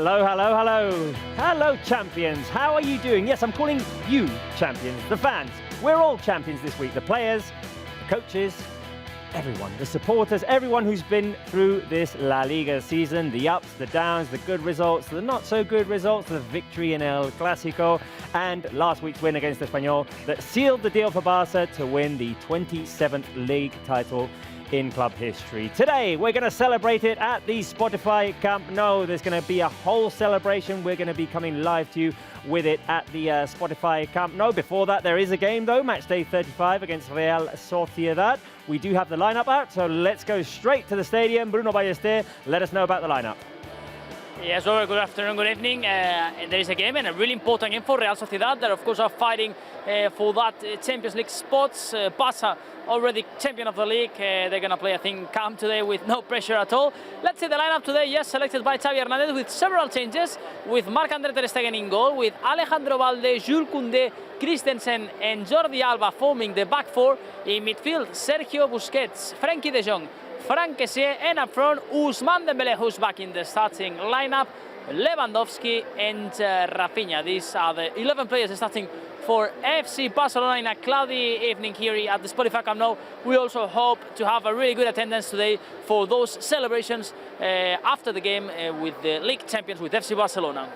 Hello, hello, hello. Hello, champions. How are you doing? Yes, I'm calling you champions, the fans. We're all champions this week. The players, the coaches, everyone, the supporters, everyone who's been through this La Liga season, the ups, the downs, the good results, the not so good results, the victory in El Clásico, and last week's win against Espanyol that sealed the deal for Barça to win the 27th league title in club history. Today, we're going to celebrate it at the Spotify Camp Nou. There's going to be a whole celebration. We're going to be coming live to you with it at the Spotify Camp Nou. Before that, there is a game, though, match day 35 against Real Soociedad. We do have the lineup out, so let's go straight to the stadium. Bruno Ballester, let us know about the lineup. Yes, well, good afternoon, good evening. There is a game, and a really important game for Real Soociedad. They, of course, are fighting for that Champions League spots. Barça, already champion of the league. They're going to play, I think, calm today with no pressure at all. Let's see the lineup today. Yes, selected by Chavi Hernandez with several changes, with Marc-André ter Stegen in goal, with Alejandro Valde, Jules Koundé, Christensen and Jordi Alba forming the back four. In midfield, Sergio Busquets, Frenkie de Jong, Franck Kessié, and up front, Ousmane Dembélé, who's back in the starting lineup, Lewandowski and Rafinha. These are the 11 players starting for FC Barcelona in a cloudy evening here at the Spotify Camp Nou. We also hope to have a really good attendance today for those celebrations after the game with the league champions, with FC Barcelona.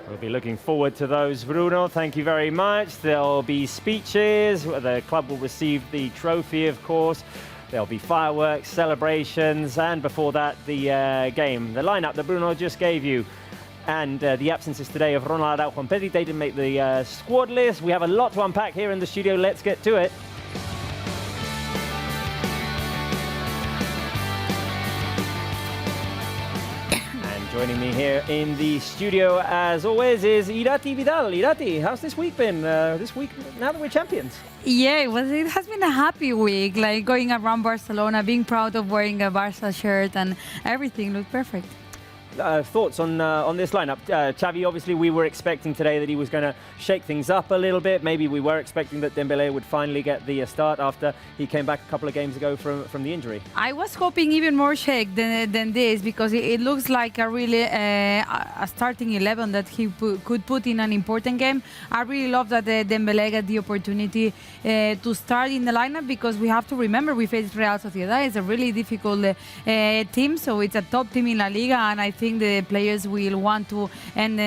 We'll be looking forward to those, Bruno. Thank you very much. There'll be speeches. The club will receive the trophy, of course. There'll be fireworks, celebrations, and before that, the game. The lineup that Bruno just gave you. And the absences today of Ronald Araujo and Pedri. They didn't make the squad list. We have a lot to unpack here in the studio. Let's get to it. Joining me here in the studio, as always, is Irati Vidal. Irati, how's this week been? This week, now that we're champions? Yeah, it has been a happy week, like going around Barcelona, being proud of wearing a Barça shirt, and everything looked perfect. Thoughts on this lineup? Chavi, obviously, we were expecting today that he was going to shake things up a little bit. Maybe we were expecting that Dembélé would finally get the start after he came back a couple of games ago from the injury. I was hoping even more shake than this, because it looks like a really a starting 11 that he could put in an important game. I really love that Dembélé got the opportunity to start in the lineup, because we have to remember we faced Real Sociedad. It's a really difficult team, so it's a top team in La Liga, and I think the players will want to end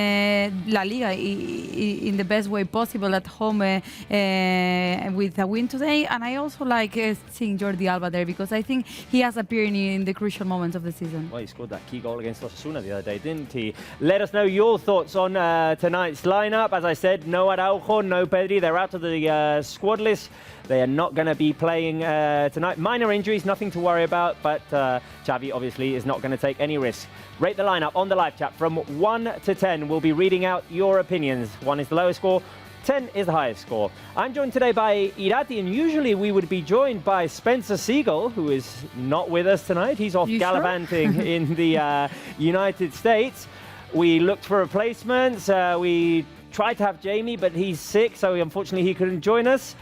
La Liga in the best way possible at home with a win today. And I also like seeing Jordi Alba there, because I think he has appeared in the crucial moments of the season. Well, he scored that key goal against Osasuna the other day, didn't he? Let us know your thoughts on tonight's lineup. As I said, no Araujo, no Pedri. They're out of the squad list. They are not going to be playing tonight. Minor injuries, nothing to worry about, but Chavi obviously is not going to take any risk. Rate the lineup on the live chat from 1 to 10. We'll be reading out your opinions. 1 is the lowest score, 10 is the highest score. I'm joined today by Irati, and usually we would be joined by Spencer Siegel, who is not with us tonight. He's off gallivanting in the United States. We looked for replacements. We tried to have Jamie, but he's sick, so unfortunately he couldn't join us.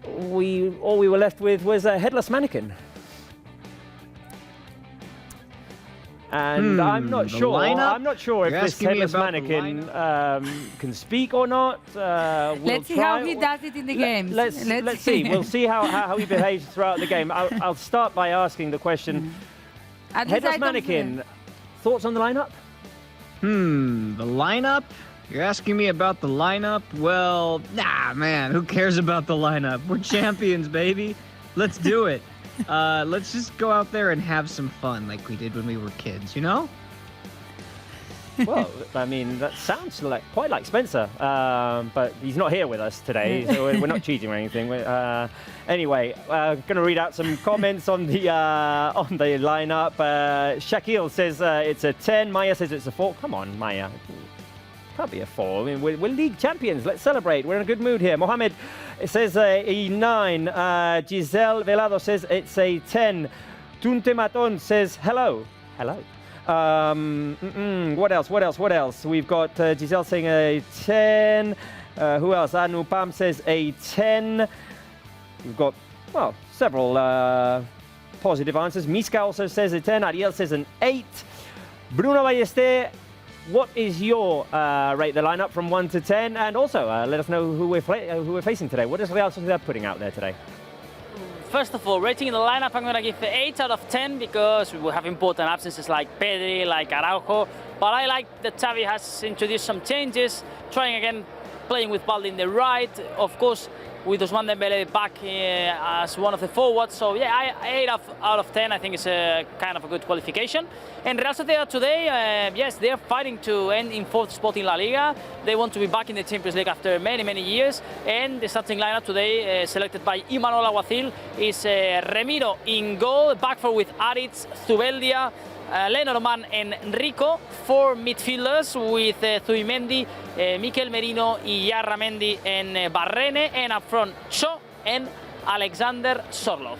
All we were left with was a headless mannequin. And I'm not sure if this headless mannequin can speak or not. Let's see how he does it in the games. Let's see. We'll see how he behaves throughout the game. I'll start by asking the question. Headless mannequin, thoughts on the lineup? The lineup? You're asking me about the lineup? Well, nah, man, who cares about the lineup? We're champions, baby. Let's do it. Let's just go out there and have some fun like we did when we were kids, you know? Well, I mean, that sounds quite like Spencer, but he's not here with us today, so we're not cheating or anything. Anyway, going to read out some comments on the lineup. Shaquille says it's a 10. Maya says it's a 4. Come on, Maya. Can't be a 4. I mean, we're league champions. Let's celebrate. We're in a good mood here. Mohammed says a 9. Giselle Velado says it's a 10. Tunte Maton says hello. Hello. What else? We've got Giselle saying a 10. Who else? Anu Pam says a 10. We've got, well, several positive answers. Miska also says a 10. Ariel says an 8. Bruno Ballester, what is your rate the lineup from 1 to 10? And also, let us know who we're facing today. What is Real Soociedad putting out there today? First of all, rating in the lineup, I'm going to give 8 out of 10 because we have important absences like Pedri, like Araujo. But I like that Chavi has introduced some changes, trying again playing with Balde in the right. Of course, with Ousmane Dembele back as one of the forwards. So yeah, 8 out of 10 I think is a kind of a good qualification. And Real Sociedad today, yes, they're fighting to end in 4th spot in La Liga. They want to be back in the Champions League after many, many years. And the starting lineup today, selected by Imanol Alguacil, is Remiro in goal, back four with Aritz, Zubeldia, Lenormand and Rico, 4 midfielders with Zubimendi, Mikel Merino, Iyarramendi and Barrene, and up front Cho and Alexander Sorloth.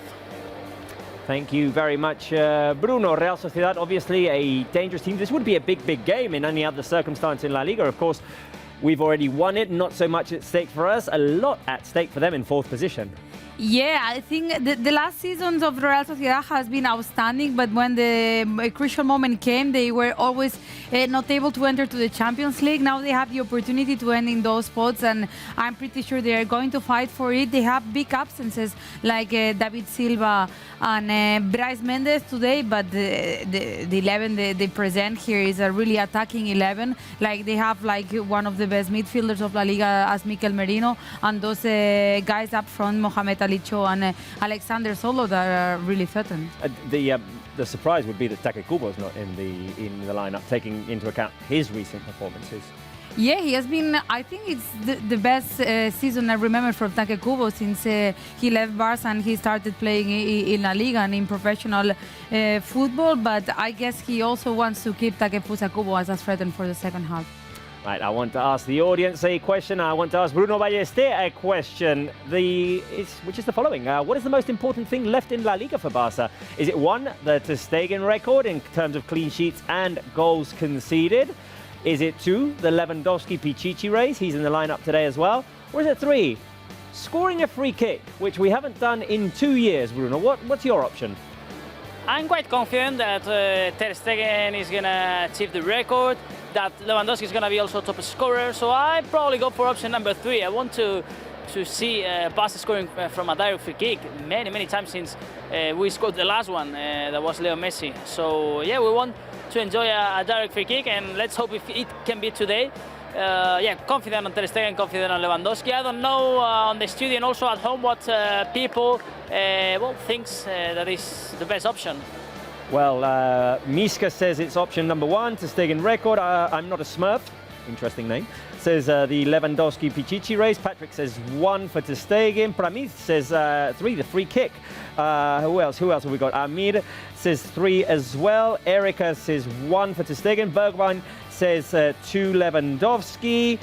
Thank you very much, Bruno. Real Sociedad, obviously a dangerous team. This would be a big, big game in any other circumstance in La Liga. Of course, we've already won it, not so much at stake for us, a lot at stake for them in 4th position. Yeah, I think the last seasons of Real Sociedad has been outstanding, but when the crucial moment came, they were always not able to enter to the Champions League. Now they have the opportunity to end in those spots, and I'm pretty sure they are going to fight for it. They have big absences like David Silva and Bryce Mendes today, but the 11 they present here is a really attacking 11. Like they have like one of the best midfielders of La Liga as Mikel Merino, and those guys up front, Mohamed Alicho and Alexander Solo, that are really threatened. The surprise would be that Take Kubo is not in the lineup, taking into account his recent performances. Yeah, he has been, I think it's the best season I remember from Take Kubo since he left Barça and he started playing in La Liga and in professional football, but I guess he also wants to keep Takefusa Kubo as a threat for the second half. Right, I want to ask the audience a question. I want to ask Bruno Ballester a question, which is the following. What is the most important thing left in La Liga for Barça? Is it 1, the Ter Stegen record in terms of clean sheets and goals conceded? Is it 2, the Lewandowski-Pichichi race? He's in the lineup today as well. Or is it 3, scoring a free kick, which we haven't done in 2 years, Bruno? What's your option? I'm quite confident that Ter Stegen is going to achieve the record, that Lewandowski is going to be also top scorer, so I probably go for option number 3. I want to see Barca scoring from a direct free kick many times since we scored the last one, that was Leo Messi. So yeah, we want to enjoy a direct free kick, and let's hope if it can be today. Yeah, confident on Ter Stegen, confident on Lewandowski. I don't know on the studio and also at home what people thinks that is the best option. Well, Miska says it's option number 1, Ter Stegen record. I'm not a Smurf, interesting name. Says the Lewandowski-Pichichi race. Patrick says 1 for Ter Stegen. Pramith says 3, the free kick. Who else have we got? Amir says 3 as well. Erica says 1 for Ter Stegen. Bergwijn says 2 Lewandowski.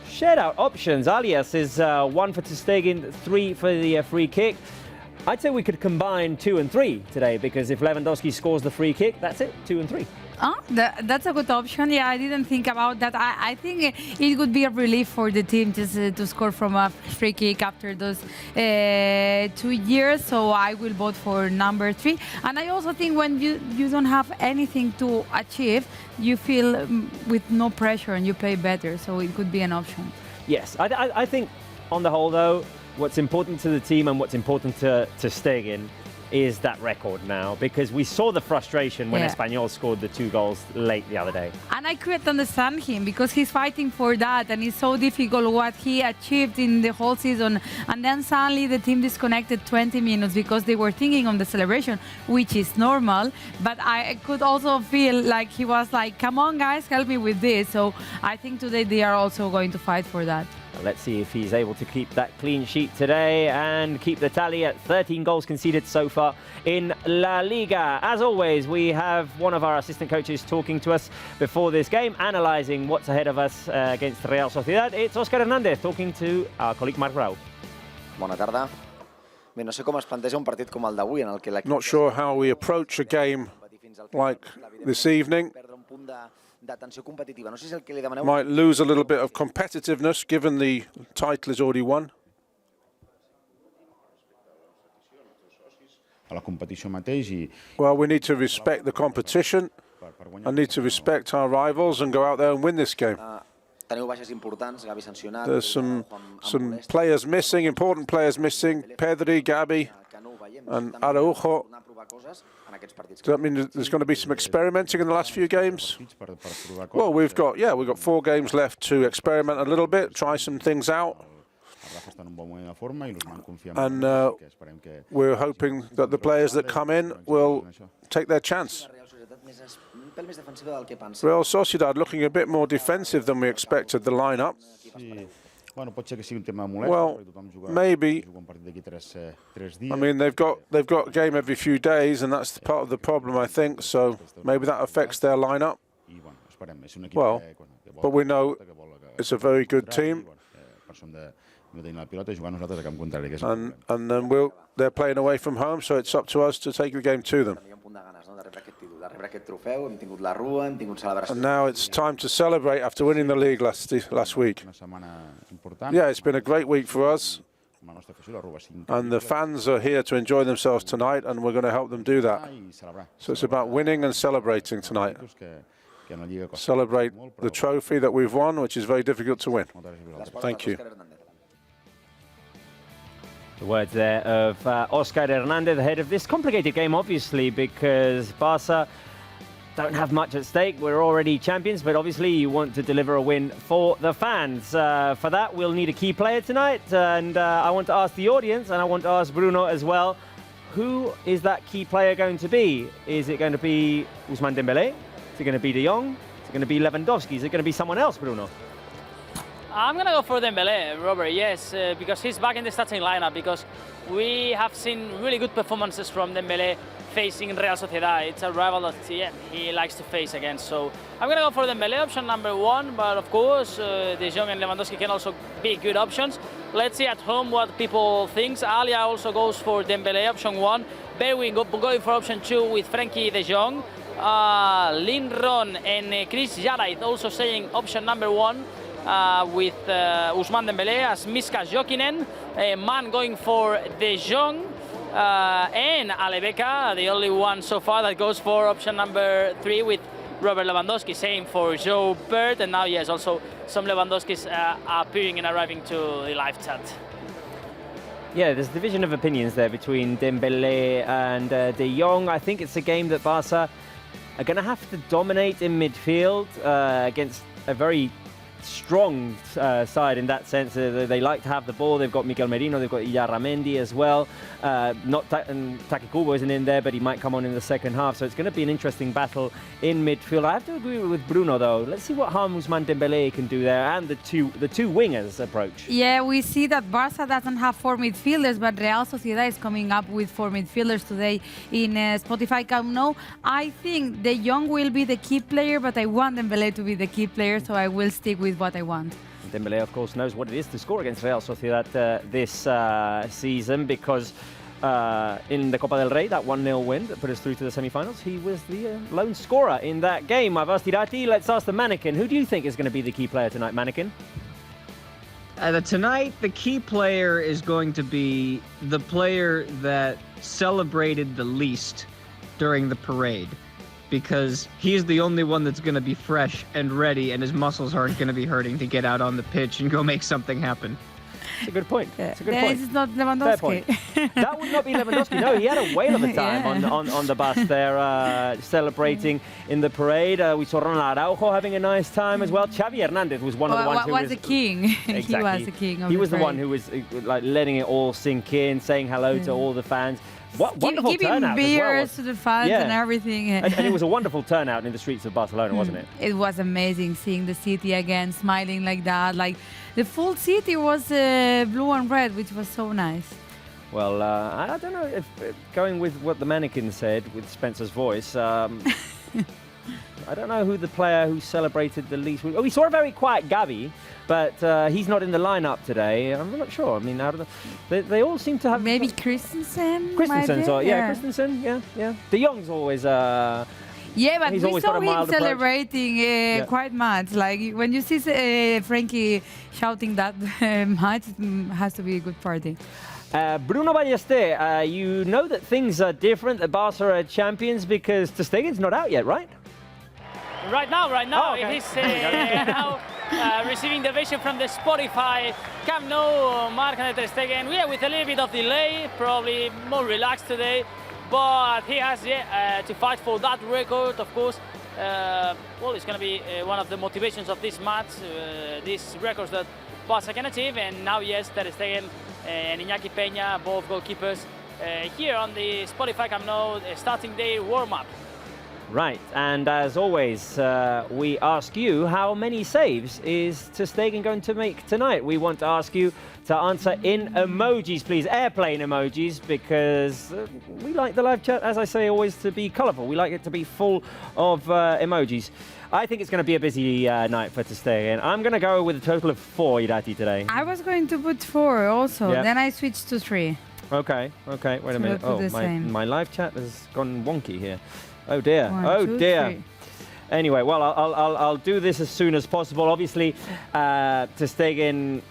Shared out options. Alias says 1 for Ter Stegen, 3 for the free kick. I'd say we could combine 2 and 3 today, because if Lewandowski scores the free kick, that's it, 2 and 3. Oh, that's a good option. Yeah, I didn't think about that. I think it would be a relief for the team just to score from a free kick after those 2 years. So I will vote for number 3. And I also think when you don't have anything to achieve, you feel with no pressure and you play better. So it could be an option. Yes, I think on the whole, though, what's important to the team and what's important to Stegen is that record now, because we saw the frustration when Espanyol scored the 2 goals late the other day. And I couldn't understand him, because he's fighting for that and it's so difficult what he achieved in the whole season. And then suddenly the team disconnected 20 minutes because they were thinking on the celebration, which is normal. But I could also feel like he was like, come on guys, help me with this. So I think today they are also going to fight for that. Let's see if he's able to keep that clean sheet today and keep the tally at 13 goals conceded so far in La Liga. As always, we have one of our assistant coaches talking to us before this game, analysing what's ahead of us against Real Soociedad. It's Óscar Hernández talking to our colleague Marc Grau. Bona tarda. Bé, no sé com es planteja un partit com el d'avui, en el que l'equip... Not sure how we approach a game like this evening. Might lose a little bit of competitiveness given the title is already won. Well, we need to respect the competition and need to respect our rivals and go out there and win this game. Teniu baixes importants, Gavi sancionat. There's some players missing, important players missing. Pedri, Gavi, and Araujo. Does that mean there's going to be some experimenting in the last few games? Well, we've got 4 games left to experiment a little bit, try some things out. And we're hoping that the players that come in will take their chance. Real Soociedad looking a bit more defensive than we expected, the lineup. Well, maybe. I mean, they've got a game every few days, and that's part of the problem, I think. So maybe that affects their lineup. Well, but we know it's a very good team, and then they're playing away from home, so it's up to us to take the game to them. And now it's time to celebrate after winning the league last week. Yeah, it's been a great week for us. And the fans are here to enjoy themselves tonight, and we're going to help them do that. So it's about winning and celebrating tonight. Celebrate the trophy that we've won, which is very difficult to win. Thank you. The words there of Oscar Hernandez ahead of this complicated game, obviously, because Barça don't have much at stake. We're already champions, but obviously you want to deliver a win for the fans. For that, we'll need a key player tonight, and I want to ask the audience, and I want to ask Bruno as well, who is that key player going to be? Is it going to be Ousmane Dembélé? Is it going to be De Jong? Is it going to be Lewandowski? Is it going to be someone else, Bruno? I'm going to go for Dembélé, Robert, yes, because he's back in the starting lineup, because we have seen really good performances from Dembélé facing Real Sociedad. It's a rival that he likes to face again. So I'm going to go for Dembélé, option number 1, but of course De Jong and Lewandowski can also be good options. Let's see at home what people think. Alia also goes for Dembélé, option 1. Berwin going for option 2 with Frenkie De Jong. Lindron and Chris Jaraid also saying option number 1. With Ousmane Dembélé as Miska Jokinen, Man going for De Jong, and Alebeka, the only one so far that goes for option number 3 with Robert Lewandowski, same for Joe Bird, and now yes, also some Lewandowskis appearing and arriving to the live chat. Yeah, there's a division of opinions there between Dembélé and De Jong. I think it's a game that Barça are going to have to dominate in midfield against a very strong side in that sense. They like to have the ball. They've got Mikel Merino, they've got Illarramendi as well. Taki Kubo isn't in there, but he might come on in the second half. So it's going to be an interesting battle in midfield. I have to agree with Bruno though. Let's see what harm Ousmane Dembélé can do there, and the two wingers approach. Yeah, we see that Barça doesn't have 4 midfielders, but Real Sociedad is coming up with 4 midfielders today in Spotify Camp Nou. I think De Jong will be the key player, but I want Dembélé to be the key player, so I will stick with what I want. Dembélé, of course, knows what it is to score against Real Sociedad this season, because in the Copa del Rey, that 1-0 win that put us through to the semi-finals, he was the lone scorer in that game. I've asked Irati, let's ask the mannequin. Who do you think is going to be the key player tonight, mannequin? Tonight, the key player is going to be the player that celebrated the least during the parade, because he's the only one that's going to be fresh and ready, and his muscles aren't going to be hurting to get out on the pitch and go make something happen. It's a good point. It's a good point. This is not Lewandowski. That would not be Lewandowski. No, he had a whale of a time on the bus there, celebrating in the parade. We saw Ronald Araujo having a nice time as well. Chavi Hernandez was one of the ones who was the king. Exactly. He was the king. He was the one who was like letting it all sink in, saying hello to all the fans. What wonderful giving turnout beers as to the fans and everything. And it was a wonderful turnout in the streets of Barcelona, wasn't it? It was amazing seeing the city again, smiling like that. Like the full city was blue and red, which was so nice. Well, I don't know if going with what the mannequin said with Spencer's voice. I don't know who the player who celebrated the least. We saw a very quiet Gavi, but he's not in the lineup today. I'm not sure. I mean, they all seem to have... Maybe Christensen? Christensen, Christensen, yeah. De Jong's always... yeah, but we saw him celebrating quite much. Like, when you see Frenkie shouting that much, it has to be a good party. Bruno Ballester, you know that things are different, that Barca are champions, because Ter Stegen's not out yet, right? Right now. Oh, okay. He's now receiving the vision from the Spotify Camp Nou, Marc-André ter Stegen. Yeah, with a little bit of delay, probably more relaxed today, but he has to fight for that record, of course. Well, it's going to be one of the motivations of this match, these records that Barça can achieve, and now, yes, ter Stegen and Iñaki Peña, both goalkeepers, here on the Spotify Camp Nou, starting their warm-up. Right, and as always, we ask you, how many saves is ter Stegen going to make tonight? We want to ask you to answer in emojis, please, airplane emojis, because we like the live chat, as I say, always to be colourful. We like it to be full of emojis. I think it's going to be a busy night for ter Stegen. I'm going to go with a total of 4, Irati, today. I was going to put 4 also, Yeah. then I switched to 3. Okay, wait a minute. we'll put the Oh, same. my live chat has gone wonky here. Oh dear, 1, oh 2, dear. 3. Anyway, well, I'll do this as soon as possible. Obviously, ter Stegen,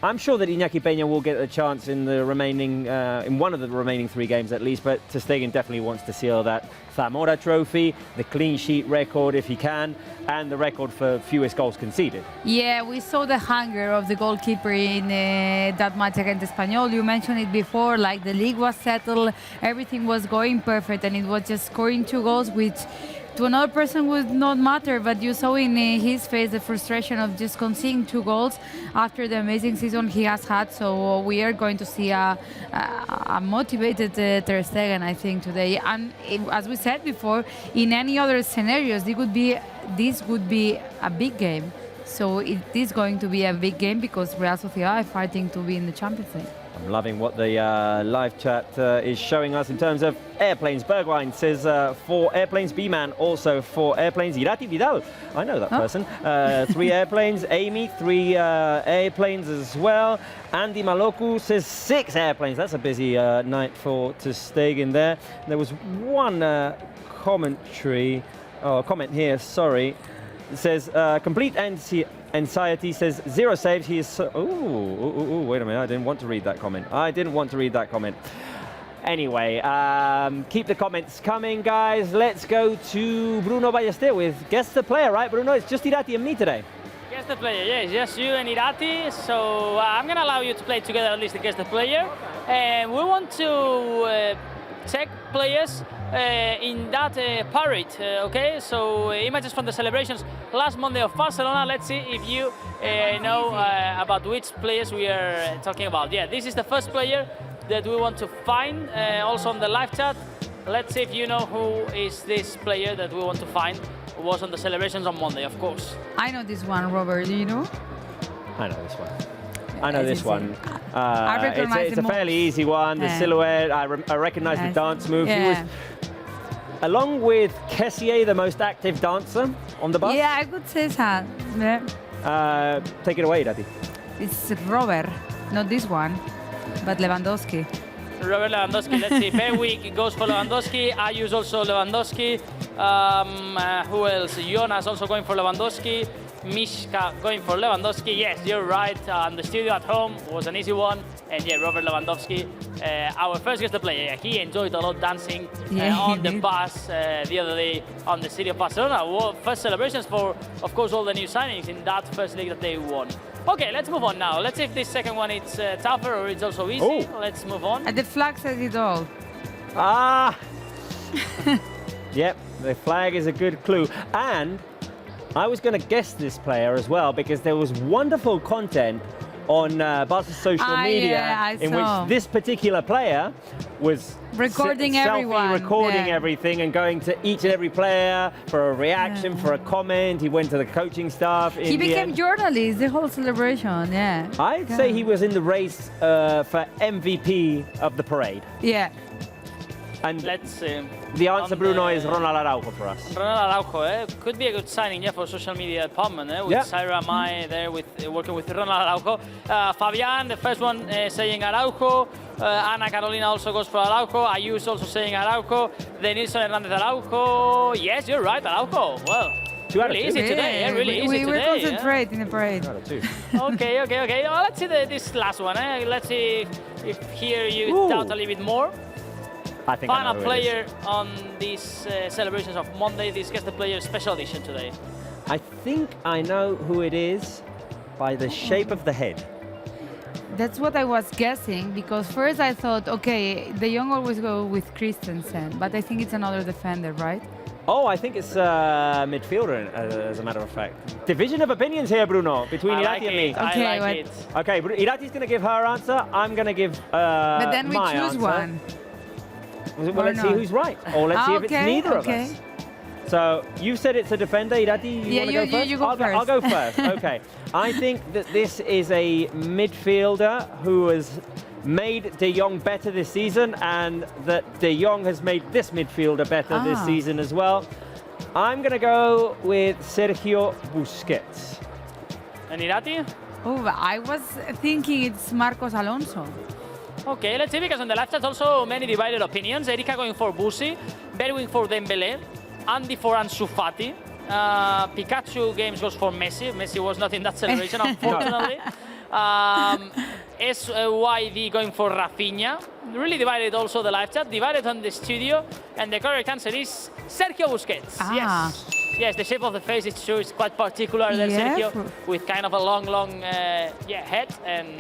I'm sure that Iñaki Peña will get a chance in the remaining, in one of the remaining 3 games at least, but ter Stegen definitely wants to seal that Zamora trophy, the clean sheet record if he can, and the record for fewest goals conceded. Yeah, we saw the hunger of the goalkeeper in that match against Espanyol. You mentioned it before, like the league was settled, everything was going perfect, and it was just scoring 2 goals, which to another person would not matter, but you saw in his face the frustration of just conceding 2 goals after the amazing season he has had. So we are going to see a motivated ter Stegen, I think, today. And as we said before, in any other scenarios, this would be a big game. So it is going to be a big game because Real Soociedad are fighting to be in the Champions League. I'm loving what the live chat is showing us in terms of airplanes. Bergwijn says 4 airplanes. B-Man also 4 airplanes. Irati Vidal, I know that person. 3 airplanes. Amy, 3 airplanes as well. Andy Maloku says 6 airplanes. That's a busy night for ter Stegen there. There was one comment here, sorry. It says complete anxiety, says 0 saves. He is so, wait a minute, I didn't want to read that comment. Anyway, keep the comments coming, guys. Let's go to Bruno Ballester with guess the player, right, Bruno? It's just Irati and me today. Guess the player, yes, just you and Irati. So I'm going to allow you to play together at least to guess the player. And we want to check players in that parade, okay? So images from the celebrations last Monday of Barcelona. Let's see if you know about which players we are talking about. Yeah, this is the first player that we want to find, also on the live chat. Let's see if you know who is this player that we want to find, who was on the celebrations on Monday, of course. I know this one, Robert. Do you know? I know this one. I know this one. I recognize it's a fairly easy one. The silhouette, I recognize the dance move. Yeah. He was, along with Kessier, the most active dancer on the bus. Yeah, I could say that. Yeah. Take it away, Daddy. It's Robert, not this one, but Lewandowski. Robert Lewandowski, let's see. Berwick goes for Lewandowski. Ayus also Lewandowski. Who else? Jonas also going for Lewandowski. Mishka going for Lewandowski. Yes, you're right. The studio at home was an easy one. And yeah, Robert Lewandowski, our first guest player. Yeah, he enjoyed a lot dancing on the bus the other day on the city of Barcelona. First celebrations for, of course, all the new signings in that first league that they won. Okay, let's move on now. Let's see if this second one is tougher or it's also easy. Oh. Let's move on. And the flag says it all. Ah! Yep, the flag is a good clue. And I was going to guess this player as well because there was wonderful content on Barca's social media in which this particular player was recording everyone. Recording everything and going to each and every player for a reaction, for a comment. He went to the coaching staff. He became journalist, the whole celebration, yeah. I'd say he was in the race for MVP of the parade. Yeah. And let's the answer, Bruno, is Ronald Araujo for us. Ronald Araujo, could be a good signing, for social media department, with Saira Mai there, working with Ronald Araujo. Fabian, the first one, saying Araujo. Ana Carolina also goes for Araujo. Ayus also saying Araujo. Denilson Hernandez Araujo. Yes, you're right, Araujo. Well, really easy today. Really easy today. We will concentrate in the parade. Okay. Oh, let's see this last one. Let's see if here you doubt a little bit more. I think I Final know who it is. player on these celebrations of Monday, this Guess the Player special edition today. I think I know who it is by the shape of the head. That's what I was guessing, because first I thought, okay, De Jong always go with Christensen, but I think it's another defender, right? Oh, I think it's midfielder, as a matter of fact. Division of opinions here, Bruno, between Irati and me. Okay, I like what- it. Okay, Irati's going to give her answer. I'm going to give But then we my choose answer. one. Well, Or let's see not. who's right. Or let's see if it's Okay, neither okay. of us. So you said it's a defender, Irati. Yeah, wanna go first? you go I'll go first. Okay. I think that this is a midfielder who has made De Jong better this season, and that De Jong has made this midfielder better this season as well. I'm going to go with Sergio Busquets. And Irati? Oh, I was thinking it's Marcos Alonso. Okay, let's see, because on the live chat also many divided opinions. Erika going for Busi, Berwin for Dembele, Andy for Ansu Fati. Pikachu Games goes for Messi. Messi was not in that celebration, unfortunately. SYD going for Rafinha. Really divided also the live chat, divided on the studio, and the correct answer is Sergio Busquets. Yes. Yes, the shape of the face, it's true, it's quite particular there, Yeah. Sergio, with kind of a long head, and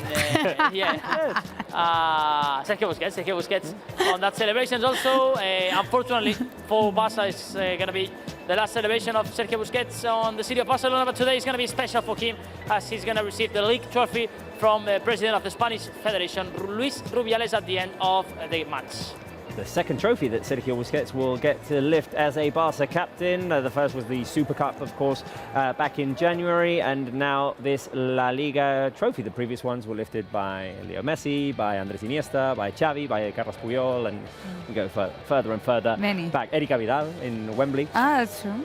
Sergio Busquets on that celebrations also. Unfortunately for Barça, it's going to be the last celebration of Sergio Busquets on the city of Barcelona, but today is going to be special for him, as he's going to receive the league trophy from the president of the Spanish Federation, Luis Rubiales, at the end of the match. The second trophy that Sergio Busquets will get to lift as a Barca captain. The first was the Super Cup, of course, back in January, and now this La Liga trophy. The previous ones were lifted by Leo Messi, by Andres Iniesta, by Chavi, by Carlos Puyol, and we go further and further back. Erika Vidal in Wembley. That's true.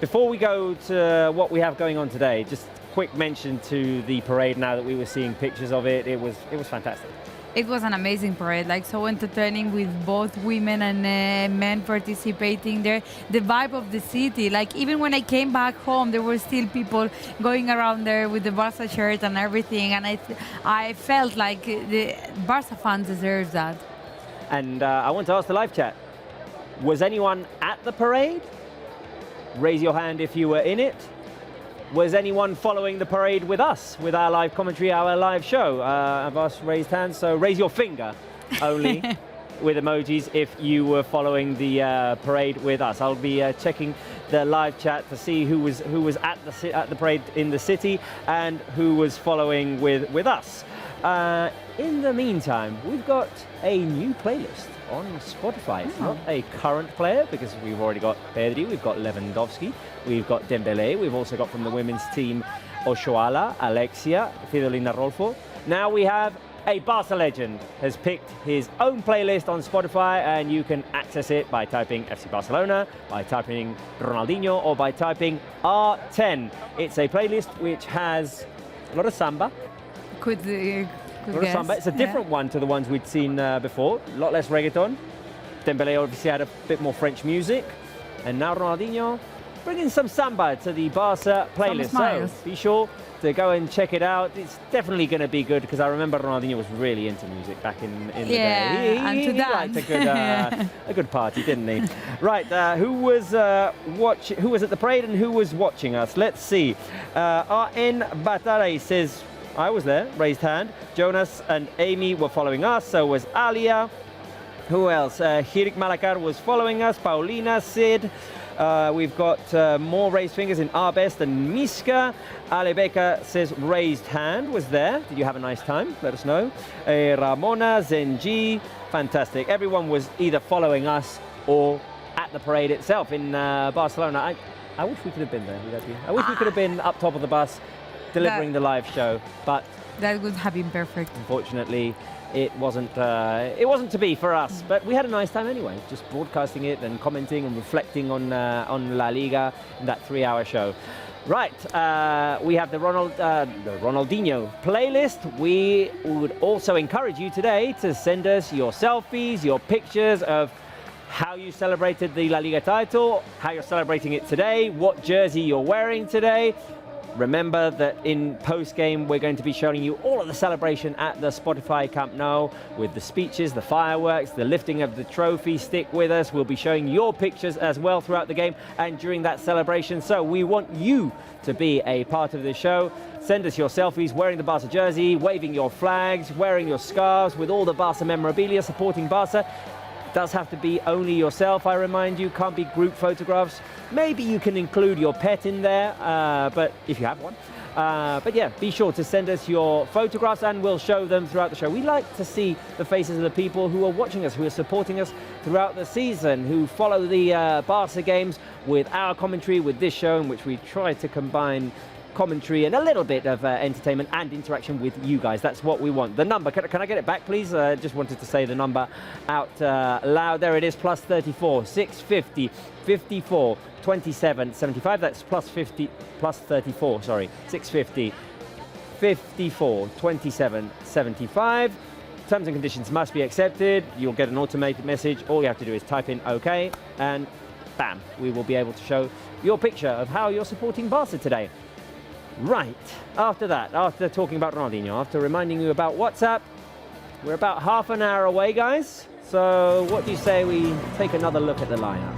Before we go to what we have going on today, just quick mention to the parade now that we were seeing pictures of it. It was fantastic. It was an amazing parade, like so entertaining, with both women and men participating there. The vibe of the city, like even when I came back home, there were still people going around there with the Barca shirt and everything, and I felt like the Barca fans deserve that. And I want to ask the live chat, was anyone at the parade? Raise your hand if you were in it. Was anyone following the parade with us, with our live commentary, our live show? I've asked raised hands, so raise your finger only with emojis if you were following the parade with us. I'll be checking the live chat to see who was at the parade in the city and who was following with us. In the meantime, we've got a new playlist on Spotify. It's not a current player, because we've already got Pedri, we've got Lewandowski, we've got Dembele, we've also got from the women's team Oshoala, Alexia, Fridolina Rolfo. Now we have a Barca legend has picked his own playlist on Spotify, and you can access it by typing FC Barcelona, by typing Ronaldinho, or by typing R10. It's a playlist which has a lot of samba. It's a different one to the ones we'd seen before. A lot less reggaeton. Dembele obviously had a bit more French music. And now Ronaldinho bringing some samba to the Barca playlist. So be sure to go and check it out. It's definitely going to be good, because I remember Ronaldinho was really into music back in the day. He liked a good party, didn't he? Right, who was at the parade and who was watching us? Let's see. RN Batare says, I was there, raised hand. Jonas and Amy were following us, so was Alia. Who else? Hirik Malakar was following us, Paulina, Sid. We've got more raised fingers in Arbest and Miska. Alebeka says raised hand was there. Did you have a nice time? Let us know. Ramona, Zenji, fantastic. Everyone was either following us or at the parade itself in Barcelona. I wish we could have been there. I wish we could have been up top of the bus, delivering the live show, but that would have been perfect. Unfortunately, it wasn't to be for us. But we had a nice time anyway, just broadcasting it and commenting and reflecting on La Liga in that 3-hour show. Right, we have the Ronaldinho playlist. We would also encourage you today to send us your selfies, your pictures of how you celebrated the La Liga title, how you're celebrating it today, what jersey you're wearing today. Remember that in post-game, we're going to be showing you all of the celebration at the Spotify Camp Nou with the speeches, the fireworks, the lifting of the trophy. Stick with us. We'll be showing your pictures as well throughout the game and during that celebration. So we want you to be a part of the show. Send us your selfies wearing the Barça jersey, waving your flags, wearing your scarves with all the Barça memorabilia, supporting Barça. It does have to be only yourself, I remind you. Can't be group photographs. Maybe you can include your pet in there, but if you have one. But yeah, be sure to send us your photographs and we'll show them throughout the show. We like to see the faces of the people who are watching us, who are supporting us throughout the season, who follow the Barça games with our commentary, with this show in which we try to combine commentary and a little bit of entertainment and interaction with you guys. That's what we want. The number, can I get it back, please? Just wanted to say the number out loud. There it is, plus 34, 650, 54, 27, 75. That's plus 34, sorry, 650, 54, 27, 75. Terms and conditions must be accepted. You'll get an automated message. All you have to do is type in OK, and bam, we will be able to show your picture of how you're supporting Barça today. Right, after that, after talking about Ronaldinho, after reminding you about WhatsApp, we're about half an hour away, guys. So what do you say we take another look at the lineup?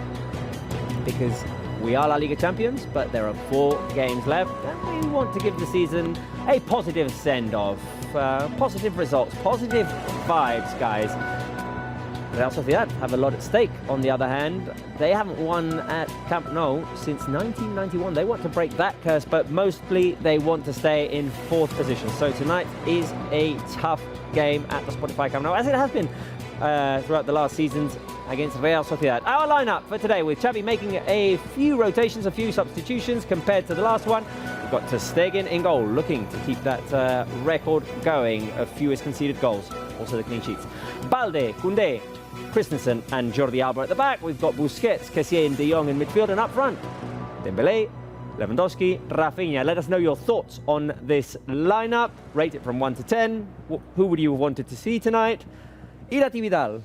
Because we are La Liga champions, but there are 4 games left, and we want to give the season a positive send-off, positive results, positive vibes, guys. Real Sociedad have a lot at stake. On the other hand, they haven't won at Camp Nou since 1991. They want to break that curse, but mostly they want to stay in 4th position. So tonight is a tough game at the Spotify Camp Nou, as it has been throughout the last seasons against Real Soociedad. Our lineup for today, with Chavi making a few rotations, a few substitutions compared to the last one. We've got ter Stegen in goal, looking to keep that record going of fewest conceded goals. Also the clean sheets. Balde, Koundé, Christensen and Jordi Alba at the back. We've got Busquets, Kessié and De Jong in midfield, and up front, Dembélé, Lewandowski, Rafinha. Let us know your thoughts on this lineup. Rate it from 1 to 10. Who would you have wanted to see tonight? Irati Vidal.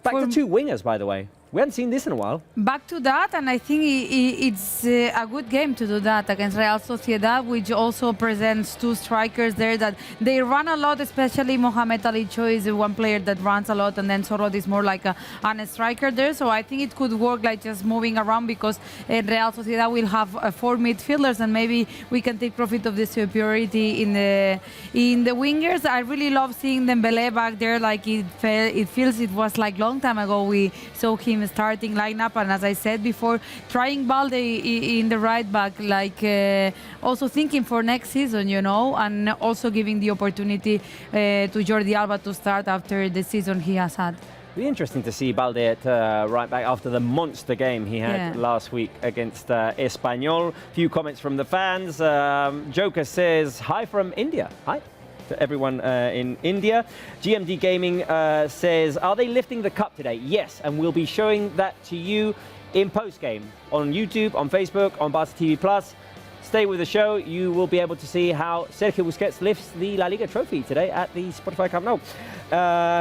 Back to 2 wingers, by the way. We haven't seen this in a while. Back to that, and I think it's a good game to do that against Real Sociedad, which also presents 2 strikers there that they run a lot, especially Mohamed Alicho is one player that runs a lot, and then Sorot is more like a striker there. So I think it could work like just moving around, because Real Sociedad will have 4 midfielders, and maybe we can take profit of the superiority in the wingers. I really love seeing Dembélé back there. Like it feels it was like long time ago we saw him starting lineup, and as I said before, trying Balde in the right back, like also thinking for next season, you know, and also giving the opportunity to Jordi Alba to start after the season he has had. Be interesting to see Balde at right back after the monster game he had last week against Espanyol. Few comments from the fans. Joker says hi from India. Hi to everyone in India. GMD Gaming says, are they lifting the cup today? Yes, and we'll be showing that to you in post-game on YouTube, on Facebook, on Barça TV+. Stay with the show. You will be able to see how Sergio Busquets lifts the La Liga trophy today at the Spotify Camp Nou.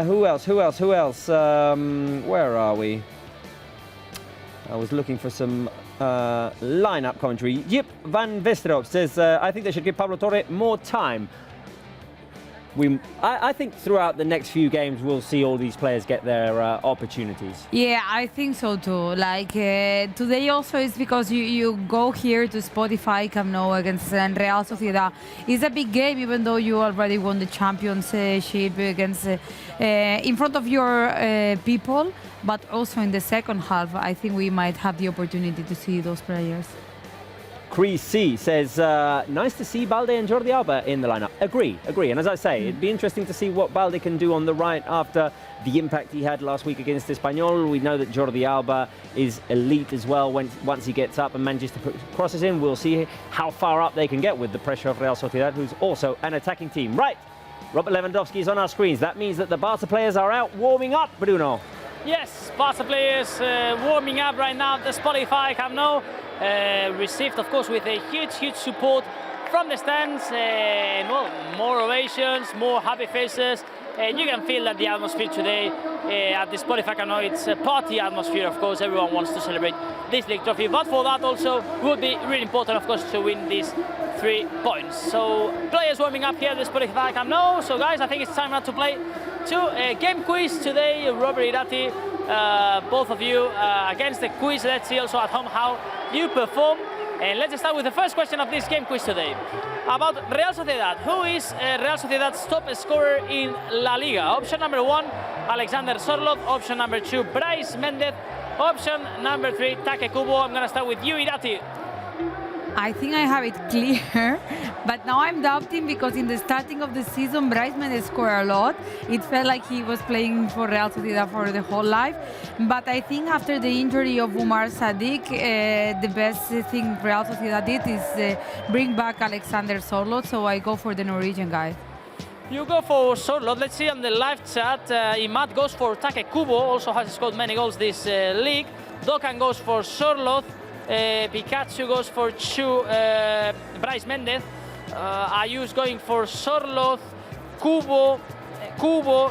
Who else? Where are we? I was looking for some lineup commentary. Yip van Westerop says, I think they should give Pablo Torre more time. I think throughout the next few games we'll see all these players get their opportunities. Yeah, I think so too. Like today also is because you go here to Spotify Camp Nou against Real Soociedad. It's a big game, even though you already won the championship against in front of your people. But also in the second half, I think we might have the opportunity to see those players. Chris C says, nice to see Balde and Jordi Alba in the lineup. Agree. And as I say, it'd be interesting to see what Balde can do on the right after the impact he had last week against Espanyol. We know that Jordi Alba is elite as well once he gets up and manages to put crosses in. We'll see how far up they can get with the pressure of Real Soociedad, who's also an attacking team. Right, Robert Lewandowski is on our screens. That means that the Barca players are out warming up, Bruno. Yes, Barca players warming up right now at the Spotify Camp Nou. Received, of course, with a huge support from the stands, and well, more ovations, more happy faces. And you can feel that the atmosphere today at the Spotify Camp Nou, it's a party atmosphere, of course. Everyone wants to celebrate this league trophy, but for that also would be really important, of course, to win these 3 points. So players warming up here at the Spotify Camp Nou. So guys, I think it's time now to play 2 game quiz today. Robert, Irati, both of you against the quiz. Let's see also at home how you perform. And let's start with the first question of this game quiz today. About Real Sociedad. Who is Real Sociedad's top scorer in La Liga? Option number 1, Alexander Sorloth. Option number 2, Brais Mendez. Option number 3, Take Kubo. I'm going to start with you, Irati. I think I have it clear, but now I'm doubting because in the starting of the season, Brais Mendez scored a lot. It felt like he was playing for Real Sociedad for the whole life. But I think after the injury of Umar Sadiq, the best thing Real Sociedad did is bring back Alexander Sorloth, so I go for the Norwegian guy. You go for Sorloth. Let's see on the live chat. Imad goes for Take Kubo, also has scored many goals this league. Dokan goes for Sorloth. Pikachu goes for Brais Mendez. Ayu's going for Sorloth, Kubo,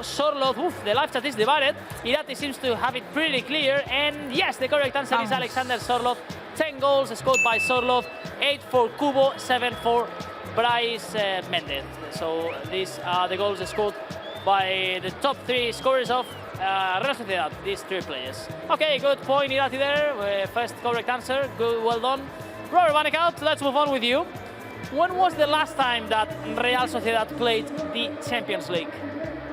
Sorloth. Oof, the live chat is divided. Irati seems to have it pretty clear. And yes, the correct answer is Alexander Sorloth. 10 goals scored by Sorloth, 8 for Kubo, 7 for Brais Mendez. So these are the goals scored by the top 3 scorers of Real Sociedad, these 3 players. Okay, good point, Irati there. First correct answer, good, well done. Robert Vanekout, let's move on with you. When was the last time that Real Sociedad played the Champions League?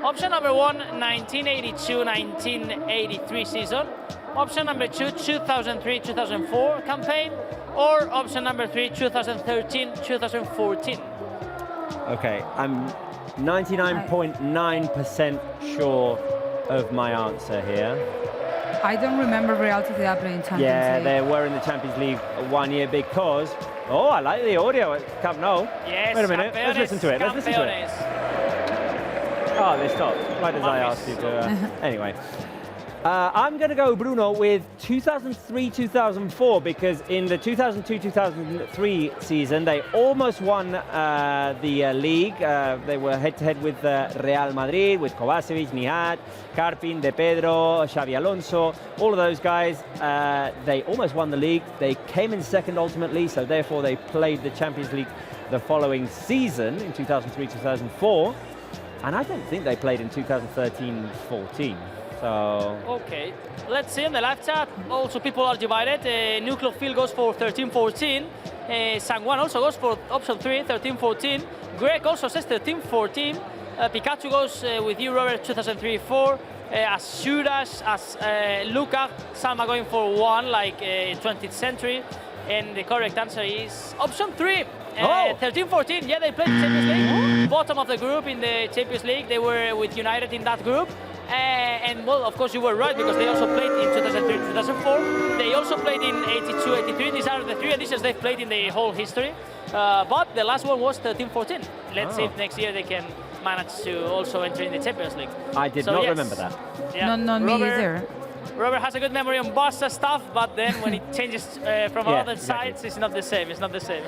Option number 1, 1982-1983 season. Option number 2, 2003-2004 campaign. Or option number 3, 2013-2014. Okay, I'm 99.9% sure of my answer here. I don't remember Real Sociedad playing Champions League. Yeah, they were in the Champions League 1 year because... Oh, I like the audio at Camp Nou. Yes, wait a minute, let's listen to it. Let's listen to it. Oh, they stopped. Right as I asked you to... Anyway. I'm going to go, Bruno, with 2003-2004 because in the 2002-2003 season, they almost won the league. They were head-to-head with Real Madrid, with Kovacevic, Nihat, Carpin, De Pedro, Xavi Alonso, all of those guys. They almost won the league. They came in second ultimately, so therefore they played the Champions League the following season in 2003-2004. And I don't think they played in 2013-14. So... Okay, let's see in the live chat. Also, people are divided. Nuclear Field goes for 13-14. Sangwan also goes for option 3, 13-14. Greg also says 13-14. Pikachu goes with you, Robert, 2003-4. As Shuras, as Luka, Salma going for 1, like 20th century. And the correct answer is option 3. 13-14, yeah, they played the Champions League. Bottom of the group in the Champions League. They were with United in that group. And well, of course you were right because they also played in 2003-2004. They also played in 82-83. These are the 3 editions they've played in the whole history. But the last one was 13-14. Let's see if next year they can manage to also enter in the Champions League. I did not remember that. Yeah. No, me either. Robert has a good memory on Barça stuff, but then when it changes from other sides, it's not the same. It's not the same.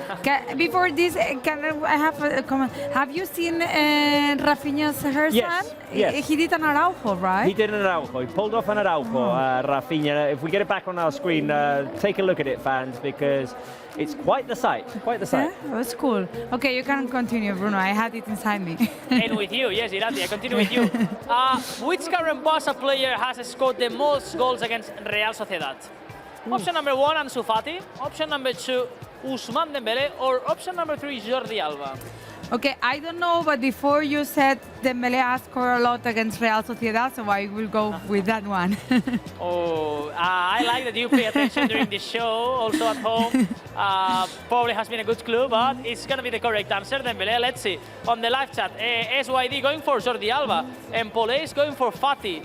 Before this, can I have a comment? Have you seen Rafinha's hairstyle? Yes. He did an Araujo, right? He did an Araujo. He pulled off an Araujo, Rafinha. If we get it back on our screen, take a look at it, fans, because it's quite the sight. Quite the sight. Yeah, that's cool. Okay, you can continue, Bruno. I had it inside me. And with you, yes, Irati, I continue with you. Which current Barça player has scored the most goals against Real Sociedad? Option number 1, Ansu Fati. Option number 2, Ousmane Dembélé. Or option number 3, Jordi Alba. Okay, I don't know, but before you said Dembélé has scored a lot against Real Sociedad, so I will go with that one. I like that you pay attention during the show, also at home. Probably has been a good clue, but it's going to be the correct answer, Dembélé. Let's see. On the live chat, SYD going for Jordi Alba, and Empolé going for Fati.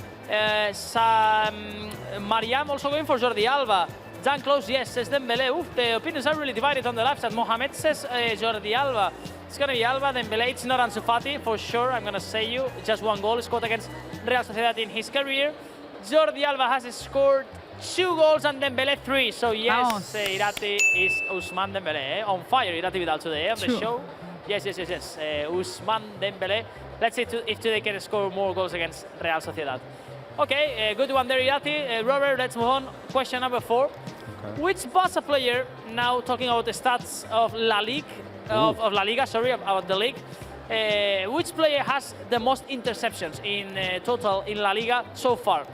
Mariam also going for Jordi Alba. Dan Close, yes, says Dembélé. Oof, the opinions are really divided on the live chat. Mohamed says Jordi Alba. It's going to be Alba, Dembélé. It's not Ansu Fati, for sure. I'm going to say you. Just 1 goal scored against Real Sociedad in his career. Jordi Alba has scored 2 goals and Dembele 3. So yes, Vamos. Irati is Ousmane Dembele. On fire, Irati Vidal today on the True. show. Yes. Ousmane Dembele. Let's see if today can score more goals against Real Sociedad. Okay, good one there, Irati. Robert, let's move on. Question number 4. Okay. Which Barça player, now talking about the stats of La Liga, of La Liga, sorry, about the league, which player has the most interceptions in total in La Liga so far?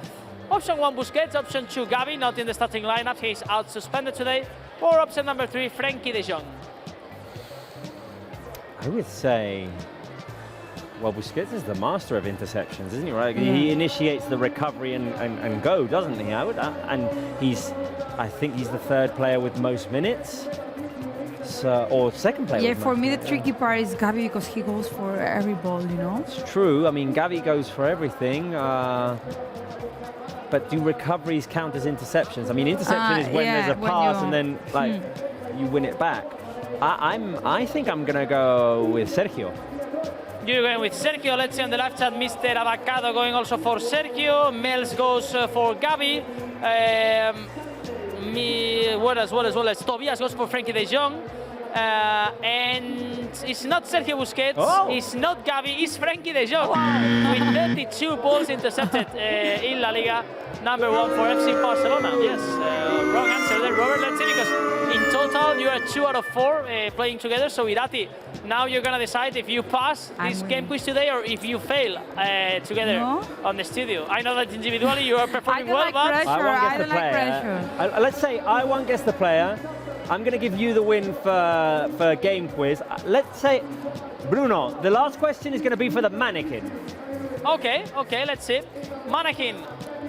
Option 1, Busquets. Option 2, Gavi, not in the starting lineup. He's out suspended today. Or option number 3, Frenkie de Jong. I would say, well, Busquets is the master of interceptions, isn't he? Right? He initiates the recovery and go, doesn't he? And I think he's the 3rd player with most minutes. So, or 2nd player. Yeah, with for most me the minutes. tricky part is Gavi because he goes for every ball, you know. It's true. I mean, Gavi goes for everything. But do recoveries count as interceptions? I mean, interception is when there's a when pass you- and then you win it back. I think I'm gonna go with Sergio. You're going with Sergio. Let's see on the live chat, Mr. Abacado going also for Sergio. Mels goes for Gavi. What else? Tobias goes for Frenkie de Jong. And it's not Sergio Busquets, it's not Gavi, it's Frenkie de Jong. With 32 balls intercepted in La Liga. Number 1 for FC Barcelona. Yes, wrong answer there, Robert. Let's see, because in total you are 2 out of 4 playing together. So Irati, now you're gonna decide if you pass this game quiz today or if you fail together on the studio. I know that individually you are performing well, but pressure. I don't like pressure. Let's say I won't guess the player. I'm going to give you the win for game quiz. Let's say, Bruno, the last question is going to be for the mannequin. Okay, let's see. Mannequin,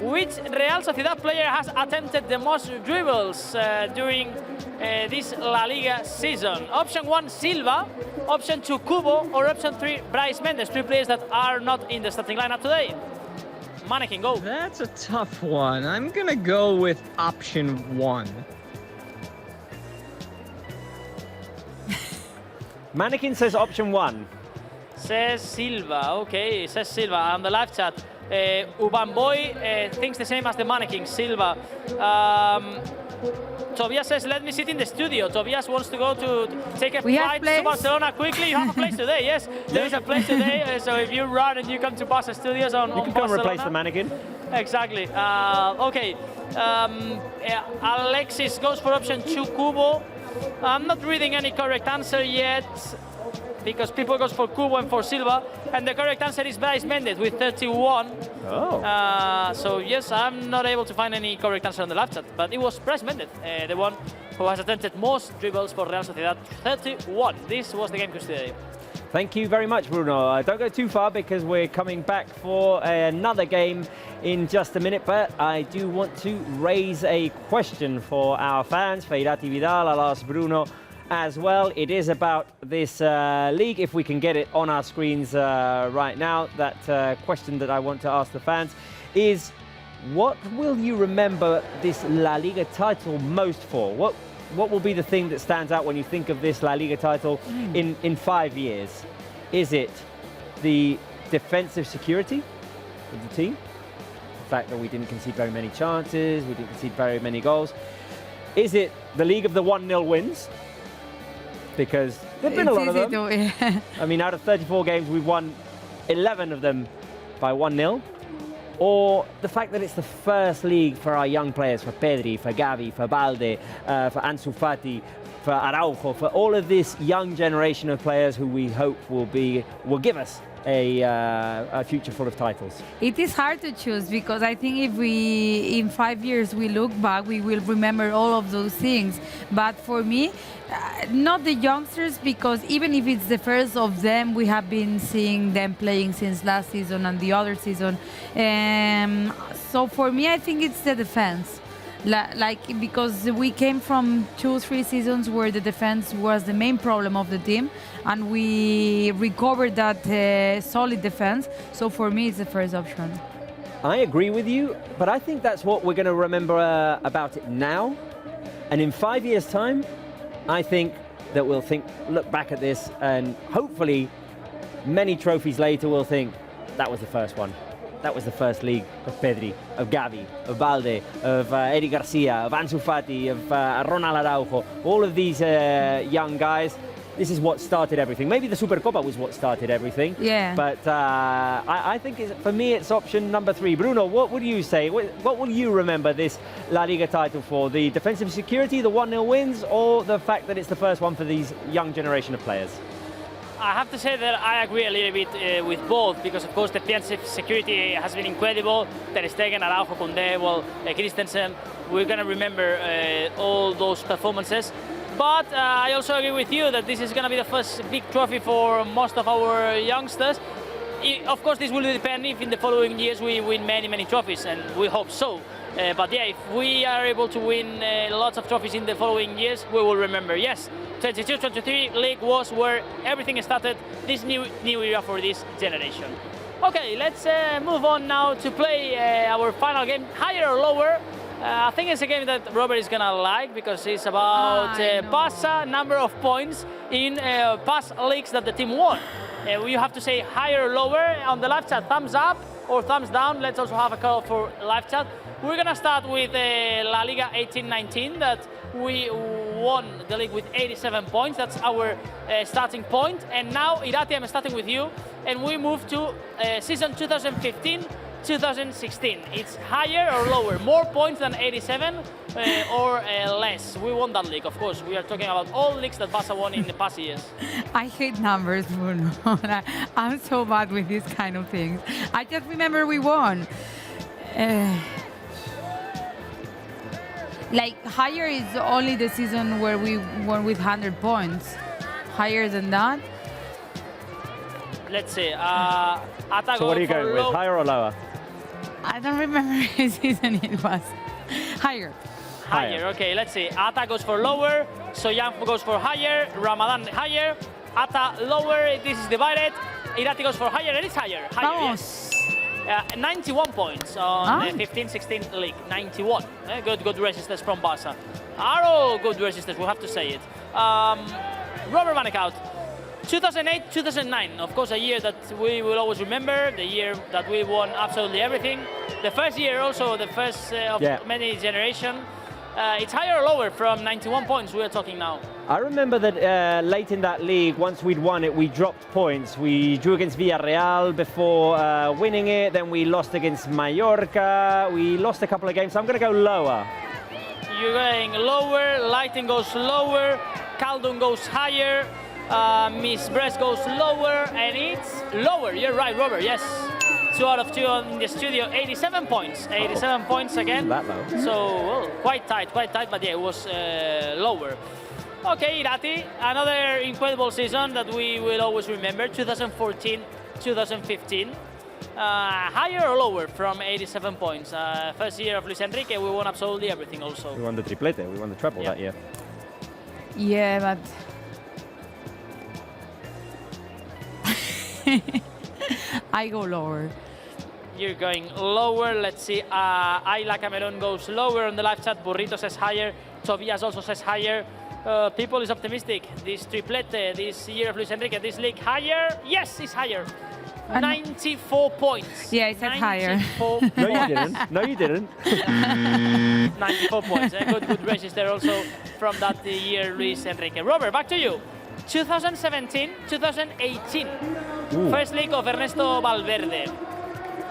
which Real Sociedad player has attempted the most dribbles during this La Liga season? Option 1, Silva. Option 2, Kubo. Or option 3, Brais Mendes. 3 players that are not in the starting lineup today. Mannequin, go. That's a tough one. I'm gonna go with option 1. Mannequin says option 1. Says Silva, okay, says Silva on the live chat. Uban Boy thinks the same as the Mannequin, Silva. Tobias says, let me sit in the studio. Tobias wants to go to take a flight to Barcelona quickly. You have a place today, yes. There is a place today, so if you run and you come to Barca Studios on You can Barcelona. come replace the Mannequin. Exactly. Okay. Alexis goes for option 2, Kubo. I'm not reading any correct answer yet, because people goes for Kubo and for Silva, and the correct answer is Brais Mendes with 31. So yes, I'm not able to find any correct answer on the live chat, but it was Brais Mendes, the one who has attempted most dribbles for Real Sociedad, 31. This was the game quiz today. Thank you very much, Bruno. Don't go too far because we're coming back for another game in just a minute, but I do want to raise a question for our fans, for Irati Vidal. I'll ask Bruno as well. It is about this league, if we can get it on our screens right now. That question that I want to ask the fans is, what will you remember this La Liga title most for? What will be the thing that stands out when you think of this La Liga title in 5 years? Is it the defensive security of the team? The fact that we didn't concede very many chances, we didn't concede very many goals. Is it the league of the 1-0 wins? Because there've been a lot of them. I mean, out of 34 games, we've won 11 of them by 1-0. Or the fact that it's the first league for our young players, for Pedri, for Gavi, for Balde, for Ansu Fati, for Araujo, for all of this young generation of players who we hope will give us a future full of titles. It is hard to choose, because I think if we, in 5 years, we look back, we will remember all of those things. But for me, not the youngsters, because even if it's the first of them, we have been seeing them playing since last season and the other season. So for me, I think it's the defense. Because we came from 2-3 seasons where the defense was the main problem of the team, and we recovered that solid defense. So for me, it's the first option. I agree with you, but I think that's what we're going to remember about it now. And in 5 years' time, I think that we'll look back at this, and hopefully many trophies later we'll think that was the first one. that was the first league of Pedri, of Gavi, of Balde, of Eddie Garcia, of Ansu Fati, of Ronald Araujo, all of these young guys. This is what started everything. Maybe the Supercopa was what started everything. Yeah. But I think for me it's option number 3. Bruno, what would you say? What will you remember this La Liga title for? The defensive security, the 1-0 wins, or the fact that it's the first one for these young generation of players? I have to say that I agree a little bit with both, because of course the defensive security has been incredible. Ter Stegen, Araujo, Koundé, Christensen. We're going to remember all those performances. But I also agree with you that this is going to be the first big trophy for most of our youngsters. Of course, this will depend if in the following years we win many trophies, and we hope so. But yeah, if we are able to win lots of trophies in the following years, we will remember, yes, 22-23 league was where everything started, this new era for this generation. Okay, let's move on now to play our final game, higher or lower. I think it's a game that Robert is gonna like, because it's about Barça number of points in past leagues that the team won. You have to say higher or lower. On the live chat, thumbs up or thumbs down. Let's also have a call for live chat. We're gonna start with La Liga 18-19, that we won the league with 87 points. That's our starting point. And now, Irati, I'm starting with you, and we move to season 2015-2016. It's higher or lower? More points than 87 or less? We won that league, of course. We are talking about all leagues that Barça won in the past years. I hate numbers, Bruno. I'm so bad with these kind of things. I just remember we won. Like, higher is only the season where we won with 100 points. Higher than that? Let's see. So what are you going with, higher or lower? I don't remember which season it was. Higher. Higher, okay, let's see. Ata goes for lower, Soyan goes for higher, Ramadan higher, Ata lower, this is divided. Irati goes for higher, and it's higher. Higher, yes. 91 points on the 15-16 league. 91. Good resistance from Barça. Are all good resistance, we have to say it. Robert Van Eekhout, 2008-2009, of course, a year that we will always remember, the year that we won absolutely everything. The first year also, the first of many generation. It's higher or lower from 91 points we are talking now? I remember that late in that league, once we'd won it, we dropped points. We drew against Villarreal before winning it, then we lost against Mallorca, we lost a couple of games, so I'm going to go lower. You're going lower, Lighting goes lower, Khaldun goes higher, Miss Brest goes lower, and it's lower. You're right, Robert, yes. 2 out of 2 in the studio, 87 points. 87 points again. That low. So, well, quite tight, but yeah, it was lower. Okay, Irati, another incredible season that we will always remember, 2014-2015. Higher or lower from 87 points? First year of Luis Enrique, we won absolutely everything also. We won the triplete, we won the treble that year. Yeah, but... I go lower. You're going lower. Let's see. Ayla Cameron goes lower on the live chat. Burrito says higher. Tobias also says higher. People is optimistic. This triplete, this year of Luis Enrique, this league higher. Yes, it's higher. 94 points. Yeah, I said higher. No, you didn't. No, you didn't. 94 points. Good races there also from that year, Luis Enrique. Robert, back to you. 2017-2018. First league of Ernesto Valverde.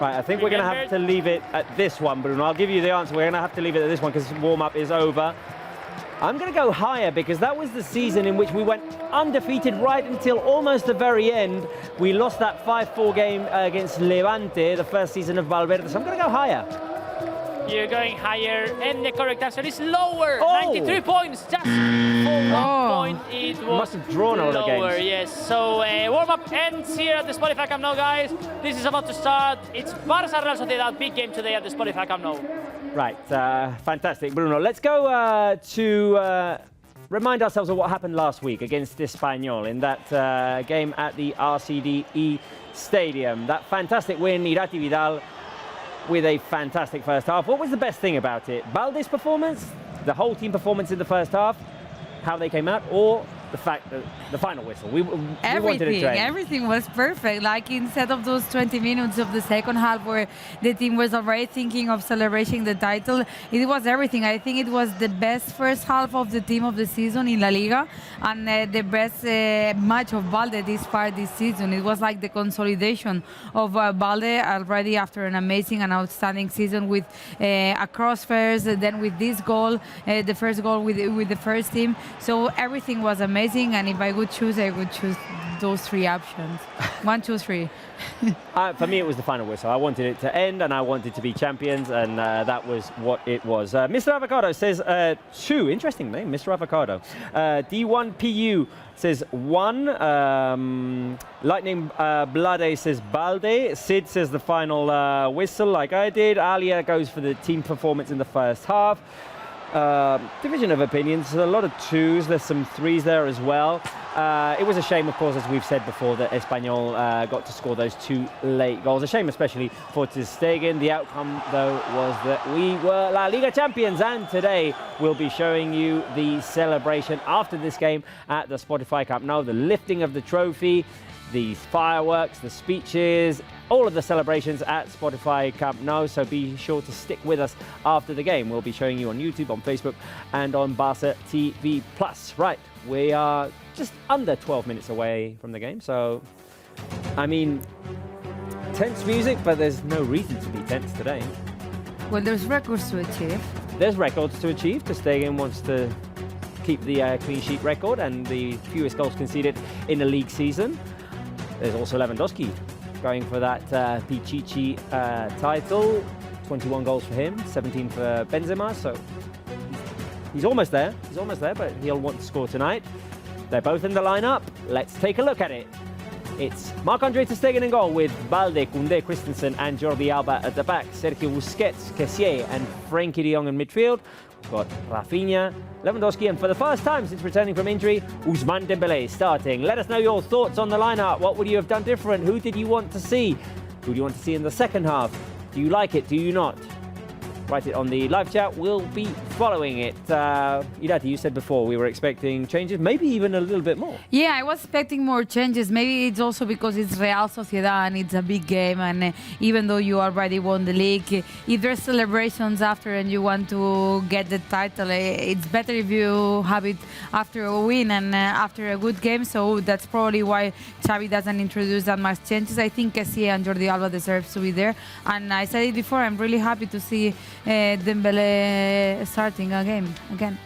Right, I think we're going to have to leave it at this one, Bruno. I'll give you the answer. We're going to have to leave it at this one because warm-up is over. I'm going to go higher because that was the season in which we went undefeated right until almost the very end. We lost that 5-4 game against Levante, the first season of Valverde. So I'm going to go higher. You're going higher, and the correct answer is lower. 93 points, just for 1 point. It was must have drawn all the games. Yes. So warm-up ends here at the Spotify Camp Nou, guys. This is about to start. It's Barça Real Sociedad, big game today at the Spotify Camp Nou. Right, fantastic, Bruno. Let's go to remind ourselves of what happened last week against Espanyol in that game at the RCDE Stadium. That fantastic win, Irati Vidal, with a fantastic first half. What was the best thing about it? Balde's performance, the whole team performance in the first half, how they came out, or the fact that the final whistle. We wanted it to end. Everything was perfect. Like instead of those 20 minutes of the second half where the team was already thinking of celebrating the title, it was everything. I think it was the best first half of the team of the season in La Liga, and the best match of Balde this season. It was like the consolidation of Balde already after an amazing and outstanding season with a crossfairs, then with this goal, the first goal with the first team. So everything was amazing, and if I would choose, I would choose those three options. 1, 2, 3. For me, it was the final whistle. I wanted it to end, and I wanted to be champions, and that was what it was. Mr. Avocado says 2. Interesting name, Mr. Avocado. D1PU says 1. Lightning Blade says Balde. Sid says the final whistle, like I did. Alia goes for the team performance in the first half. Division of opinions, a lot of 2s, there's some 3s there as well. It was a shame, of course, as we've said before, that Espanyol got to score those 2 late goals. A shame especially for Ter Stegen. The outcome, though, was that we were La Liga champions, and today we'll be showing you the celebration after this game at the Spotify Camp Nou, the lifting of the trophy, the fireworks, the speeches, all of the celebrations at Spotify Camp Nou, so be sure to stick with us after the game. We'll be showing you on YouTube, on Facebook, and on Barça TV+. Right, we are just under 12 minutes away from the game, so, I mean, tense music, but there's no reason to be tense today. Well, there's records to achieve. There's records to achieve. Ter Stegen wants to keep the clean sheet record and the fewest goals conceded in a league season. There's also Lewandowski going for that Pichichi title. 21 goals for him, 17 for Benzema, so he's almost there. He's almost there, but he'll want to score tonight. They're both in the lineup. Let's take a look at it. It's Marc-Andre Ter Stegen in goal with Balde, Koundé, Christensen and Jordi Alba at the back. Sergio Busquets, Kessié and Frenkie de Jong in midfield. We've got Rafinha, Lewandowski, and for the first time since returning from injury, Ousmane Dembélé starting. Let us know your thoughts on the lineup. What would you have done different? Who did you want to see? Who do you want to see in the second half? Do you like it? Do you not? Write it on the live chat. We'll be following it. Irati, you said before we were expecting changes, maybe even a little bit more. Yeah, I was expecting more changes. Maybe it's also because it's Real Soociedad and it's a big game, and even though you already won the league, if there's celebrations after and you want to get the title, it's better if you have it after a win and after a good game. So that's probably why Chavi doesn't introduce that much changes. I think Kessié and Jordi Alba deserves to be there. And I said it before, I'm really happy to see Dembélé starting a game again.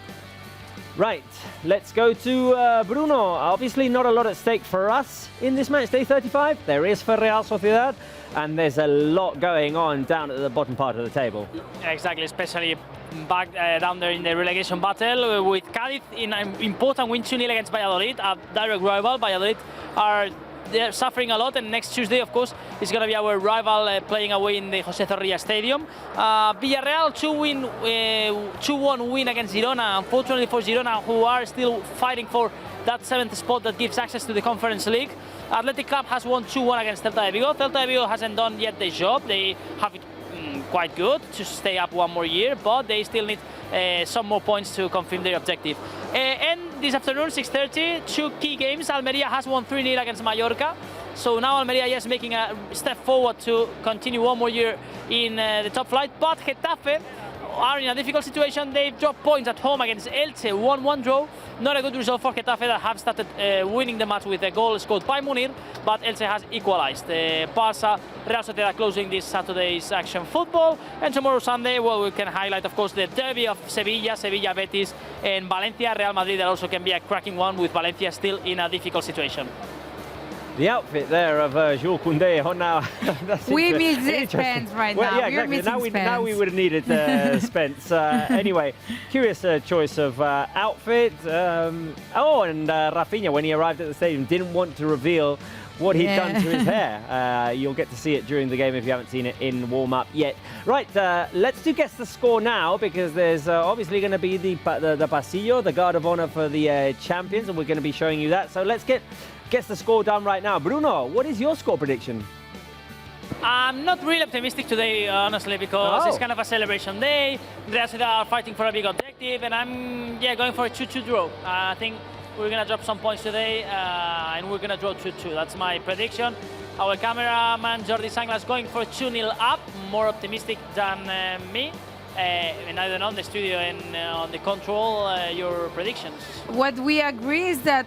Right, let's go to Bruno. Obviously not a lot at stake for us in this match day 35. There is for Real Soociedad, and there's a lot going on down at the bottom part of the table. Exactly, especially back down there in the relegation battle with Cádiz in an important win 2-0 against Valladolid, a direct rival. Valladolid they're suffering a lot, and next Tuesday, of course, is going to be our rival playing away in the José Zorrilla Stadium. Villarreal 2-1 win against Girona, unfortunately for Girona, who are still fighting for that 7th spot that gives access to the Conference League. Athletic Club has won 2-1 against Celta de Vigo. Celta de Vigo hasn't done yet the job. They have it quite good to stay up one more year, but they still need some more points to confirm their objective. And this afternoon, 6:30, 2 key games. Almeria has won 3-0 against Mallorca. So now Almeria is making a step forward to continue one more year in the top flight. But Getafe are in a difficult situation. They've dropped points at home against Elche, 1-1 draw. Not a good result for Getafe, that have started winning the match with a goal scored by Munir, but Elche has equalized. Barça, Real Soociedad closing this Saturday's action football. And tomorrow Sunday, well, we can highlight, of course, the derby of Sevilla, Sevilla Betis, and Valencia, Real Madrid. That also can be a cracking one, with Valencia still in a difficult situation. The outfit there of Jules Koundé on now. We miss Spence right now. Yeah, exactly. Now we would have needed Spence. Anyway, curious choice of outfit. And Rafinha, when he arrived at the stadium, didn't want to reveal what he'd done to his hair. You'll get to see it during the game if you haven't seen it in warm-up yet. Right, let's do guess the score now, because there's obviously going to be the pasillo, the guard of honor for the champions, and we're going to be showing you that. So let's guess the score done right now. Bruno, what is your score prediction? I'm not really optimistic today, honestly, because it's kind of a celebration day. Real Soociedad are fighting for a big objective, and I'm going for a 2-2 draw. I think we're going to drop some points today, and we're going to draw 2-2. That's my prediction. Our cameraman Jordi Sanglas going for 2-0 up, more optimistic than me. And I don't know, in the studio and on the control, your predictions. What we agree is that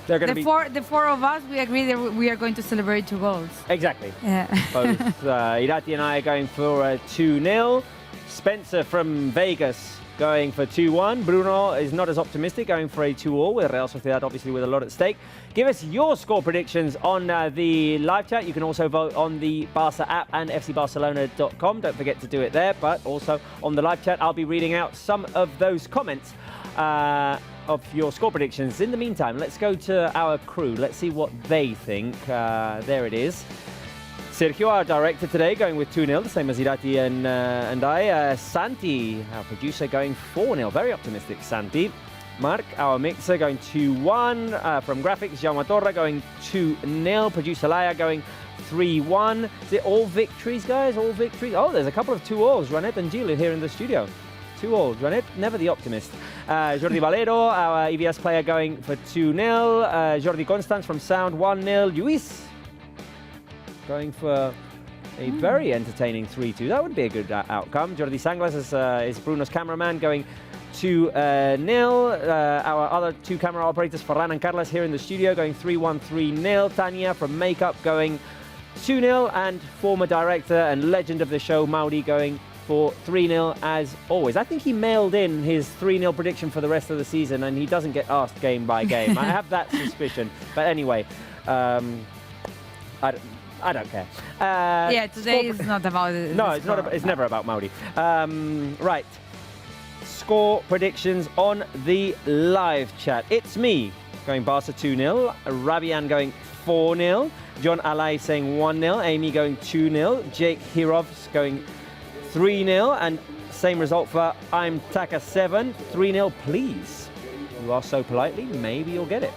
the four of us, we agree that we are going to celebrate 2 goals. Exactly. Yeah. Both Irati and I are going for a 2-0. Spencer from Vegas going for 2-1. Bruno is not as optimistic, going for a 2-all with Real Sociedad, obviously with a lot at stake. Give us your score predictions on the live chat. You can also vote on the Barça app and fcbarcelona.com. Don't forget to do it there, but also on the live chat, I'll be reading out some of those comments of your score predictions. In the meantime, let's go to our crew. Let's see what they think. There it is. Sergio, our director today, going with 2-0, the same as Irati and I. Santi, our producer, going 4-0. Very optimistic, Santi. Mark, our mixer, going 2-1. From graphics, Jaume Torra going 2-0. Producer Laia going 3-1. Is it all victories, guys? All victories? Oh, there's a couple of 2-alls. Ranet and Gila here in the studio. 2-all. Ranet, never the optimist. Jordi Valero, our EVS player, going for 2-0. Jordi Constance from Sound, 1-0. Luis going for a very entertaining 3-2. That would be a good outcome. Jordi Sanglas is Bruno's cameraman, going 2-0. Our other 2 camera operators, Ferran and Carlos, here in the studio, going 3-1, 3-0. Tanya from Makeup going 2-0. And former director and legend of the show, Mauri, going for 3-0 as always. I think he mailed in his 3-0 prediction for the rest of the season, and he doesn't get asked game by game. I have that suspicion. But anyway, I don't care. Yeah, today is not about it. No, it's not. It's never about Mauri. Right. Score predictions on the live chat. It's me going Barça 2-0. Rabian going 4-0. John Alay saying 1-0. Amy going 2-0. Jake Hirovs going 3-0. And same result for I'm Taka 7. 3-0, please. You ask so politely, maybe you'll get it.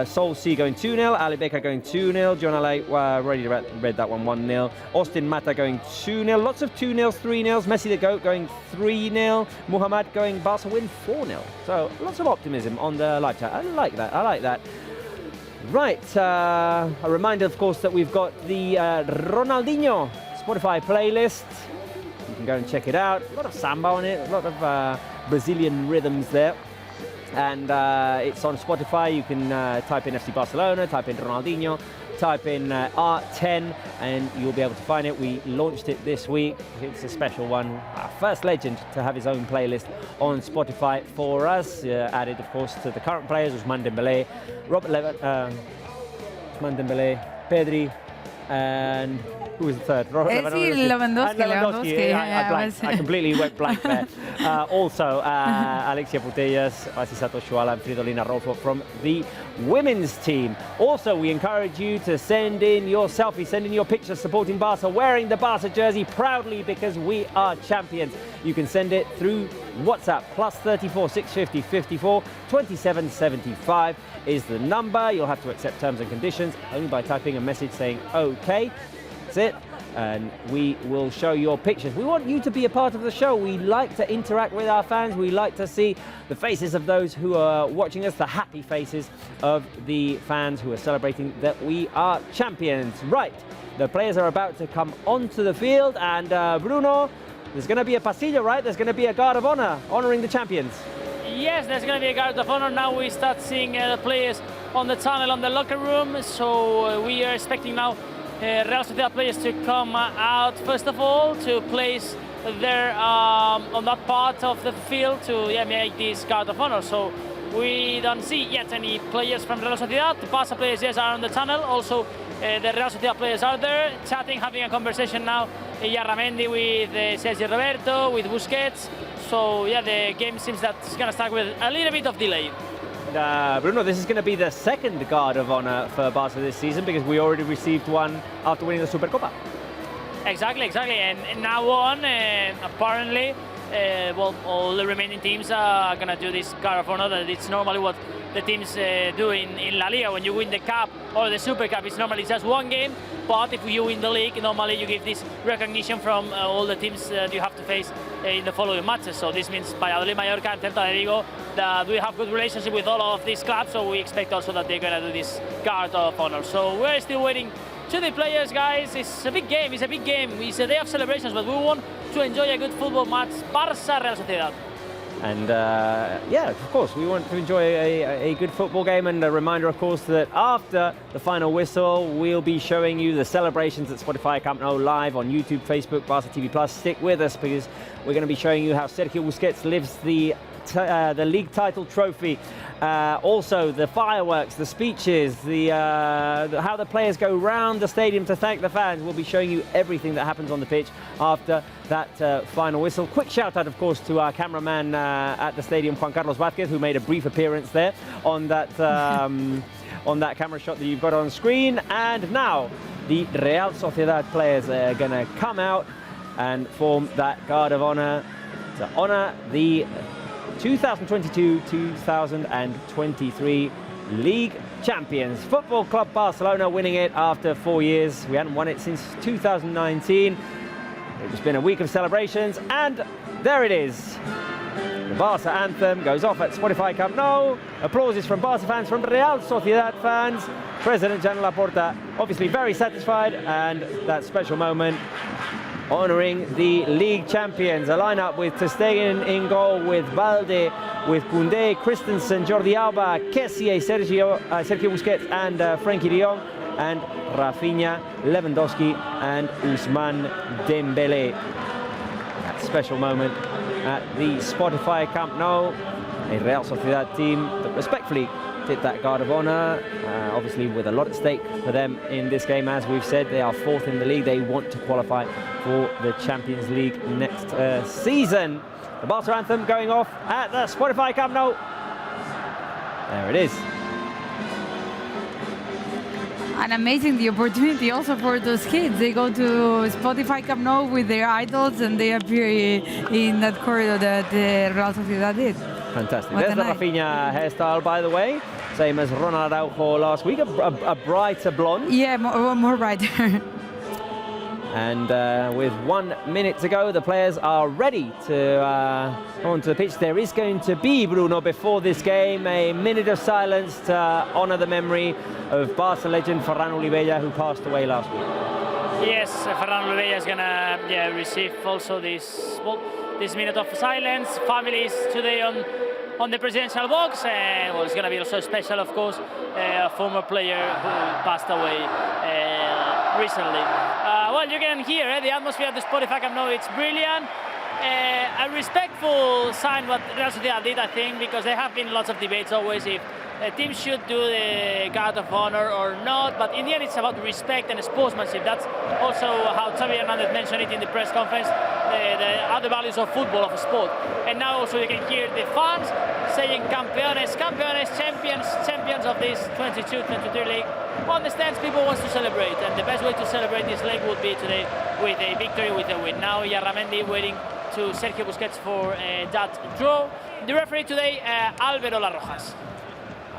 Sol C going 2-0, Ali Becker going 2-0, John Alay, already read that one, 1-0. Austin Mata going 2-0, lots of 2-0s, 3-0s. Messi the GOAT going 3-0, Muhammad going Barca win 4-0. So lots of optimism on the live chat. I like that. Right, a reminder, of course, that we've got the Ronaldinho Spotify playlist. You can go and check it out. A lot of samba on it, a lot of Brazilian rhythms there. And it's on Spotify. You can type in FC Barcelona, type in Ronaldinho, type in R10, and you'll be able to find it. We launched it this week. It's a special one. Our first legend to have his own playlist on Spotify for us. Added, of course, to the current players, Ousmane Dembélé, Robert Lewandowski, Ousmane Dembélé, Pedri, and who was the third? Lewandowski. I completely went blank there. Also, Alexia Putellas, Asisato Shuala, and Fridolina Rolfo from the women's team. Also, we encourage you to send in your selfies, send in your pictures supporting Barca, wearing the Barca jersey proudly, because we are champions. You can send it through WhatsApp, +34 650 54 27 75 is the number. You'll have to accept terms and conditions only by typing a message saying OK. That's it. And we will show your pictures. We want you to be a part of the show. We like to interact with our fans. We like to see the faces of those who are watching us, the happy faces of the fans who are celebrating that we are champions. Right, the players are about to come onto the field, and Bruno, there's going to be a pasillo, right? There's going to be a guard of honor honoring the champions. Yes, there's going to be a guard of honor. Now we start seeing the players on the tunnel, on the locker room. So we are expecting now Real Soociedad players to come out first of all to place their on that part of the field to make this guard of honor. So we don't see yet any players from Real Soociedad. The Barça players are on the tunnel. Also the Real Soociedad players are there chatting, having a conversation now. Yarramendi with Sergio Roberto, with Busquets. So the game seems that it's going to start with a little bit of delay. Bruno, this is going to be the second guard of honor for Barca this season, because we already received one after winning the Supercopa. Exactly. And now on, apparently, all the remaining teams are going to do this guard of honor. It's normally what the teams do in La Liga. When you win the Cup or the Super Cup, it's normally just one game, but if you win the league, normally you give this recognition from all the teams that you have to face in the following matches. So this means Valladolid, Mallorca and Celta de Vigo, that we have good relationship with all of these clubs, so we expect also that they're going to do this guard of honor. So we're still waiting to the players, guys. It's a big game, it's a day of celebrations, but we want to enjoy a good football match. Barça, Real Sociedad. And yeah, of course, we want to enjoy a good football game. And a reminder, of course, that after the final whistle, we'll be showing you the celebrations at Spotify Camp Nou live on YouTube, Facebook, Barça TV Plus. Stick with us because we're going to be showing you how Sergio Busquets lives the league title trophy. Also the fireworks, the speeches, how the players go round the stadium to thank the fans. We'll be showing you everything that happens on the pitch after that final whistle. Quick shout out, of course, to our cameraman at the stadium, Juan Carlos Vázquez, who made a brief appearance there on that on that camera shot that you've got on screen. And now the Real Sociedad players are going to come out and form that guard of honor to honor the 2022-2023 League champions. Football Club Barcelona winning it after 4 years. We hadn't won it since 2019. It's been a week of celebrations, and there it is. The Barça anthem goes off at Spotify Camp Nou. Applauses from Barça fans, from Real Sociedad fans. President Joan Laporta obviously very satisfied, and that special moment honouring the league champions. A lineup with Ter Stegen in goal, with Balde, with Koundé, Christensen, Jordi Alba, Kessie, Sergio Busquets and Frenkie de Jong, and Rafinha, Lewandowski and Ousmane Dembélé. That special moment at the Spotify Camp Nou. A Real Sociedad team that respectfully did that guard of honour, obviously with a lot at stake for them in this game. As we've said, they are fourth in the league. They want to qualify for the Champions League next season. The Barça anthem going off at the Spotify Camp Nou. There it is. And amazing the opportunity also for those kids. They go to Spotify Camp Nou with their idols and they appear in that corridor that Real Sociedad did. Fantastic. There's the Rafinha hairstyle, by the way. Same as Ronald Araujo last week, a brighter blonde. Yeah, more brighter. And with 1 minute to go, the players are ready to go onto the pitch. There is going to be, Bruno, before this game, a minute of silence to honour the memory of Barca legend Ferran Olivella, who passed away last week. Yes, Ferran Olivella is going to receive also this minute of silence. Families today on the presidential box. Well, it's going to be also special, of course, a former player who passed away recently. Well, you can hear the atmosphere at the Spotify Camp Nou. It's brilliant. A respectful sign what Real Sociedad did, I think, because there have been lots of debates always if teams should do the guard of honor or not, but in the end it's about respect and sportsmanship. That's also how Chavi Hernandez mentioned it in the press conference, the other values of football, of sport. And now also you can hear the fans saying campeones, campeones, champions, champions of this 22-23 league. On the stands, people want to celebrate, and the best way to celebrate this league would be today with a victory, with a win. Now Yarramendi waiting to Sergio Busquets for that draw. The referee today, Álvaro Larrojas.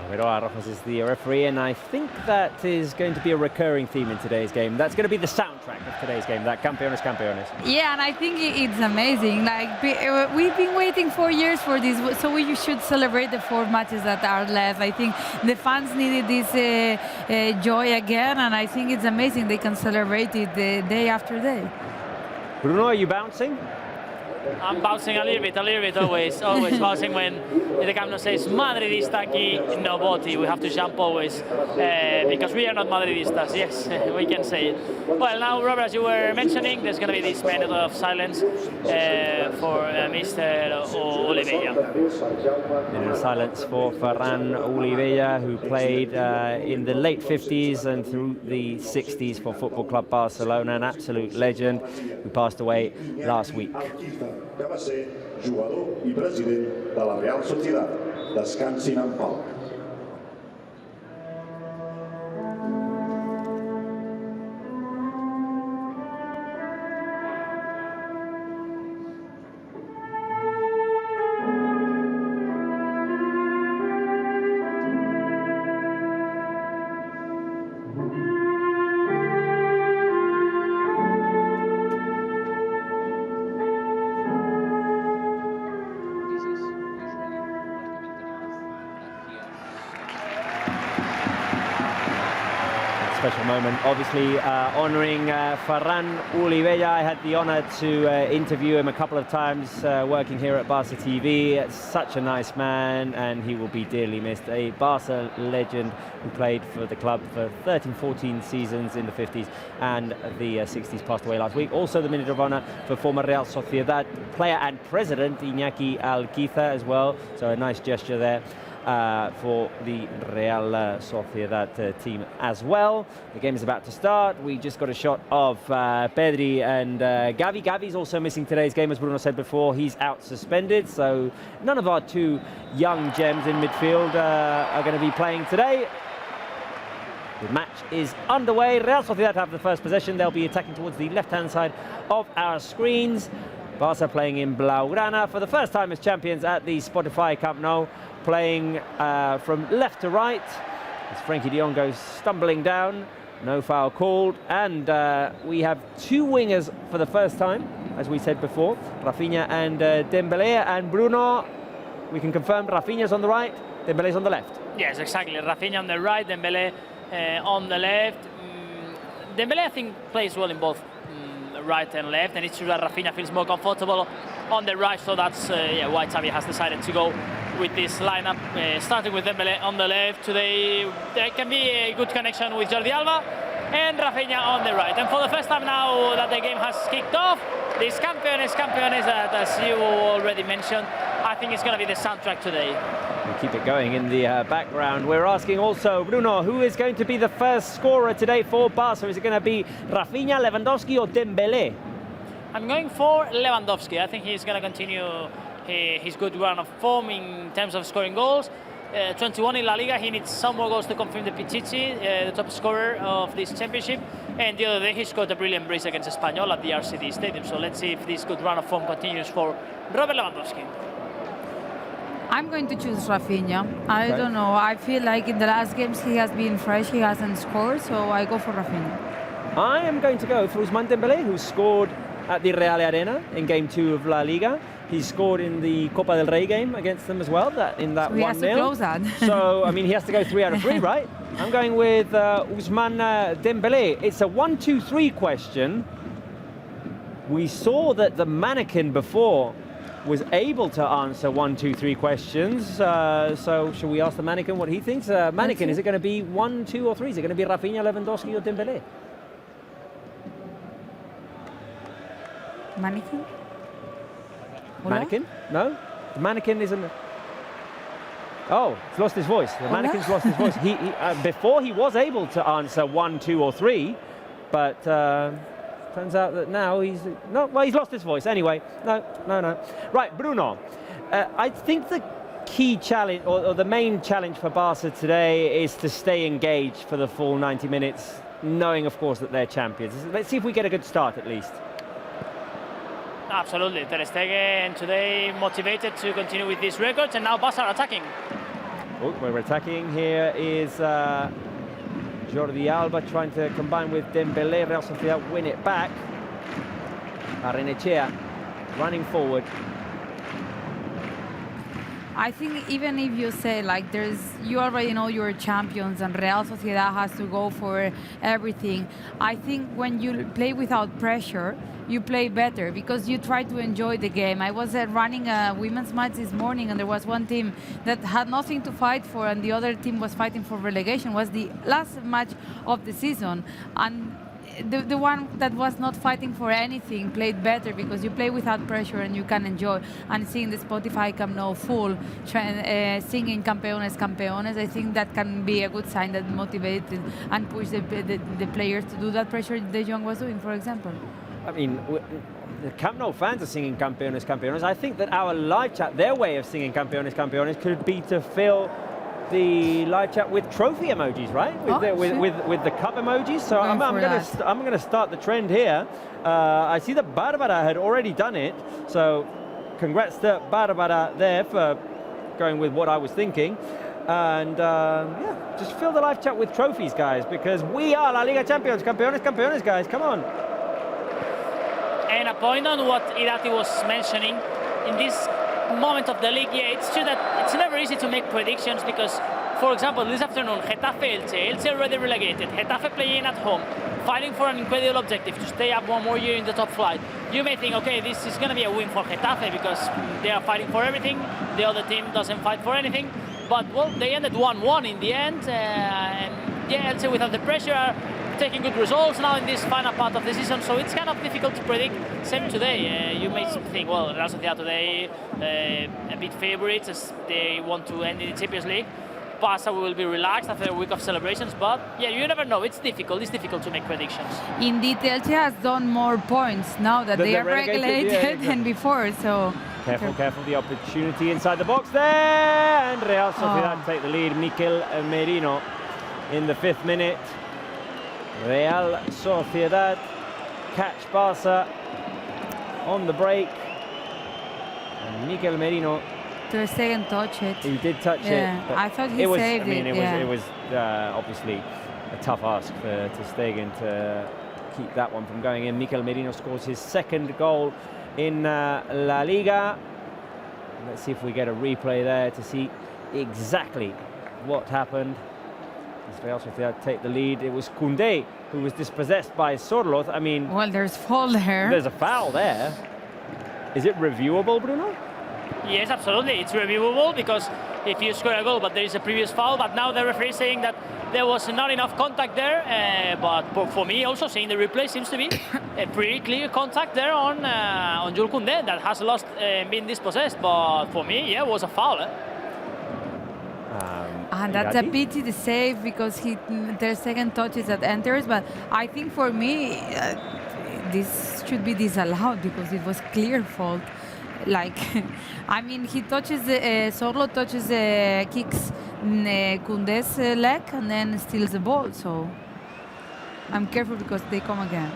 Álvaro Larrojas is the referee, and I think that is going to be a recurring theme in today's game. That's going to be the soundtrack of today's game, that Campeones, Campeones. Yeah, and I think it's amazing. Like, we've been waiting 4 years for this, so we should celebrate the 4 matches that are left. I think the fans needed this joy again, and I think it's amazing they can celebrate it day after day. Bruno, are you bouncing? I'm bouncing a little bit, always bouncing when the Camp Nou says Madridista aquí, no Boti. We have to jump always because we are not Madridistas. Yes, we can say it. Well, now, Robert, as you were mentioning, there's going to be this minute of silence for Mr. Olivella. Minute of silence for Ferran Olivella, who played in the late 50s and through the 60s for Football Club Barcelona, an absolute legend who passed away last week. Que va ser jugador i president de la Real Soociedad. Descansin en pau. moment. Obviously, honouring Ferran Olivella. I had the honour to interview him a couple of times working here at Barça TV. Such a nice man, and he will be dearly missed. A Barça legend who played for the club for 13, 14 seasons in the 50s and the 60s, passed away last week. Also the minute of honour for former Real Soociedad player and president Iñaki Alquiza as well. So a nice gesture there. For the Real Sociedad team as well. The game is about to start. We just got a shot of Pedri and Gavi. Gavi's also missing today's game, as Bruno said before. He's out suspended, so none of our two young gems in midfield are going to be playing today. The match is underway. Real Sociedad have the first possession. They'll be attacking towards the left-hand side of our screens. Barça playing in Blaugrana for the first time as champions at the Spotify Camp Nou, playing from left to right as Frankie de Jong goes stumbling down. No foul called, and we have two wingers for the first time, as we said before, Rafinha and Dembélé. And Bruno, we can confirm Rafinha's on the right, Dembélé's on the left. Yes, exactly. Rafinha on the right, Dembélé on the left. Dembélé, I think, plays well in both right and left, and it's true that Rafinha feels more comfortable on the right, so that's why Chavi has decided to go with this lineup, starting with Dembélé on the left. Today there can be a good connection with Jordi Alba and Rafinha on the right. And for the first time now that the game has kicked off, this Campeones that, as you already mentioned, I think it's going to be the soundtrack today. We keep it going in the background. We're asking also, Bruno, who is going to be the first scorer today for Barça? Is it going to be Rafinha, Lewandowski or Dembélé? I'm going for Lewandowski. I think he's going to continue his good run of form in terms of scoring goals. 21 in La Liga. He needs some more goals to confirm the Pichichi, the top scorer of this championship. And the other day he scored a brilliant brace against Espanyol at the RCD Stadium. So let's see if this good run of form continues for Robert Lewandowski. I'm going to choose Rafinha. I don't know. I feel like in the last games he has been fresh. He hasn't scored, so I go for Rafinha. I am going to go for Ousmane Dembélé, who scored at the Real Arena in Game 2 of La Liga. He scored in the Copa del Rey game against them as well, in that 1-0. He has to close that. So, I mean, he has to go 3 out of 3, right? I'm going with Ousmane Dembélé. It's a 1-2-3 question. We saw that the mannequin before was able to answer 1, 2, 3 questions. So shall we ask the mannequin what he thinks? Mannequin, is it going to be 1, 2 or 3? Is it going to be Rafinha, Lewandowski or Dembélé? Mannequin? Hola? Mannequin? No? The mannequin isn't... Oh, it's lost his voice. The mannequin's lost his voice. He before he was able to answer 1, 2 or 3, but turns out that now he's... No, well, he's lost his voice. Anyway, no. Right, Bruno. I think the key challenge, or the main challenge for Barca today is to stay engaged for the full 90 minutes, knowing, of course, that they're champions. Let's see if we get a good start, at least. Absolutely. Ter Stegen today motivated to continue with these records, and now Barca are attacking. Oh, we're attacking. Here is Jordi Alba trying to combine with Dembélé. Real Soociedad win it back. Barrenechea running forward. I think even if you say like you already know you're champions and Real Sociedad has to go for everything, I think when you play without pressure, you play better because you try to enjoy the game. I was running a women's match this morning and there was one team that had nothing to fight for and the other team was fighting for relegation. It was the last match of the season. And the one that was not fighting for anything played better because you play without pressure and you can enjoy. And seeing the Spotify Camp Nou full, singing Campeones, Campeones, I think that can be a good sign that motivated and pushed the players to do that pressure De Jong was doing, for example. I mean, the Camp Nou fans are singing Campeones, Campeones. I think that our live chat, their way of singing Campeones, Campeones could be to fill the live chat with trophy emojis, right? With the cup emojis. So I'm going to start the trend here. I see that Barbara had already done it. So congrats to Barbara there for going with what I was thinking. And yeah, just fill the live chat with trophies, guys, because we are La Liga champions, Campeones, Campeones, guys. Come on. And a point on what Irati was mentioning, in this moment of the league, yeah, it's true that it's never easy to make predictions because for example, this afternoon, Getafe-Elche already relegated, Getafe playing at home, fighting for an incredible objective to stay up one more year in the top flight. You may think, okay, this is going to be a win for Getafe because they are fighting for everything, the other team doesn't fight for anything, but well, they ended 1-1 in the end, and yeah, Elche without the pressure are taking good results now in this final part of the season, so it's kind of difficult to predict. Same today, you may think, well, Real Soociedad today a bit favourites as they want to end in the Champions League. Barça will be relaxed after a week of celebrations, but yeah, you never know. It's difficult to make predictions. Indeed, Elche has done more points now that they are regulated than before, so... Careful, the opportunity inside the box there, and Real Sociedad take the lead. Mikel Merino in the 5th minute. Real Sociedad catch Barça on the break, and Mikel Merino to a second touch it. He did touch it. But I thought he saved it. It was obviously a tough ask for Ter Stegen to keep that one from going in. Mikel Merino scores his 2nd goal in La Liga. Let's see if we get a replay there to see exactly what happened. As Real Sociedad take the lead, it was Koundé who was dispossessed by Sorloth. I mean, well, there's foul there. There's a foul there. Is it reviewable, Bruno? Yes, absolutely. It's reviewable because if you score a goal, but there is a previous foul, but now the referee is saying that there was not enough contact there. But for me, also seeing the replay, seems to be a pretty clear contact there on Jules Koundé that has lost been dispossessed. But for me, yeah, it was a foul. And that's a pity to save because their second touch is that enters. But I think for me, this should be disallowed because it was clear fault. Like, I mean, he touches, Sorlo touches, kicks Koundé's leg and then steals the ball. So I'm careful because they come again.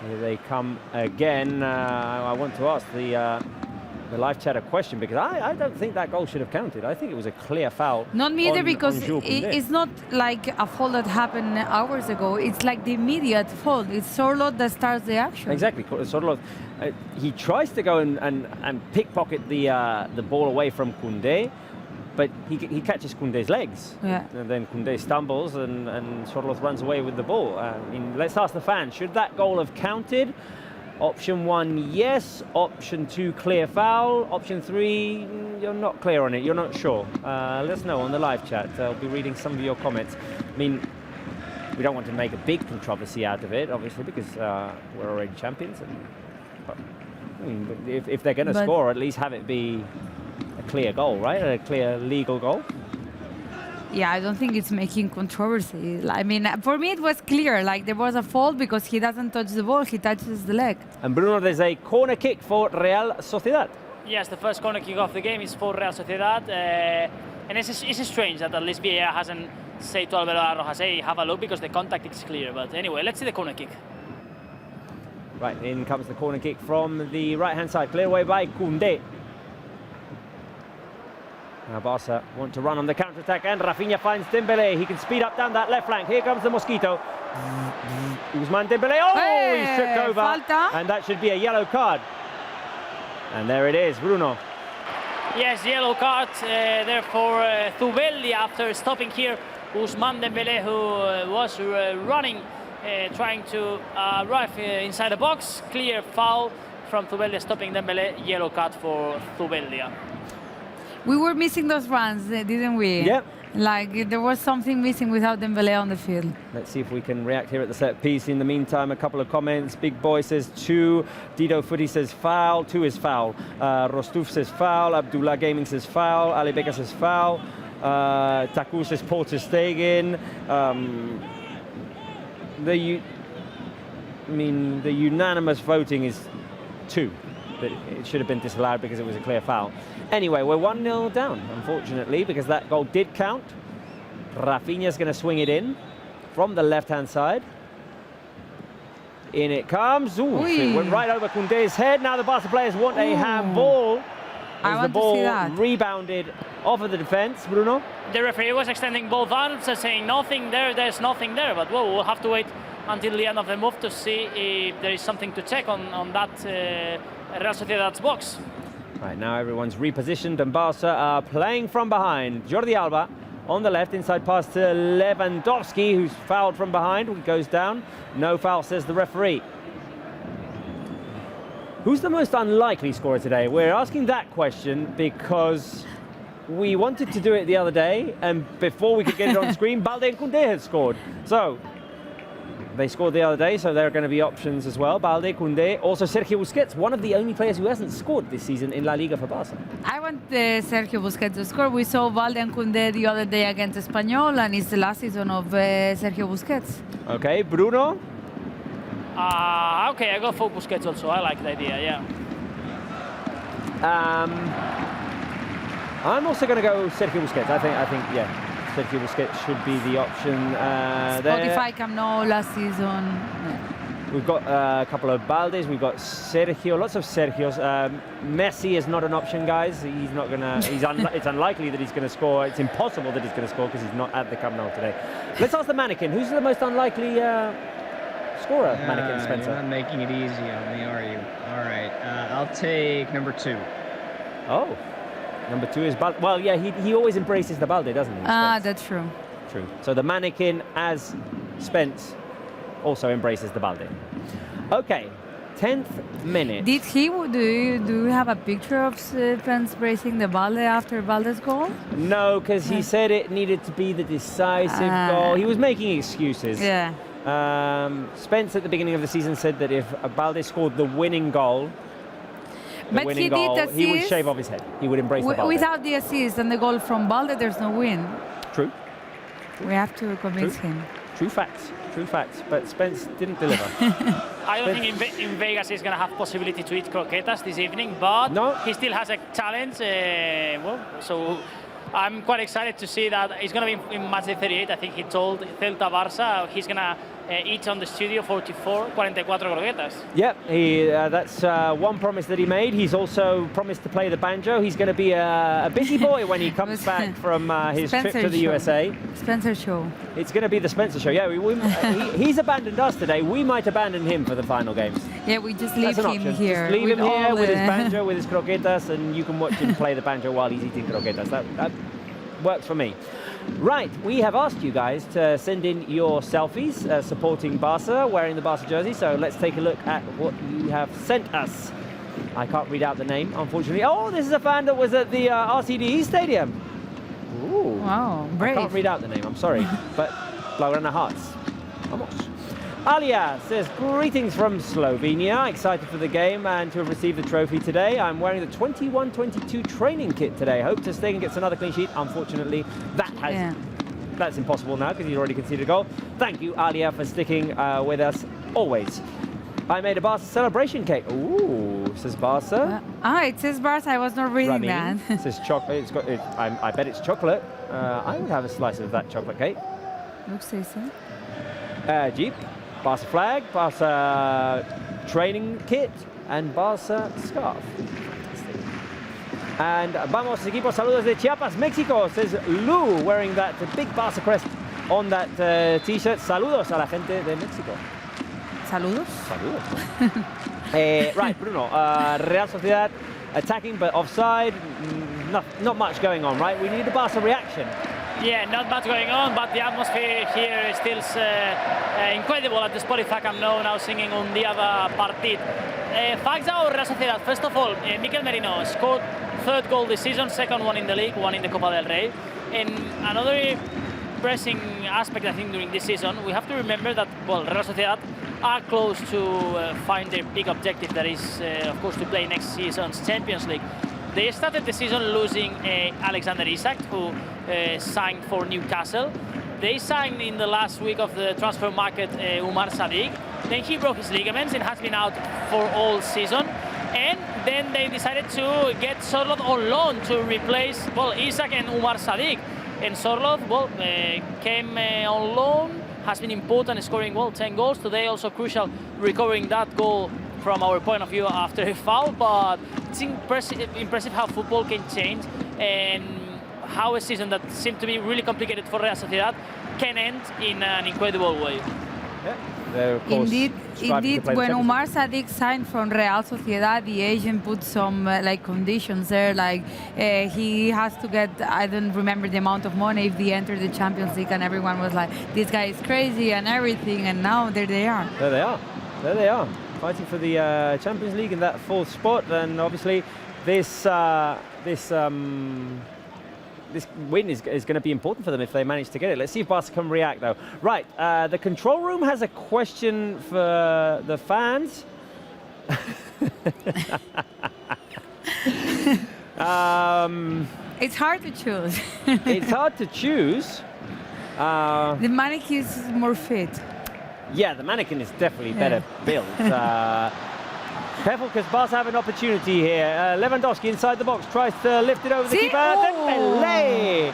Here they come again. I want to ask the live chat a question because I don't think that goal should have counted. I think it was a clear foul. Not me either, because it's not like a foul that happened hours ago. It's like the immediate foul. It's Sorloth that starts the action. Exactly. Sorloth, he tries to go and pickpocket the ball away from Koundé, but he catches Koundé's legs. Yeah. And then Koundé stumbles and Sorloth runs away with the ball. I mean, let's ask the fans, should that goal have counted? Option 1, yes. Option 2, clear foul. Option 3, you're not clear on it. You're not sure. Let us know on the live chat. I'll be reading some of your comments. I mean, we don't want to make a big controversy out of it, obviously, because we're already champions. But, I mean, if they're going to score, at least have it be a clear goal, right? A clear legal goal. Yeah, I don't think it's making controversy. I mean, for me it was clear, like there was a fault because he doesn't touch the ball, he touches the leg. And Bruno, there's a corner kick for Real Sociedad. Yes, the first corner kick of the game is for Real Sociedad. And it's strange that at least VAR hasn't said to Alvaro Rojas, hey, have a look because the contact is clear. But anyway, let's see the corner kick. Right, in comes the corner kick from the right-hand side, clear away by Koundé. Now Barça want to run on the counter-attack, and Rafinha finds Dembélé. He can speed up down that left flank. Here comes the Mosquito. Ousmane Dembélé. Oh, he took over. Falta. And that should be a yellow card. And there it is, Bruno. Yes, yellow card there for Zubeldia after stopping here Ousmane Dembélé, who was running, trying to arrive inside the box. Clear foul from Zubeldia, stopping Dembélé. Yellow card for Zubeldia. We were missing those runs, didn't we? Yep. Like there was something missing without Dembélé on the field. Let's see if we can react here at the set piece. In the meantime, a couple of comments. Big Boy says 2. Dido Footy says foul. 2 is foul. Rostuf says foul. Abdullah Gaming says foul. Ali Beka says foul. Taku says Paul Ter Stegen. The unanimous voting is 2. But it should have been disallowed because it was a clear foul. Anyway, we're 1-0 down, unfortunately, because that goal did count. Rafinha's going to swing it in from the left-hand side. In it comes. Ooh, it went right over Koundé's head. Now the Barca players want a handball. As the ball rebounded off of the defence, Bruno. The referee was extending both arms, saying nothing there, there's nothing there. But well, we'll have to wait until the end of the move to see if there is something to check on that Real Sociedad's box. Right, now everyone's repositioned and Barça are playing from behind. Jordi Alba on the left, inside pass to Lewandowski, who's fouled from behind. He goes down. No foul, says the referee. Who's the most unlikely scorer today? We're asking that question because we wanted to do it the other day, and before we could get it on screen, Balde and Koundé had scored. So they scored the other day, so there are going to be options as well. Balde, Koundé, also Sergio Busquets, one of the only players who hasn't scored this season in La Liga for Barça. I want Sergio Busquets to score. We saw Balde and Koundé the other day against Espanyol, and it's the last season of Sergio Busquets. Okay, Bruno. Okay, I go for Busquets also. I like the idea, yeah. I'm also going to go Sergio Busquets. I think, yeah, Sergio Busquets should be the option there. Spotify Camp Nou last season. Yeah. We've got a couple of Baldes. We've got Sergio, lots of Sergios. Messi is not an option, guys. He's not going to. It's unlikely that he's going to score. It's impossible that he's going to score because he's not at the Camp Nou today. Let's ask the mannequin. Who's the most unlikely scorer? Mannequin, Spencer. You're not making it easy on me, are you? All right, I'll take number 2. Oh, number 2 is Balde. Well, yeah, he always embraces the Balde, doesn't he? That's true. True. So the mannequin, as Spence, also embraces the Balde. Okay, 10th minute. Did he? Do you have a picture of Spence embracing the Balde after Balde's goal? No, because he said it needed to be the decisive goal. He was making excuses. Yeah. Spence at the beginning of the season said that if Balde scored the winning goal, he would shave off his head. He would embrace the Balde. Without the assist and the goal from Balde, there's no win. True. We have to convince him. True facts. True facts. But Spence didn't deliver. I don't think in Vegas he's going to have possibility to eat croquetas this evening, but he still has a challenge. So I'm quite excited to see that he's going to be in match day 38. I think he told Celta Barça he's going to eat on the studio 44 croquetas. Yep, that's one promise that he made. He's also promised to play the banjo. He's going to be a busy boy when he comes back from his trip to the USA. Spencer show. It's going to be the Spencer show. Yeah, he's abandoned us today. We might abandon him for the final games. Yeah, we just leave him here. Just leave him here with his banjo, with his croquetas, and you can watch him play the banjo while he's eating croquetas. That works for me. Right, we have asked you guys to send in your selfies supporting Barca, wearing the Barca jersey, so let's take a look at what you have sent us. I can't read out the name, unfortunately. Oh, this is a fan that was at the RCDE Stadium. Ooh. Wow, brave. I can't read out the name, I'm sorry, but Blaugrana Hearts. Vamos. Alia says, greetings from Slovenia. Excited for the game and to have received the trophy today. I'm wearing the 21-22 training kit today. Hope to stay and get another clean sheet. Unfortunately, that's impossible now because he's already conceded a goal. Thank you, Alia, for sticking with us always. I made a Barca celebration cake. Ooh, says Barca. It says Barca. I was not reading that. It says chocolate. I bet it's chocolate. I would have a slice of that chocolate cake. Looks tasty. Jeep. Barca flag, Barca training kit, and Barca scarf. And vamos, equipo, saludos de Chiapas, Mexico, says Lou, wearing that big Barca crest on that t-shirt. Saludos a la gente de Mexico. Saludos. Saludos. Right, Bruno, Real Soociedad attacking but offside. Not much going on, right? We need a Barca reaction. Yeah, not much going on, but the atmosphere here is still incredible at the Spotify Camp Nou, now singing Un Dia de Partit. Facts are Real Sociedad. First of all, Mikel Merino scored 3rd goal this season, 2nd one in the league, 1 in the Copa del Rey. And another pressing aspect, I think, during this season, we have to remember that, well, Real Sociedad are close to find their big objective, that is, of course, to play next season's Champions League. They started the season losing Alexander Isak, who signed for Newcastle. They signed in the last week of the transfer market Umar Sadiq. Then he broke his ligaments and has been out for all season. And then they decided to get Sorloth on loan to replace, well, Isak and Umar Sadiq. And Sorloth, well, came on loan, has been important, scoring, well, 10 goals. Today also crucial, recovering that goal from our point of view after a foul, but it's impressive how football can change and how a season that seemed to be really complicated for Real Sociedad can end in an incredible way. Yeah, of course. Indeed, striving to play the when Champions Umar Sadiq signed from Real Sociedad, the agent put some like conditions there, like he has to get, I don't remember the amount of money if he entered the Champions League, and everyone was like, this guy is crazy and everything, and now there they are. There they are. There they are, fighting for the Champions League in that 4th spot, and obviously this win is going to be important for them if they manage to get it. Let's see if Barca can react, though. Right, the control room has a question for the fans. It's hard to choose. It's hard to choose. The mannequin is more fit. Yeah, the mannequin is definitely better built. Careful, because Barca have an opportunity here. Lewandowski inside the box tries to lift it over the keeper. Dembélé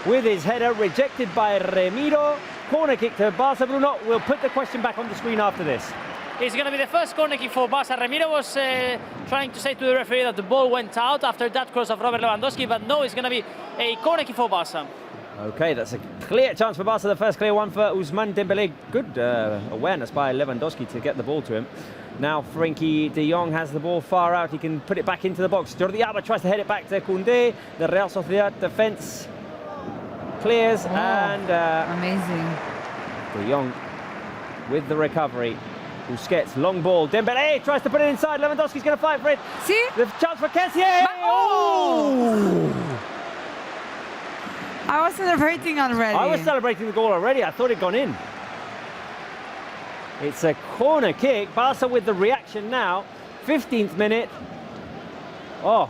with his header rejected by Remiro. Corner kick to Barca. Bruno, we'll put the question back on the screen after this. It's going to be the first corner kick for Barca. Remiro was trying to say to the referee that the ball went out after that cross of Robert Lewandowski, but no, it's going to be a corner kick for Barca. Okay, that's a clear chance for Barca, the first clear one for Ousmane Dembélé. Good awareness by Lewandowski to get the ball to him. Now Frenkie de Jong has the ball far out. He can put it back into the box. Jordi Alba tries to head it back to Koundé. The Real Sociedad defence clears and... amazing. De Jong with the recovery. Busquets, long ball. Dembélé tries to put it inside. Lewandowski's going to fight for it. See? The chance for Kessié. Oh! I was celebrating already. I was celebrating the goal already. I thought it'd gone in. It's a corner kick. Barca with the reaction now. 15th minute. Oh.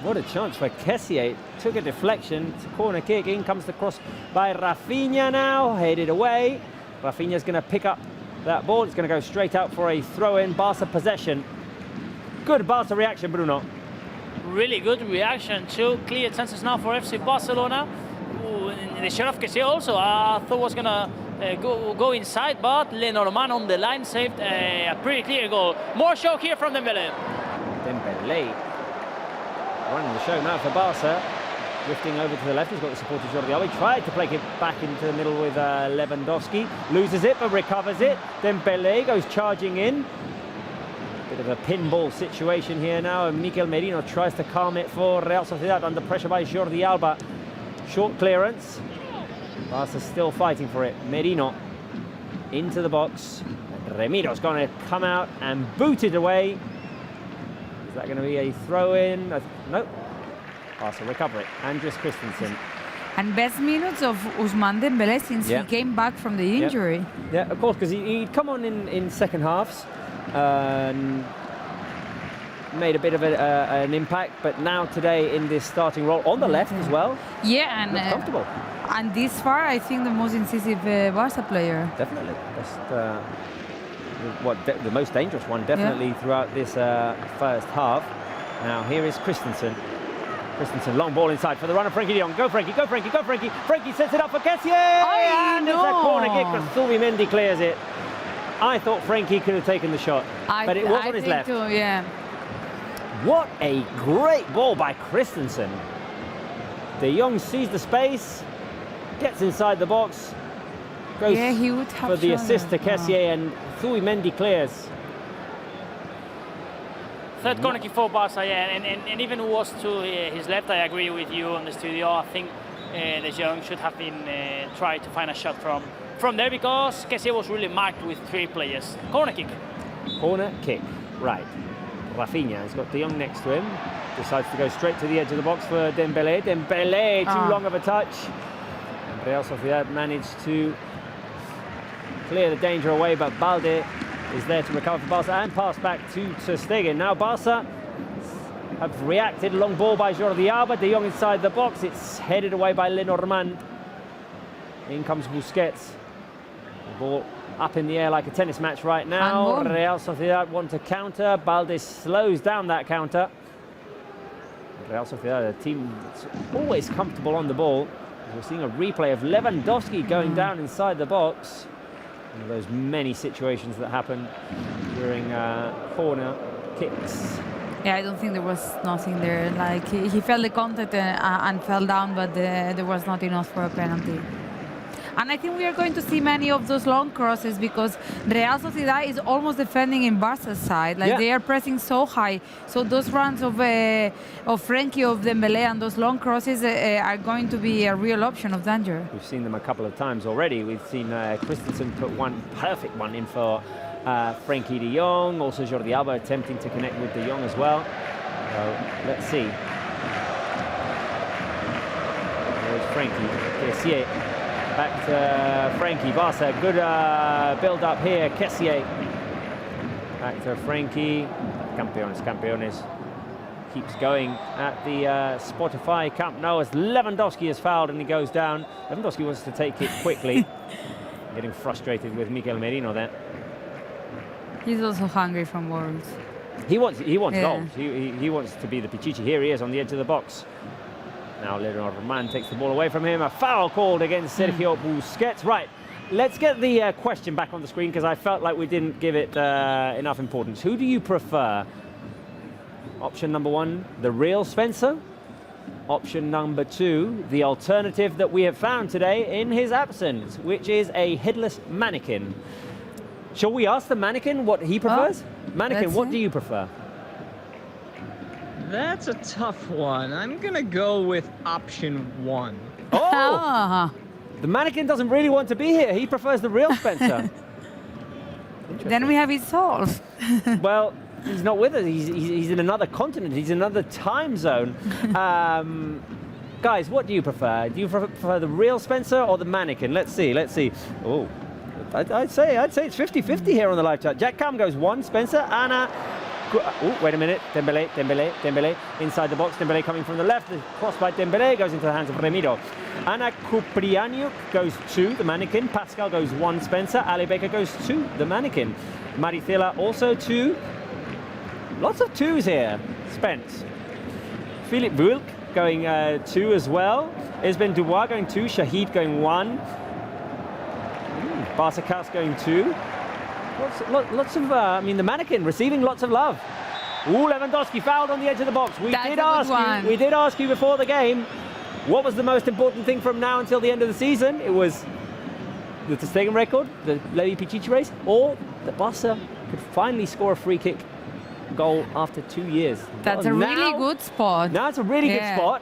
What a chance for Kessié. Took a deflection. It's a corner kick. In comes the cross by Rafinha now. Headed away. Rafinha's going to pick up that ball. It's going to go straight out for a throw-in. Barca possession. Good Barca reaction, Bruno. Really good reaction. 2 clear chances now for FC Barcelona. Ooh, the shot of Kessié also, I thought was going to go inside, but Lenormand on the line saved a pretty clear goal. More show here from Dembélé. Dembélé running the show now for Barca. Drifting over to the left, he's got the support of Jordi Alba. He tried to play it back into the middle with Lewandowski. Loses it, but recovers it. Dembélé goes charging in. Bit of a pinball situation here now, and Mikel Merino tries to calm it for Real Sociedad under pressure by Jordi Alba. Short clearance. Barca still fighting for it. Merino into the box. Remiro's going to come out and boot it away. Is that going to be a throw-in? Nope. Barca recover it. Andres Christensen. And best minutes of Ousmane Dembélé since he came back from the injury. Yeah, of course, because he'd come on in second halves. Made a bit of an impact, but now today in this starting role on the left as well. Yeah, and comfortable. And this far, I think the most incisive Barca player. Definitely, the most dangerous one, definitely throughout this first half. Now here is Christensen. Christensen, long ball inside for the runner, Frenkie de Jong. Go Frenkie, go Frenkie, go Frenkie. Frenkie sets it up for Kessié. And it's a corner kick, but Zubimendi clears it. I thought Frenkie could have taken the shot, but it was on his left. Too, yeah. What a great ball by Christensen. De Jong sees the space, gets inside the box, goes he would have for the assist to it. Kessié, and Zubimendi clears. Third corner kick for Barca, and even who was to his left, I agree with you on the studio. I think De Jong should have been tried to find a shot from there, because Kessié was really marked with 3 players. Corner kick. Corner kick, right. Rafinha has got De Jong next to him. Decides to go straight to the edge of the box for Dembélé. Dembélé, too long of a touch. And Real Sociedad managed to clear the danger away, but Balde is there to recover for Barca and pass back to Ter Stegen. Now Barca have reacted. Long ball by Jordi Alba. De Jong inside the box. It's headed away by Lenormand. In comes Busquets. The ball up in the air like a tennis match right now. Real Sociedad want to counter. Balde slows down that counter. Real Sociedad, a team that's always comfortable on the ball. We're seeing a replay of Lewandowski going down inside the box. One of those many situations that happen during corner kicks. Yeah, I don't think there was nothing there. Like he felt the contact and fell down, but there was not enough for a penalty. And I think we are going to see many of those long crosses because Real Sociedad is almost defending in Barca's side. Like they are pressing so high. So those runs of Frenkie, of Dembélé, and those long crosses are going to be a real option of danger. We've seen them a couple of times already. We've seen Christensen put one perfect one in for Frenkie de Jong. Also Jordi Alba attempting to connect with de Jong as well. So let's see. There's Frenkie. Kessié. Back to Frenkie. Barça, good build up here. Kessié. Back to Frenkie. Campeones. Keeps going at the Spotify Camp Nou as Lewandowski is fouled and he goes down. Lewandowski wants to take it quickly. Getting frustrated with Mikel Merino there. He's also hungry from Worlds. He wants goals. He wants to be the Pichichi. Here he is on the edge of the box. Now Leonardo Roman takes the ball away from him. A foul called against Sergio Busquets. Right, let's get the question back on the screen because I felt like we didn't give it enough importance. Who do you prefer? Option number 1, the real Spencer. Option number 2, the alternative that we have found today in his absence, which is a headless mannequin. Shall we ask the mannequin what he prefers? Mannequin, what do you prefer? That's a tough one. I'm gonna go with option 1. Oh! The mannequin doesn't really want to be here. He prefers the real Spencer. Then we have it solved. Well, he's not with us. He's in another continent. He's in another time zone. Guys, what do you prefer? Do you prefer the real Spencer or the mannequin? Let's see. Oh, I'd say it's 50-50 here on the live chat. Jack Cam goes 1, Spencer, Anna. Oh, wait a minute. Dembélé inside the box. Dembélé coming from the left. The cross by Dembélé goes into the hands of Remiro. Anna Kuprianiuk goes 2, the mannequin. Pascal goes 1, Spencer. Ali Baker goes 2, the mannequin. Maricela also 2. Lots of 2s here. Spence. Philippe Vulk going 2 as well. Esben Dubois going 2. Shahid going 1. Barca Kaus going 2. Lots of, the mannequin receiving lots of love. Ooh, Lewandowski fouled on the edge of the box. We did ask you before the game, what was the most important thing from now until the end of the season? It was the Ter Stegen record, the Levi Pichichi race, or that Barca could finally score a free kick goal after 2 years. That's a really good spot. Now it's a really good spot.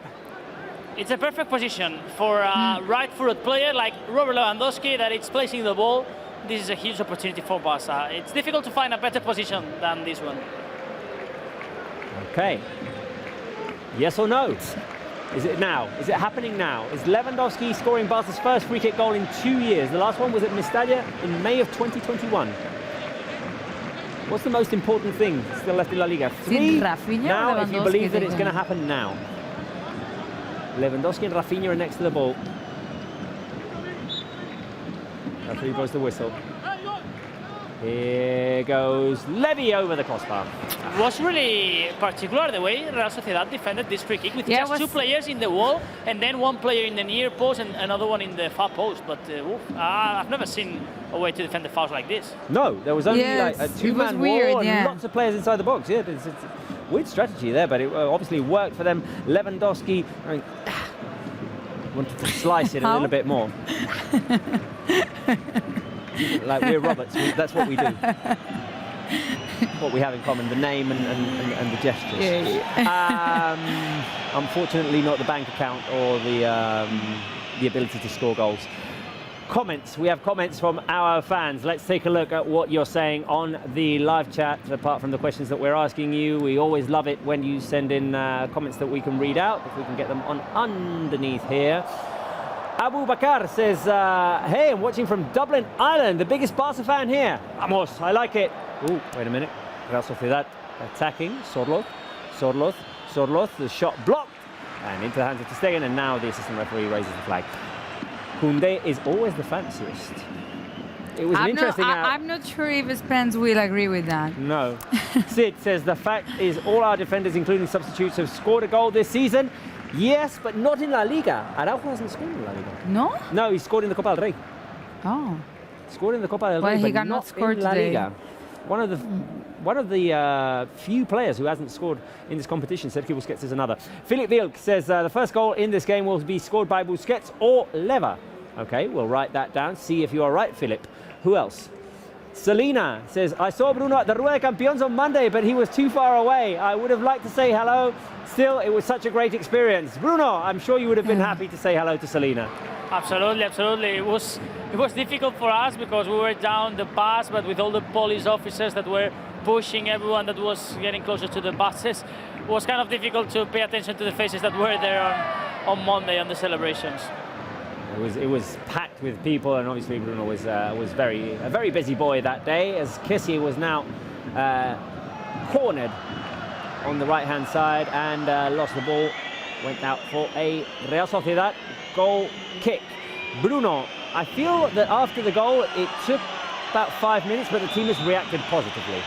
It's a perfect position for a right-footed player like Robert Lewandowski that it's placing the ball. This is a huge opportunity for Barca. It's difficult to find a better position than this one. Okay. Yes or no? Is it now? Is it happening now? Is Lewandowski scoring Barca's first free kick goal in 2 years? The last one was at Mestalla in May of 2021. What's the most important thing still left in La Liga? 3 now, if you believe that it's going to happen now. Lewandowski and Rafinha are next to the ball. Referee blows the whistle. Here goes Levy over the crossbar. It was really particular the way Real Sociedad defended this free kick with just 2 players in the wall and then 1 player in the near post and another one in the far post. But I've never seen a way to defend the fouls like this. No, there was only like a 2-man wall and lots of players inside the box. Yeah, it's a weird strategy there, but it obviously worked for them. Lewandowski, wanted to slice it a little bit more. Like we're Roberts, that's what we do. What we have in common, the name and the gestures. Unfortunately not the bank account or the ability to score goals. Comments, we have comments from our fans. Let's take a look at what you're saying on the live chat. Apart from the questions that we're asking you, we always love it when you send in comments that we can read out, if we can get them on underneath here. Abu Bakar says, hey, I'm watching from Dublin, Ireland, the biggest Barca fan here. Vamos, I like it. Oh, wait a minute. Real Sociedad attacking. Sorloth, the shot blocked. And into the hands of Ter Stegen, and now the assistant referee raises the flag. Koundé is always the fanciest. It was an interesting... I'm not sure if Spence will agree with that. No. Sid says, the fact is all our defenders, including substitutes, have scored a goal this season. Yes, but not in La Liga. Araujo hasn't scored in La Liga. No? No, he scored in the Copa del Rey. Oh. Scored in the Copa del Rey, he but cannot not score in La today. Liga. One of the few players who hasn't scored in this competition. Sergio Busquets is another. Philippe Vilk says the first goal in this game will be scored by Busquets or Leva. Okay, we'll write that down. See if you are right, Philip. Who else? Selena says, I saw Bruno at the Rua de Campeones on Monday, but he was too far away. I would have liked to say hello. Still, it was such a great experience. Bruno, I'm sure you would have been happy to say hello to Selena. Absolutely, absolutely. It was difficult for us because we were down the bus, but with all the police officers that were pushing everyone that was getting closer to the buses, it was kind of difficult to pay attention to the faces that were there on Monday on the celebrations. It was packed with people, and obviously Bruno was a very busy boy that day, as Kissy was now cornered on the right-hand side and lost the ball. Went out for a Real Sociedad goal kick. Bruno, I feel that after the goal, it took about 5 minutes, but the team has reacted positively.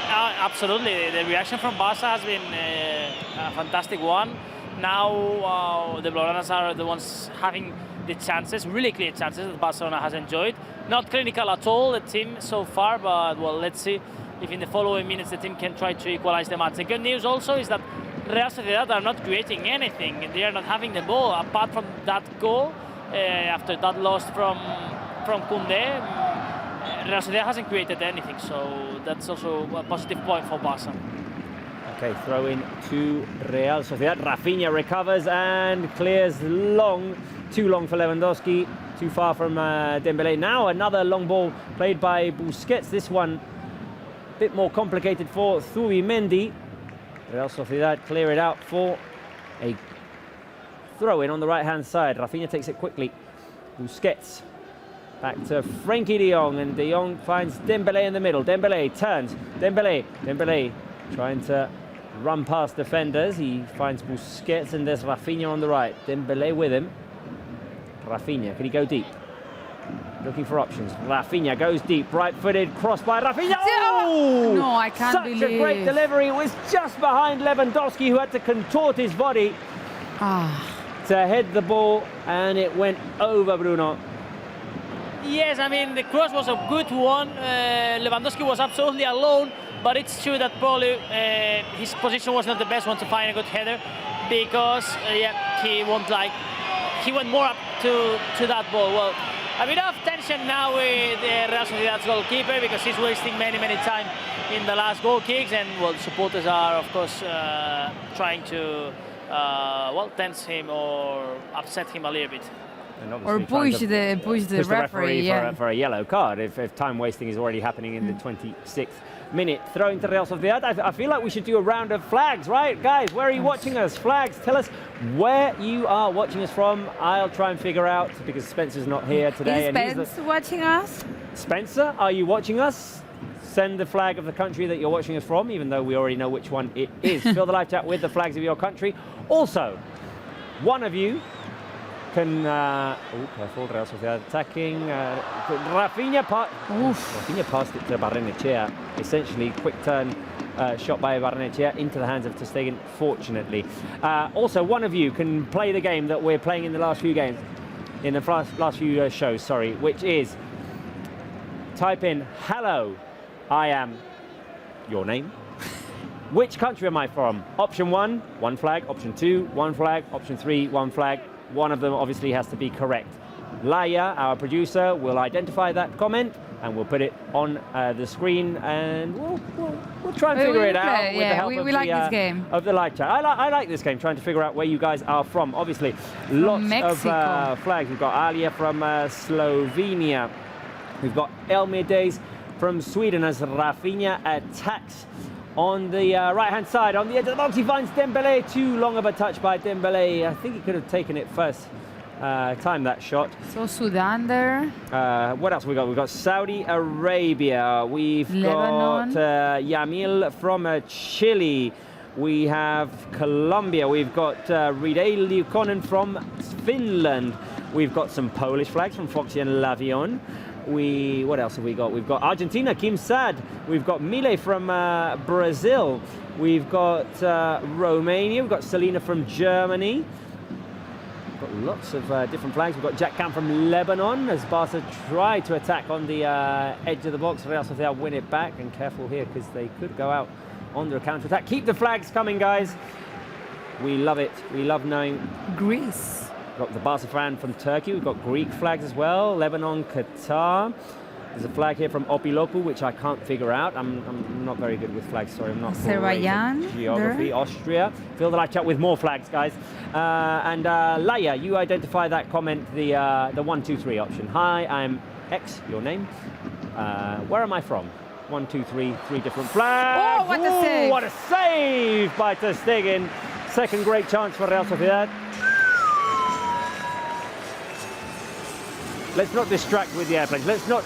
Absolutely, the reaction from Barça has been a fantastic one. Now the Blaugranas are the ones having the chances, really clear chances that Barcelona has enjoyed. Not clinical at all, the team so far, but well, let's see if in the following minutes the team can try to equalize the match. The good news also is that Real Soociedad are not creating anything. They are not having the ball, apart from that goal, after that loss from Koundé. Real Soociedad hasn't created anything, so that's also a positive point for Barça. Okay, throw in to Real Sociedad. Rafinha recovers and clears long. Too long for Lewandowski, too far from Dembélé. Now another long ball played by Busquets. This one a bit more complicated for Zubimendi. Real Sociedad clear it out for a throw in on the right-hand side. Rafinha takes it quickly. Busquets back to Frenkie de Jong, and de Jong finds Dembélé in the middle. Dembélé turns. Dembélé trying to run past defenders. He finds Busquets, and there's Rafinha on the right. Dembélé with him. Rafinha, can he go deep? Looking for options. Rafinha goes deep, right-footed, cross by Rafinha. Oh! No, I can't believe. Such a great delivery. It was just behind Lewandowski, who had to contort his body to head the ball, and it went over Bruno. Yes, I mean, the cross was a good one. Lewandowski was absolutely alone, but it's true that probably his position was not the best one to find a good header, because he went more up to that ball. Well, a bit of tension now with Real Sociedad's goalkeeper, because he's wasting many time in the last goal kicks, and well, supporters are of course trying to tense him or upset him a little bit. Or push the referee for a yellow card if time wasting is already happening in the 26th minute. Throwing to Real Sociedad. I feel like we should do a round of flags, right, guys? Where are you watching us? Flags. Tell us where you are watching us from. I'll try and figure out, because Spencer's not here today. Is Spence watching us? Spencer, are you watching us? Send the flag of the country that you're watching us from, even though we already know which one it is. Fill the live chat with the flags of your country. Also, one of you can, careful, Real Sociedad attacking. Rafinha passed it to Barrenechea. Essentially, quick turn shot by Barrenechea into the hands of ter Stegen, fortunately. Also, one of you can play the game that we're playing in the last few games, in the last few shows, sorry, which is type in, hello, I am your name. Which country am I from? Option 1, one flag. Option 2, one flag. Option 3, one flag. One of them obviously has to be correct. Laia, our producer, will identify that comment and we'll put it on the screen, and we'll try and figure it out with the help of, like this game. Of the live chat. I like this game, trying to figure out where you guys are from. Obviously, lots of flags. We've got Alia from Slovenia. We've got Elmides from Sweden as Rafinha attacks on the right-hand side. On the edge of the box, he finds Dembélé. Too long of a touch by Dembélé. I think he could have taken it first time, that shot. So Sudan there. What else we got? We've got Saudi Arabia. We've Lebanon. got Yamil from Chile. We have Colombia. We've got Ridey Liukonen from Finland. We've got some Polish flags from Foxy and Lavion. What else have we got? We've got Argentina, Kim Sad. We've got Mile from Brazil. We've got Romania. We've got Selena from Germany. We've got lots of different flags. We've got Jack Cam from Lebanon as Barca try to attack on the edge of the box. Real Sociedad win it back, and careful here because they could go out on their counter-attack. Keep the flags coming, guys. We love it. We love knowing. Greece. Got the Barça fan from Turkey. We've got Greek flags as well. Lebanon, Qatar. There's a flag here from Opilopu, which I can't figure out. I'm not very good with flags, sorry. I'm not Azerbaijan, geography. there. Austria. Fill the live chat with more flags, guys. And Laia, you identify that comment, the 1, 2, 3 option. Hi, I'm X, your name. Where am I from? 1, 2, 3, 3 different flags. Oh, what a save! What a save by Ter Stegen. Second great chance for Real Sociedad. Let's not distract with the airplanes. Let's not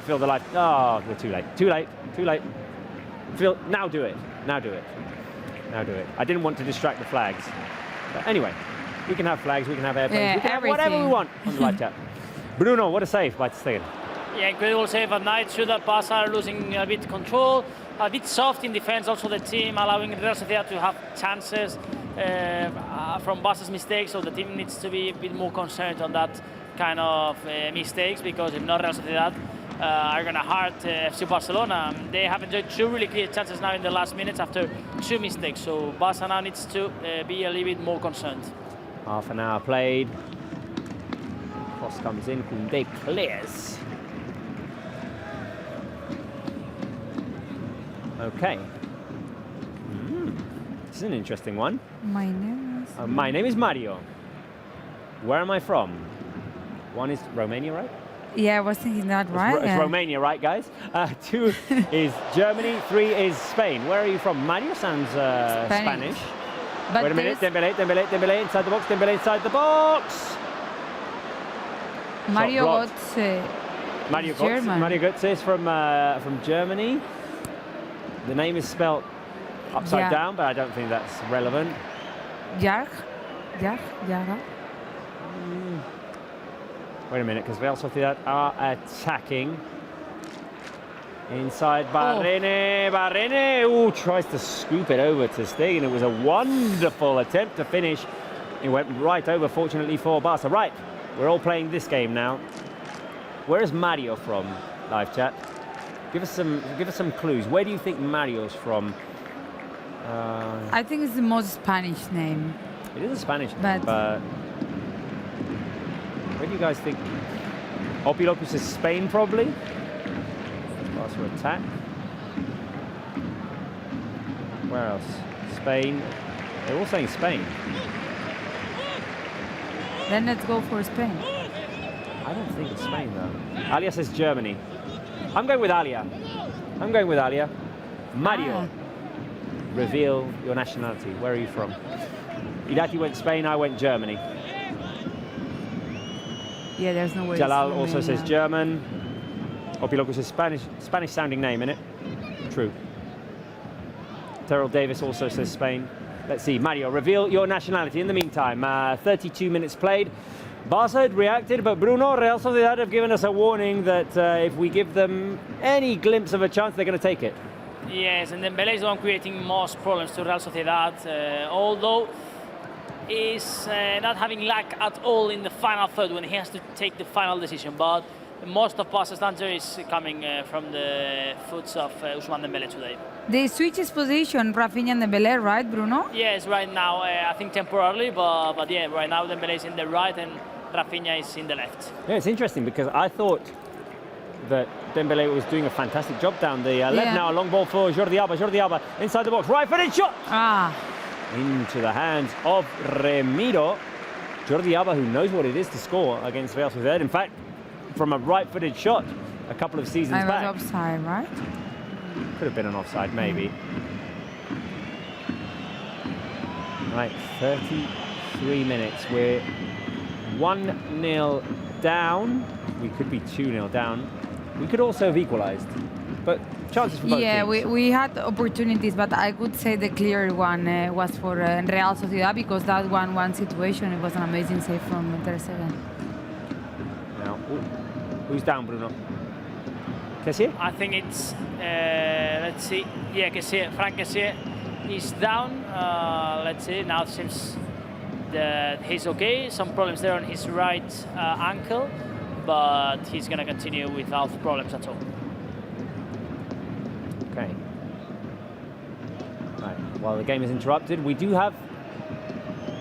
fill the light. Oh, we're too late. Too late. Too late. Now do it. Now do it. Now do it. I didn't want to distract the flags. But anyway, we can have flags. We can have airplanes. We can have whatever we want on the live chat. Bruno, what a save by Ter Stegen. Yeah, incredible save at night. Sociedad Barça are losing a bit control, a bit soft in defense. Also, the team allowing Real Sociedad to have chances from Barca's mistakes. So the team needs to be a bit more concerned on that kind of mistakes, because if not, Real Sociedad are going to hurt FC Barcelona. They have enjoyed 2 really clear chances now in the last minutes after 2 mistakes. So Barca now needs to be a little bit more concerned. Half an hour played. Cross comes in. Koundé clears. Okay. This is an interesting one. My name is... My name is Mario. Where am I from? 1 is Romania, right? Yeah, I was thinking that, right? It's Romania, right, guys? 2 is Germany. 3 is Spain. Where are you from? Mario sounds Spanish. But wait a minute. Dembele inside the box. Dembele inside the box. Mario Götze. Mario Götze is from Germany. The name is spelled upside down, but I don't think that's relevant. Jara. Wait a minute, because Real Sociedad are attacking. Inside Barrene. Barrene tries to scoop it over to Stegen. It was a wonderful attempt to finish. It went right over, fortunately, for Barca. Right, we're all playing this game now. Where is Mario from, live chat? Give us some clues. Where do you think Mario's from? I think it's the most Spanish name. It is a Spanish name, but where do you guys think? Opilopu is Spain, probably. Barca attack. Where else? Spain. They're all saying Spain. Then let's go for Spain. I don't think it's Spain, though. Alia says Germany. I'm going with Alia. Mario, reveal your nationality. Where are you from? Idati went Spain, I went Germany. Yeah, there's no way. Jalal also says German. Opiloku says Spanish sounding name, innit? True. Terrell Davis also says Spain. Let's see, Mario, reveal your nationality. In the meantime, 32 minutes played. Barca had reacted, but Bruno, Real Sociedad have given us a warning that if we give them any glimpse of a chance, they're going to take it. Yes, and Dembele is the one creating most problems to Real Sociedad, although he's not having luck at all in the final third when he has to take the final decision. But most of Barca's danger is coming from the foots of Ousmane Dembele today. They switch his position, Rafinha and Dembele, right, Bruno? Yes, right now, I think temporarily, but yeah, right now Dembele is in the right and Rafinha is in the left. Yeah, it's interesting because I thought that Dembele was doing a fantastic job down the left. Now a long ball for Jordi Alba inside the box, right-footed shot! Into the hands of Remiro. Jordi Alba, who knows what it is to score against Real Sociedad. In fact, from a right-footed shot a couple of seasons back. I was offside, right? Could have been an offside, maybe. Right, 33 minutes. We're 1-0 down. We could be 2-0 down. We could also have equalised, but chances for both teams. we had opportunities, but I could say the clear one was for Real Sociedad, because that 1-1 situation, it was an amazing save from Ter Stegen. Now, who's down, Bruno? Kessié? I think it's, let's see, yeah, Kessié, Franck Kessié is down. Let's see, now it seems that he's okay. Some problems there on his right ankle, but he's going to continue without problems at all. Okay. Right. While the game is interrupted, we do have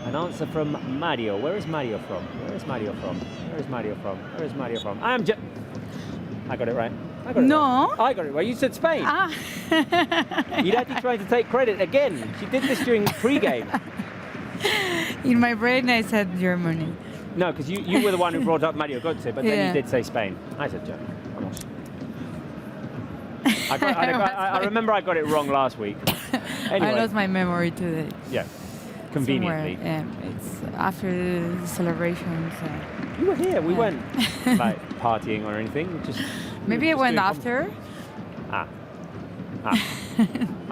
an An answer from Mario. Where is Mario from? Where is Mario from? Where is Mario from? Where is Mario from? I got it right. I got it No. right. I got it right. You said Spain. Ah. Irati trying to take credit again. She did this during pre-game. In my brain, I said Germany. No, because you were the one who brought up Mario Götze, but then Yeah. you did say Spain. I said Germany. Vamos. I remember I got it wrong last week. Anyway. I lost my memory today. Yeah, conveniently. Somewhere, it's after the celebrations. You were here. We weren't like partying or anything. Maybe I went after. I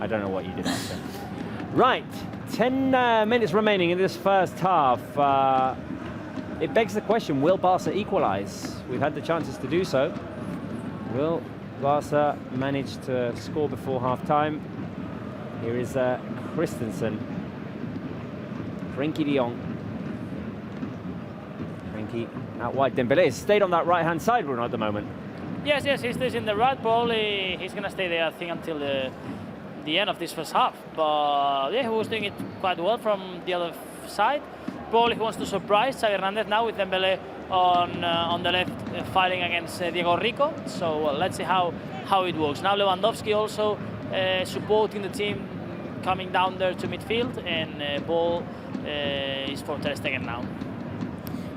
don't know what you did after. Right, 10 minutes remaining in this first half. It begs the question, will Barca equalise? We've had the chances to do so. Will Barca manage to score before half-time? Here is Christensen. Frenkie de Jong. Frenkie out wide. Dembélé has stayed on that right-hand side, Bruno, at the moment. Yes, he stays in the right. Probably he's going to stay there, I think, until the end of this first half. But yeah, he was doing it quite well from the other side. Probably he wants to surprise Xavi Hernandez now with Dembélé on the left fighting against Diego Rico. So let's see how it works. Now Lewandowski also supporting the team, coming down there to midfield, and ball is for Ter Stegen now.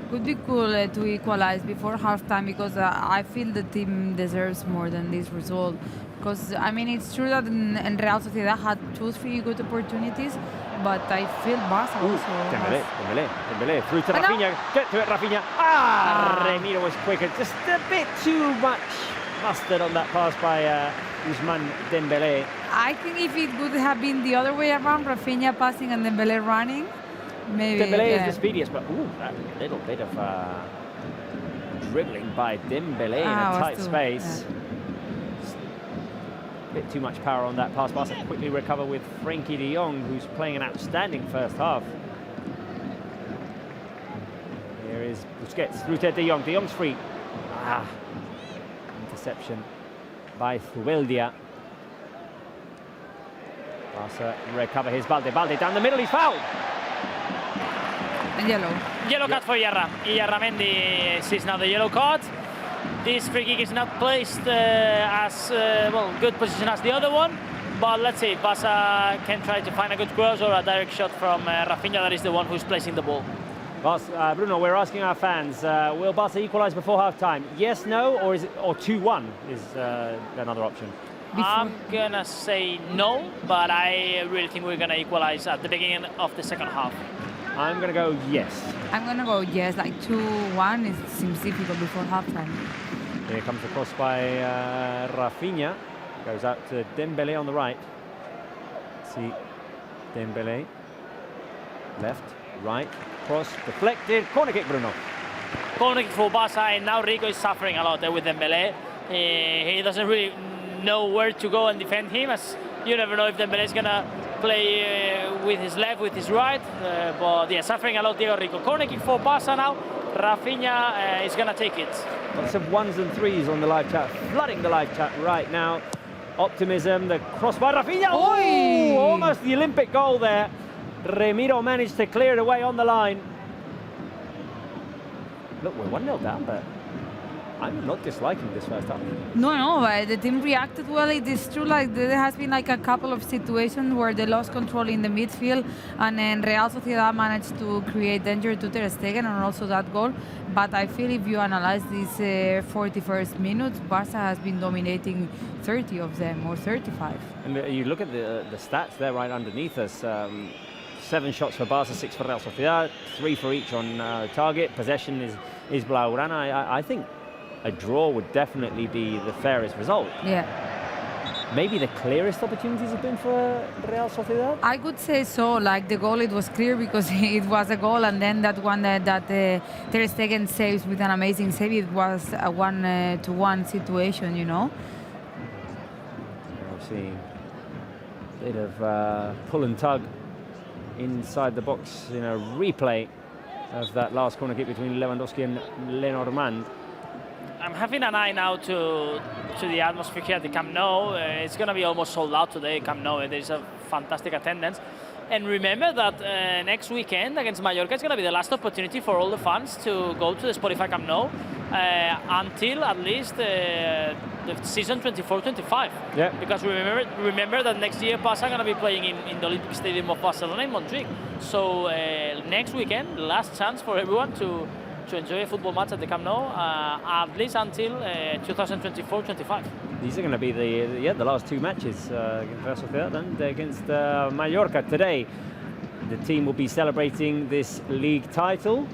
Could be cool to equalize before halftime, because I feel the team deserves more than this result. Because I mean, it's true that in Real Sociedad had 2-3 good opportunities, but I feel Barça also. Dembélé through to Rafinha. Get to it, Rafinha. Remiro was quicker. Just a bit too much mustard on that pass by Ousmane Dembélé. I think if it would have been the other way around, Rafinha passing and Dembélé running, maybe. Dembélé is the speediest, but that little bit of dribbling by Dembélé in a tight space. Yeah. Bit too much power on that pass. Barca quickly recover with Frenkie de Jong, who's playing an outstanding first half. Here is Busquets through to de Jong. De Jong's free. Interception by Zubeldia. Barca recover his Balde. Balde down the middle, he's fouled. And yellow. Yellow card for Iyarra. Iyarramendi sees now the yellow card. This free kick is not placed as good position as the other one, but let's see, Barca can try to find a good cross or a direct shot from Rafinha, that is the one who's placing the ball. Bruno, we're asking our fans, will Barca equalise before half-time? Yes, no, or 2-1 is another option? I'm gonna say no, but I really think we're gonna equalise at the beginning of the second half. I'm gonna go yes. I'm gonna go yes, like 2-1. It seems difficult before halftime. Here comes the cross by Rafinha. Goes out to Dembélé on the right. See Dembélé. Left, right, cross, deflected. Corner kick, Bruno. Corner kick for Barca, and now Rico is suffering a lot there with Dembélé. He doesn't really know where to go and defend him, as you never know if Dembélé is gonna play with his left, with his right, but yeah, suffering a lot Diego Rico. Corner kick for Barca now. Rafinha is gonna take it. Lots of 1s and 3s on the live chat, flooding the live chat right now. Optimism, the cross by Rafinha. Oh, almost the Olympic goal there. Remiro managed to clear it away on the line. Look, we're 1-0 down, but I'm not disliking this first half. No, but the team reacted well. It is true, like there has been like a couple of situations where they lost control in the midfield, and then Real Sociedad managed to create danger to Ter Stegen and also that goal. But I feel if you analyze these 41st minutes, Barca has been dominating 30 of them, or 35. And you look at the stats there right underneath us. 7 shots for Barca, 6 for Real Sociedad, 3 for each on target. Possession is Blaugrana. I think a draw would definitely be the fairest result. Yeah. Maybe the clearest opportunities have been for Real Sociedad? I could say so. Like the goal, it was clear because it was a goal, and then that one that Ter Stegen saves with an amazing save, it was a 1-to-1 situation, you know. We're seeing a bit of pull and tug inside the box in a replay of that last corner kick between Lewandowski and Lenormand. I'm having an eye now to the atmosphere here at the Camp Nou. It's going to be almost sold out today, Camp Nou. There's a fantastic attendance. And remember that next weekend against Mallorca is going to be the last opportunity for all the fans to go to the Spotify Camp Nou until at least the season 24-25. Yeah. Because remember that next year Barça are going to be playing in the Olympic Stadium of Barcelona in Montjuic. So next weekend, last chance for everyone to enjoy a football match at the Camp Nou, at least until 2024-25. These are going to be the last two matches against Real Soociedad and against Mallorca today. The team will be celebrating this league title.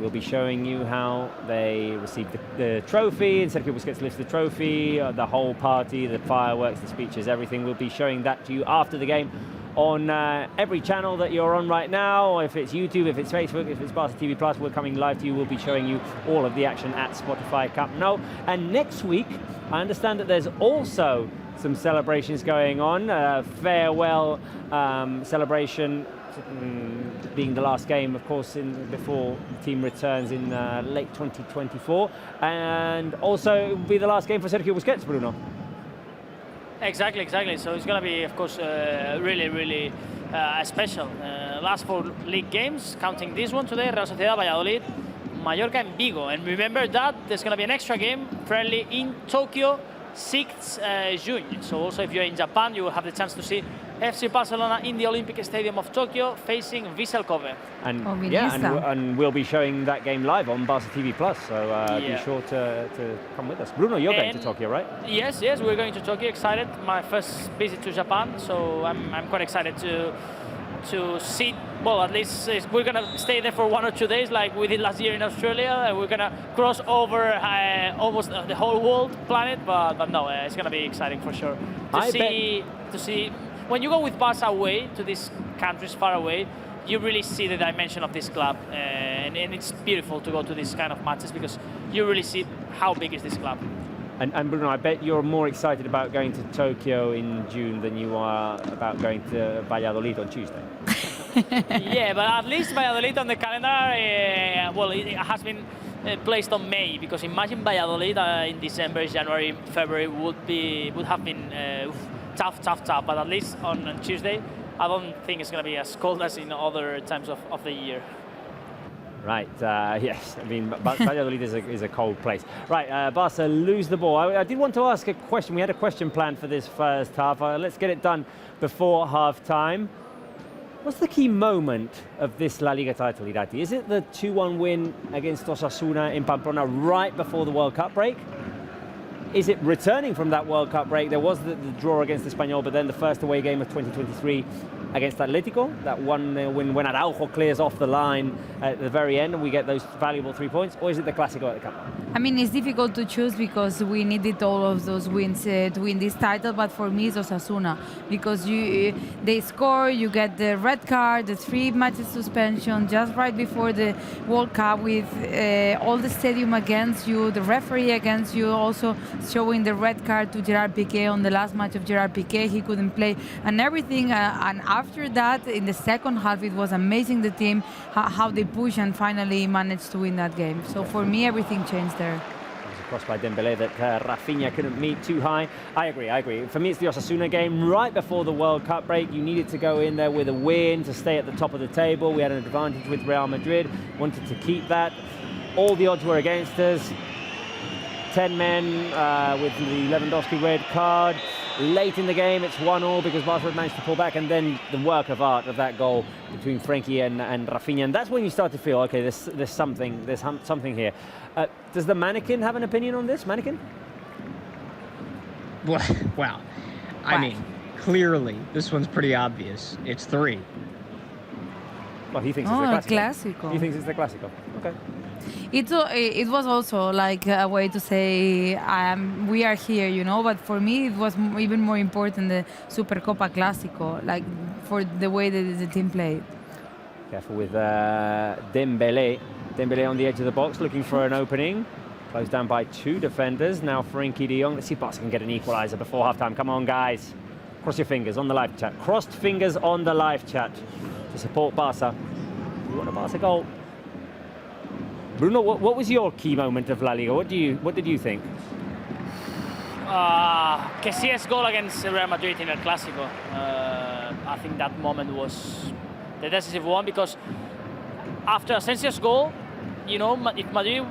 We'll be showing you how they received the trophy. Sergio Busquets lifts the trophy, the whole party, the fireworks, the speeches, everything. We'll be showing that to you after the game on every channel that you're on right now. If it's YouTube, if it's Facebook, if it's Barça TV Plus, we're coming live to you. We'll be showing you all of the action at Spotify Camp Nou. And next week, I understand that there's also some celebrations going on. Farewell celebration, being the last game, of course, before the team returns in late 2024. And also, it will be the last game for Sergio Busquets, Bruno. Exactly. So it's going to be, of course, really special. Last 4 league games, counting this one today, Real Sociedad, Valladolid, Mallorca and Vigo. And remember that there's going to be an extra game, friendly, in Tokyo, 6th June. So also if you're in Japan, you will have the chance to see FC Barcelona in the Olympic Stadium of Tokyo facing Vissel Kobe. And and we'll be showing that game live on Barça TV Plus, so be sure to come with us. Bruno, you're going to Tokyo, right? Yes, we're going to Tokyo. Excited, my first visit to Japan, so I'm quite excited to see. Well, at least we're gonna stay there for 1 or 2 days, like we did last year in Australia, and we're gonna cross over almost the whole world planet. But no, it's gonna be exciting for sure to see. When you go with Barça away to these countries far away, you really see the dimension of this club, and it's beautiful to go to these kind of matches because you really see how big is this club. And Bruno, I bet you're more excited about going to Tokyo in June than you are about going to Valladolid on Tuesday. Yeah, but at least Valladolid on the calendar, well, it has been placed on May, because imagine Valladolid in December, January, February would have been tough. But at least on Tuesday, I don't think it's going to be as cold as in other times of the year. Right, yes, I mean, Valladolid is a cold place. Right, Barca lose the ball. I did want to ask a question. We had a question planned for this first half. Let's get it done before half-time. What's the key moment of this La Liga title, Irati? Is it the 2-1 win against Osasuna in Pamplona right before the World Cup break? Is it returning from that World Cup break? There was the draw against Espanyol, but then the first away game of 2023 against Atletico, that one when Araujo clears off the line at the very end and we get those valuable 3 points, or is it the Clásico at the Camp? I mean, it's difficult to choose because we needed all of those wins to win this title, but for me it's Osasuna, because they score, you get the red card, the 3 matches suspension just right before the World Cup with all the stadium against you, the referee against you, also showing the red card to Gerard Piqué on the last match of Gerard Piqué, he couldn't play, and everything, and after that, in the second half, it was amazing, the team, how they pushed and finally managed to win that game. So for me, everything changed there. It was a cross by Dembélé that Rafinha couldn't meet too high. I agree. For me, it's the Osasuna game right before the World Cup break. You needed to go in there with a win to stay at the top of the table. We had an advantage with Real Madrid, wanted to keep that. All the odds were against us. 10 men with the Lewandowski red card. Late in the game, it's 1-1 because Barcelona managed to pull back, and then the work of art of that goal between Frenkie and Rafinha, and that's when you start to feel, okay, there's something here. Does the mannequin have an opinion on this? Mannequin? Well, I mean, clearly, this one's pretty obvious. It's 3. Well, he thinks it's the Clásico. He thinks it's the Clásico. Okay. It was also like a way to say we are here, you know. But for me, it was even more important the Supercopa Clásico, like for the way that the team played. Careful with Dembélé. Dembélé on the edge of the box, looking for an opening. Closed down by 2 defenders. Now Frenkie de Jong. Let's see if Barca can get an equaliser before half-time. Come on, guys. Cross your fingers on the live chat. Crossed fingers on the live chat to support Barca. You want a Barca goal? Bruno, what was your key moment of La Liga? What did you think? Casillas' goal against Real Madrid in El Clásico. I think that moment was the decisive one, because after Asensio's goal, you know, if Madrid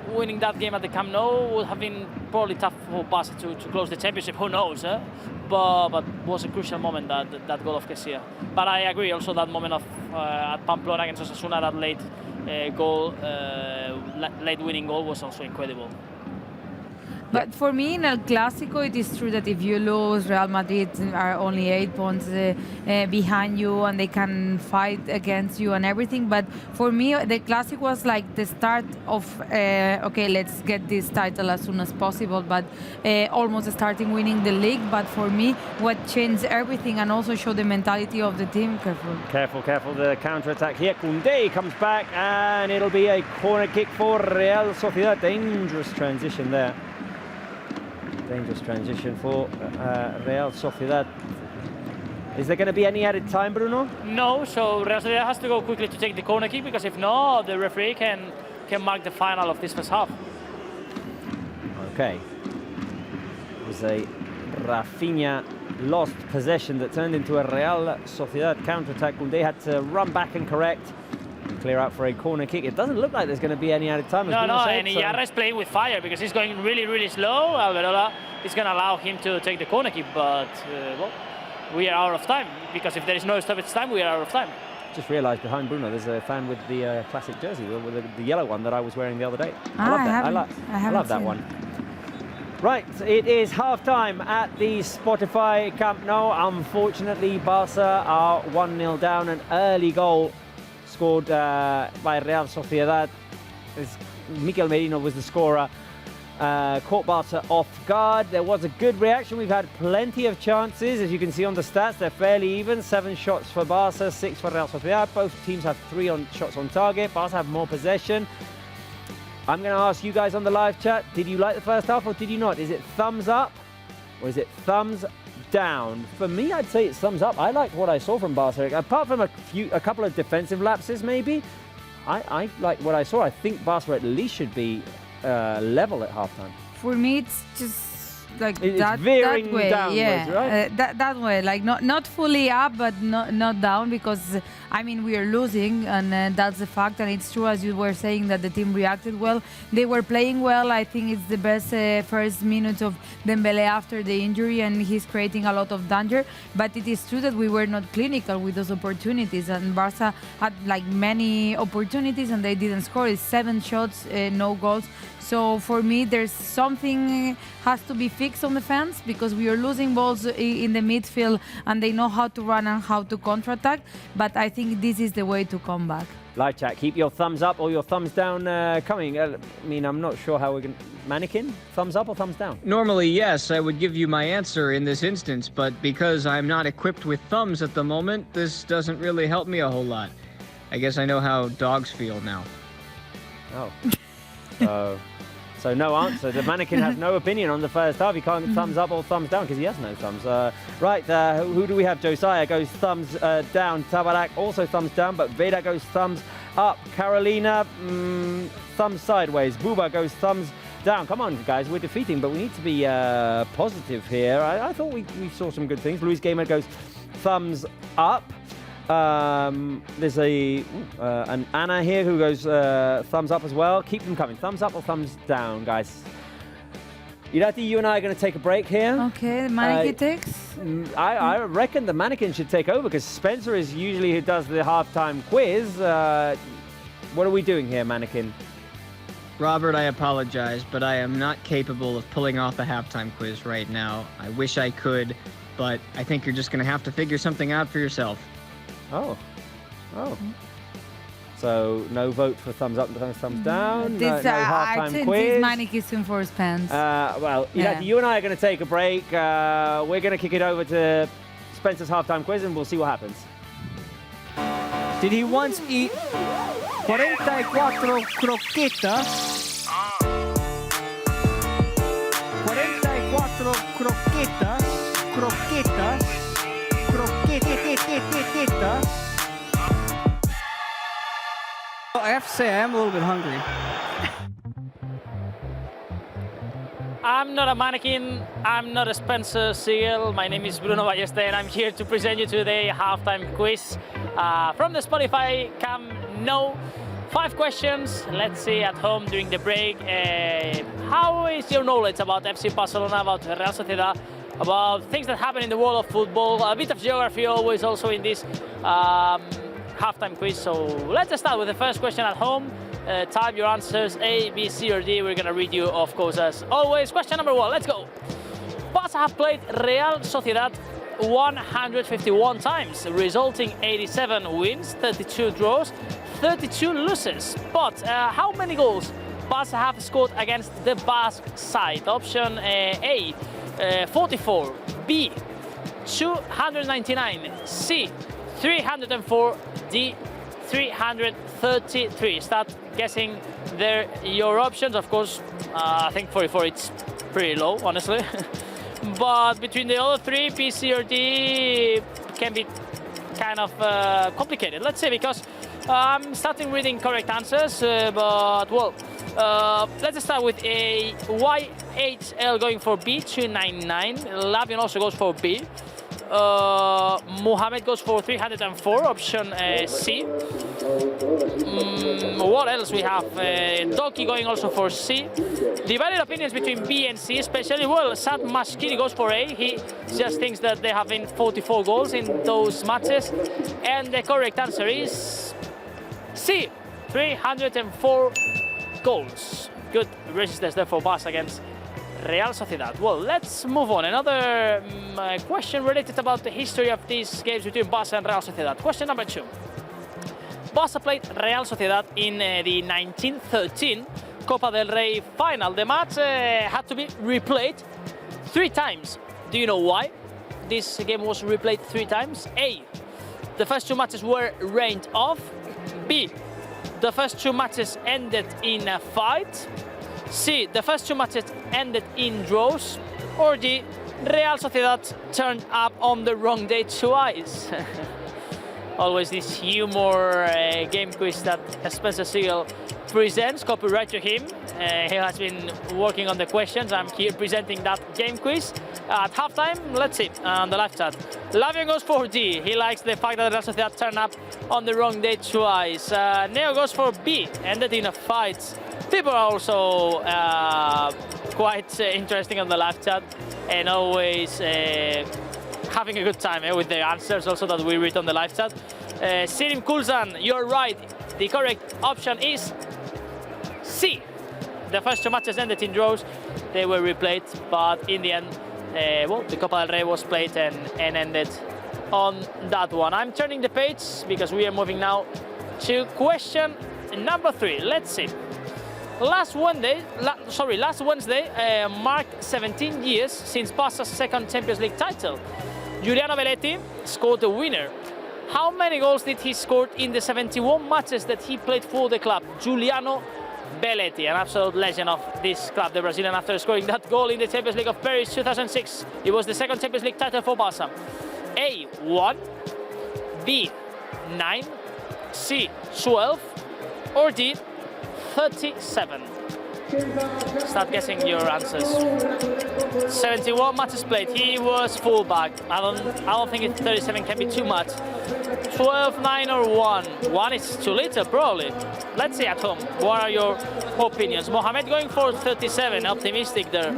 winning that game at the Camp Nou would have been probably tough for Barça to close the championship. Who knows? But was a crucial moment, that goal of Kessia. But I agree also that moment of at Pamplona against Osasuna, that late goal, late winning goal was also incredible. But for me, in El Clásico, it is true that if you lose, Real Madrid are only 8 points behind you, and they can fight against you and everything. But for me, the Clásico was like the start of, okay, let's get this title as soon as possible, but almost starting winning the league. But for me, what changed everything and also showed the mentality of the team. Careful, the counter-attack here. Koundé comes back, and it'll be a corner kick for Real Sociedad. Dangerous transition there. Dangerous transition for Real Soociedad. Is there going to be any added time, Bruno? No, so Real Soociedad has to go quickly to take the corner kick, because if not, the referee can mark the final of this first half. Okay. It was a Rafinha lost possession that turned into a Real Sociedad counter-attack. They had to run back and correct and clear out for a corner kick. It doesn't look like there's going to be any added time. No, and Iarra is playing with fire because he's going really, really slow. Alberola is going to allow him to take the corner kick, but well, we are out of time, because if there is no stoppage time, we are out of time. Just realised behind Bruno there's a fan with the classic jersey, with the yellow one that I was wearing the other day. I love that. I love that one. Right, it is half-time at the Spotify Camp Nou. Unfortunately, Barça are 1-0 down. An early goal scored by Real Sociedad. Mikel Merino was the scorer. Caught Barça off guard. There was a good reaction. We've had plenty of chances. As you can see on the stats, they're fairly even. 7 shots for Barça, 6 for Real Sociedad. Both teams have 3 shots on target. Barça have more possession. I'm going to ask you guys on the live chat, did you like the first half or did you not? Is it thumbs up or is it thumbs down? For me, I'd say it's thumbs up. I liked what I saw from Barca. Apart from a couple of defensive lapses, maybe, I like what I saw. I think Barca at least should be level at halftime. For me, it's just like it's that way, downwards, yeah, right? that way, like not fully up, but not down, because I mean we are losing, and that's the fact. And it's true, as you were saying, that the team reacted well. They were playing well. I think it's the best first minutes of Dembélé after the injury, and he's creating a lot of danger. But it is true that we were not clinical with those opportunities, and Barca had like many opportunities and they didn't score. It's 7 shots, no goals. So for me, there's something has to be fixed on the fans, because we are losing balls in the midfield and they know how to run and how to counter-attack. But I think this is the way to come back. Live chat, keep your thumbs up or your thumbs down coming. I mean, I'm not sure how we're going to... Mannequin, thumbs up or thumbs down? Normally, yes, I would give you my answer in this instance, but because I'm not equipped with thumbs at the moment, this doesn't really help me a whole lot. I guess I know how dogs feel now. Oh. So no answer. The mannequin has no opinion on the first half. He can't thumbs up or thumbs down because he has no thumbs. Right, who do we have? Josiah goes thumbs down. Tabarak also thumbs down, but Veda goes thumbs up. Carolina, thumbs sideways. Buba goes thumbs down. Come on, guys, we're defeating, but we need to be positive here. I thought we saw some good things. Luis Gamer goes thumbs up. There's an Anna here who goes thumbs up as well. Keep them coming. Thumbs up or thumbs down, guys. Irati, you and I are going to take a break here. Okay, the mannequin takes. I reckon the mannequin should take over, because Spencer is usually who does the halftime quiz. What are we doing here, mannequin? Robert, I apologize, but I am not capable of pulling off a halftime quiz right now. I wish I could, but I think you're just going to have to figure something out for yourself. Oh. So no vote for thumbs up and thumbs down. No halftime quiz. This mannequin soon for Spence. Well, you and I are going to take a break. We're going to kick it over to Spencer's halftime quiz, and we'll see what happens. Did he once eat 44 croquetas? 44 croquetas. I have to say, I am a little bit hungry. I'm not a mannequin, I'm not a Spencer Seal. My name is Bruno Ballester and I'm here to present you today a halftime quiz from the Spotify Camp Nou. 5 questions, let's see at home during the break. How is your knowledge about FC Barcelona, about Real Soociedad, about things that happen in the world of football? A bit of geography always also in this halftime quiz. So let's start with the first question at home. Type your answers A, B, C, or D. We're gonna read you, of course, as always. Question number 1, let's go. Barça have played Real Soociedad 151 times, resulting 87 wins, 32 draws, 32 losses. But how many goals Barça have scored against the Basque side? Option A, 44, B, 299, C, 304, D, 333. Start guessing there your options. Of course, I think 44 it's pretty low, honestly. But between the other 3, B, C, or D, can be kind of complicated. Let's say, because I'm starting reading correct answers, but well, let's start with a YHL going for B, 299. Lavian also goes for B. Mohamed goes for 304, option C. What else we have? Doki going also for C. Divided opinions between B and C, especially, well, Sad Mashkiri goes for A. He just thinks that there have been 44 goals in those matches. And the correct answer is C, 304 goals. Good registers there for Barça against Real Sociedad. Well, let's move on. Another question related about the history of these games between Barça and Real Sociedad. Question number 2. Barça played Real Sociedad in the 1913 Copa del Rey final. The match had to be replayed 3 times. Do you know why this game was replayed 3 times? A, the first 2 matches were rained off. B, the first 2 matches ended in a fight. C, the first 2 matches ended in draws. Or D, Real Sociedad turned up on the wrong day twice. Always this humor game quiz that Spencer Seal presents, copyright to him. He has been working on the questions. I'm here presenting that game quiz. At halftime, let's see, on the live chat. Lavian goes for D. He likes the fact that Real Sociedad turned up on the wrong day twice. Neo goes for B, ended in a fight. People are also quite interesting on the live chat and always having a good time with the answers also that we read on the live chat. Sirim Kulzan, you're right. The correct option is C. The first 2 matches ended in draws. They were replayed, but in the end, well, the Copa del Rey was played and ended on that one. I'm turning the page because we are moving now to question number 3. Let's see. Last Wednesday marked 17 years since Barca's second Champions League title. Giuliano Belletti scored the winner. How many goals did he score in the 71 matches that he played for the club? Giuliano Belletti, an absolute legend of this club, the Brazilian, after scoring that goal in the Champions League of Paris 2006. It was the second Champions League title for Barca. A, 1, B, 9, C, 12, or D, 37. Start guessing your answers. 71 matches played. He was fullback. I don't think 37 can be too much. 12, 9, or 1. 1 is too little, probably. Let's see at home. What are your opinions? Mohamed going for 37, optimistic there.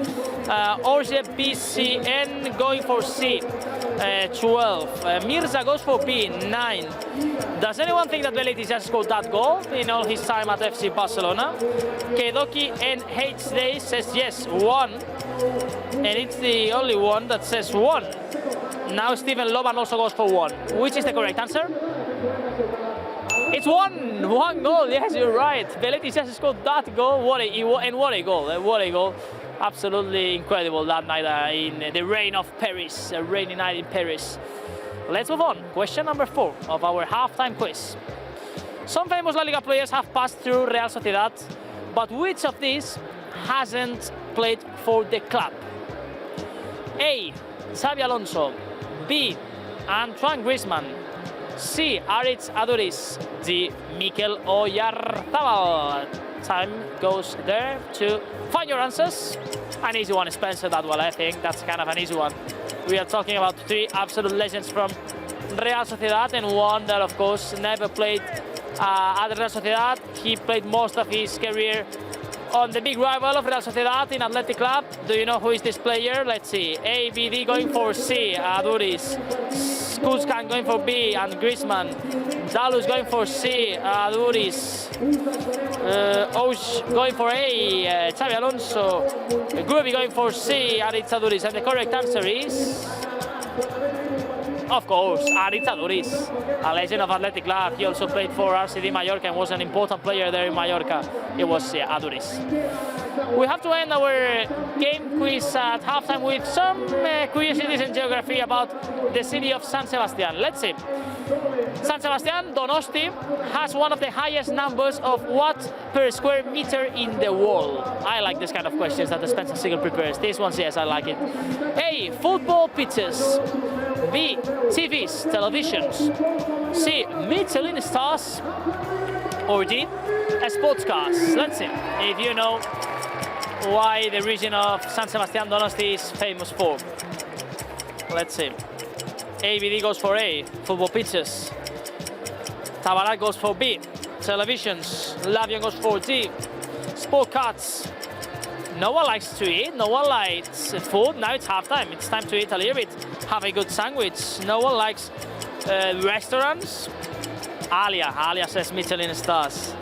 Orge BCN going for C, 12. Mirza goes for B, 9. Does anyone think that Belletti just scored that goal in all his time at FC Barcelona? Kedoki NH Day says yes, 1. And it's the only one that says 1. Now Steven Loban also goes for 1. Which is the correct answer? It's 1! 1 goal, yes, you're right. Belletti just scored that goal. What a goal. What a goal. Absolutely incredible that night in the rain of Paris. A rainy night in Paris. Let's move on. Question number 4 of our halftime quiz. Some famous La Liga players have passed through Real Sociedad, but which of these hasn't played for the club? A, Xabi Alonso. B, Antoine Griezmann. C, Aritz Aduriz. D, Mikel Oyarzabal. Time goes there to find your answers. An easy one, Spencer, that one, I think. That's kind of an easy one. We are talking about 3 absolute legends from Real Sociedad, and one that, of course, never played at Real Sociedad. He played most of his career on the big rival of Real Sociedad in Athletic Club. Do you know who is this player? Let's see. A, B, D going for C, Aduriz. Kuzkan going for B, and Griezmann. Dalus going for C, Aduriz. Osh going for A, Chavi Alonso. Gruby going for C, Aritz Aduriz. And the correct answer is, of course, Aritz Aduriz, a legend of Athletic Club. He also played for RCD Mallorca and was an important player there in Mallorca. It was Aduriz. We have to end our game quiz at halftime with some curiosities in geography about the city of San Sebastian. Let's see. San Sebastian, Donosti, has one of the highest numbers of watts per square meter in the world. I like this kind of questions that the Spencer Siegel prepares. This one, yes, I like it. A, football pitches. B, TVs, televisions. C, Michelin stars. Or D, sports cars. Let's see if you know why the region of San Sebastian Donosti is famous for. Let's see. ABD goes for A, football pitches. Tabarat goes for B, televisions. Lavion goes for D, sport cards. No one likes to eat, no one likes food. Now it's halftime, it's time to eat a little bit. Have a good sandwich. No one likes restaurants. Alia says Michelin stars.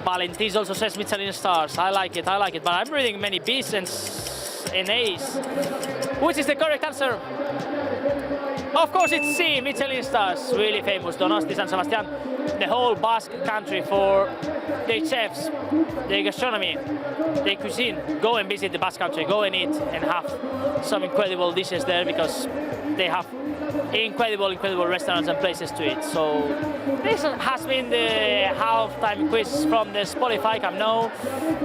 Valentis also says Michelin stars. I like it, but I'm reading many B's and A's. Which is the correct answer? Of course it's C, Michelin stars. Really famous, Donosti, San Sebastian. The whole Basque country for their chefs, their gastronomy, their cuisine. Go and visit the Basque country, go and eat and have some incredible dishes there, because they have incredible restaurants and places to eat. So this has been the halftime quiz from the Spotify Camp Nou.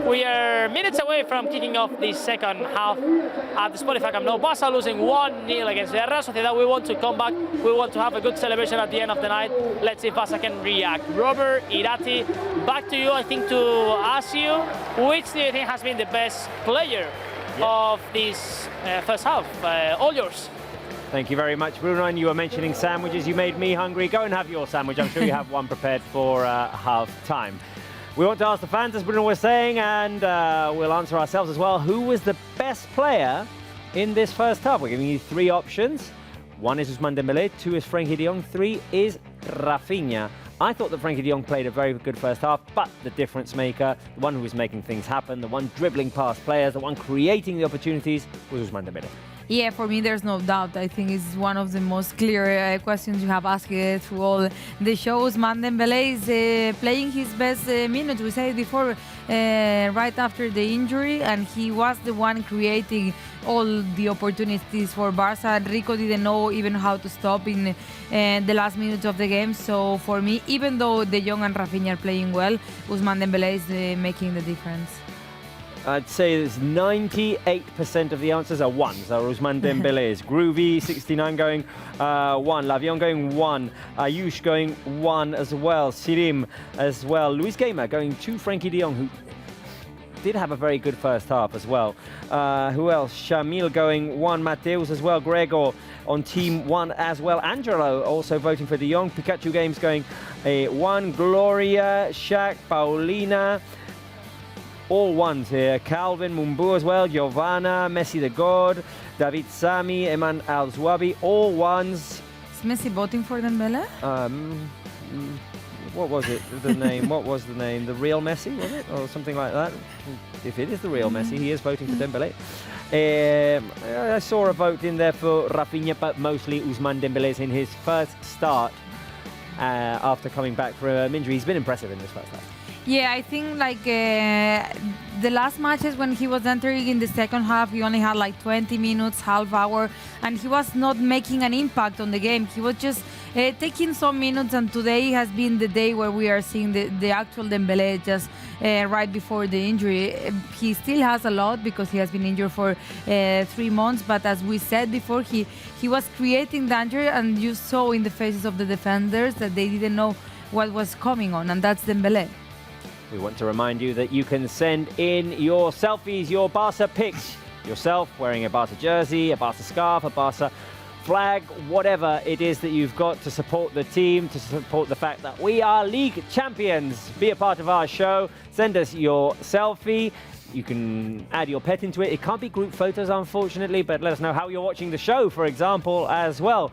We are minutes away from kicking off the second half at the Spotify Camp Nou. Barça losing 1-0 against Real Soociedad. We want to come back. We want to have a good celebration at the end of the night. Let's see if Barça can react. Robert, Irati, back to you, I think, to ask you, which do you think has been the best player of this first half? All yours. Thank you very much, Bruno. And you were mentioning sandwiches. You made me hungry. Go and have your sandwich. I'm sure you have one prepared for half-time. We want to ask the fans, as Bruno was saying, and we'll answer ourselves as well. Who was the best player in this first half? We're giving you 3 options. 1 is Ousmane Dembélé, 2 is Frenkie de Jong, 3 is Rafinha. I thought that Frenkie de Jong played a very good first half, but the difference maker, the one who was making things happen, the one dribbling past players, the one creating the opportunities, was Ousmane Dembélé. Yeah, for me, there's no doubt. I think it's one of the most clear questions you have asked through all the shows. Ousmane Dembélé is playing his best minutes. We said before, right after the injury, and he was the one creating all the opportunities for Barça. Rico didn't know even how to stop in the last minutes of the game. So for me, even though De Jong and Rafinha are playing well, Ousmane Dembélé is making the difference. I'd say there's 98% of the answers are 1. So Ousmane Dembélé is Groovy, 69 going 1. Lavion going 1. Ayush going 1 as well. Sirim as well. Luis Gamer going 2. Frenkie de Jong, who did have a very good first half as well. Who else? Shamil going 1. Mateus as well. Gregor on team 1 as well. Angelo also voting for de Jong. Pikachu Games going 1. Gloria, Shaq, Paulina. All 1s here. Calvin, Mumbu as well. Giovanna, Messi the God, David Sami, Eman Al-Zwabi. All 1s. Is Messi voting for Dembélé? What was it? The name? What was the name? The real Messi, was it? Or something like that? If it is the real Messi, he is voting for Dembélé. I saw a vote in there for Rafinha, but mostly Ousmane Dembélé in his first start after coming back from injury. He's been impressive in this first half. Yeah, I think like the last matches when he was entering in the second half, he only had like 20 minutes, half hour, and he was not making an impact on the game. He was just taking some minutes, and today has been the day where we are seeing the actual Dembélé just right before the injury. He still has a lot because he has been injured for 3 months, but as we said before, he was creating danger, and you saw in the faces of the defenders that they didn't know what was coming on, and that's Dembélé. we want to remind you that you can send in your selfies, your Barca pics, yourself wearing a Barca jersey, a Barca scarf, a Barca flag, whatever it is that you've got to support the team, to support the fact that we are league champions. Be a part of our show. Send us your selfie. You can add your pet into it. It can't be group photos, unfortunately, but let us know how you're watching the show, for example, as well.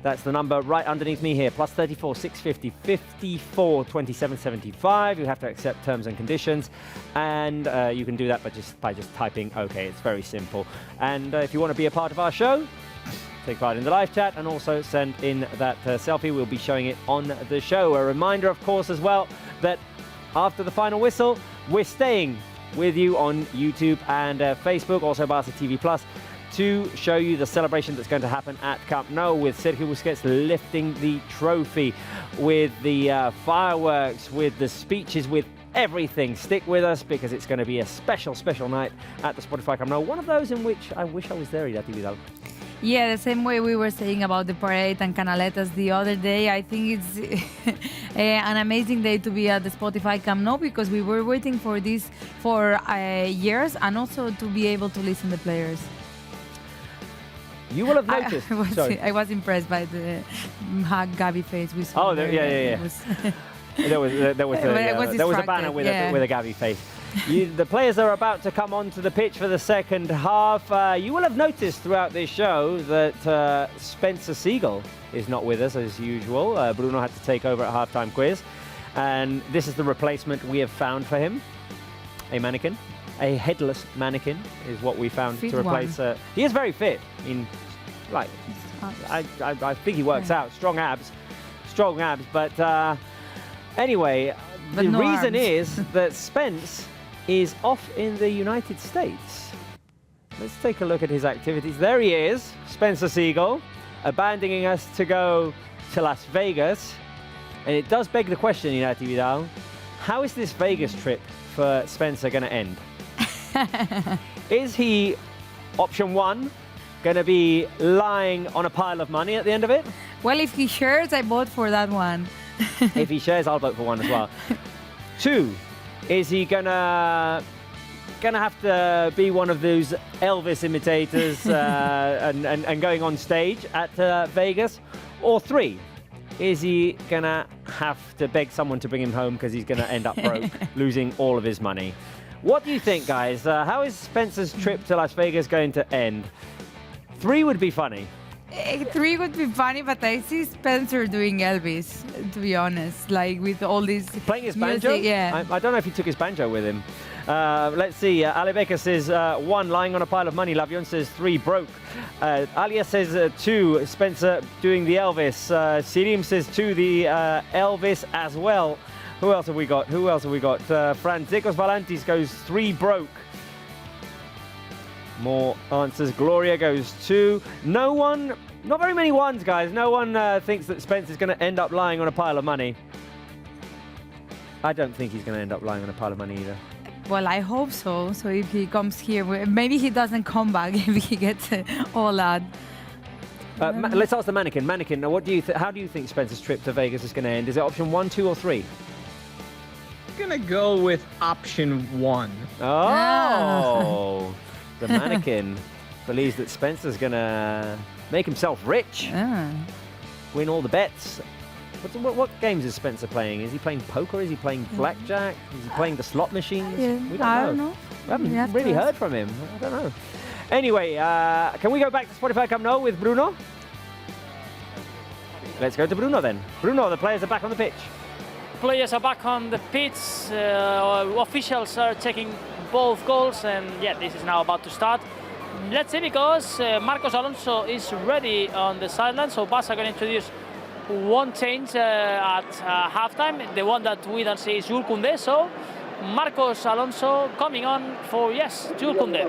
That's the number right underneath me here, +34 650 54 27 75. You have to accept terms and conditions, and you can do that by just typing OK. It's very simple. And if you want to be a part of our show, take part in the live chat and also send in that selfie. We'll be showing it on the show. A reminder, of course, as well, that after the final whistle, we're staying with you on YouTube and Facebook, also Barca TV Plus, to show you the celebration that's going to happen at Camp Nou, with Sergio Busquets lifting the trophy, with the fireworks, with the speeches, with everything. Stick with us, because it's going to be a special, special night at the Spotify Camp Nou. One of those in which I wish I was there, Irati Vidal. Yeah, the same way we were saying about the parade and Canaletas the other day. I think it's an amazing day to be at the Spotify Camp Nou, because we were waiting for this for years, and also to be able to listen to the players. You will have noticed. I was impressed by the Gavi face we saw. Oh, yeah. There was a banner with a Gavi face. The players are about to come onto the pitch for the second half. You will have noticed throughout this show that Spencer Siegel is not with us as usual. Bruno had to take over at halftime quiz, and this is the replacement we have found for him. A mannequin, a headless mannequin is what we found fit to replace. He is very fit. I mean, like, I think he works out. Strong abs. But anyway, but the no reason arms. is that Spence is off in the United States. Let's take a look at his activities. There he is, Spencer Siegel, abandoning us to go to Las Vegas. And it does beg the question, Irati Vidal, how is this Vegas trip for Spencer going to end? Is he, option one, going to be lying on a pile of money at the end of it? Well, if he shares, I vote for that one. If he shares, I'll vote for one as well. Two, is he gonna have to be one of those Elvis imitators and going on stage at Vegas? Or three, is he gonna have to beg someone to bring him home because he's gonna end up broke, losing all of his money? What do you think, guys? How is Spencer's trip to Las Vegas going to end? 3 would be funny. 3 would be funny, but I see Spencer doing Elvis, to be honest, like with all these... Playing his banjo? music, yeah. I don't know if he took his banjo with him. Let's see. Alibeka says 1, lying on a pile of money. Lavion says 3, broke. Alia says 2, Spencer doing the Elvis. Sirim says 2, the Elvis as well. Who else have we got? Franzicos Valantis goes 3, broke. More answers. Gloria goes 2. No one, not very many ones, guys. No one thinks that Spencer's going to end up lying on a pile of money. I don't think he's going to end up lying on a pile of money either. Well, I hope so. So if he comes here, maybe he doesn't come back if he gets all that. Let's ask the mannequin. Mannequin, now how do you think Spencer's trip to Vegas is going to end? Is it option 1, 2, or 3? I'm going to go with option 1. Oh! The mannequin believes that Spencer's going to make himself rich, win all the bets. What games is Spencer playing? Is he playing poker? Is he playing blackjack? Is he playing the slot machines? Yeah, We don't know. We haven't really heard from him. I don't know. Anyway, can we go back to Spotify Camp Nou with Bruno? Let's go to Bruno then. Bruno, the players are back on the pitch. Players are back on the pitch. Officials are checking both goals, and yeah, this is now about to start. Let's see, because Marcos Alonso is ready on the sideline, so Barça are going to introduce one change at halftime. The one that we don't see is Jules Koundé, so Marcos Alonso coming on for, yes, Jules Koundé.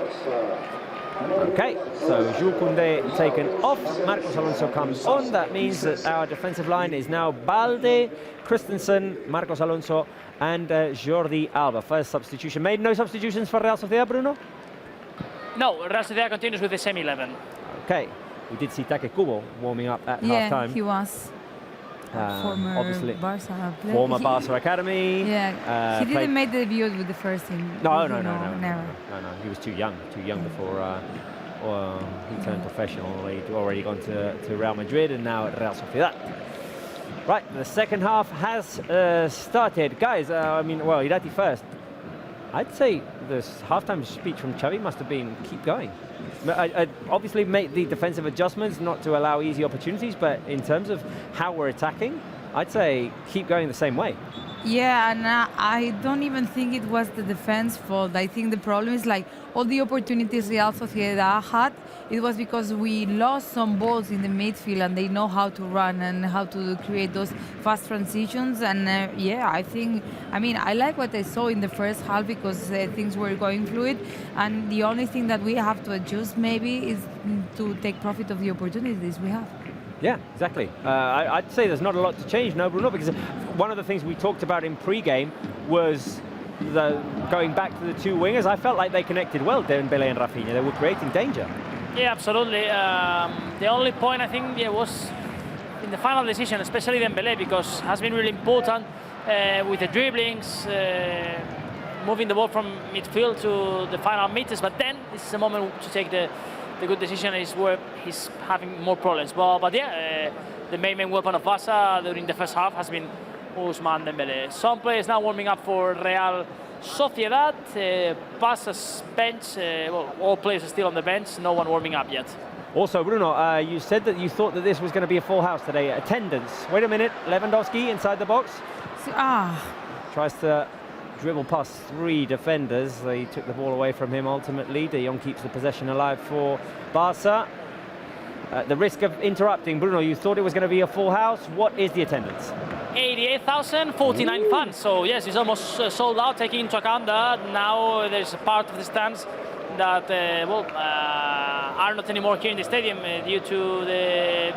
Okay, so Jules Koundé taken off, Marcos Alonso comes on. That means that our defensive line is now Balde, Christensen, Marcos Alonso, and Jordi Alba. First substitution made. No substitutions for Real Soociedad, Bruno? No, Real Soociedad continues with the same 11. Okay, we did see Take Kubo warming up at halftime. Yeah, he was. Former obviously Barça player. former Barça academy. Yeah, he didn't make the debut with the first team. No, never. No. He was too young before he turned professional. He'd already gone to Real Madrid and now at Real Soociedad. Right, the second half has started. Guys, Irati first. I'd say this halftime speech from Chavi must have been keep going. I obviously make the defensive adjustments not to allow easy opportunities, but in terms of how we're attacking, I'd say keep going the same way. Yeah, and I don't even think it was the defense fault. I think the problem is like all the opportunities Real Sociedad had, it was because we lost some balls in the midfield and they know how to run and how to create those fast transitions. And I like what I saw in the first half because things were going fluid. And the only thing that we have to adjust maybe is to take profit of the opportunities we have. Yeah, exactly. I'd say there's not a lot to change, no, Bruno, because one of the things we talked about in pre-game was going back to the two wingers. I felt like they connected well, Dembele and Rafinha. They were creating danger. Yeah, absolutely. The only point I think was in the final decision, especially Dembele, because it has been really important with the dribblings, moving the ball from midfield to the final meters. But then this is the moment to take the good decision is where he's having more problems. But the main weapon of Barça during the first half has been Ousmane Dembele. Some players now warming up for Real Sociedad. Barça's bench, all players are still on the bench, no one warming up yet. Also, Bruno, you said that you thought that this was going to be a full house today. Attendance. Wait a minute, Lewandowski inside the box. Tries to dribble past three defenders. They took the ball away from him ultimately. De Jong keeps the possession alive for Barça. The risk of interrupting, Bruno, you thought it was going to be a full house. What is the attendance? 88,049 fans. So yes, it's almost sold out, taking into account that now there's a part of the stands that are not anymore here in the stadium due to the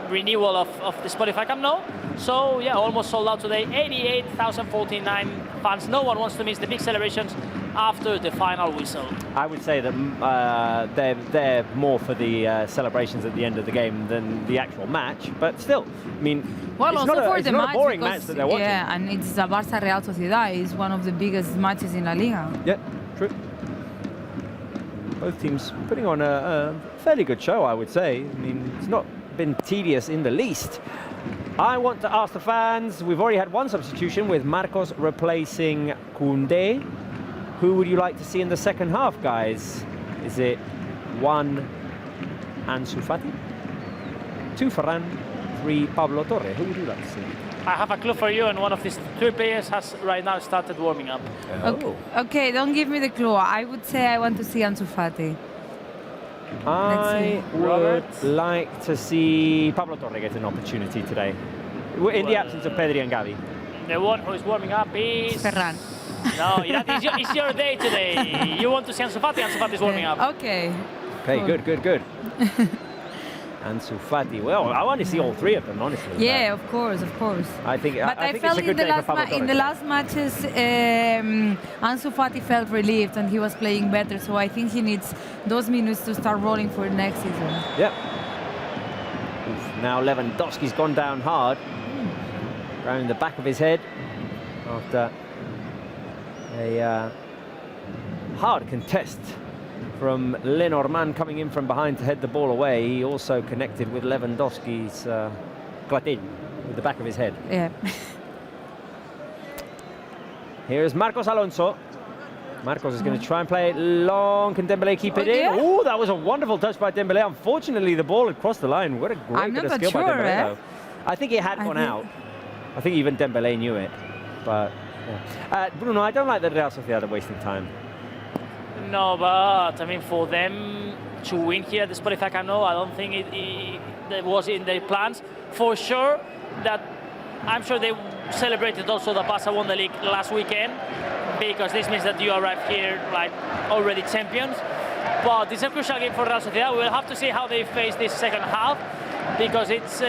renewal of the Spotify Camp Nou. So yeah, almost sold out today. 88,049 fans. No one wants to miss the big celebrations after the final whistle. I would say that they're more for the celebrations at the end of the game than the actual match, but still, I mean, well, it's also not for a the match, boring match that they're watching. Yeah, and it's a Barça Real Sociedad. It's one of the biggest matches in La Liga. Yeah, true. Both teams putting on a fairly good show, I would say. I mean, it's not been tedious in the least. I want to ask the fans, we've already had one substitution with Marcos replacing Koundé. Who would you like to see in the second half, guys? Is it 1, Ansu Fati, 2, Ferran, 3, Pablo Torre? Who would you like to see? I have a clue for you, and one of these three players has right now started warming up. Oh. Okay, don't give me the clue. I would say I want to see Ansu Fati. I would like to see Pablo Torre get an opportunity today, in the absence of Pedri and Gavi. The one who is warming up is Ferran. No, it's your day today. You want to see Ansu Fati? Ansu Fati is warming up. Okay. Okay, good. Ansu Fati. Well, I want to see all three of them, honestly. Yeah, of course. I think I think felt it's a good day for Pablo Torre. in the last matches, Ansu Fati felt relieved and he was playing better. So I think he needs those minutes to start rolling for next season. Yep. Now Lewandowski's gone down hard, around the back of his head after a hard contest from Lenormand coming in from behind to head the ball away. He also connected with Lewandowski's Clatin with the back of his head. Yeah. Here's Marcos Alonso. Marcos is going to try and play it long. Can Dembele keep it in? Yeah. Oh, that was a wonderful touch by Dembele. Unfortunately, the ball had crossed the line. What a great bit of skill by Dembele, though. I think it had gone out. I think even Dembele knew it. But yeah. Bruno, I don't like that Real Sociedad are wasting time. No, but I mean, for them to win here at the Spotify Camp Nou, I don't think it was in their plans. For sure, that I'm sure they celebrated also that Barça won the league last weekend, because this means that you arrive here like already champions. But it's a crucial game for Real Sociedad. We'll have to see how they face this second half, because it's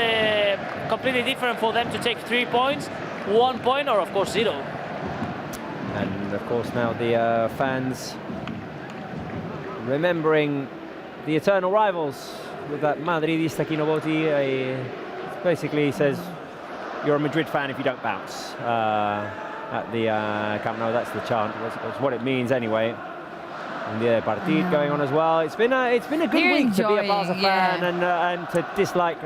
completely different for them to take 3 points, 1 point, or of course 0. And of course now the fans remembering the eternal rivals with that Madridista Kinoboti. Basically says you're a Madrid fan if you don't bounce at the Camp Nou. That's the chant. That's what it means anyway. And the Partid going on as well. It's been a good week to be a Barca fan and to dislike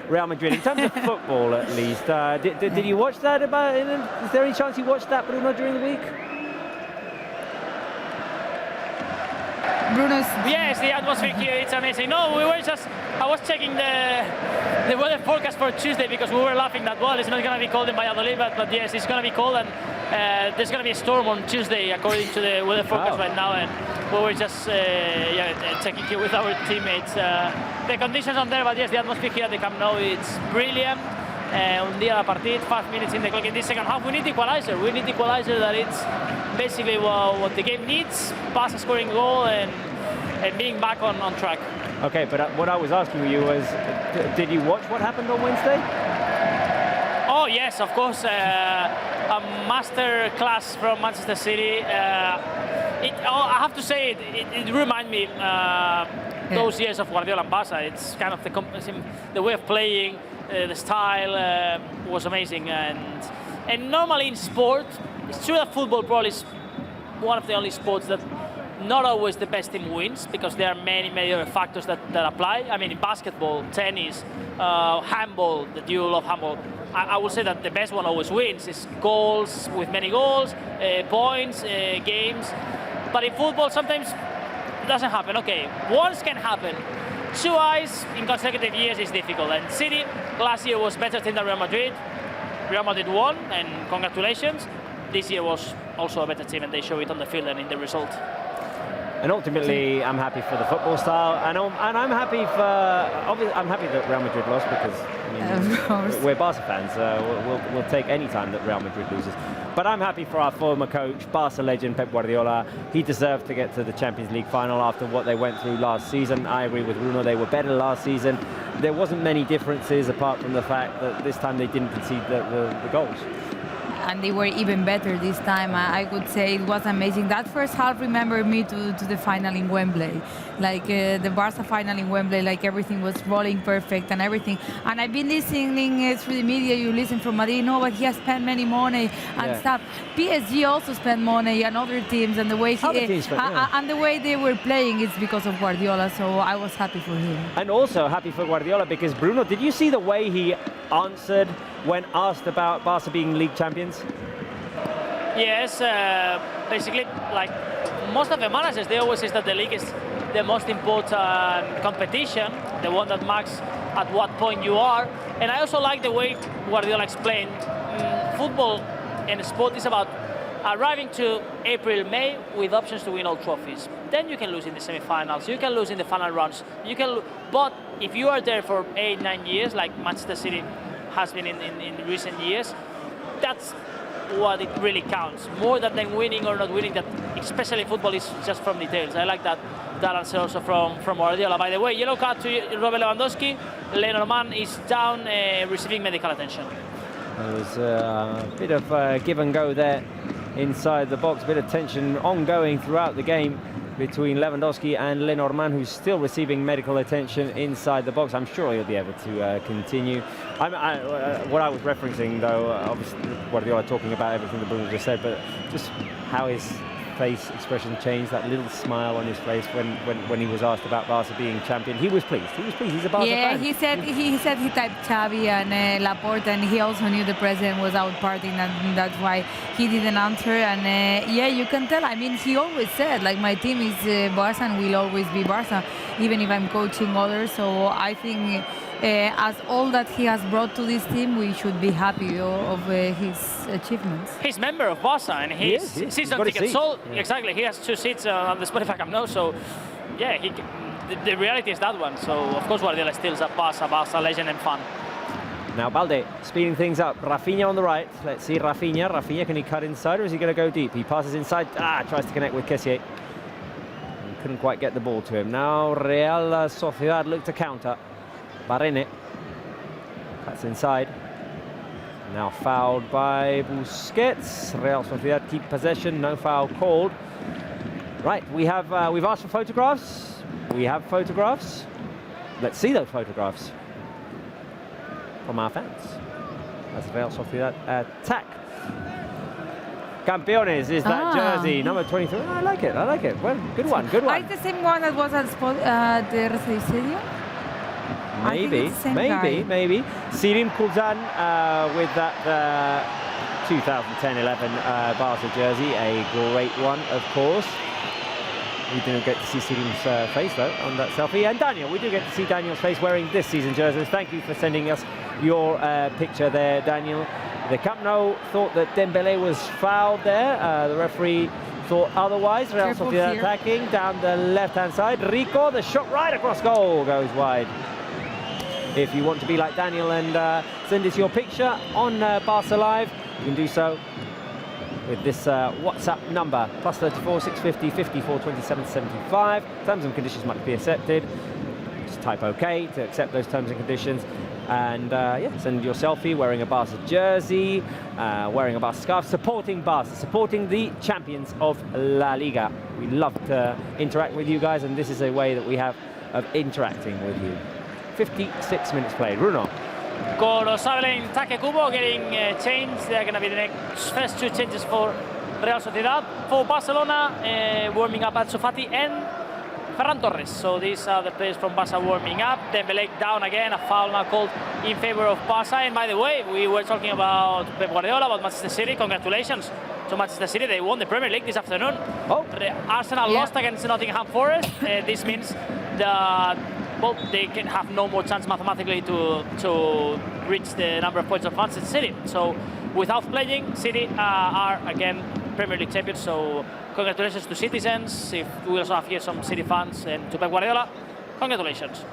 Real Madrid in terms of football at least. Did you watch that? Is there any chance you watched that, Bruno, during the week? Bruno's. Yes, the atmosphere here, it's amazing. No, I was checking the weather forecast for Tuesday because we were laughing that, well, it's not going to be cold in Valladolid, but yes, it's going to be cold, and there's going to be a storm on Tuesday according to the weather forecast right now, and we were just checking here with our teammates. The conditions on there, but yes, the atmosphere here at the Camp Nou, it's brilliant. Un dia de partit, 5 minutes in the clock in this second half. We need equalizer. We need equalizer that it's basically what the game needs. Barça scoring goal and being back on track. Okay, but what I was asking you was, did you watch what happened on Wednesday? Oh yes, of course. A master class from Manchester City. I have to say, it reminded me those years of Guardiola and Barça. It's kind of the way of playing. The style was amazing, and normally in sport, it's true that football probably is one of the only sports that not always the best team wins, because there are many other factors that apply. I mean, in basketball, tennis, handball, the duel of handball, I would say that the best one always wins. It's goals, with many goals, points, games. But in football, sometimes it doesn't happen. Okay, once can happen. Twice in consecutive years is difficult. And City last year was better team than Real Madrid. Real Madrid won, and congratulations. This year was also a better team, and they show it on the field and in the result. And ultimately, I'm happy for the football style, and I'm happy I'm happy that Real Madrid lost, because we're Barca fans. We'll take any time that Real Madrid loses. But I'm happy for our former coach, Barca legend Pep Guardiola. He deserved to get to the Champions League final after what they went through last season. I agree with Bruno, they were better last season. There wasn't many differences apart from the fact that this time they didn't concede the goals. And they were even better this time. I could say it was amazing. That first half remembered me to the final in Wembley, like the Barca final in Wembley, like everything was rolling perfect and everything. And I've been listening through the media, you listen from Madrid, no, but he has spent many money and stuff. PSG also spent money, and other teams, and the way and the way they were playing, it's because of Guardiola, so I was happy for him. And also happy for Guardiola because, Bruno, did you see the way he answered when asked about Barca being league champions? Yes, basically, like most of the managers, they always say that the league is the most important competition, the one that marks at what point you are. And I also like the way Guardiola explained football and sport is about arriving to April, May with options to win all trophies. Then you can lose in the semi-finals, you can lose in the final rounds, but if you are there for 8-9 years, like Manchester City has been in recent years, that's what it really counts. More than winning or not winning, that especially football is just from details. I like that answer also from Guardiola. By the way, yellow card to Robert Lewandowski. Lenormand is down, receiving medical attention. There was a bit of give and go there inside the box, a bit of tension ongoing throughout the game between Lewandowski and Lenormand, who's still receiving medical attention inside the box. I'm sure he'll be able to continue. What I was referencing, though, obviously Guardiola talking about everything that Bruno just said, but just how his face expression changed, that little smile on his face when he was asked about Barca being champion. He was pleased. He was pleased. He's a Barca fan. he said he typed Chavi and Laporte, and he also knew the president was out partying, and that's why he didn't answer. And you can tell. I mean, he always said, like, my team is Barca and will always be Barca, even if I'm coaching others. So I think as all that he has brought to this team, we should be happy of his achievements. He's member of Barca, and he sits on ticket sold. Yeah. Exactly, he has 2 seats on the Spotify Camp Nou. So, yeah, the reality is that one. So, of course, Guardiola still is a Barca legend and fan. Now Balde speeding things up. Rafinha on the right. Let's see Rafinha. Rafinha, can he cut inside, or is he going to go deep? He passes inside. Tries to connect with Kessié. Couldn't quite get the ball to him. Now Real Soociedad look to counter. Barrene. That's inside. Now fouled by Busquets. Real Sociedad keep possession. No foul called. Right, we've asked for photographs. We have photographs. Let's see those photographs from our fans. as Real Sociedad attack. Campeones is that jersey, number 23. I like it, I like it. Well, good one, good one. Is the same one that was at the Real Soociedad? Maybe. Sirim Kulzan with that 2010-11 Barça jersey, a great one, of course. We didn't get to see Sirim's face, though, on that selfie. And Daniel, we do get to see Daniel's face wearing this season's jersey. Thank you for sending us your picture there, Daniel. The Camp Nou thought that Dembélé was fouled there. The referee thought otherwise. Real Sociedad attacking down the left-hand side. Rico, the shot right across goal, goes wide. If you want to be like Daniel and send us your picture on Barça Live, you can do so with this WhatsApp number, +34 650 54 27 75. Terms and conditions might be accepted. Just type OK to accept those terms and conditions. And yeah, send your selfie wearing a Barça jersey, wearing a Barça scarf, supporting Barça, supporting the champions of La Liga. We love to interact with you guys, and this is a way that we have of interacting with you. 56 minutes played. Bruno. Gorosabel in Take Kubo getting changed. They're going to be the first two changes for Real Sociedad. For Barcelona, warming up Ansu Fati and Ferran Torres. So these are the players from Barça warming up. Dembélé down again, a foul now called in favor of Barça. And by the way, we were talking about Pep Guardiola, about Manchester City. Congratulations to Manchester City. They won the Premier League this afternoon. Arsenal lost against Nottingham Forest. This means they can have no more chance mathematically to reach the number of points of Manchester City. So without playing, City are again Premier League champions. So congratulations to citizens. If we also have here some City fans, and to Pep Guardiola, congratulations.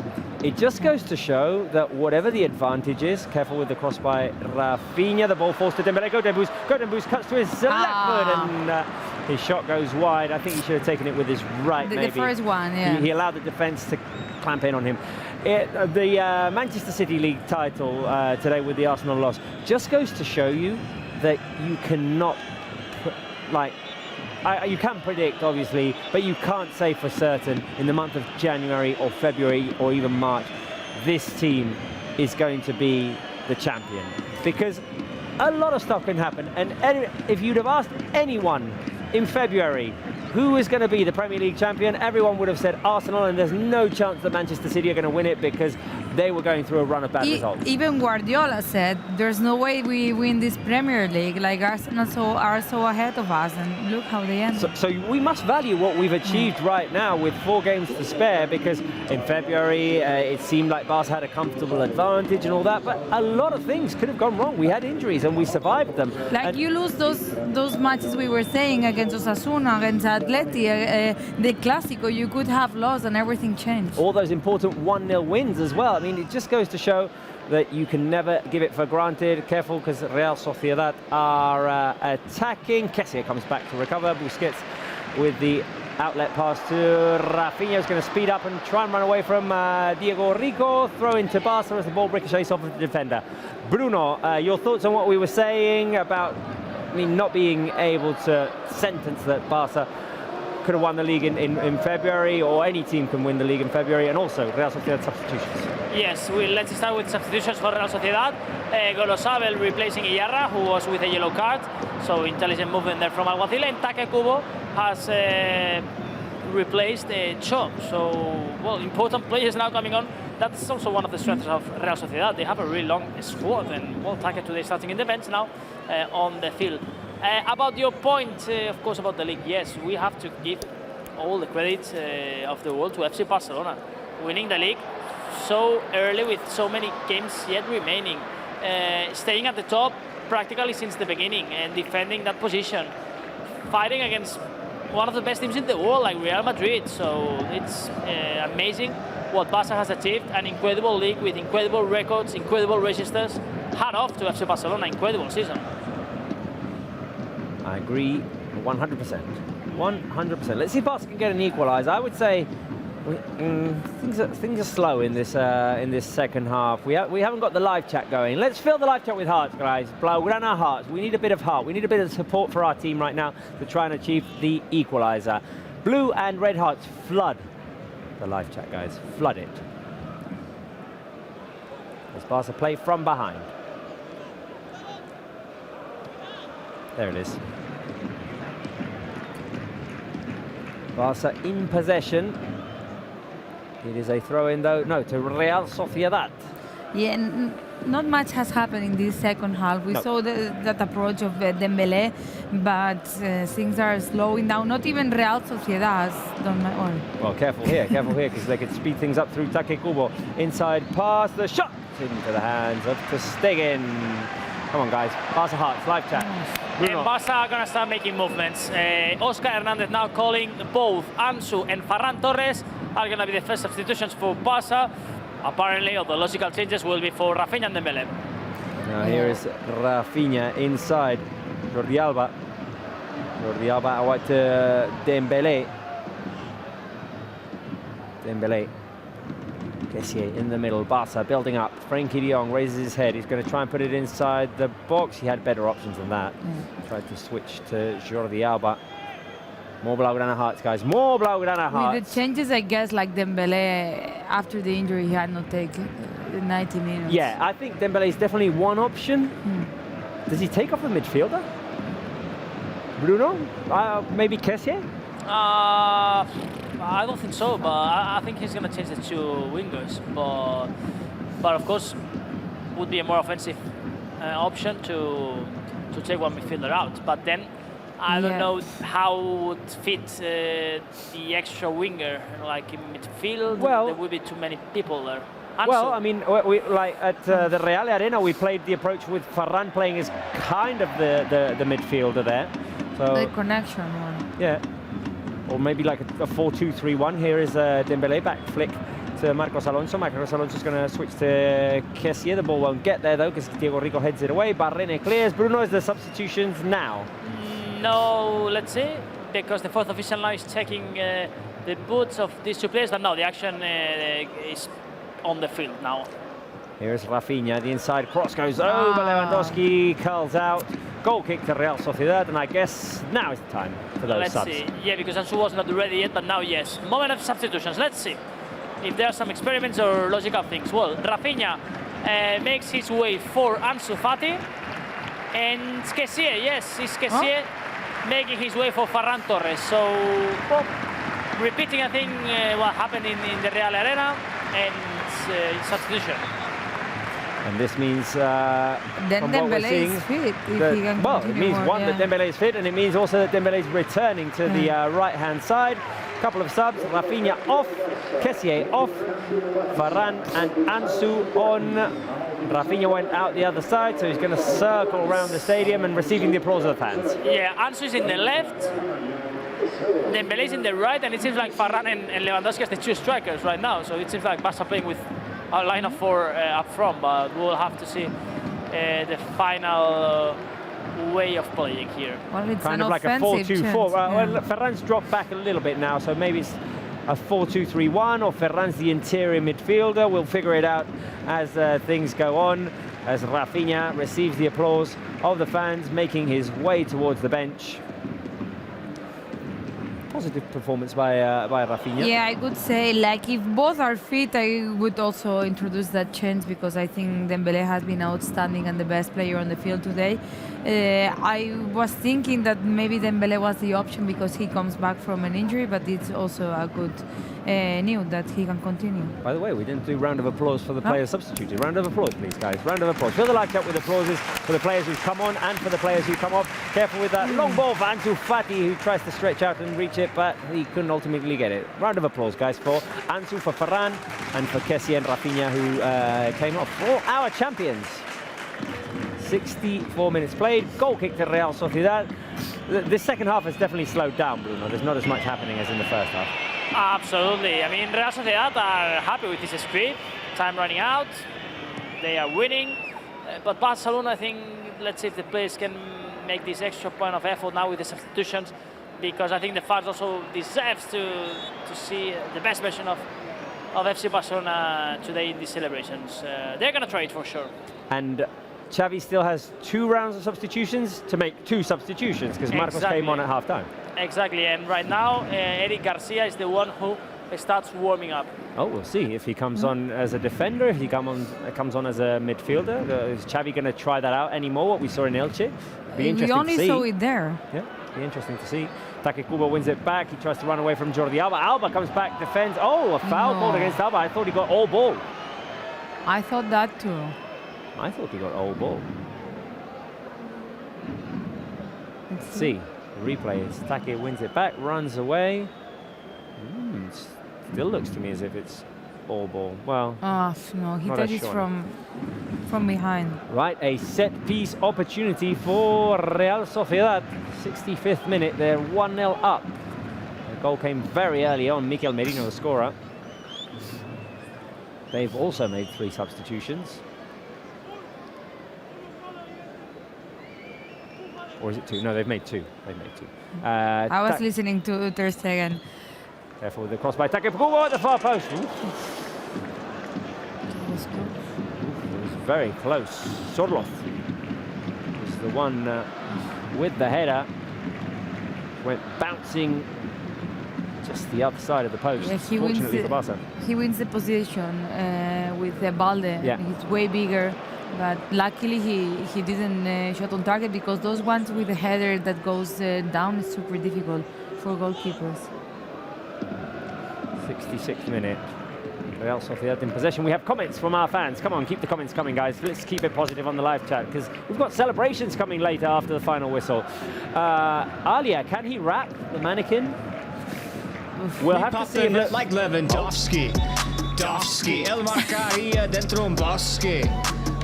It just goes to show that whatever the advantage is, careful with the cross by Rafinha, the ball falls to Dembélé. Godembus cuts to his left foot, and his shot goes wide. I think he should have taken it with his right, maybe. The first one, yeah. He allowed the defence to clamp in on him. The Manchester City League title today with the Arsenal loss just goes to show you that you cannot, you can predict, obviously, but you can't say for certain in the month of January or February or even March, this team is going to be the champion. Because a lot of stuff can happen. And if you'd have asked anyone in February who is going to be the Premier League champion, everyone would have said Arsenal, and there's no chance that Manchester City are going to win it because they were going through a run of bad results. Even Guardiola said, there's no way we win this Premier League, like Arsenal are so ahead of us, and look how they end. So we must value what we've achieved right now with 4 games to spare, because in February it seemed like Barca had a comfortable advantage and all that, but a lot of things could have gone wrong. We had injuries and we survived them. Like you lose those matches we were saying against Osasuna, against Atleti, the Clásico, you could have lost and everything changed. All those important 1-0 wins as well. I mean, it just goes to show that you can never give it for granted. Careful, because Real Soociedad are attacking. Kessie comes back to recover. Busquets with the outlet pass to Rafinha, is going to speed up and try and run away from Diego Rico. Throw into Barca as the ball ricochets off of the defender. Bruno, your thoughts on what we were saying about not being able to sentence that Barca could have won the league in February, or any team can win the league in February, and also Real Sociedad substitutions? Yes, let's start with substitutions for Real Sociedad. Gorosabel replacing Iarra, who was with a yellow card, so intelligent movement there from Alguacil, and Take Kubo has replaced Cho. So, well, important players now coming on. That's also one of the strengths of Real Sociedad. They have a really long squad, and well, Take today starting in the bench now on the field. About your point, of course, about the league, yes, we have to give all the credit of the world to FC Barcelona. Winning the league so early with so many games yet remaining. Staying at the top practically since the beginning and defending that position. Fighting against one of the best teams in the world like Real Madrid. So it's amazing what Barça has achieved. An incredible league with incredible records, incredible registers. Hat off to FC Barcelona, incredible season. I agree 100%. 100%. Let's see if Barca can get an equaliser. I would say things are slow in this second half. We haven't got the live chat going. Let's fill the live chat with hearts, guys. Blaugrana hearts. We need a bit of heart. We need a bit of support for our team right now to try and achieve the equaliser. Blue and red hearts, flood the live chat, guys. Flood it. As Barca play from behind. There it is. Barça in possession. It is a throw-in, though. No, to Real Sociedad. Yeah, not much has happened in this second half. We saw that approach of Dembélé, but things are slowing down. Not even Real Sociedad. Well, careful here, because they could speed things up through Take Kubo. Inside pass, the shot into the hands of Ter Stegen. Come on, guys. Barça Hearts, live chat. Bruno. And Barça are going to start making movements. Oscar Hernandez now calling both Ansu and Ferran Torres are going to be the first substitutions for Barça. Apparently, all the logical changes will be for Rafinha and Dembélé. Now here is Rafinha inside. Jordi Alba. Jordi Alba out to Dembélé. Dembélé. Kessié in the middle. Barça building up. Frenkie de Jong raises his head. He's going to try and put it inside the box. He had better options than that. Tried to switch to Jordi Alba. More Blaugrana Hearts, guys. More Blaugrana Hearts. With the changes, I guess, like Dembélé, after the injury, he had not taken 90 minutes. Yeah, I think Dembélé is definitely one option. Does he take off a midfielder? Bruno? Maybe Kessié? I don't think so, but I think he's going to change the two wingers. But of course, would be a more offensive option to take one midfielder out. But then I don't know how would fit the extra winger, like in midfield. Well, there would be too many people there. Well, I mean, we like at the Real Arena, we played the approach with Ferran playing as kind of the midfielder there. So the connection one. Yeah. Or maybe like a 4-2-3-1. Here is Dembélé back flick to Marcos Alonso. Marcos Alonso is going to switch to Kessié. The ball won't get there though because Diego Rico heads it away. Barrene clears. Bruno, is the substitutions now? No, let's see, because the fourth official now is checking the boots of these two players. But no, the action is on the field now. Here's Rafinha. The inside cross goes over. Lewandowski curls out. Goal kick to Real Sociedad, and I guess now is the time for those subs. Let's see. Yeah, because Ansu was not ready yet, but now yes. Moment of substitutions. Let's see if there are some experiments or logical things. Well, Rafinha makes his way for Ansu Fati, and Kessié, yes, it's Kessié making his way for Ferran Torres. So, repeating, I think, what happened in the Real Arena, and substitution. And this means then Dembélé is fit. Well, it means that Dembélé is fit, and it means also that Dembélé is returning to the right-hand side. Couple of subs: Rafinha off, Kessié off, Varane and Ansu on. Rafinha went out the other side, so he's going to circle around the stadium and receiving the applause of the fans. Yeah, Ansu is in the left, Dembélé is in the right, and it seems like Varane and Lewandowski are the two strikers right now. So it seems like Barça playing with a line of four up front, but we'll have to see the final way of playing here. Well, it's kind of like a 4-2-4. Well, Ferran's dropped back a little bit now, so maybe it's a 4-2-3-1, or Ferran's the interior midfielder. We'll figure it out as things go on, as Rafinha receives the applause of the fans, making his way towards the bench. Positive performance by Rafinha. Yeah, I would say, like, if both are fit, I would also introduce that change, because I think Dembélé has been outstanding and the best player on the field today. I was thinking that maybe Dembélé was the option because he comes back from an injury, but it's also a good news that he can continue. By the way, we didn't do round of applause for the players substituted. Round of applause, please, guys. Round of applause. Fill the live chat with applauses for the players who've come on and for the players who come off. Careful with that long ball for Ansu Fati, who tries to stretch out and reach it, but he couldn't ultimately get it. Round of applause, guys, for Ansu, for Ferran, and for Kessié and Rafinha, who came off. For our champions. 64 minutes played. Goal kick to Real Sociedad. The second half has definitely slowed down, Bruno. There's not as much happening as in the first half. Absolutely. I mean, Real Sociedad are happy with this speed. Time running out. They are winning. But Barcelona, I think, let's see if the players can make this extra point of effort now with the substitutions, because I think the fans also deserve to see the best version of FC Barcelona today in these celebrations. They're going to try it for sure. And Chavi still has 2 rounds of substitutions to make 2 substitutions, because Marcos came on at half-time. Exactly, and right now Eric Garcia is the one who starts warming up. Oh, we'll see if he comes on as a defender, if he comes on as a midfielder. Is Chavi going to try that out anymore, what we saw in Elche? Be interesting We only to see. saw it there. Yeah, be interesting to see. Take Kubo wins it back. He tries to run away from Jordi Alba. Alba comes back, defends. Oh, a foul called against Alba. I thought he got all ball. I thought that too. I thought he got all ball. Let's see. Replay is Take wins it back, runs away. Still looks to me as if it's all ball. Well, no, he touches from behind. Right, a set piece opportunity for Real Sociedad. 65th minute, they're 1-0 up. The goal came very early on. Mikel Merino, the scorer. They've also made 3 substitutions. Or is it 2? No, they've made 2. They've made 2. I was listening to Ter Stegen. Careful with the cross by Take Kubo at the far post. It was very close. Sorloth was the one with the header. Went bouncing just the other side of the post. Yeah, fortunately for Barça. He wins the position with the Balde. Yeah. He's way bigger. But luckily he didn't shot on target, because those ones with the header that goes down is super difficult for goalkeepers. 66th minute. Real Sociedad in possession. We have comments from our fans. Come on, keep the comments coming, guys. Let's keep it positive on the live chat, because we've got celebrations coming later after the final whistle. Alia, can he rap, the mannequin? We'll have to see if like Lewandowski. Dovski, El Marcaria dentro un bosque.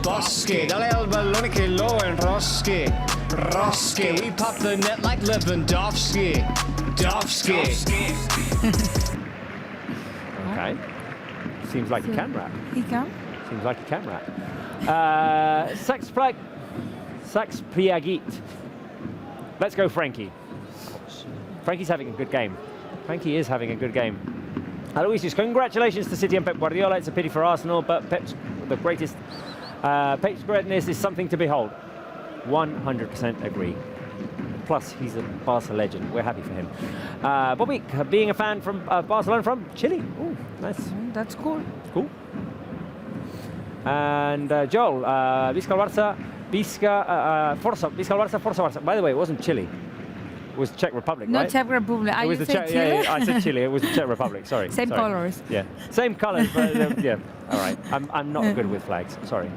Bosque, dale al ballone che lo enrosque. Rosque, we pop the net like Lewandowski. Dovski. Okay. Seems like he can rap. He can? Seems like he can rap. Sax Priagit. Let's go, Frankie. Frankie's having a good game. Frankie is having a good game. Aloysius, congratulations to City and Pep Guardiola. It's a pity for Arsenal, but Pep's the greatest. Pep's greatness is something to behold. 100% agree. Plus, he's a Barca legend. We're happy for him. Bobby, being a fan from Barcelona from Chile. Ooh, nice. That's cool. Cool. And Joel, Visca Barça, Forza Barça. By the way, it wasn't Chile. It was Czech Republic, no, right? Czech Republic. It was the Chile? Yeah, I said Chile. It was the Czech Republic. Sorry. Same colors. Yeah, same colors. But yeah. All right. I'm not good with flags. Sorry.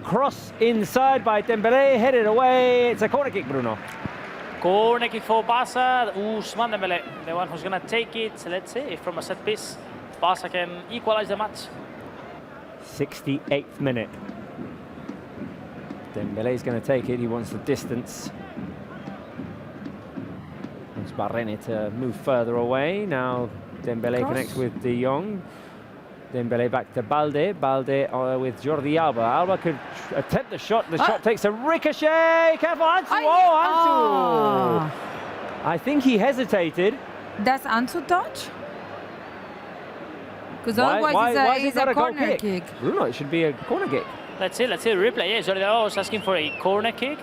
Cross inside by Dembélé, headed away. It's a corner kick, Bruno. Corner kick for Barça. Ousmane Dembélé, the one who's going to take it. Let's see if from a set piece, Barça can equalize the match. 68th minute. Dembélé's going to take it. He wants the distance. Wants Barrene to move further away. Now Dembélé connects with De Jong. Dembélé back to Balde. Balde with Jordi Alba. Alba could attempt the shot. The shot takes a ricochet. Careful, Ansu. Ansu. I think he hesitated. Does Ansu touch? Because otherwise it's a corner kick. Bruno, it should be a corner kick. Let's see the replay. Yeah, Jordi Alba was asking for a corner kick.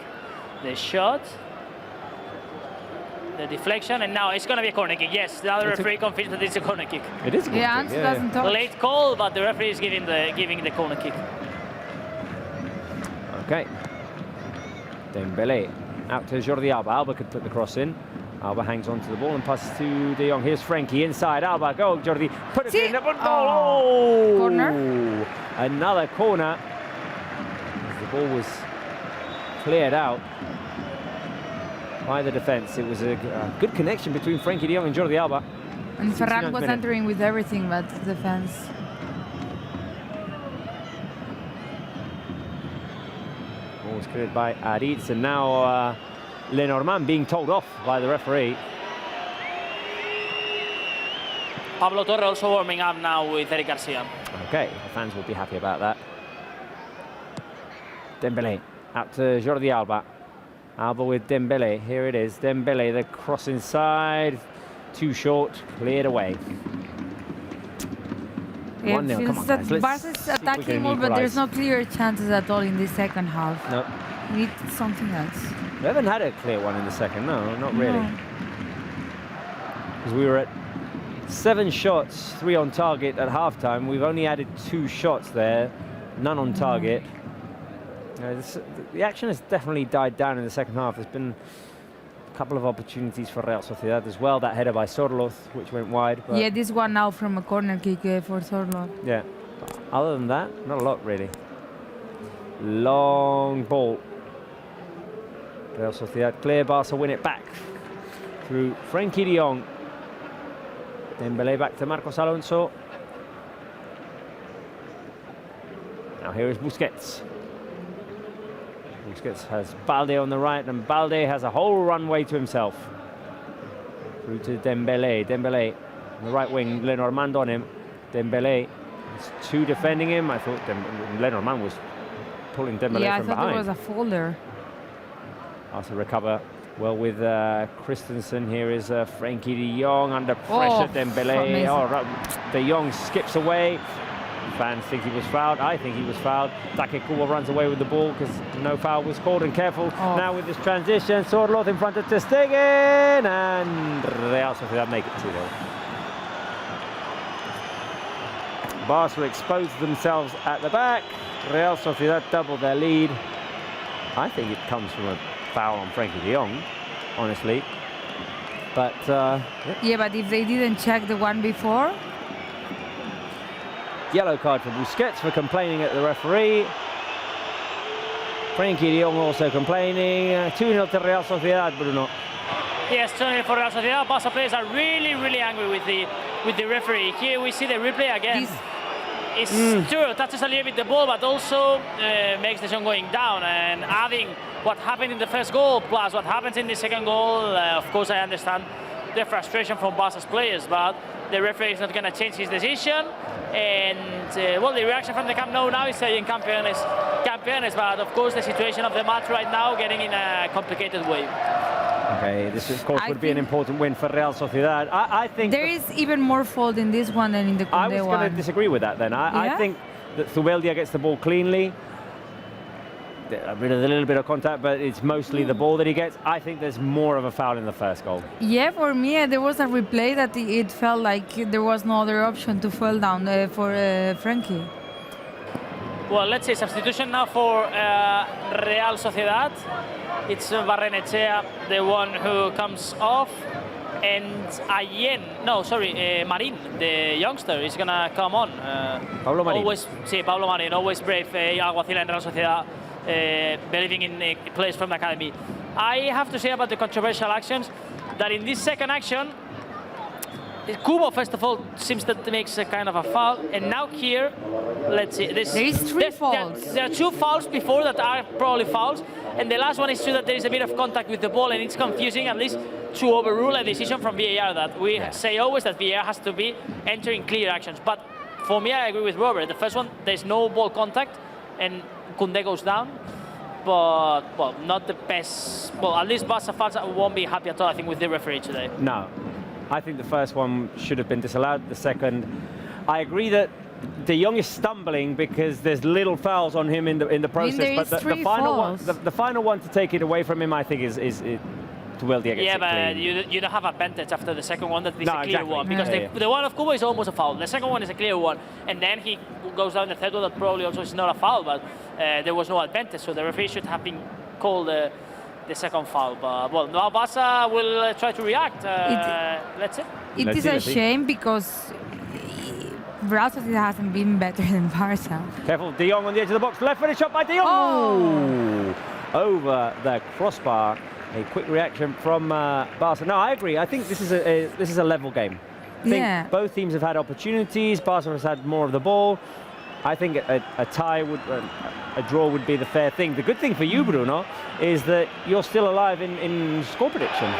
The shot. The deflection, and now it's going to be a corner kick. Yes, the other referee confirms that it's a corner kick. It is a corner kick. Ansu doesn't touch. Late call, but the referee is giving the corner kick. Okay. Dembélé out to Jordi Alba. Alba could put the cross in. Alba hangs on to the ball and passes to De Jong. Here's Frankie inside. Alba, go Jordi. Put it in. Corner. Another corner. The ball was cleared out by the defence. It was a good connection between Frankie de Jong and Jordi Alba. And Ferran was entering with everything but defence. Ball was cleared by Aritz, and now Lenormand being told off by the referee. Pablo Torre also warming up now with Eric Garcia. Okay, the fans will be happy about that. Dembélé out to Jordi Alba. Alba with Dembélé. Here it is. Dembélé, the cross inside. Too short. Cleared away. Yeah, 1-0. it Come feels on, that guys. Barca is attacking more, but there's no clear chances at all in the second half. No. We need something else. We haven't had a clear one in the second. No, not really. Because we were at 7 shots, 3 on target at halftime. We've only added 2 shots there, none on target. The action has definitely died down in the second half. There's been a couple of opportunities for Real Sociedad as well. That header by Sorloth, which went wide. But yeah, this one now from a corner kick for Sorloth. yeah. Other than that, not a lot really. Long ball. Real Sociedad clear. Barça win it back through Frenkie de Jong. Dembélé back to Marcos Alonso. Now here is Busquets. Busquets has Balde on the right, and Balde has a whole runway to himself. Through to Dembélé. Dembélé on the right wing, Lenormand on him. Dembélé, there's 2 defending him. I thought Lenormand was pulling Dembélé from behind. Yeah, I thought it was a foul there. After recover well with Christensen. Here is Frenkie de Jong under pressure. Dembélé. De Jong skips away. Fans think he was fouled. I think he was fouled. Take Kubo runs away with the ball because no foul was called. And careful now with this transition. Sorloth in front of Ter Stegen, and Real Sociedad make it 2-0. Barça exposed themselves at the back. Real Sociedad doubled their lead. I think it comes from a foul on Frenkie de Jong, honestly. But yeah, but if they didn't check the one before. Yellow card for Busquets for complaining at the referee. Frenkie de Jong also complaining. 2-0 to Real Sociedad, Bruno. Yes, 2-0 for Real Sociedad. Barça players are really angry with the referee. Here we see the replay again. It's true, touches a little bit the ball, but also makes the shot going down. And adding what happened in the first goal plus what happens in the second goal, of course I understand the frustration from Barca's players, but the referee is not going to change his decision. And well, the reaction from the Camp Nou now is saying campeones, but of course the situation of the match right now getting in a complicated way. Okay, this of course would be an important win for Real Sociedad. I think there is even more fault in this one than in the Koundé I was going to disagree with that then. I think that Zubeldia gets the ball cleanly. A little bit of contact, but it's mostly the ball that he gets. I think there's more of a foul in the first goal. Yeah, for me, there was a replay that it felt like there was no other option to fall down for Frenkie. Well, let's see, substitution now for Real Sociedad. It's Barrenechea, the one who comes off, and Marin, the youngster, is gonna come on. Pablo Marin. Pablo Marin, always brave, Alguacil and Real Sociedad, believing in players from the academy. I have to say about the controversial actions that in this second action, Kubo, first of all, seems that makes a kind of a foul, and now here, let's see. There is 3 fouls. There are 2 fouls before that are probably fouls, and the last one is true that there is a bit of contact with the ball, and it's confusing, at least to overrule a decision from VAR that we say always that VAR has to be entering clear actions. But for me, I agree with Robert. The first one, there's no ball contact, and Koundé goes down. But, well, not the best. Well, at least Barca fans won't be happy at all, I think, with the referee today. No. I think the first one should have been disallowed. The second, I agree that De Jong is stumbling because there's little fouls on him in the process. But the final one to take it away from him, I think, is Zubeldia gets yeah, it but clean. you don't have advantage after the second one. That is a clear one because the one of Kubo is almost a foul. The second one is a clear one, and then he goes down the third one that probably also is not a foul, but there was no advantage. So the referee should have been called the second foul. But well, now Barca will try to react. Let's see. It is a shame because Real Sociedad hasn't been better than Barca. Careful, De Jong on the edge of the box. Left-footed shot by De Jong. Oh! Over the crossbar. A quick reaction from Barca. No, I agree. I think this is a level game. I think both teams have had opportunities. Barca has had more of the ball. I think a tie would, a draw would be the fair thing. The good thing for you, Bruno, is that you're still alive in score prediction.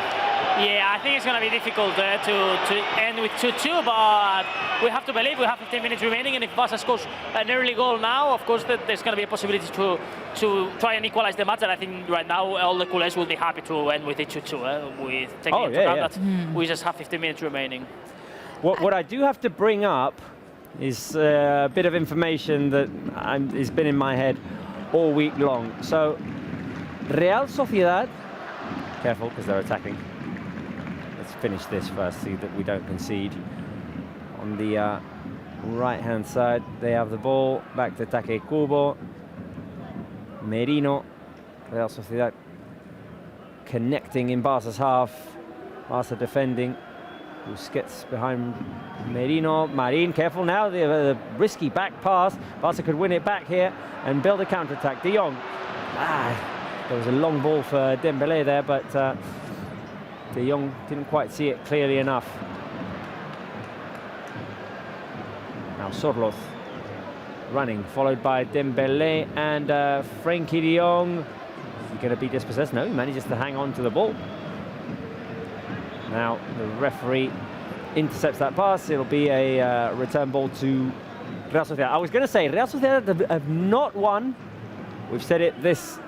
Yeah, I think it's going to be difficult to end with 2-2, but we have to believe we have 15 minutes remaining, and if Barca scores an early goal now, of course, there's going to be a possibility to try and equalize the match, and I think right now all the culés will be happy to end with a 2-2. We take into account that we just have 15 minutes remaining. What I do have to bring up is a bit of information that has been in my head all week long. So, Real Sociedad, careful because they're attacking. Let's finish this first, see that we don't concede. on the right-hand side. They have the ball, back to Take Kubo. Merino, Real Sociedad connecting in Barca's half. Barca defending. Busquets behind Merino. Marin, careful now, the risky back pass. Barca could win it back here and build a counter-attack. De Jong. There was a long ball for Dembélé there, but De Jong didn't quite see it clearly enough. Now Sorloth running, followed by Dembélé and Frenkie de Jong. Is he going to be dispossessed? No, he manages to hang on to the ball. Now the referee intercepts that pass. It'll be a return ball to Real Sociedad. I was going to say Real Sociedad have not won. We've said this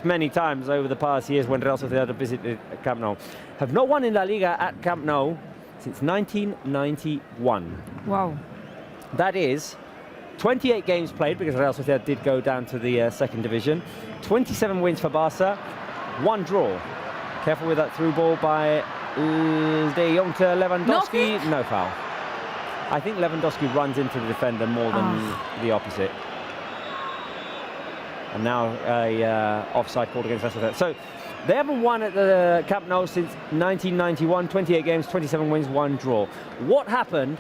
many times over the past years when Real Sociedad have visited Camp Nou. Have not won in La Liga at Camp Nou since 1991. Wow. That is 28 games played, because Real Sociedad did go down to the second division. 27 wins for Barca, 1 draw. Careful with that through ball by De Jong to Lewandowski. No foul. I think Lewandowski runs into the defender more than the opposite. And now a offside called against Real Sociedad. So they haven't won at the Camp Nou since 1991. 28 games, 27 wins, 1 draw. What happened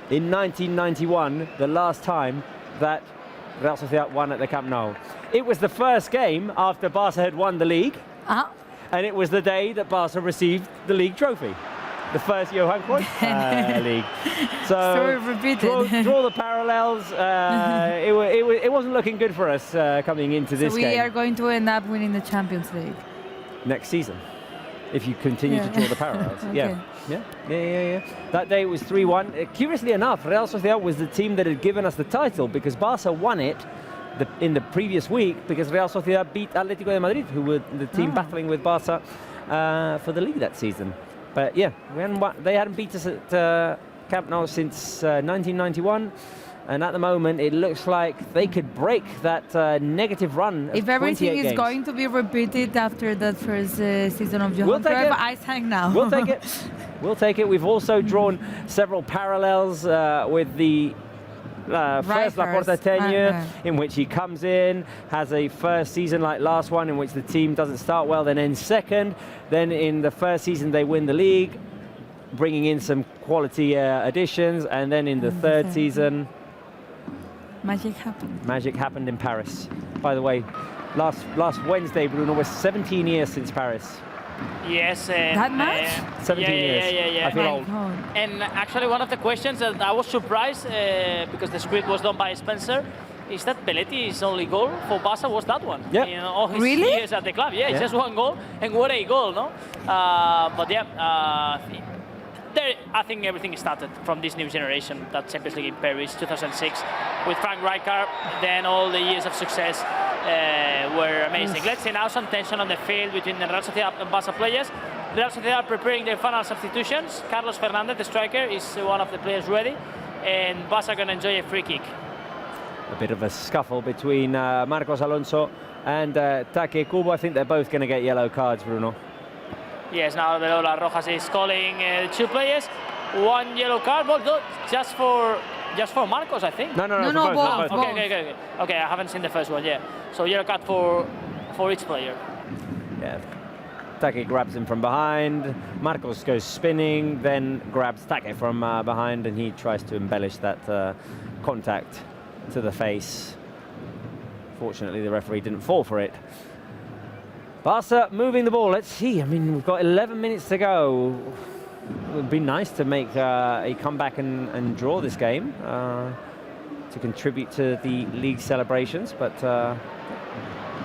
in 1991, the last time that Real Sociedad won at the Camp Nou? It was the first game after Barca had won the league, and it was the day that Barca received the league trophy. The first Johan Cruyff league. So Story repeated. Draw the parallels. It wasn't looking good for us coming into this game. So we are going to end up winning the Champions League next season, if you continue to draw the parallels. Okay. Yeah. That day it was 3-1. Curiously enough, Real Sociedad was the team that had given us the title, because Barca won it in the previous week, because Real Sociedad beat Atlético de Madrid, who were the team battling with Barca for the league that season. But yeah, they hadn't beat us at Camp Nou since 1991. And at the moment, it looks like they could break that negative run of If everything 28 is games. going to be repeated after that first season of Johan Cruyff, I sang now. We'll take it. We'll take it. We've also drawn several parallels with the first Laporta tenure, in which he comes in, has a first season like last one, in which the team doesn't start well, then ends second. Then in the first season, they win the league, bringing in some quality additions. And then in the third season, Magic happened in Paris. By the way, last Wednesday, Bruno, was 17 years since Paris. Yes. That much? 17 years. Yeah. I feel old. And actually, one of the questions that I was surprised, because the script was done by Spencer, is that Belletti's only goal for Barca was that one. Yeah. In all his years at the club. Yeah, it's just 1 goal, and what a goal, no? But yeah, I think everything started from this new generation, that Champions League in Paris, 2006, with Frank Rijkaard. Then all the years of success were amazing. Let's see now some tension on the field between the Real Sociedad and Barca players. Real Sociedad are preparing their final substitutions. Carlos Fernandez, the striker, is one of the players ready, and Barca are going to enjoy a free kick. A bit of a scuffle between Marcos Alonso and Take Kubo. I think they're both going to get yellow cards, Bruno. Yes, now Lola Rojas is calling 2 players. 1 yellow card, but just for Marcos, I think. No, both. Okay, I haven't seen the first one yet. So yellow card for each player. Yeah. Take grabs him from behind. Marcos goes spinning, then grabs Take from behind, and he tries to embellish that contact to the face. Fortunately, the referee didn't fall for it. Barca moving the ball. Let's see. I mean, we've got 11 minutes to go. It would be nice to make a comeback and draw this game to contribute to the league celebrations, but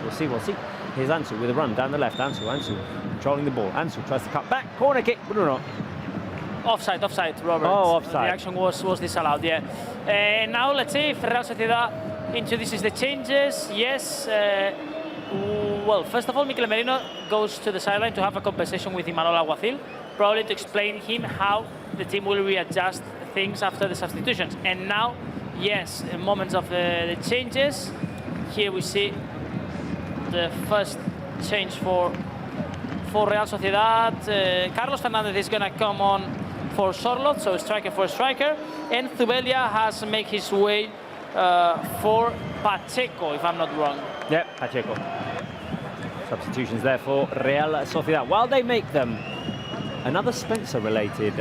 we'll see. Here's Ansu with a run down the left. Ansu controlling the ball. Ansu tries to cut back. Corner kick. Bruno. Offside, Robert. Oh, offside. The action was disallowed, yeah. And now let's see if Real Sociedad introduces the changes. Yes. Well, first of all, Mikel Merino goes to the sideline to have a conversation with Imanol Alguacil, probably to explain him how the team will readjust things after the substitutions. And now, yes, in moments of the changes, here we see the first change for Real Sociedad. Carlos Fernandez is going to come on for Sorloth, so striker for striker. And Zubelia has made his way for Pacheco, if I'm not wrong. Yep, Pacheco. Substitutions there for Real Soociedad. While they make them, another Spencer-related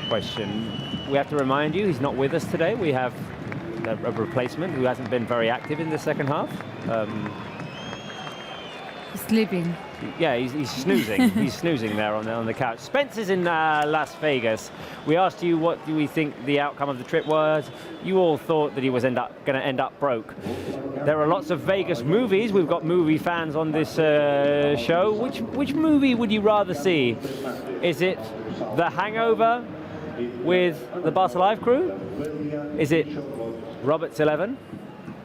question. We have to remind you, he's not with us today. We have a replacement who hasn't been very active in the second half. Sleeping. Yeah, he's snoozing. He's snoozing there on the couch. Spencer's in Las Vegas. We asked you what do we think the outcome of the trip was. You all thought that he was going to end up broke. There are lots of Vegas movies. We've got movie fans on this show. Which movie would you rather see? Is it The Hangover with the Barça Live crew? Is it Robert's 11?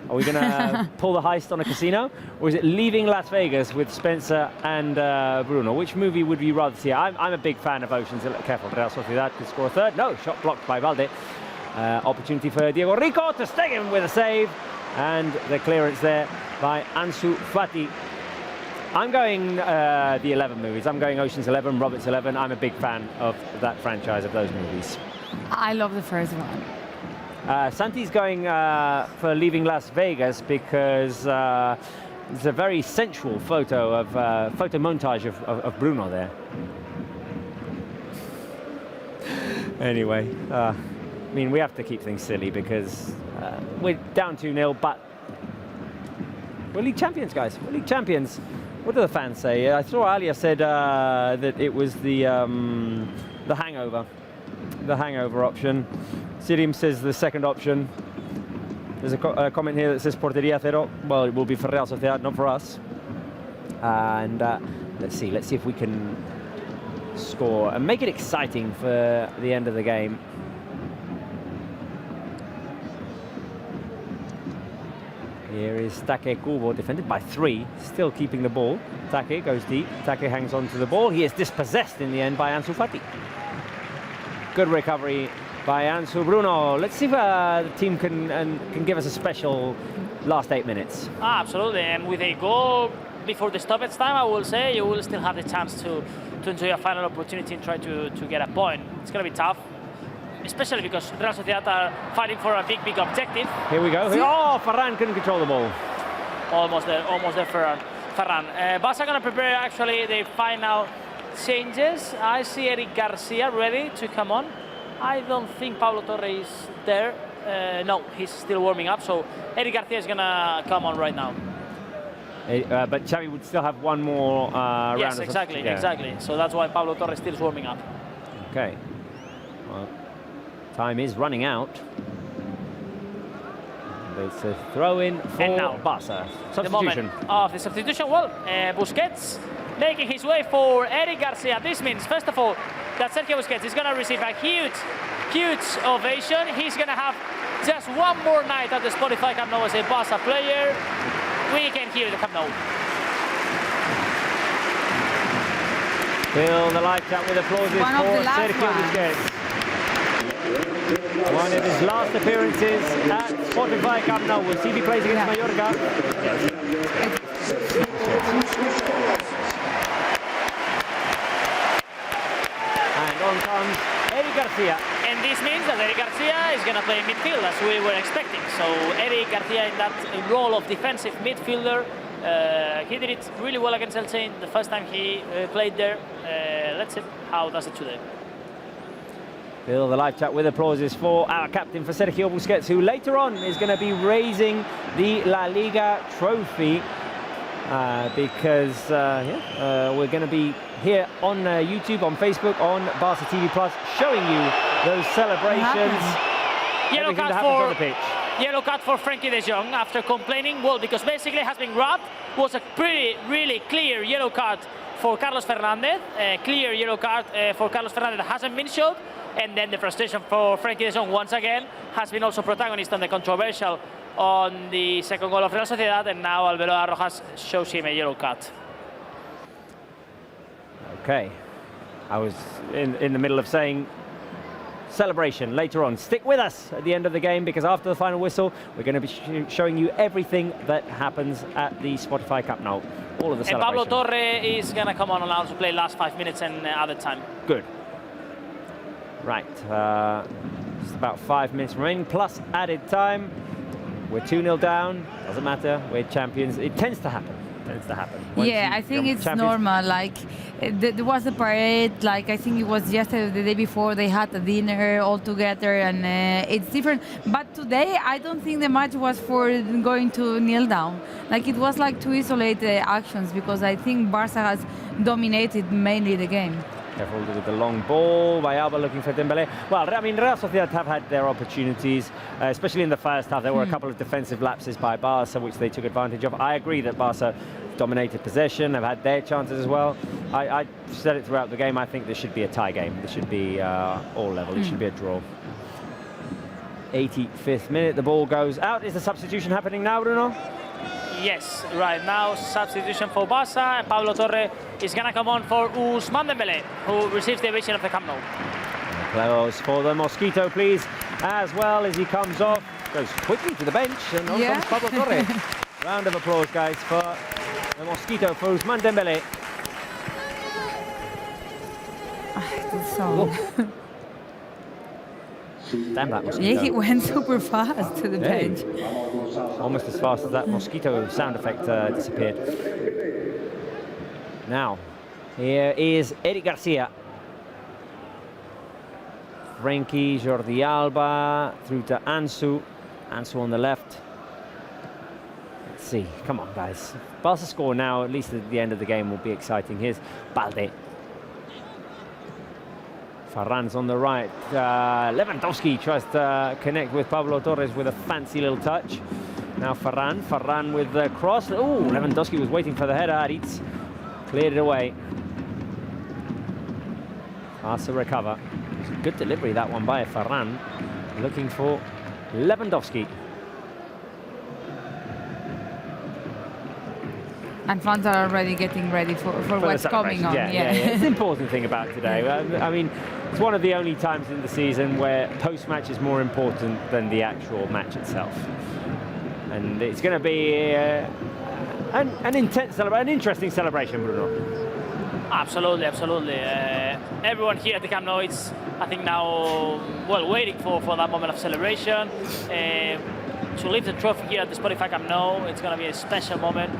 Are we going to pull the heist on a casino? Or is it Leaving Las Vegas with Spencer and Bruno? Which movie would you rather see? I'm a big fan of Ocean's 11. Careful, Real Sociedad could score a third. No, shot blocked by Valde. Opportunity for Diego Rico to stay him with a save. And the clearance there by Ansu Fati. I'm going the 11 movies. I'm going Ocean's 11, Robert's 11. I'm a big fan of that franchise, of those movies. I love the first one. Santi's going for Leaving Las Vegas because it's a very sensual photo montage of Bruno there. Anyway, I mean, we have to keep things silly because we're down 2-0, but we're league champions, guys. We're league champions. What do the fans say? I saw Alia said that it was the hangover. The hangover option. Sirim says the second option. There's a comment here that says Portería Cero. Well, it will be for Real Sociedad, not for us. And let's see if we can score and make it exciting for the end of the game. Here is Take Kubo, defended by 3, still keeping the ball. Take goes deep. Take hangs on to the ball. He is dispossessed in the end by Ansu Fati. Good recovery by Ansu. Bruno, let's see if the team can give us a special last 8 minutes. Absolutely, and with a goal before the stoppage time, I will say you will still have the chance to enjoy a final opportunity and try to get a point. It's going to be tough, especially because Real Sociedad are fighting for a big objective. Here we go. Oh, Ferran couldn't control the ball. Almost there, Ferran. Barça are going to prepare actually the final changes. I see Eric Garcia ready to come on. I don't think Pablo Torre is there. No, he's still warming up, so Eric Garcia is going to come on right now. But Chavi would still have one more round. Yes, exactly. So that's why Pablo Torre still is warming up. Okay. Well, time is running out. It's a throw-in for Barça. Substitution. The moment of the substitution. Well, Busquets making his way for Eric Garcia. This means, first of all, that Sergio Busquets is going to receive a huge ovation. He's going to have just one more night at the Spotify Camp Nou as a Barça player. We can hear the Camp Nou. Fill the live chat with applause for Sergio Busquets. One of his last appearances at Spotify Camp Nou. We'll see if he plays against Mallorca. And on comes Eric Garcia. And this means that Eric Garcia is going to play midfield as we were expecting. So Eric Garcia in that role of defensive midfielder. He did it really well against Elche the first time he played there. Let's see how does it today. Fill the live chat with applauses for our captain, for Sergio Busquets, who later on is going to be raising the La Liga trophy because we're going to be here on YouTube, on Facebook, on Barça TV Plus, showing you those celebrations. Yellow card for Frenkie de Jong after complaining. Well, because basically has been robbed. Was a really clear yellow card for Carlos Fernandez. Clear yellow card for Carlos Fernandez that hasn't been showed. And then the frustration for Frenkie de Jong once again has been also protagonist on the controversial on the second goal of Real Sociedad, and now Alberola Rojas shows him a yellow card. Okay, I was in the middle of saying celebration later on. Stick with us at the end of the game, because after the final whistle, we're going to be showing you everything that happens at the Spotify Camp Nou. All of the celebrations. And Pablo Torre is going to come on now to play last 5 minutes and other time. Good. Right, just about 5 minutes remaining, plus added time. We're 2-0 down, doesn't matter, we're champions. It tends to happen. Yeah, I think it's normal. Like, there was a parade, like, I think it was yesterday or the day before, they had a dinner all together, and it's different. But today, I don't think the match was for going to kneel down. Like, it was like two isolated actions, because I think Barça has dominated mainly the game. Careful with the long ball by Alba, looking for Dembélé. Well, I mean, Real Sociedad have had their opportunities, especially in the first half. There were a couple of defensive lapses by Barça, which they took advantage of. I agree that Barça dominated possession, have had their chances as well. I said it throughout the game, I think this should be a tie game. This should be all level, it should be a draw. 85th minute, the ball goes out. Is the substitution happening now, Bruno? Yes, right now substitution for Barça, and Pablo Torre is going to come on for Ousmane Dembélé, who receives the eviction of the Camp Nou. Close for the Mosquito, please, as well as he comes off. Goes quickly to the bench, and on comes Pablo Torre. Round of applause, guys, for the Mosquito, for Ousmane Dembélé. Damn that Mosquito. Yeah, he went super fast to the bench. Almost as fast as that Mosquito sound effect disappeared. Now, here is Eric Garcia. Frenkie, Jordi Alba, through to Ansu. Ansu on the left. Let's see, come on guys. Barca score now, at least at the end of the game, will be exciting. Here's Balde. Ferran's on the right. Lewandowski tries to connect with Pablo Torres with a fancy little touch. Now Ferran with the cross. Oh, Lewandowski was waiting for the header. Aritz cleared it away. Fast to recover. It's a good delivery, that one by Ferran. Looking for Lewandowski. And fans are already getting ready for what's coming on. Yeah. It's the important thing about today. I mean, it's one of the only times in the season where post-match is more important than the actual match itself. And it's going to be an intense celebration, an interesting celebration, Bruno. Absolutely. Everyone here at the Camp Nou is, I think now, well, waiting for that moment of celebration. To lift the trophy here at the Spotify Camp Nou, it's going to be a special moment.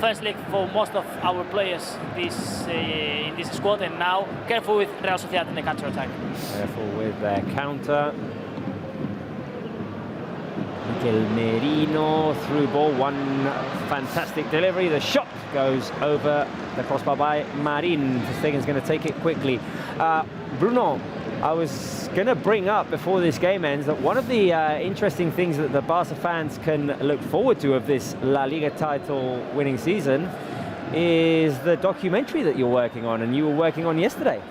Firstly, for most of our players in this squad, and now careful with Real Soociedad in the counter-attack. Careful with their counter. Mikel Merino, through ball, one fantastic delivery. The shot goes over the crossbar by Marin. Verstegen's going to take it quickly. Bruno, I was going to bring up before this game ends that one of the interesting things that the Barca fans can look forward to of this La Liga title winning season is the documentary that you're working on, and you were working on yesterday.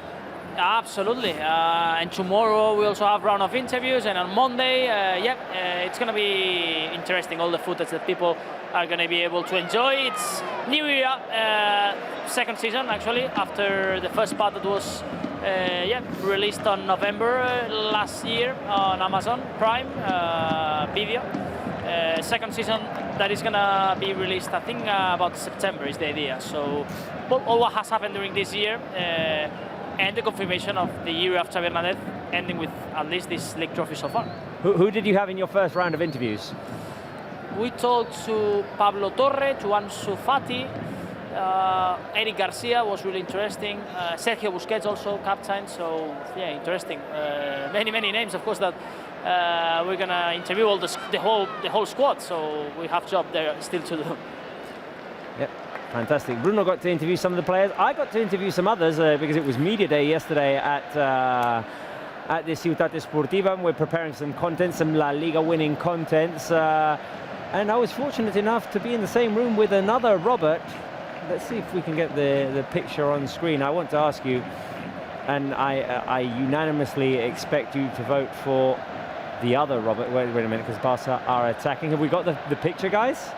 Absolutely, and tomorrow we also have a round of interviews, and on Monday, it's going to be interesting, all the footage that people are going to be able to enjoy. It's new era, second season actually, after the first part that was released on November last year on Amazon Prime Video. Second season that is gonna be released, I think about September is the idea. So all what has happened during this year and the confirmation of the year of Chavi Hernandez ending with at least this league trophy so far. Who did you have in your first round of interviews? We talked to Pablo Torre, to Ansu Fati, Eric Garcia was really interesting. Sergio Busquets also captain, so yeah, interesting. Many names, of course, that we're gonna interview all the whole squad. So we have job there still to do. Yep, fantastic. Bruno got to interview some of the players. I got to interview some others because it was media day yesterday at the Ciutat Esportiva. We're preparing some content, some La Liga winning contents, and I was fortunate enough to be in the same room with another Robert. Let's see if we can get the picture on screen. I want to ask you, and I unanimously expect you to vote for the other Robert. Wait a minute, because Barca are attacking. Have we got the picture, guys?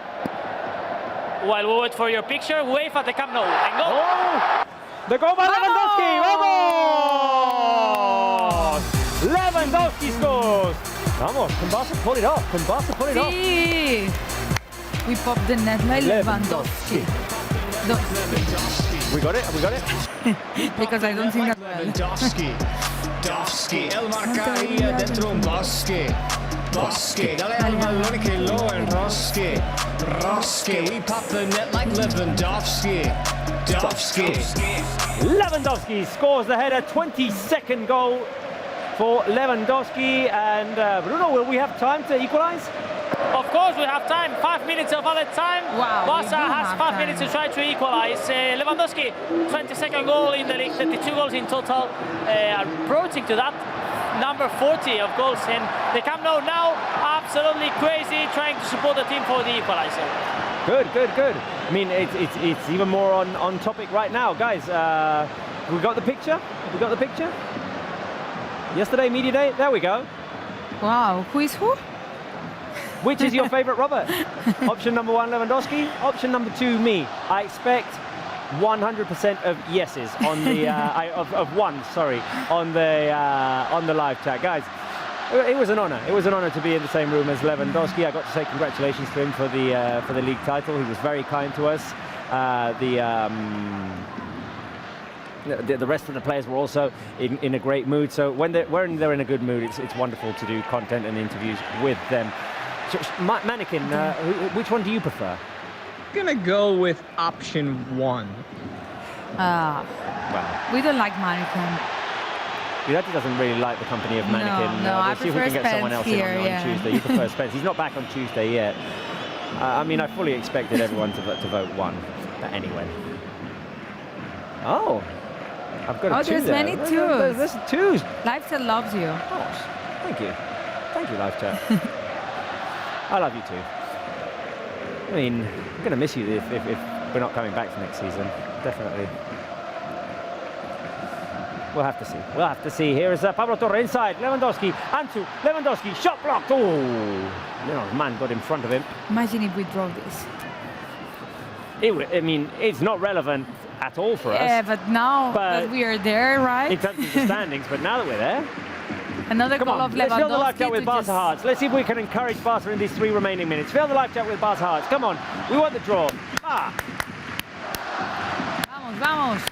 While we wait for your picture, wave at the Camp Nou and go. Oh! The goal by Lewandowski! Vamos! Lewandowski scores! Vamos, can Barca pull it off? Can Barca pull it off? We popped the net like Lewandowski. We got it? Because I don't think that well. Dofsky, el marcaría dentro un bosque. Bosque, dale al pallone che lo enrosque. Rosque, we pop the net like Lewandowski. Dofsky. Lewandowski scores the header, 22nd goal for Lewandowski. And Bruno, will we have time to equalise? Of course, we have time. 5 minutes of added time. Wow, Barça has 5 minutes to try to equalise. Lewandowski, 22nd goal in the league, 32 goals in total, approaching to that number 40 of goals in the Camp Nou now. Absolutely crazy, trying to support the team for the equaliser. Good, good, good. I mean, it's even more on topic right now, guys. We got the picture. We got the picture. Yesterday, media day. There we go. Wow, who is who? Which is your favourite, Robert? Option number 1, Lewandowski. Option number 2, me. I expect 100% of yeses on the of one. Sorry, on the live chat, guys. It was an honour. It was an honour to be in the same room as Lewandowski. I got to say congratulations to him for the league title. He was very kind to us. The rest of the players were also in a great mood. So when they're in a good mood, it's wonderful to do content and interviews with them. So, Mannequin, which one do you prefer? I'm gonna go with option 1. Well, We don't like Mannequin. United doesn't really like the company of Mannequin. No, I we'll see if we prefer can get someone Spence else here, in on Tuesday. You prefer Spence. He's not back on Tuesday yet. I mean, I fully expected everyone to vote 1. But anyway. Oh, I've got a 2 there's there. many twos. There's 2s. Lifestyle loves you. Oh, thank you. Thank you, Live Chat. I love you too. I mean, I'm going to miss you if we're not coming back for next season. Definitely. We'll have to see. We'll have to see. Here is Pablo Torre inside. Lewandowski. Ansu. Lewandowski. Shot blocked. Oh, Leonard's man got in front of him. Imagine if we draw this. I mean, it's not relevant at all for us. Yeah, but now that we are there, right? In terms of the standings, but now that we're there. Another Come goal on, of let's fill the live Lewandowski chat with to Barça just... Hearts. Let's see if we can encourage Barça in these 3 remaining minutes. Fill the live chat with Barça Hearts. Come on, we want the draw. Vamos, vamos.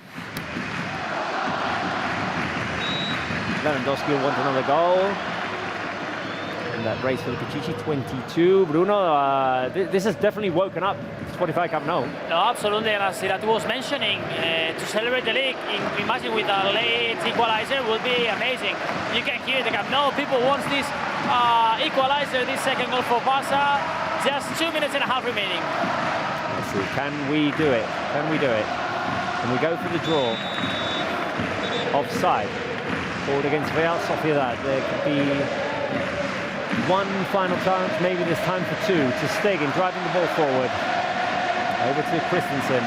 Lewandowski will want another goal. And that race for the Pichichi, 22. Bruno, this has definitely woken up Spotify Camp Nou. No, absolutely, and as Sirat was mentioning, to celebrate the league, imagine with a late equaliser would be amazing. You can hear the Camp Nou, people want this equaliser, this second goal for Barça. Just 2 minutes and a half remaining. Let's see, can we do it? Can we do it? Can we go for the draw? Offside. Forward against Real Soociedad. There could be one final chance, maybe this time for 2, to Stegen driving the ball forward. Over to Christensen.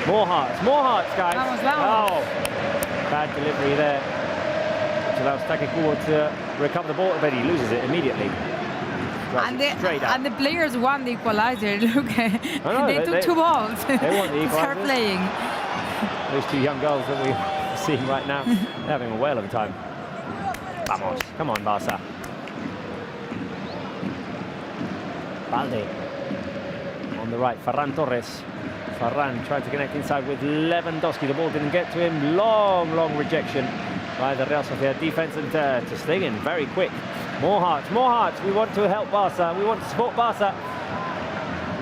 More hearts, guys. Vamos, vamos. Oh, bad delivery there. Which allows Takekubo to recover the ball, but he loses it immediately. And the players won the equalizer. Look, they took 2 balls. They want the equalizer. Start playing. Those 2 young girls that we're seeing right now, they're having a whale of a time. Vamos, come on, Barça. Balde. On the right, Ferran Torres. Ferran tried to connect inside with Lewandowski. The ball didn't get to him. Long rejection by the Real Sociedad defense, and to Stegen, very quick. More hearts. We want to help Barça. We want to support Barça.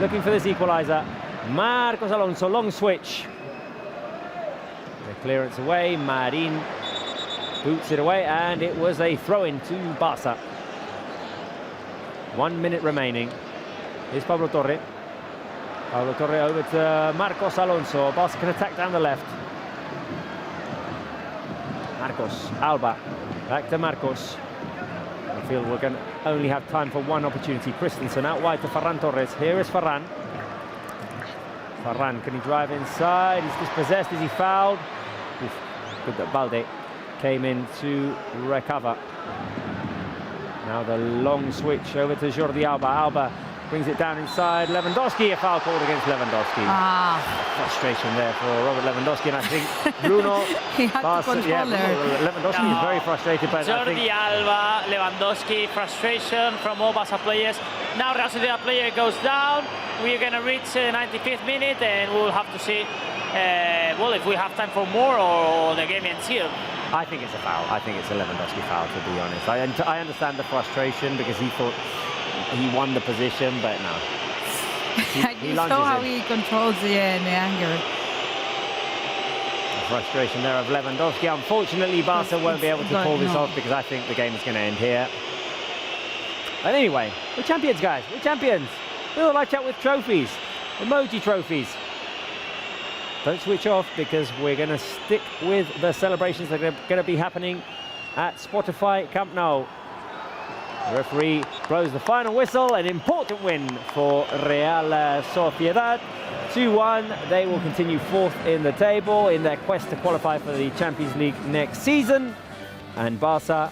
Looking for this equaliser. Marcos Alonso, long switch. The clearance away. Marin boots it away, and it was a throw-in to Barça. 1 minute remaining. Here's Pablo Torre. Pablo Torre over to Marcos Alonso. Barça can attack down the left. Marcos, Alba, back to Marcos. I feel we're going to only have time for 1 opportunity. Christensen out wide to Ferran Torres. Here is Ferran. Ferran, can he drive inside? He's dispossessed. Is he fouled? Oof, good that Balde came in to recover. Now the long switch over to Jordi Alba. Alba brings it down inside. Lewandowski, a foul called against Lewandowski. Frustration there for Robert Lewandowski, and I think Bruno... he had to control Lewandowski is very frustrated by that. Jordi Alba, Lewandowski, frustration from all Barça players. Now Real Sociedad player goes down. We're going to reach 95th minute, and we'll have to see well, if we have time for more or the game ends here. I think it's a foul. I think it's a Lewandowski foul, to be honest. I understand the frustration because he thought he won the position, but no. You saw how he controls the anger. The frustration there of Lewandowski. Unfortunately, Barca won't be able to pull this off because I think the game is going to end here. But anyway, we're champions, guys. We're champions. We all like chat with trophies, emoji trophies. Don't switch off because we're going to stick with the celebrations that are going to be happening at Spotify Camp Nou. The referee blows the final whistle. An important win for Real Soociedad. 2-1. They will continue fourth in the table in their quest to qualify for the Champions League next season. And Barca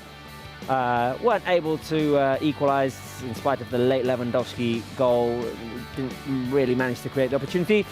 weren't able to equalise in spite of the late Lewandowski goal. Didn't really manage to create the opportunity.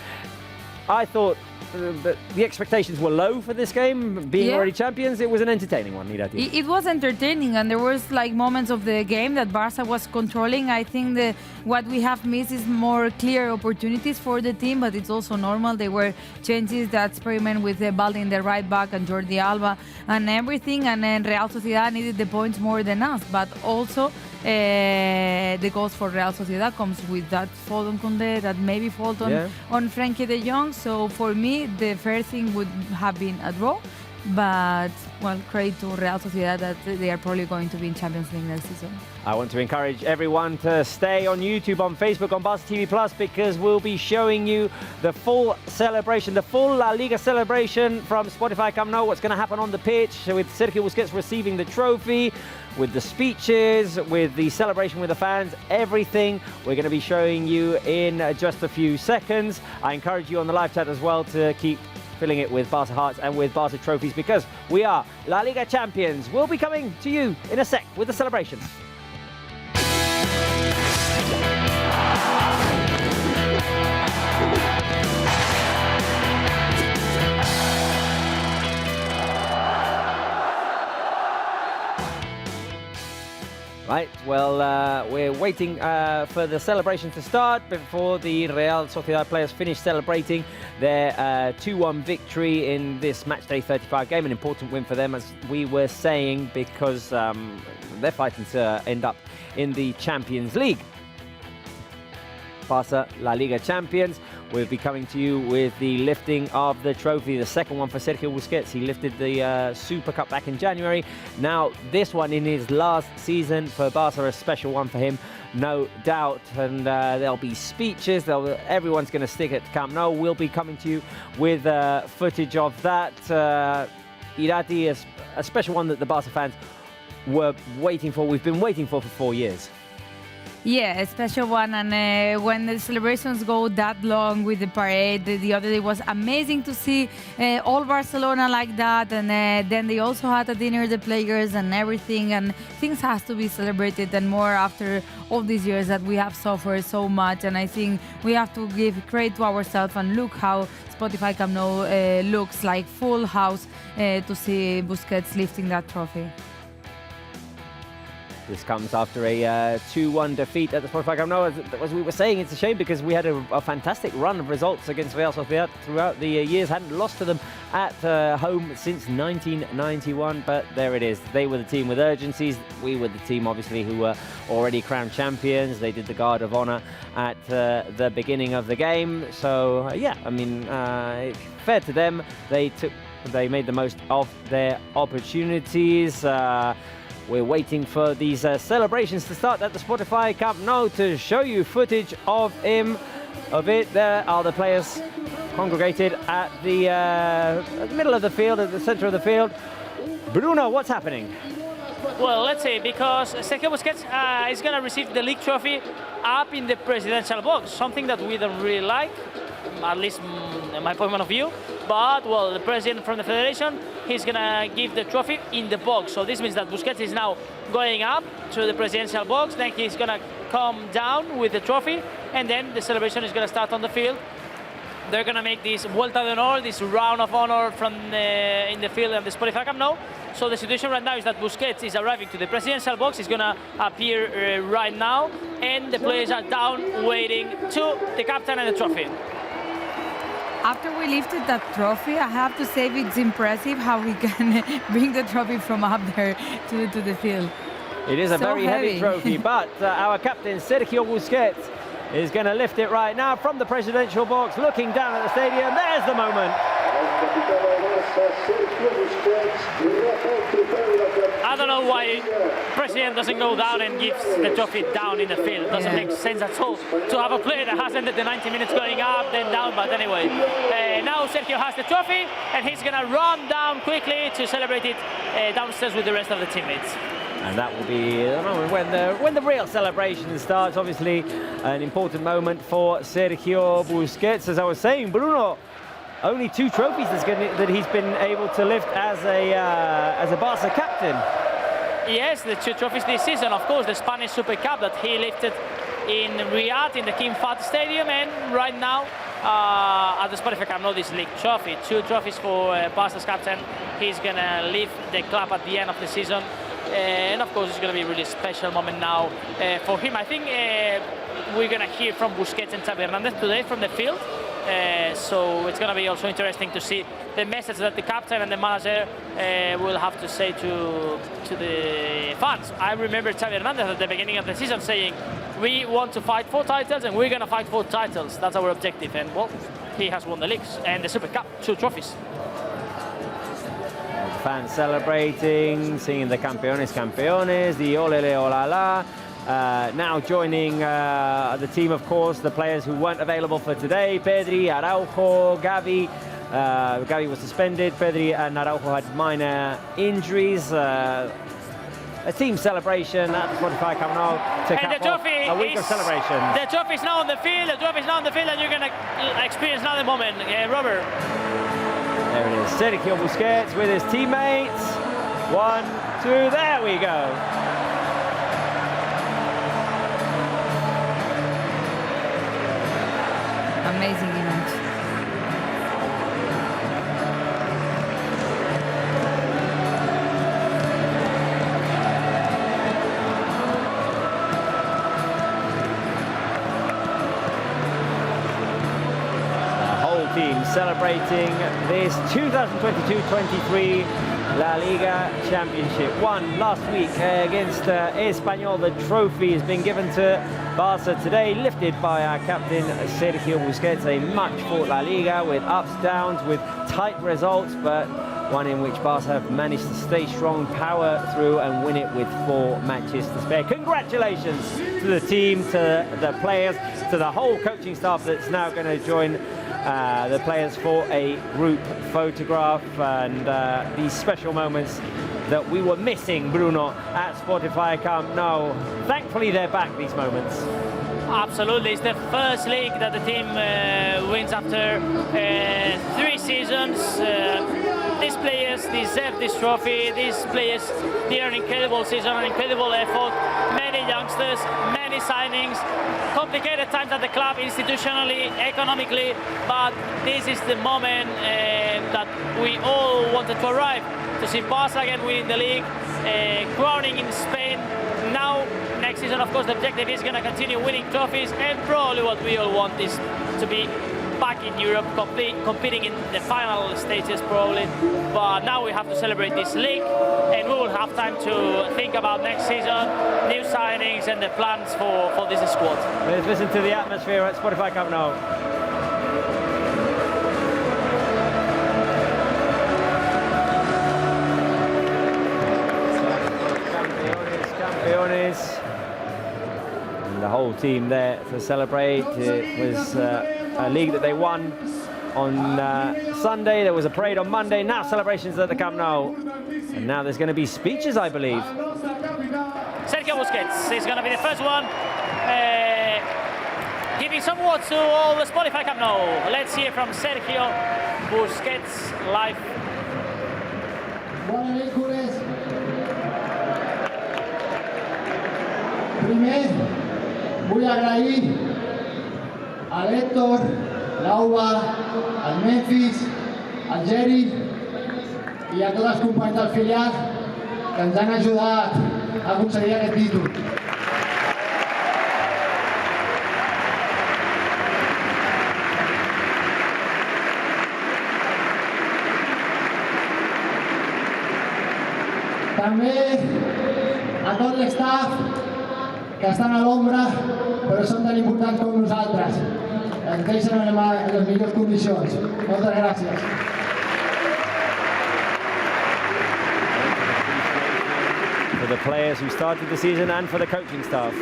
I thought that the expectations were low for this game, being already champions. It was an entertaining one, Irati. It was entertaining, and there was like moments of the game that Barca was controlling. I think what we have missed is more clear opportunities for the team, but it's also normal. There were changes that experiment with Balde in the right back and Jordi Alba and everything, and then Real Sociedad needed the points more than us, but also the goals for Real Soociedad comes with that fault on Koundé, that maybe fault on Frenkie de Jong. So for me, the fair thing would have been a draw. But, well, credit to Real Soociedad that they are probably going to be in Champions League next season. I want to encourage everyone to stay on YouTube, on Facebook, on Barça TV Plus, because we'll be showing you the full celebration, the full La Liga celebration from Spotify Camp Nou, what's going to happen on the pitch with Sergio Busquets receiving the trophy, with the speeches, with the celebration with the fans, everything we're going to be showing you in just a few seconds. I encourage you on the live chat as well to keep filling it with Barca hearts and with Barca trophies, because we are La Liga champions. We'll be coming to you in a sec with the celebration. Right, well, we're waiting for the celebration to start before the Real Sociedad players finish celebrating their 2-1 victory in this matchday 35 game. An important win for them, as we were saying, because they're fighting to end up in the Champions League. Barça La Liga champions. We'll be coming to you with the lifting of the trophy, the second one for Sergio Busquets. He lifted the Super Cup back in January. Now, this one in his last season for Barca, a special one for him, no doubt. And there'll be speeches. Everyone's going to stick at Camp Nou. We'll be coming to you with footage of that. Irati is a special one that the Barca fans were waiting for. We've been waiting for 4 years. Yeah, a special one, and when the celebrations go that long with the parade, the other day was amazing to see all Barcelona like that, and then they also had a dinner, the players and everything, and things has to be celebrated and more after all these years that we have suffered so much. And I think we have to give credit to ourselves and look how Spotify Camp Nou looks like full house to see Busquets lifting that trophy. This comes after a 2-1 defeat at the Spotify Camp Nou. As we were saying, it's a shame because we had a fantastic run of results against Real Soociedad throughout the years. Hadn't lost to them at home since 1991, but there it is. They were the team with urgencies. We were the team, obviously, who were already crowned champions. They did the Guard of Honor at the beginning of the game. So, yeah, I mean, fair to them. They made the most of their opportunities. We're waiting for these celebrations to start at the Spotify Camp Nou to show you footage of it. There are the players congregated at the middle of the field, at the center of the field. Bruno, what's happening? Well, let's see, because Sergio Busquets is going to receive the league trophy up in the presidential box, something that we don't really like, at least in my point of view. But, well, the president from the federation, he's going to give the trophy in the box. So this means that Busquets is now going up to the presidential box, then he's going to come down with the trophy, and then the celebration is going to start on the field. They're going to make this Vuelta de Honor, this round of honor in the field of the Spotify Camp Nou. So the situation right now is that Busquets is arriving to the presidential box. He's going to appear right now, and the players are down waiting to the captain and the trophy. After we lifted that trophy, I have to say it's impressive how we can bring the trophy from up there to the field. It is a So very heavy trophy, but our captain, Sergio Busquets, is going to lift it right now from the presidential box, looking down at the stadium. There's the moment. I don't know why President doesn't go down and gives the trophy down in the field. Doesn't make sense at all to have a player that has ended the 90 minutes going up, then down. But anyway, now Sergio has the trophy, and he's going to run down quickly to celebrate it downstairs with the rest of the teammates. And that will be the moment when the real celebration starts. Obviously, an important moment for Sergio Busquets. As I was saying, Bruno, only 2 trophies that he's been able to lift as a Barca captain. Yes, the 2 trophies this season. Of course, the Spanish Super Cup that he lifted in Riyadh in the King Fahd Stadium, and right now at the Spotify Camp Nou, this league trophy. 2 trophies for Barca's captain. He's gonna leave the club at the end of the season. And of course, it's going to be a really special moment now for him. I think we're going to hear from Busquets and Chavi Hernandez today from the field. So it's going to be also interesting to see the message that the captain and the manager will have to say to the fans. I remember Chavi Hernandez at the beginning of the season saying, we want to fight for titles and we're going to fight for titles. That's our objective. And well, he has won the leagues and the Super Cup, 2 trophies. Fans celebrating, singing the Campeones, Campeones, the Olele Olala. Now joining the team, of course, the players who weren't available for today. Pedri, Araujo, Gavi. Gavi was suspended. Pedri and Araujo had minor injuries. A team celebration at the Spotify Camp Nou to cap off a week of celebration. The trophy is now on the field. The trophy is now on the field, and you're going to experience another moment. Robert. There it is, Sergio Busquets with his teammates. 1, 2, there we go. Amazing image. Team celebrating this 2022-23 La Liga Championship. Won last week against Espanyol. The trophy has been given to Barca today, lifted by our captain Sergio Busquets. A much-fought La Liga with ups, downs, with tight results, but one in which Barca have managed to stay strong, power through and win it with 4 matches to spare. Congratulations to the team, to the players, to the whole coaching staff that's now going to join the players for a group photograph, and these special moments that we were missing, Bruno, at Spotify Camp Nou. Thankfully, they're back, these moments. Absolutely, it's the first league that the team wins after 3 seasons. These players deserve this trophy. These players did an incredible season, an incredible effort. Many youngsters, many signings. Complicated times at the club, institutionally, economically, but this is the moment that we all wanted to arrive, to see Barca again winning the league, crowning in Spain. Now, next season, of course, the objective is going to continue winning trophies, and probably what we all want is to be back in Europe, competing in the final stages probably. But now we have to celebrate this league, and we will have time to think about next season, new signings and the plans for this squad. Let's listen to the atmosphere at Spotify Camp Nou. Campeones. And the whole team there to celebrate. It was a league that they won on Sunday. There was a parade on Monday. Now celebrations at the Camp Nou. And now there's going to be speeches, I believe. Sergio Busquets is going to be the first one. Giving some words to all the Spotify Camp Nou. Let's hear from Sergio Busquets live. Primer, vull agrair a l'Héctor, l'Auba, al Memphis, al Geri i a tots els companys del filial que ens han ajudat a aconseguir aquest títol. També a tot l'estaf que estan a l'ombra però són tan importants com nosaltres. Ens deixen en les millors condicions. Moltes gràcies. For the players who started the season and for the coaching staff.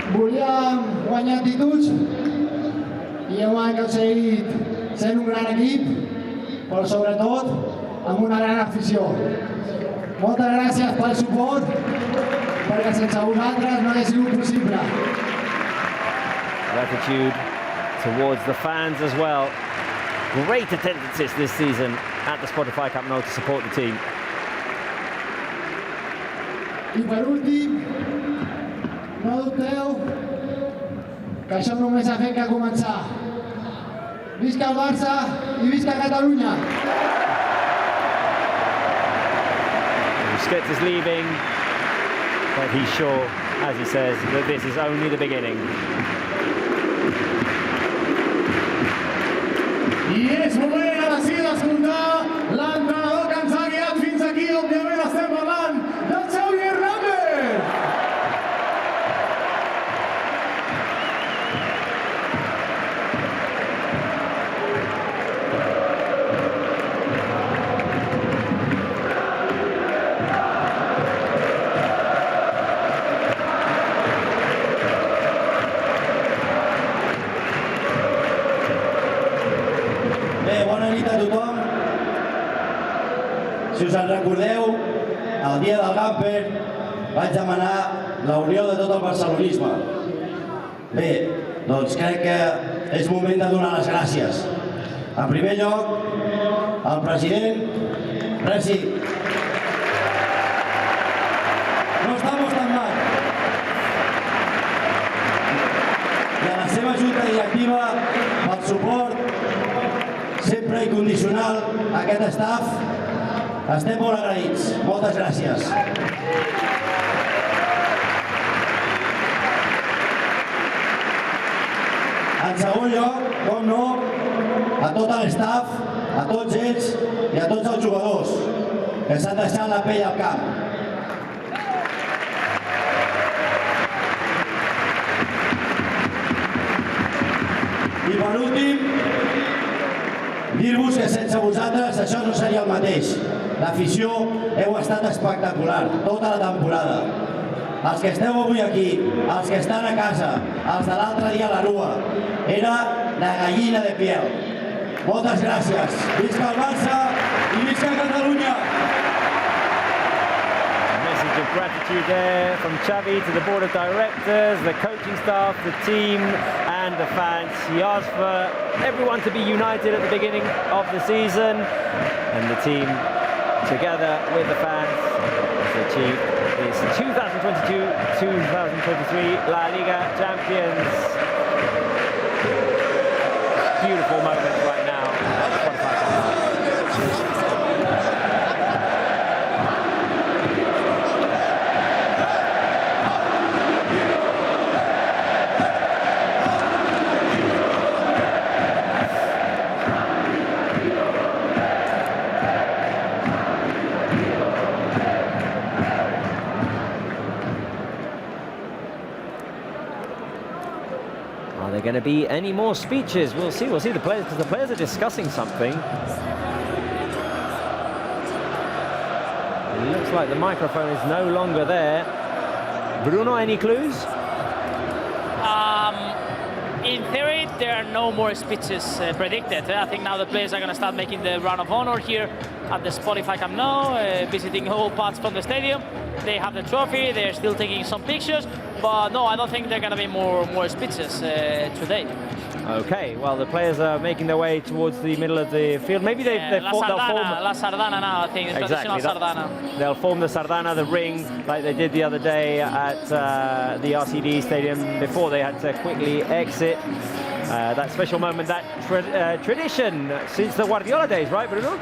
Volíem guanyar títols i hem aconseguit ser un gran equip, però sobretot amb una gran afició. Moltes gràcies pel suport, perquè sense vosaltres no hauria sigut possible. Gratitude towards the fans as well. Great attendances this season at the Spotify Camp Nou to support the team. I per últim, no dubteu que això només ha fet que començar. Visca el Barça i visca Catalunya! Busquets is leaving, but he's sure, as he says, that this is only the beginning. I és moment ara sí d'escoltar l'entrenador que ens ha guiat fins aquí. Òbviament estem parlant del Chavi. Si us en recordeu, el dia del camper vaig demanar la unió de tot el barcelonisme. Bé, doncs crec que és moment de donar les gràcies. En primer lloc, al president, Presi. No estamos tan mal. I a la seva junta directiva, pel suport sempre incondicional a aquest staff. Estem molt agraïts. Moltes gràcies. En segon lloc, com no, a tot l'estaf, a tots ells i a tots els jugadors que s'han deixat la pell al camp. I per últim, dir-vos que sense vosaltres això no seria el mateix. L'afició heu estat espectacular tota la temporada. Els que esteu avui aquí, els que estan a casa, els de l'altre dia a la Rua, era la gallina de piel. Moltes gràcies. Visca el Barça i visca Catalunya! Message of gratitude there from Chavi to the board of directors, the coaching staff, the team and the fans. He asked for everyone to be united at the beginning of the season, and the team together with the fans has achieved its 2022-2023 La Liga champions. Beautiful moment right now. Are there going to be any more speeches? We'll see the players, because the players are discussing something. It looks like the microphone is no longer there. Bruno, any clues? In theory, there are no more speeches predicted. I think now the players are going to start making the round of honor here at the Spotify Camp Nou, visiting all parts from the stadium. They have the trophy, they're still taking some pictures, but no, I don't think there are going to be more speeches today. Okay, well, the players are making their way towards the middle of the field. Maybe they'll form... La Sardana now, I think, the traditional Sardana. They'll form the Sardana, the ring, like they did the other day at the RCD Stadium before they had to quickly exit. That special moment, that tradition since the Guardiola days, right, Bruno?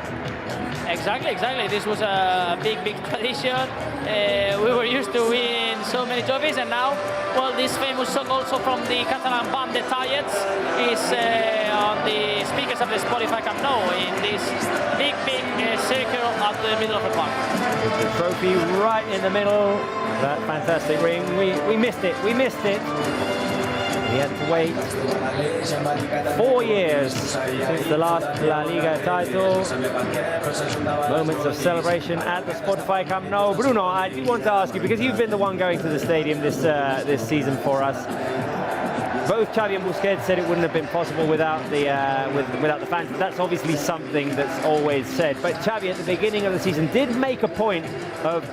Exactly. This was a big tradition. We were used to win so many trophies, and now, well, this famous song also from the Catalan band The Tallets is on the speakers of the Spotify Camp Nou in this big circle at the middle of the park. With the trophy right in the middle, that fantastic ring. We missed it. We had to wait 4 years since the last La Liga title. Moments of celebration at the Spotify Camp Nou. Bruno, I do want to ask you, because you've been the one going to the stadium this season for us. Both Chavi and Busquets said it wouldn't have been possible without the fans. That's obviously something that's always said. But Chavi, at the beginning of the season, did make a point of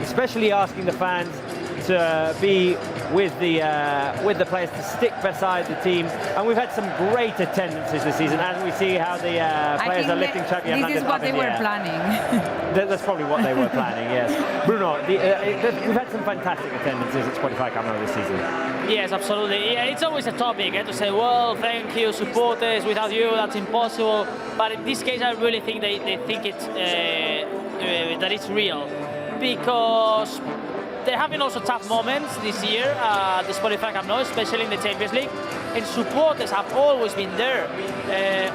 especially asking the fans to be with the players, to stick beside the team, and we've had some great attendances this season as we see how the players are lifting Chavi and This is what they were planning. That's probably what they were planning, yes. Bruno, we've had some fantastic attendances at Spotify Camp Nou this season. Yes, absolutely. Yeah, it's always a topic to say, well, thank you, supporters. Without you, that's impossible. But in this case, I really think they think that it's real, because there have been also tough moments this year at the Spotify Camp Nou, especially in the Champions League, and supporters have always been there,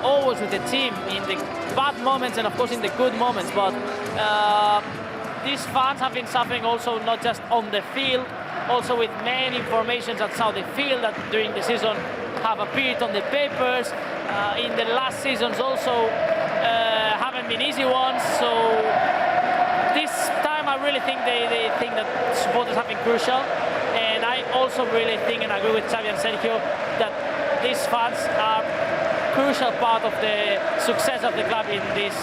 always with the team in the bad moments and of course in the good moments. But these fans have been suffering also not just on the field, also with many informations outside the field that during the season have appeared on the papers. In the last seasons also haven't been easy ones. So this time I really think they think that supporters have been crucial, and I also really think and agree with Chavi and Sergio that these fans are crucial part of the success of the club in this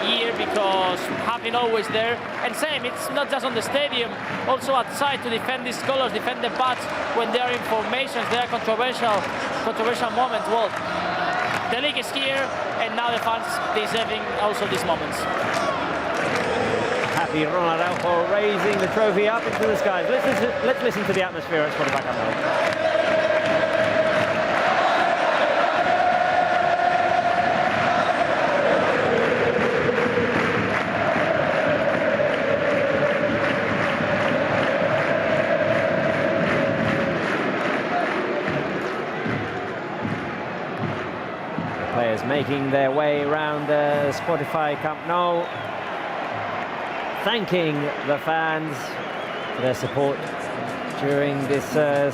year, because have been always there. And same, it's not just on the stadium, also outside to defend these colours, defend the badge when there are informations, there are controversial moments. Well, the league is here, and now the fans deserving also these moments. Happy Ronald Araujo raising the trophy up into the skies. Let's listen to the atmosphere at Spotify Camp Nou. Players making their way around the Spotify Camp Nou, thanking the fans for their support during this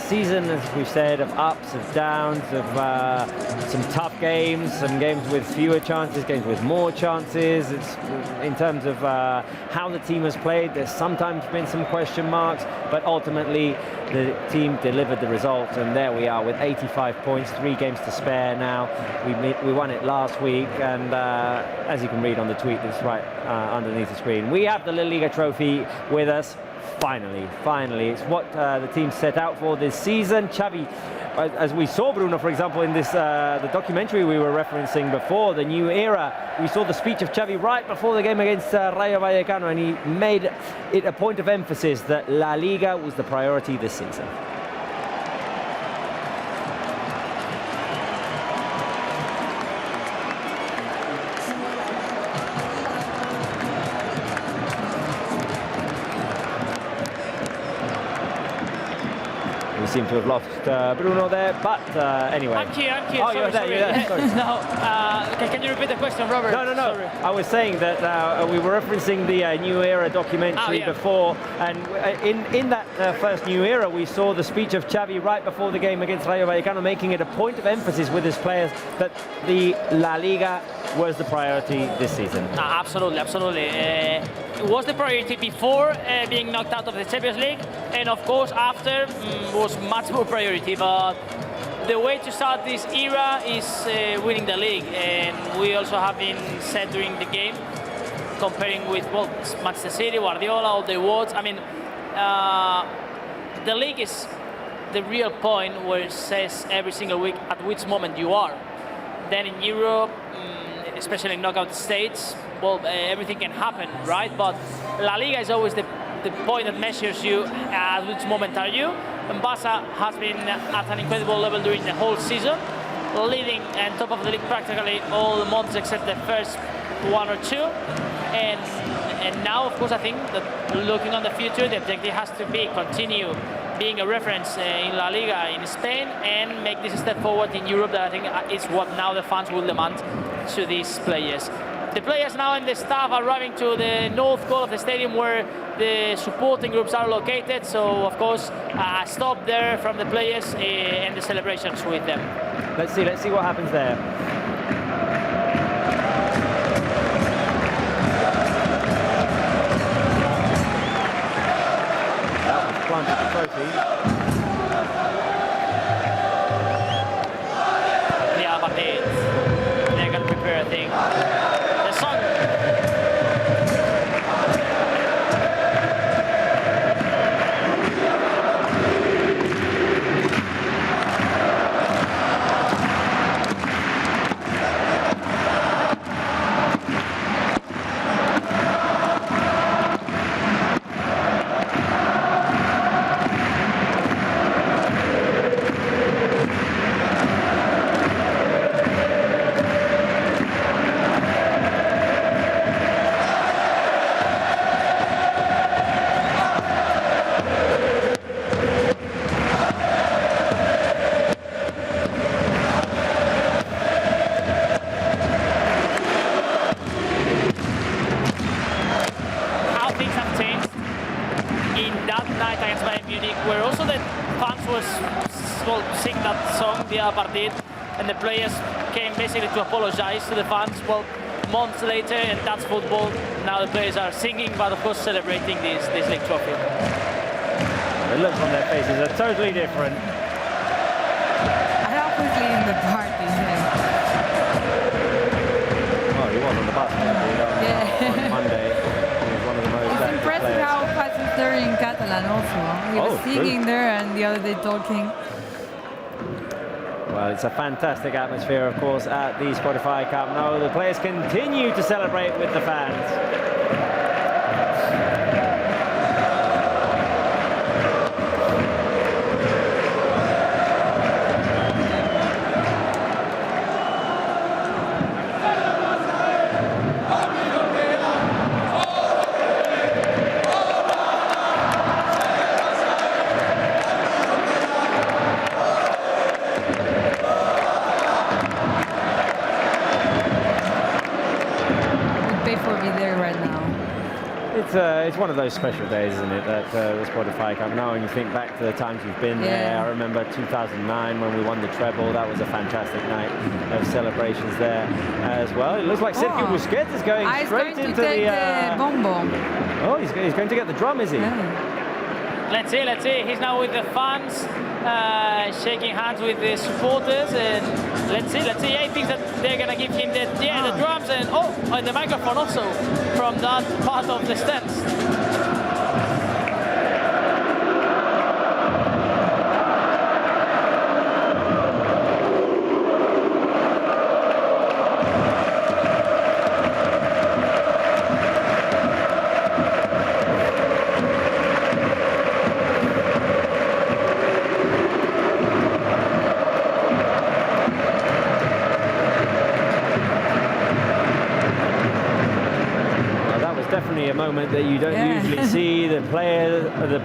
season, as we've said, of ups, of downs, of some tough games, some games with fewer chances, games with more chances. It's in terms of how the team has played, there's sometimes been some question marks, but ultimately the team delivered the result, and there we are with 85 points, 3 games to spare now. We won it last week, and as you can read on the tweet that's right underneath the screen, we have the La Liga trophy with us. Finally, it's what the team set out for this season. Chavi, as we saw, Bruno, for example, in this the documentary we were referencing before, The New Era, we saw the speech of Chavi right before the game against Rayo Vallecano, and he made it a point of emphasis that La Liga was the priority this season. We seem to have lost Bruno there, but anyway. I'm here. Oh, you're there. Sorry. No, can you repeat the question, Robert? No. Sorry. I was saying that we were referencing the New Era documentary before, and in that first New Era, we saw the speech of Chavi right before the game against Rayo Vallecano, making it a point of emphasis with his players that the La Liga was the priority this season. Absolutely. It was the priority before being knocked out of the Champions League, and of course after was much more priority. But the way to start this era is winning the league, and we also have been said during the game, comparing with Manchester City, Guardiola, all the awards. I mean, the league is the real point where it says every single week at which moment you are. Then in Europe, especially in knockout stages, well, everything can happen, right? But La Liga is always the point that measures you at which moment are you. And Barça has been at an incredible level during the whole season. leading and top of the league practically all the months except the first 1 or 2. And now, of course, I think that looking on the future, the objective has to be continue being a reference in La Liga in Spain and make this step forward in Europe. That I think is what now the fans will demand to these players. The players now and the staff are arriving to the north goal of the stadium where the supporting groups are located. So, of course, stop there from the players and the celebrations with them. Let's see what happens there. That was planted the trophy. Yeah, but they're going to prepare, I think. And the players came basically to apologize to the fans. Well, months later, and that's football. Now the players are singing, but of course celebrating this league trophy. The looks on their faces are totally different. How quickly in the party. Well, he was on the bus on Monday. He was one of the most It's impressive players. how fast he's there in Catalan also. He was singing there and the other day talking. Well, it's a fantastic atmosphere, of course, at the Spotify Camp Nou. The players continue to celebrate with the fans. It's one of those special days, isn't it, that the Spotify Camp Nou, and you think back to the times you've been there. I remember 2009 when we won the treble. That was a fantastic night of celebrations there as well. It looks like Sergio Busquets is going straight into the bombo. Oh, he's going to get the drum, is he? Yeah. Let's see. He's now with the fans, shaking hands with the supporters, and let's see. Yeah, he thinks that they're gonna give him the drums and the microphone also from that part of the stands. A moment that you don't usually see. The player,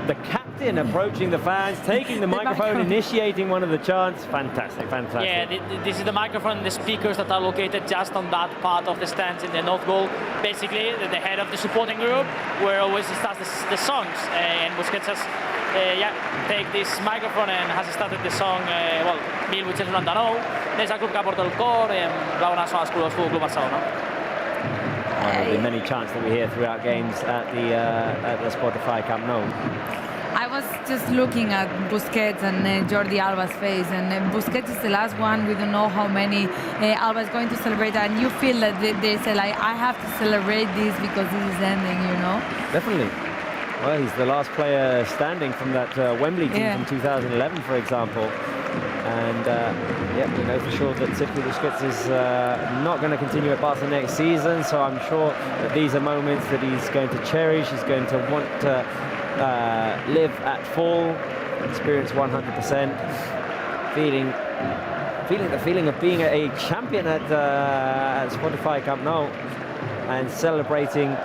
the captain approaching the fans, taking the microphone, initiating one of the chants. Fantastic. Yeah, this is the microphone and the speakers that are located just on that part of the stands in the north goal. Basically, the head of the supporting group, where always he starts the songs. And Busquets has take this microphone and has started the song, 1899, des el club que porta el cor, blaugrana són els colors Futbol Club Barcelona. There'll be many chants that we hear throughout games at the Spotify Camp Nou. I was just looking at Busquets and Jordi Alba's face, and Busquets is the last one. We don't know how many Alba is going to celebrate, and you feel that they say, like, I have to celebrate this because this is ending, you know? Definitely. Well, he's the last player standing from that Wembley team from 2011, for example. And we know for sure that Sergio Busquets is not going to continue at Barca next season, so I'm sure that these are moments that he's going to cherish. He's going to want to live at full, experience 100%, feeling feeling the feeling of being a champion at Spotify Camp Nou and celebrating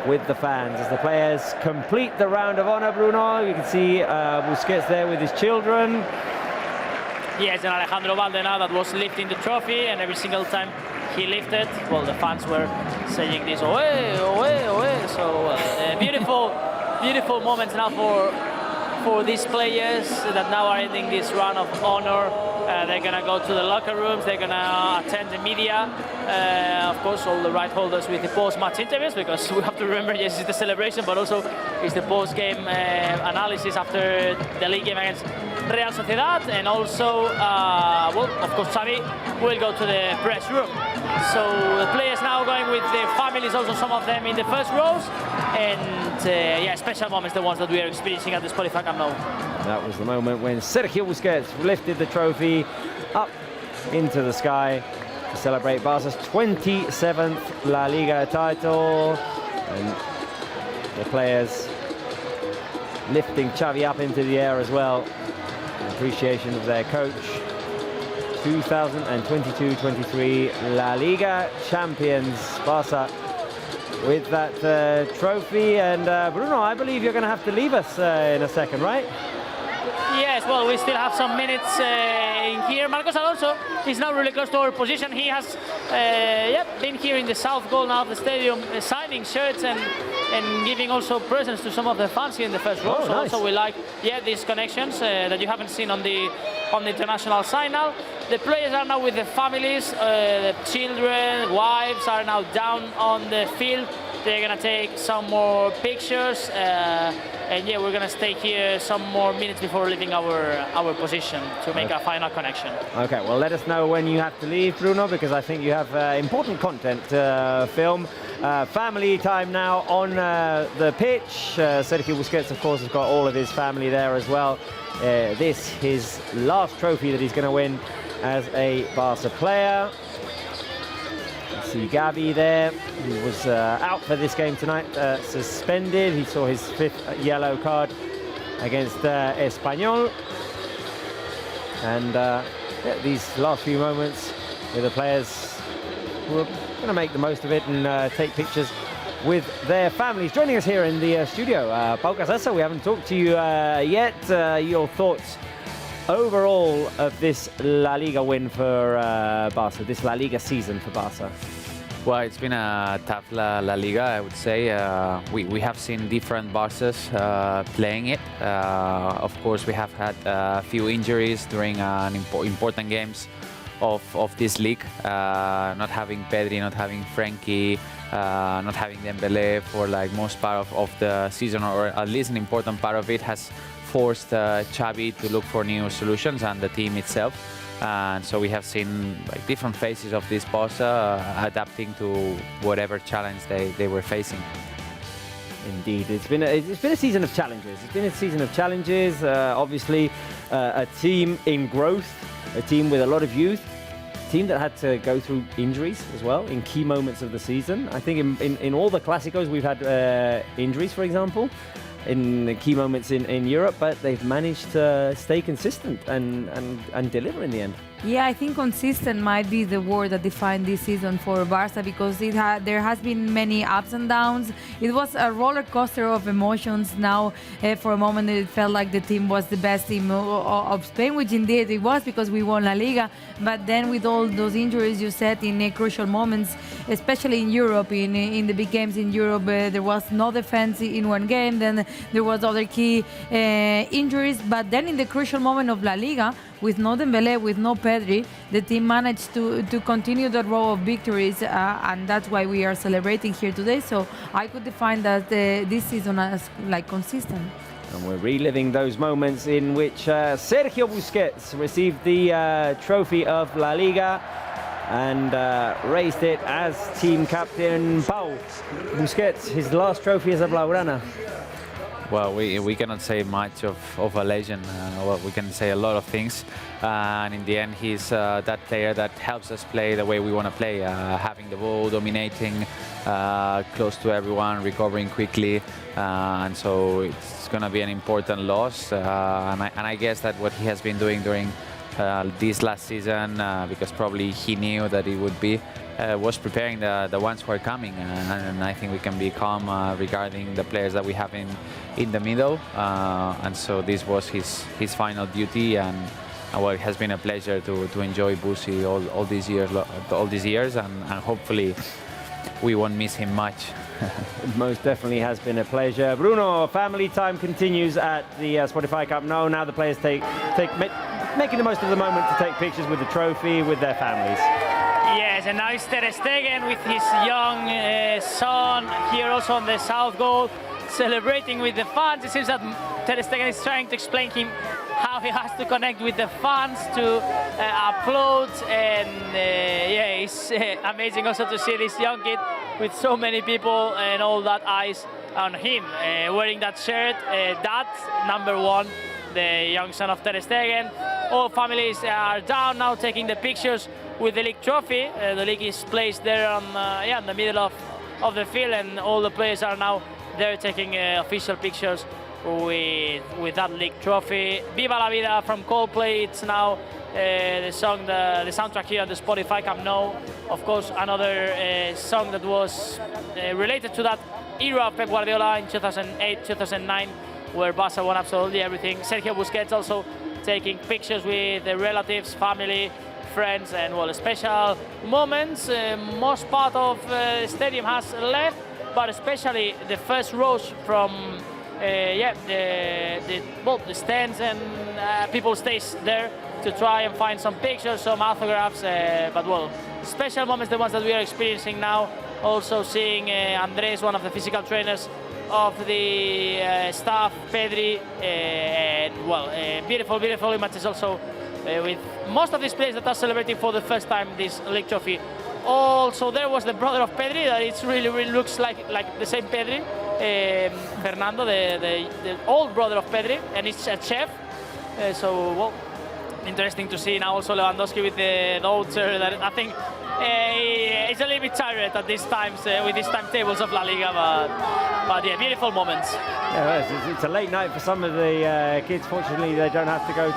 with the fans as the players complete the round of honour. Bruno, you can see Busquets there with his children. Yes, and Alejandro Valde now that was lifting the trophy, and every single time he lifted, well, the fans were saying this, "Oe, oe, oe." So beautiful moments now for these players that now are ending this round of honor. They're gonna go to the locker rooms, they're gonna attend the media, of course all the right holders with the post-match interviews, because we have to remember, yes, it's the celebration, but also it's the post-game analysis after the league game against Real Soociedad, and also, well, of course Chavi will go to the press room. So the players now going with their families, also some of them in the first rows, and yeah, special moments, the ones that we are experiencing at the Spotify Camp Nou. That was the moment when Sergio Busquets lifted the trophy up into the sky to celebrate Barca's 27th La Liga title, and the players lifting Chavi up into the air as well in appreciation of their coach. 2022-23 La Liga champions, Barça, with that trophy. And Bruno, I believe you're going to have to leave us in a second, right? Yes, well, we still have some minutes in here. Marcos Alonso is now really close to our position. He has been here in the south goal now of the stadium, signing shirts and giving also presents to some of the fans here in the first row. Oh, so nice. also we like, these connections that you haven't seen on the international signal. The players are now with the families, the children, wives are now down on the field. They're gonna take some more pictures, and yeah, we're gonna stay here some more minutes before leaving our position to make a final connection. Okay, well, let us know when you have to leave, Bruno, because I think you have important content to film. Family time now on the pitch. Sergio Busquets, of course, has got all of his family there as well. This his last trophy that he's going to win as a Barca player. You see Gavi there, who was out for this game tonight, suspended. He saw his 5th yellow card against Espanyol. And these last few moments with the players who are going to make the most of it and take pictures with their families. Joining us here in the studio, Pau Casasa, we haven't talked to you yet. Your thoughts overall of this La Liga win for Barca, this La Liga season for Barca? Well, it's been a tough La Liga, I would say. We have seen different Barças playing it. Of course, we have had a few injuries during important games of this league. Not having Pedri, not having Frankie, not having Dembele for like most part of the season, or at least an important part of it, has forced Chavi to look for new solutions and the team itself. And so we have seen like different phases of this Barça adapting to whatever challenge they were facing. Indeed, it's been a season of challenges. It's been a season of challenges. Obviously, a team in growth, a team with a lot of youth, a team that had to go through injuries as well in key moments of the season. I think in all the Clásicos we've had injuries, for example, in the key moments in Europe, but they've managed to stay consistent and deliver in the end. Yeah, I think consistent might be the word that defined this season for Barca, because there has been many ups and downs. It was a roller coaster of emotions. Now, for a moment, it felt like the team was the best team of Spain, which indeed it was, because we won La Liga. But then with all those injuries you said in crucial moments, especially in Europe, in the big games in Europe, there was no defense in one game, then there was other key injuries. But then in the crucial moment of La Liga, with no Dembele, with no Pedri, the team managed to continue that row of victories, and that's why we are celebrating here today. So I could define that this season as like consistent. And we're reliving those moments in which Sergio Busquets received the trophy of La Liga and raised it as team captain. Pau, Busquets, his last trophy as a Blaugrana. Well, we cannot say much of a legend. Well, we can say a lot of things. And in the end, he's that player that helps us play the way we want to play. Having the ball, dominating, close to everyone, recovering quickly. And so it's going to be an important loss. And I guess that what he has been doing during this last season because probably he knew that it would be. Was preparing the ones who are coming, and I think we can be calm regarding the players that we have in the middle. And so this was his final duty, and well, it has been a pleasure to enjoy Busi all these years, and hopefully we won't miss him much. It most definitely has been a pleasure. Bruno, family time continues at the Spotify Cup. Now the players making the most of the moment to take pictures with the trophy with their families. Yes, and now it's Ter Stegen with his young son here also on the south goal, celebrating with the fans. It seems that Ter Stegen is trying to explain him how he has to connect with the fans to applaud, and yeah, it's amazing also to see this young kid with so many people and all that eyes on him, wearing that shirt. That's number one, the young son of Ter Stegen. All families are down now taking the pictures with the league trophy. The league is placed there on, in the middle of the field, and all the players are now there taking official pictures with that league trophy. Viva la Vida from Coldplay, it's now the song, the soundtrack here at the Spotify Camp Nou. Of course, another song that was related to that era of Pep Guardiola in 2008, 2009, where Barça won absolutely everything. Sergio Busquets also taking pictures with the relatives, family, friends, and well, special moments. Most part of the stadium has left, but especially the first rows from the stands, and people stay there to try and find some pictures, some autographs. But well, special moments, the ones that we are experiencing now. Also seeing Andres, one of the physical trainers of the staff, Pedri, and well, beautiful images also with most of these players that are celebrating for the first time this league trophy. Also, there was the brother of Pedri, that it really looks like the same Pedri, Fernando, the old brother of Pedri, and it's a chef. So, well, interesting to see now also Lewandowski with the daughter. That I think it's a little bit tired at these times with these timetables of La Liga, but yeah, beautiful moments. Yeah, it's a late night for some of the kids. Fortunately, they don't have to go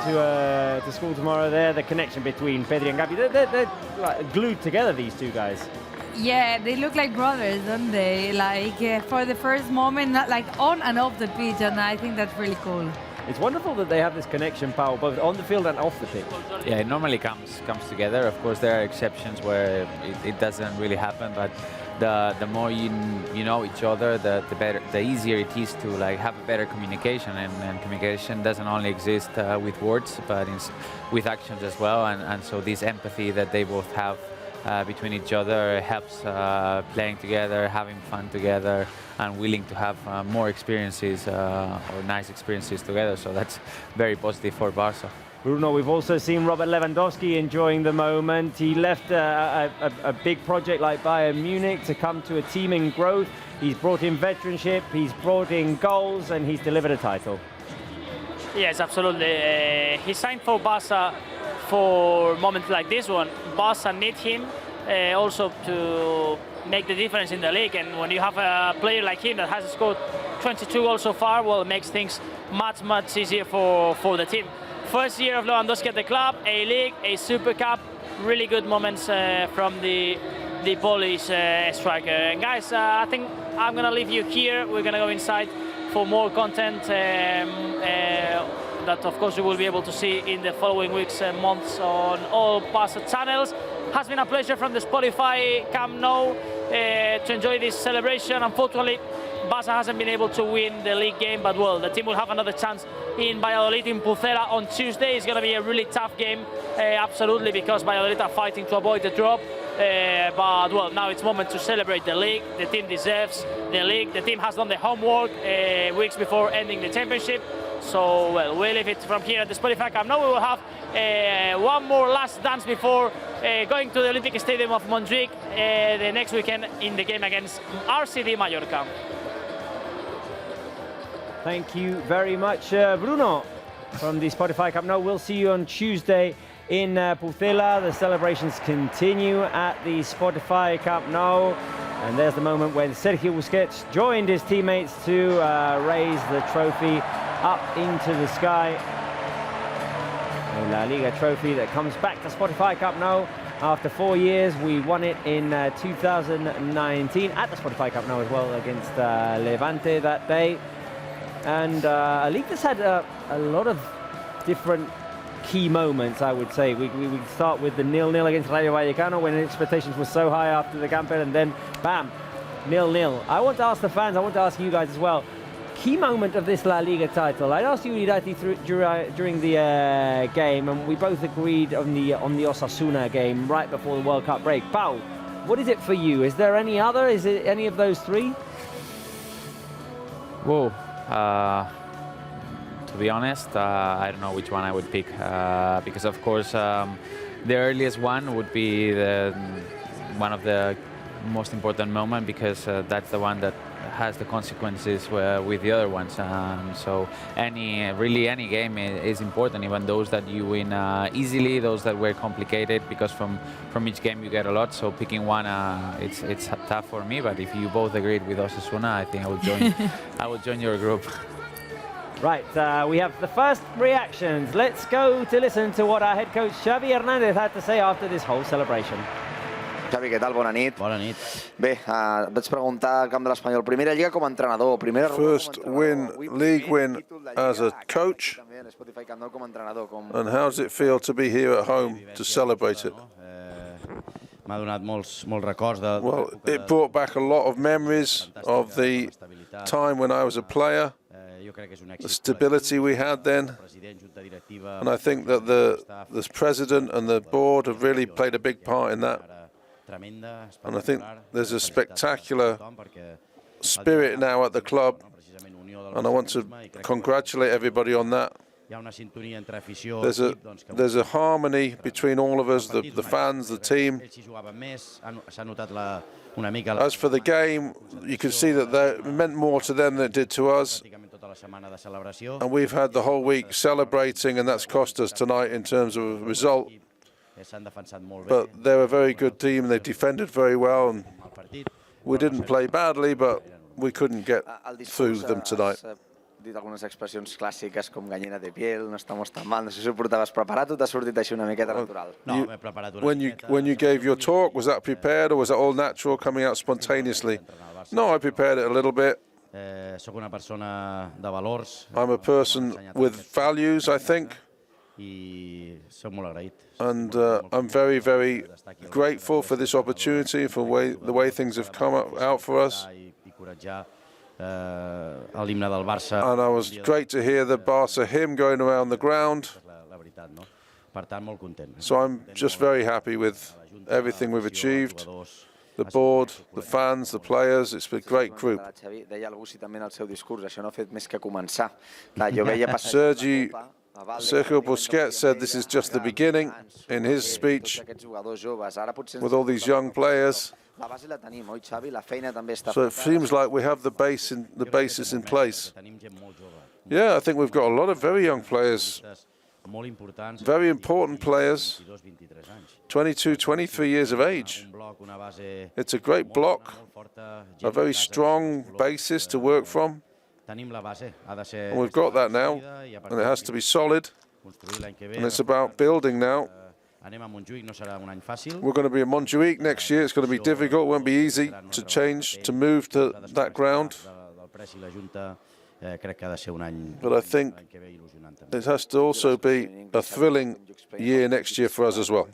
to school tomorrow. There, the connection between Pedri and Gavi, they're like glued together, these two guys. Yeah, they look like brothers, don't they? Like for the first moment, like on and off the pitch, and I think that's really cool. It's wonderful that they have this connection, Paul, both on the field and off the pitch. Yeah, it normally comes together. Of course, there are exceptions where it doesn't really happen, but the more you know each other, the better, the easier it is to like have a better communication, and communication doesn't only exist with words, but with actions as well. And so this empathy that they both have between each other helps playing together, having fun together, and willing to have more experiences or nice experiences together. So that's very positive for Barça. Bruno, we've also seen Robert Lewandowski enjoying the moment. He left a big project like Bayern Munich to come to a team in growth. He's brought in veteranship, he's brought in goals, and he's delivered a title. Yes, absolutely. He signed for Barça for moments like this one. Barça need him also to make the difference in the league, and when you have a player like him that has scored 22 goals so far, well, it makes things much easier for the team. First year of Lewandowski at the club, a league, a Super Cup, really good moments from the Polish striker. And guys, I think I'm gonna leave you here. We're gonna go inside for more content that of course you will be able to see in the following weeks and months on all Barça channels. Has been a pleasure from the Spotify Camp Nou to enjoy this celebration. Unfortunately, Barça hasn't been able to win the league game, but well, the team will have another chance in Valladolid, in Pucela on Tuesday. It's going to be a really tough game, absolutely, because Valladolid are fighting to avoid the drop. But well, now it's moment to celebrate the league. The team deserves the league. The team has done the homework weeks before ending the championship. So well, we'll leave it from here at the Spotify Camp. Now we will have one more last dance before going to the Olympic Stadium of Montjuic the next weekend in the game against RCD Mallorca. Thank you very much, Bruno, from the Spotify Cup. No, we'll see you on Tuesday in Pucela. The celebrations continue at the Spotify Cup Nou. And there's the moment when Sergio Busquets joined his teammates to raise the trophy up into the sky. a La Liga trophy that comes back to Spotify Camp Nou after 4 years. We won it in 2019 at the Spotify Camp Nou as well against Levante that day. And a league that's had a lot of different key moments, I would say. We start with the 0-0 against Rayo Vallecano when expectations were so high after the campaign, and then bam, 0-0. I want to ask the fans, I want to ask you guys as well, key moment of this La Liga title. I asked you, Irati, during the game, and we both agreed on the Osasuna game right before the World Cup break. Pau, what is it for you? Is there any other? Is it any of those three? Whoa. To be honest, I don't know which one I would pick because, of course, the earliest one would be one of the most important moments because that's the one that has the consequences with the other ones. So really any game is important, even those that you win easily, those that were complicated, because from each game you get a lot. So picking one, it's tough for me. But if you both agreed with Osasuna, I think I will join. I will join your group. Right, we have the first reactions. Let's go to listen to what our head coach Xavi Hernández had to say after this whole celebration. Xavi, què tal? Bona nit. Bona nit. Bé, vaig preguntar al camp de l'Espanyol. Primera Lliga com a entrenador. First league win as a coach. And how does it feel to be here at home to celebrate it? M'ha donat molts records de... Well, it brought back a lot of memories of the time when I was a player, the stability we had then, and I think that the president and the board have really played a big part in that. And I think there's a spectacular spirit now at the club, and I want to congratulate everybody on that. There's a harmony between all of us, the fans, the team. As for the game, you can see that it meant more to them than it did to us. And we've had the whole week celebrating, and that's cost us tonight in terms of a result. But they're a very good team, they defended very well, and we didn't play badly, but we couldn't get through them tonight. Dit algunes expressions clàssiques com gallina de piel, no estamos tan mal. No sé si ho portaves preparat o t'ha sortit així una miqueta natural. No, m'he preparat una miqueta. When you gave your talk, was that prepared or was that all natural, coming out spontaneously? No, I prepared it a little bit. Soc una persona de valors. I'm a person with values, I think. I soc molt agraït. And I'm very, very grateful for this opportunity, for the way things have come out for us. L'himne del Barça. And I was great to hear the Barça hymn going around the ground. So I'm just very happy with everything we've achieved. The board, the fans, the players, it's a great group. Sergio Busquets said this is just the beginning in his speech with all these young players. So it seems like we have the basis in place. Yeah, I think we've got a lot of very young players, very important players, 22, 23 years of age. It's a great block, a very strong basis to work from. And we've got that now, and it has to be solid, and it's about building now. We're going to be in Montjuic next year. It's going to be difficult. It won't be easy to change, to move to that ground. But I think it has to also be a thrilling year next year for us as well.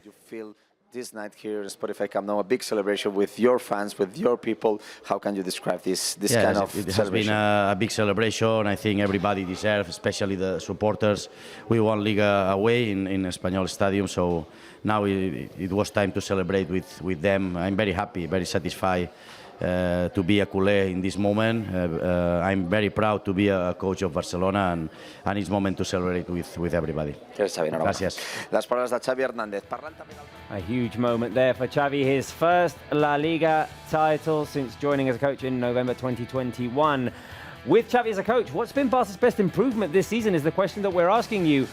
This night here at Spotify Camp Nou, a big celebration with your fans, with your people. How can you describe this kind of celebration? It has been a big celebration. I think everybody deserves, especially the supporters. We won Liga away in Espanyol Stadium, so now it was time to celebrate with them. I'm very happy, very satisfied to be a culé in this moment. I'm very proud to be a coach of Barcelona, and it's moment to celebrate with everybody. Gràcies. Les paraules de Xavi Hernández. A huge moment there for Xavi, his first La Liga title since joining as a coach in November 2021. With Xavi as a coach, what's been Barca's best improvement this season is the question that we're asking you.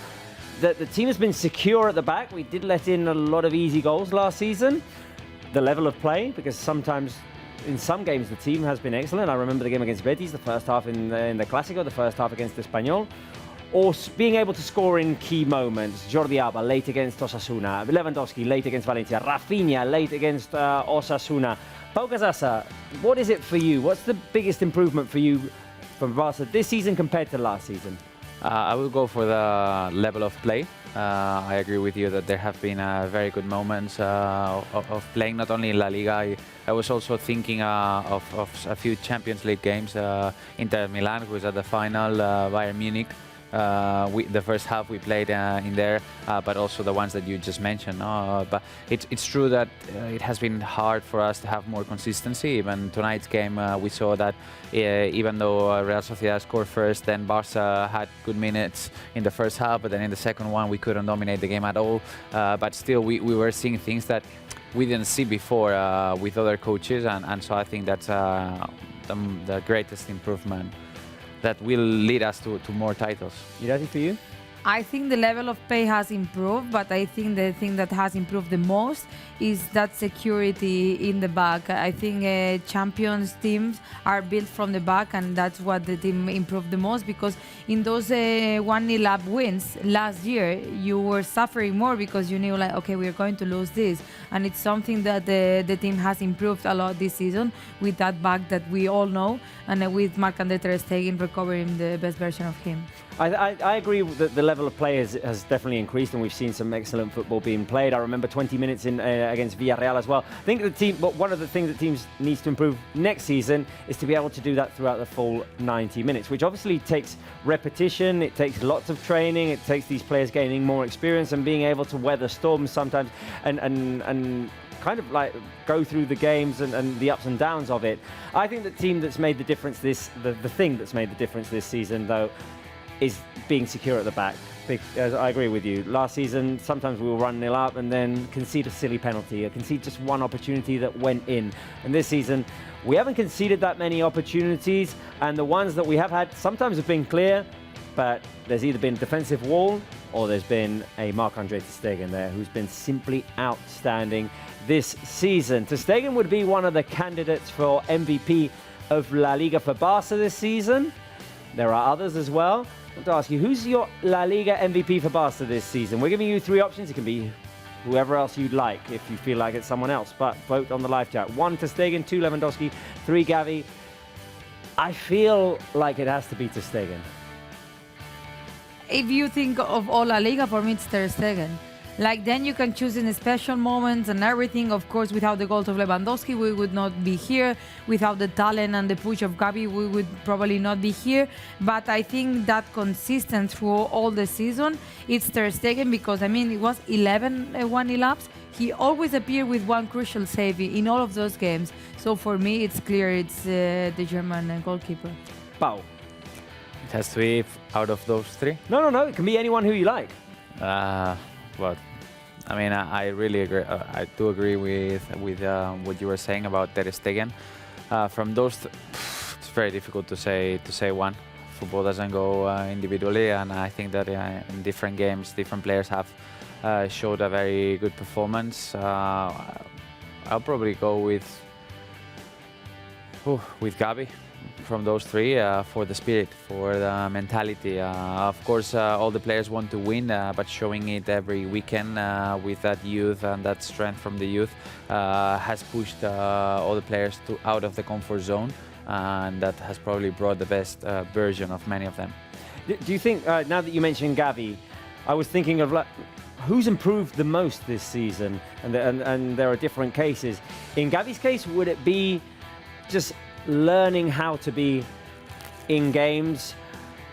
That the team has been secure at the back. We did let in a lot of easy goals last season. The level of play, because sometimes in some games the team has been excellent. I remember the game against Betis, the first half in the Clásico, the first half against Espanyol. or being able to score in key moments. Jordi Alba late against Osasuna, Lewandowski late against Valencia, Rafinha late against Osasuna. Pau Gasassa, what is it for you? What's the biggest improvement for you from Barça this season compared to last season? I will go for the level of play. I agree with you that there have been very good moments of playing not only in La Liga. I was also thinking of a few Champions League games. Inter Milan, who was at the final, Bayern Munich. The first half we played in there, but also the ones that you just mentioned. But it's true that it has been hard for us to have more consistency. Even tonight's game, we saw that even though Real Soociedad scored first, then Barça had good minutes in the first half, but then in the second one we couldn't dominate the game at all. But still, we were seeing things that we didn't see before with other coaches, and so I think that's the greatest improvement that will lead us to more titles. Irati, for you? I think the level of play has improved, but I think the thing that has improved the most is that security in the back. I think champions teams are built from the back, and that's what the team improved the most, because in those 1-0 up wins last year, you were suffering more because you knew, like, okay, we're going to lose this. And it's something that the team has improved a lot this season with that back that we all know, and with Marc-André ter Stegen recovering the best version of him. I agree that the level of play has definitely increased, and we've seen some excellent football being played. I remember 20 minutes in against Villarreal as well. I think the team, but one of the things that teams needs to improve next season is to be able to do that throughout the full 90 minutes, which obviously takes repetition, it takes lots of training, it takes these players gaining more experience and being able to weather storms sometimes and kind of like go through the games and the ups and downs of it. I think the team that's made the difference the thing that's made the difference this season, though, is being secure at the back. I agree with you. Last season, sometimes we will run 0 up and then concede a silly penalty or concede just one opportunity that went in. And this season, we haven't conceded that many opportunities, and the ones that we have had sometimes have been clear, but there's either been a defensive wall or there's been a Marc-André ter Stegen there who's been simply outstanding this season. Ter Stegen would be one of the candidates for MVP of La Liga for Barça this season. There are others as well. I want to ask you, who's your La Liga MVP for Barça this season? We're giving you 3 options. It can be whoever else you'd like if you feel like it's someone else, but vote on the live chat. 1 ter Stegen, 2 Lewandowski, 3 Gavi. I feel like it has to be ter Stegen. If you think of all La Liga, for me it's ter Stegen. Like, then you can choose in special moments and everything. Of course, without the goals of Lewandowski, we would not be here. Without the talent and the push of Gavi, we would probably not be here. But I think that consistent through all the season, it's ter Stegen, because, I mean, it was 11 1-0 ups. He always appeared with one crucial save in all of those games. So for me, it's clear it's the German goalkeeper. Pau. It has to be out of those 3? No. It can be anyone who you like. But I mean, I really agree. I do agree with what you were saying about ter Stegen. From those, it's very difficult to say one. Football doesn't go individually, and I think that in different games, different players have showed a very good performance. I'll probably go with Gavi. From those 3, for the spirit, for the mentality. Of course, all the players want to win, but showing it every weekend with that youth and that strength from the youth has pushed all the players out of the comfort zone, and that has probably brought the best version of many of them. Do you think, now that you mentioned Gavi, I was thinking of who's improved the most this season, and there are different cases. In Gavi's case, would it be just learning how to be in games,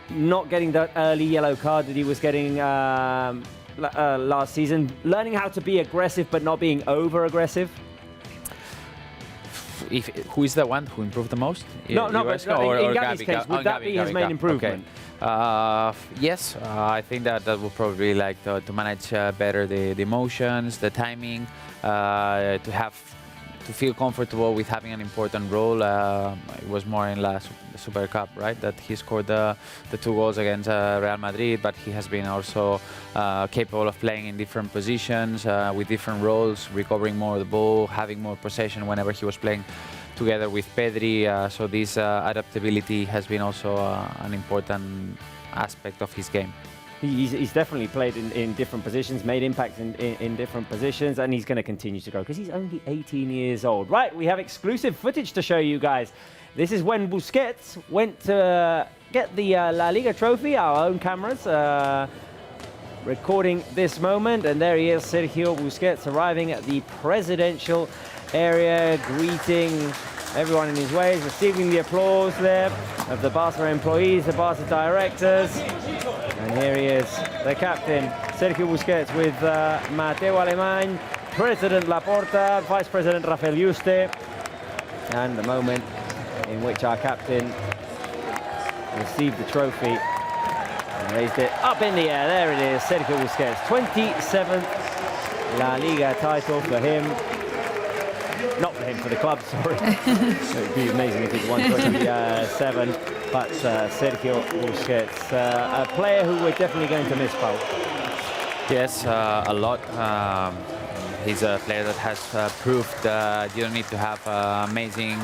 not getting that early yellow card that he was getting last season, learning how to be aggressive but not being over-aggressive? Who is the one who improved the most? No, in Gavi's case, would that be his main improvement? Okay. Yes, I think that will probably like to manage better the emotions, the timing, to feel comfortable with having an important role. It was more in the Super Cup, right? That he scored the 2 goals against Real Madrid, but he has been also capable of playing in different positions with different roles, recovering more of the ball, having more possession whenever he was playing together with Pedri. So this adaptability has been also an important aspect of his game. He's definitely played in different positions, made impacts in different positions, and he's going to continue to grow because he's only 18 years old. Right, we have exclusive footage to show you guys. This is when Busquets went to get the La Liga trophy, our own cameras recording this moment, and there he is, Sergio Busquets, arriving at the presidential area, greeting everyone in his ways, receiving the applause there of the Barca employees, the Barca directors. And here he is, the captain, Sergio Busquets, with Mateu Alemany, President Laporta, Vice President Rafael Yuste, and the moment in which our captain received the trophy and raised it up in the air. There it is, Sergio Busquets, 27th La Liga title for him. Not for him, for the club, sorry. It would be amazing if he'd won 27. But Sergio Busquets, a player who we're definitely going to miss, Paul. Yes, a lot. He's a player that has proved you don't need to have amazing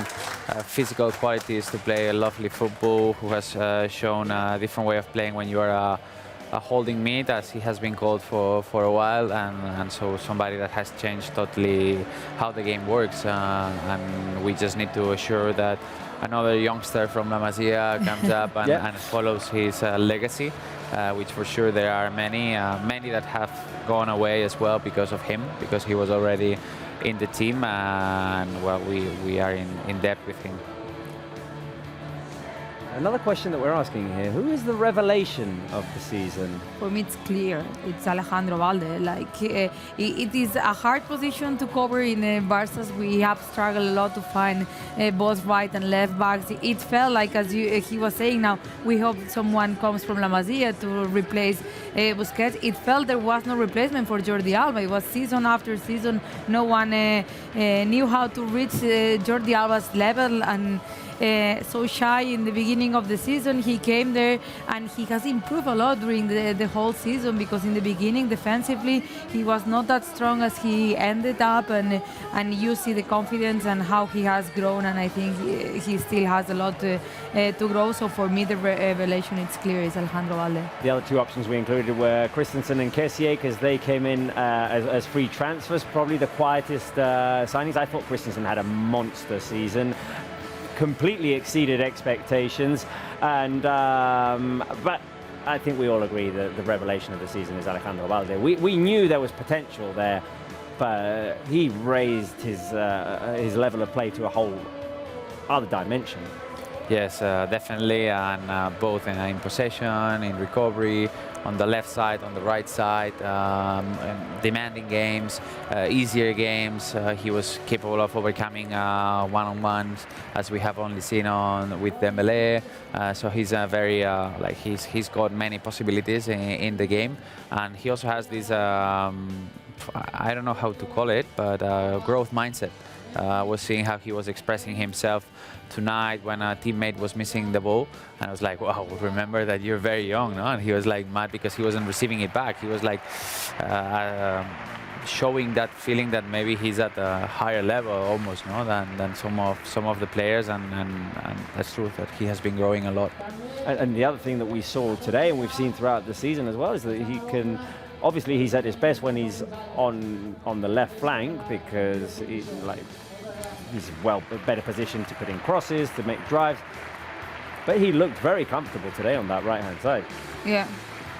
physical qualities to play a lovely football, who has shown a different way of playing when you are a holding mid, as he has been called for a while, and so somebody that has changed totally how the game works, and we just need to assure that another youngster from La Masia comes up and follows his legacy, which for sure there are many that have gone away as well because of him, because he was already in the team, and well, we are in depth with him. Another question that we're asking here, who is the revelation of the season? For me, it's clear. It's Alejandro Valde. Like, it is a hard position to cover in Barça. We have struggled a lot to find both right and left backs. It felt like, as he was saying now, we hope someone comes from La Masia to replace Busquets. It felt there was no replacement for Jordi Alba. It was season after season. No one knew how to reach Jordi Alba's level, and so shy in the beginning of the season. He came there and he has improved a lot during the whole season, because in the beginning defensively he was not that strong as he ended up, and you see the confidence and how he has grown, and I think he still has a lot to grow. So for me the revelation, it's clear, is Alejandro Valde. The other two options we included were Christensen and Kessié, because they came in as free transfers, probably the quietest signings. I thought Christensen had a monster season, completely exceeded expectations, and but I think we all agree that the revelation of the season is Alejandro Valde. We knew there was potential there, but he raised his level of play to a whole other dimension. Yes, definitely, and both in possession, in recovery, on the left side, on the right side, demanding games, easier games. He was capable of overcoming one-on-ones, as we have only seen with Dembélé. So he's a very he's got many possibilities in the game, and he also has this I don't know how to call it, but growth mindset. I was seeing how he was expressing himself tonight when a teammate was missing the ball, and I was like, wow, remember that you're very young, no? And he was like mad because he wasn't receiving it back. He was like showing that feeling that maybe he's at a higher level almost, no, than some of the players, and that's true that he has been growing a lot. And the other thing that we saw today, and we've seen throughout the season as well, is that he can. Obviously, he's at his best when he's on the left flank, because he's better positioned to put in crosses, to make drives. But he looked very comfortable today on that right-hand side. Yeah,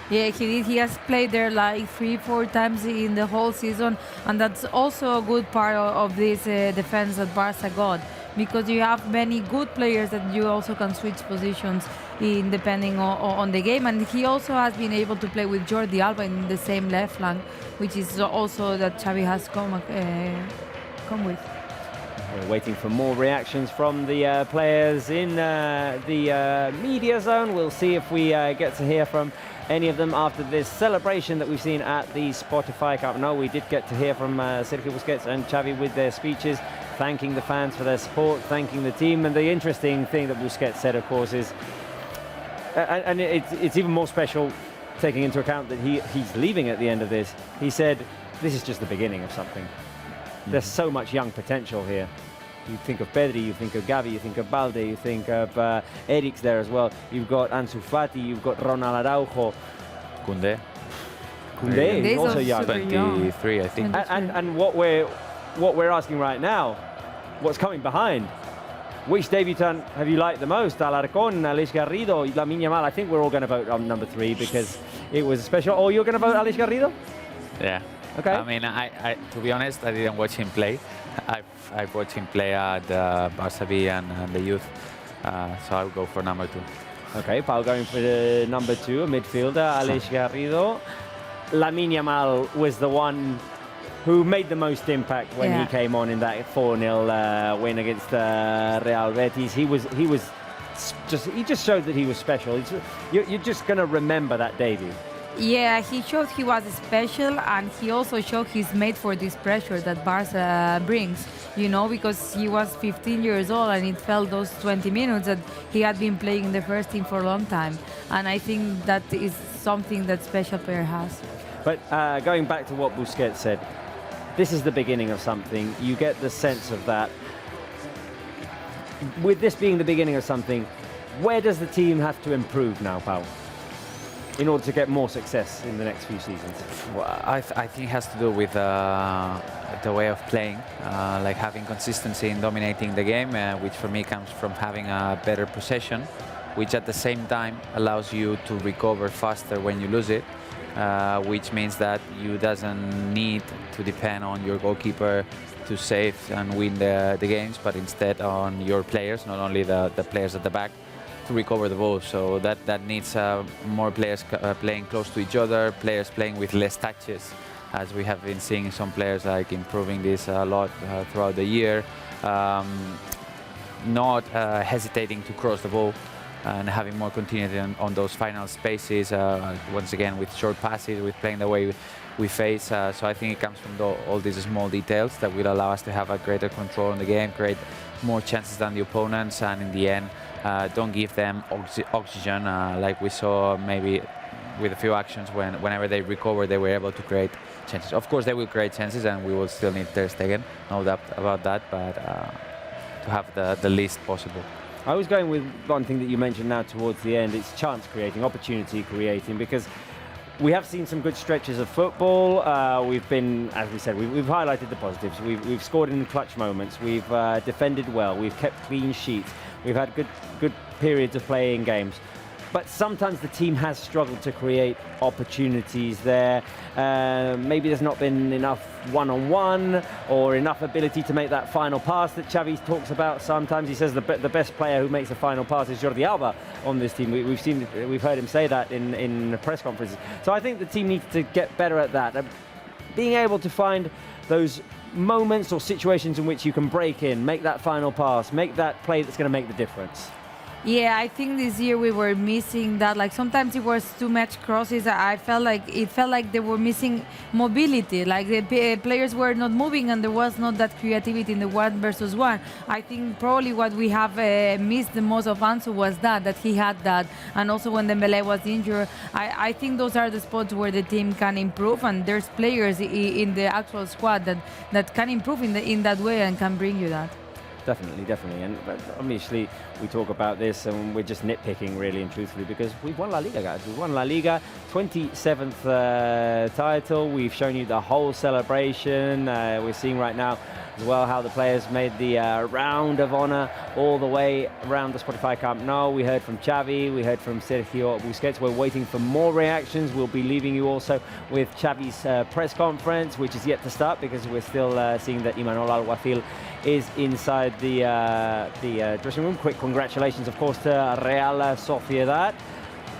he did. He has played there like 3-4 times in the whole season, and that's also a good part of this defense that Barca got, because you have many good players that you also can switch positions in depending on the game. And he also has been able to play with Jordi Alba in the same left flank, which is also that Chavi has come with. We're waiting for more reactions from the players in the media zone. We'll see if we get to hear from any of them after this celebration that we've seen at the Spotify Cup. No, we did get to hear from Sergio Busquets and Chavi with their speeches, thanking the fans for their support, thanking the team. And the interesting thing that Busquets said, of course, is, and it's even more special taking into account that he's leaving at the end of this. He said, this is just the beginning of something. There's so much young potential here. You think of Pedri, you think of Gavi, you think of Balde, you think of Eric's there as well. You've got Ansu Fati, you've got Ronald Araujo. Koundé. Koundé is also young. 23, I think. And what we're asking right now, what's coming behind? Which debutant have you liked the most? Alarcón, Aleix Garrido, Lamine Yamal. I think we're all going to vote on number 3 because it was special. Oh, you're going to vote Aleix Garrido? Yeah. Okay. I mean, I to be honest, I didn't watch him play. I've watched him play at Barça B and the youth, so I'll go for number 2. Okay, Paul going for the number 2, a midfielder, Aleix Garrido. Lamine Yamal was the one who made the most impact when he came on in that 4-0 win against Real Betis. He just showed that he was special. You're just going to remember that debut. Yeah, he showed he was special, and he also showed he's made for this pressure that Barça brings, you know, because he was 15 years old and it felt those 20 minutes that he had been playing in the first team for a long time. And I think that is something that special player has. But going back to what Busquets said, this is the beginning of something. You get the sense of that. With this being the beginning of something, where does the team have to improve now, Paul, in order to get more success in the next few seasons? Well, I think it has to do with the way of playing, like having consistency in dominating the game, which for me comes from having a better possession, which at the same time allows you to recover faster when you lose it, which means that you doesn't need to depend on your goalkeeper to save and win the games, but instead on your players, not only the players at the back, to recover the ball. So that needs more players playing close to each other, players playing with less touches, as we have been seeing some players like improving this a lot throughout the year, not hesitating to cross the ball and having more continuity on those final spaces, once again with short passes, with playing the way we face. So I think it comes from all these small details that will allow us to have a greater control on the game, create more chances than the opponents, and in the end don't give them oxygen, like we saw maybe with a few actions whenever they recover, they were able to create chances. Of course, they will create chances, and we will still need Ter Stegen, no doubt about that, but to have the least possible. I was going with one thing that you mentioned now towards the end. It's chance creating, opportunity creating, because we have seen some good stretches of football. We've been, as we said, we've highlighted the positives. We've scored in clutch moments. We've defended well. We've kept clean sheets. We've had good periods of playing games. But sometimes the team has struggled to create opportunities there. Maybe there's not been enough one-on-one or enough ability to make that final pass that Chavi talks about sometimes. He says the best player who makes the final pass is Jordi Alba on this team. We've heard him say that in press conferences. So I think the team needs to get better at that. Being able to find those moments or situations in which you can break in, make that final pass, make that play that's going to make the difference. Yeah, I think this year we were missing that. Like sometimes it was too much crosses. It felt like they were missing mobility. Like the players were not moving, and there was not that creativity in the 1-versus-1. I think probably what we have missed the most of Ansu was that he had that, and also when Dembélé was injured. I think those are the spots where the team can improve, and there's players in the actual squad that can improve in that way and can bring you that. Definitely. And obviously, we talk about this and we're just nitpicking, really and truthfully, because we've won La Liga, guys. We've won La Liga, 27th title. We've shown you the whole celebration. We're seeing right now as well how the players made the round of honor all the way around the Spotify Camp Nou. We heard from Chavi, we heard from Sergio Busquets. We're waiting for more reactions. We'll be leaving you also with Chavi's press conference, which is yet to start because we're still seeing that Imanol Alguacil is inside the dressing room. Quick congratulations, of course, to Real Soociedad,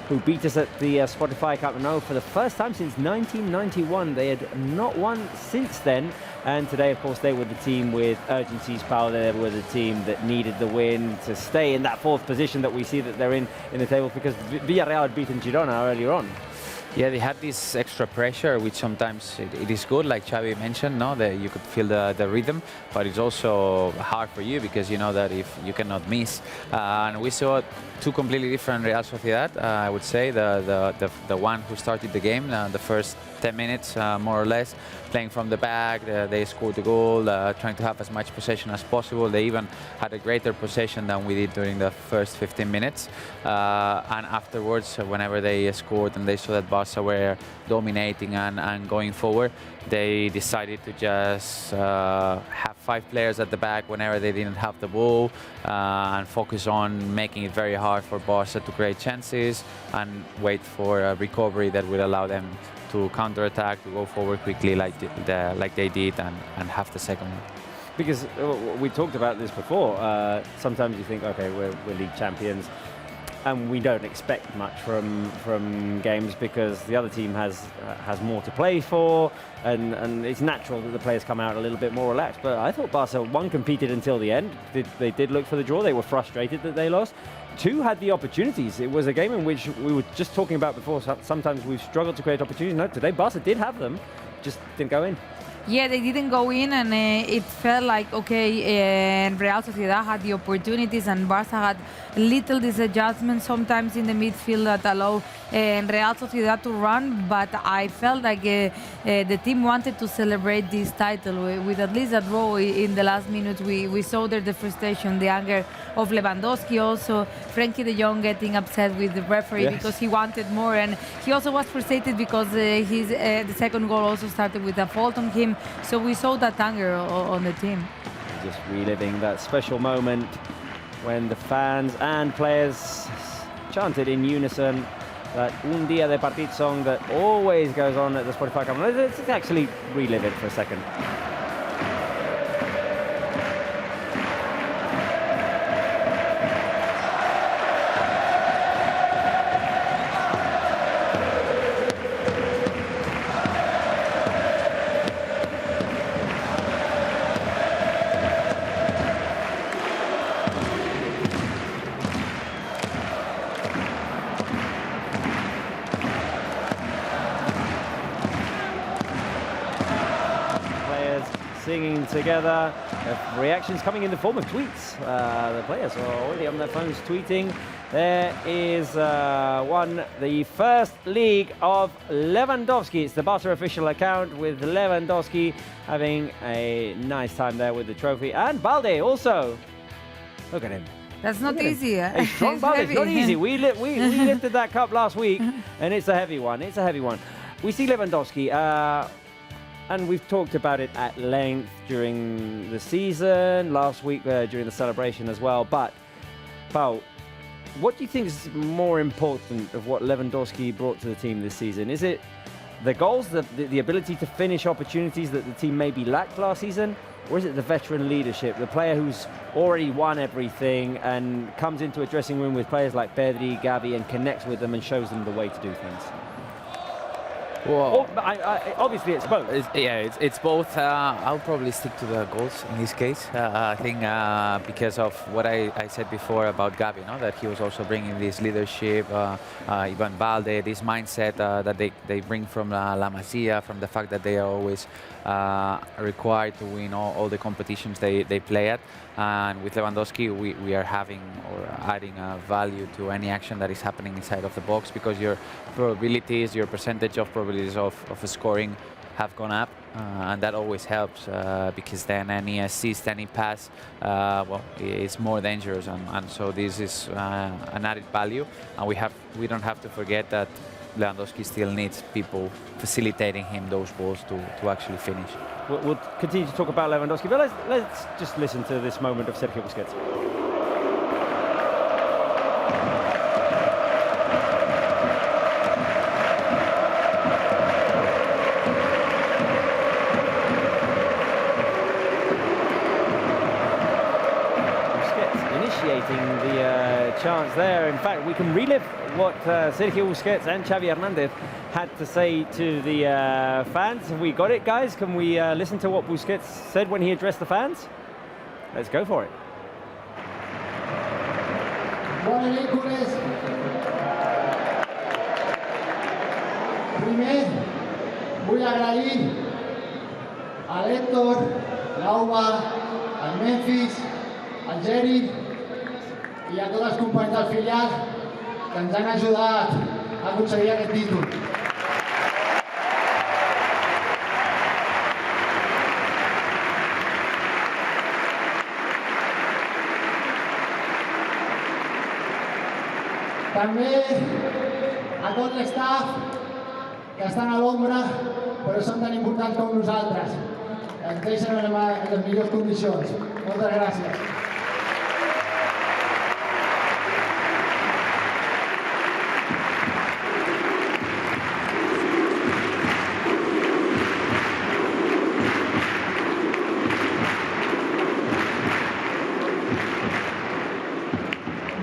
who beat us at the Spotify Camp Nou for the first time since 1991. They had not won since then. And today, of course, they were the team with urgencies, power. They were the team that needed the win to stay in that 4th position that we see that they're in the table, because Villarreal had beaten Girona earlier on. Yeah, they had this extra pressure, which sometimes it is good, like Chavi mentioned, no? That you could feel the rhythm, but it's also hard for you because you know that if you cannot miss. And we saw 2 completely different Real Sociedad. I would say the one who started the game, the first 10 minutes, more or less, playing from the back. They scored the goal, trying to have as much possession as possible. They even had a greater possession than we did during the first 15 minutes. And afterwards, whenever they scored and they saw that Barça were dominating and going forward, they decided to just have 5 players at the back whenever they didn't have the ball and focus on making it very hard for Barça to create chances and wait for a recovery that would allow them to counter-attack, to go forward quickly like they did and have the second one. Because we talked about this before. Sometimes you think, okay, we're league champions, and we don't expect much from games because the other team has more to play for, and it's natural that the players come out a little bit more relaxed. But I thought Barca, 1, competed until the end. They did look for the draw. They were frustrated that they lost. 2, had the opportunities. It was a game in which we were just talking about before. Sometimes we've struggled to create opportunities. No, today Barca did have them, just didn't go in. Yeah, they didn't go in, and it felt like, okay, Real Sociedad had the opportunities, and Barça had little disadjustments sometimes in the midfield that allow Real Sociedad to run, but I felt like the team wanted to celebrate this title with at least a draw in the last minute. We saw there the frustration, the anger of Lewandowski, also Frenkie de Jong getting upset with the referee because he wanted more, and he also was frustrated because the second goal also started with a fault on him. So we saw that anger on the team. Just reliving that special moment when the fans and players chanted in unison that Un Día de Partit song that always goes on at the Spotify camera. Let's actually relive it for a second. Singing together, reactions coming in the form of tweets. The players are already on their phones tweeting. There is the first league of Lewandowski. It's the Barca official account with Lewandowski having a nice time there with the trophy. And Balde also. Look at him. That's not easy. A strong Balde. It's not easy. We lifted that cup last week, and it's a heavy one. It's a heavy one. We see Lewandowski. And we've talked about it at length during the season, last week during the celebration as well. But, Paul, what do you think is more important of what Lewandowski brought to the team this season? Is it the goals, the ability to finish opportunities that the team maybe lacked last season? Or is it the veteran leadership, the player who's already won everything and comes into a dressing room with players like Pedri, Gavi, and connects with them and shows them the way to do things? Well, obviously it's both. It's both. I'll probably stick to the goals in this case. I think because of what I said before about Gavi, that he was also bringing this leadership, Ivan Balde, this mindset that they bring from La Masia, from the fact that they are always required to win all the competitions they play at. And with Lewandowski, we are having or adding value to any action that is happening inside of the box, because your probabilities, your percentage of probabilities of scoring have gone up, and that always helps because then any assist, any pass, it's more dangerous, and so this is an added value, and we don't have to forget that Lewandowski still needs people facilitating him those balls to actually finish. We'll continue to talk about Lewandowski, but let's just listen to this moment of Sergio Busquets. Initiating the chance there. In fact, we can relive what Sergio Busquets and Xavi Hernandez had to say to the fans. Have we got it, guys? Can we listen to what Busquets said when he addressed the fans? Let's go for it. Bona nit, culers. Primer, vull agrair a l'Héctor, l'Auba, al Memphis, al Geri i a tots els companys del filial que ens han ajudat a aconseguir aquest títol. També a tot l'estaf que estan a l'ombra però són tan importants com nosaltres. Ens deixen en les millors condicions. Moltes gràcies.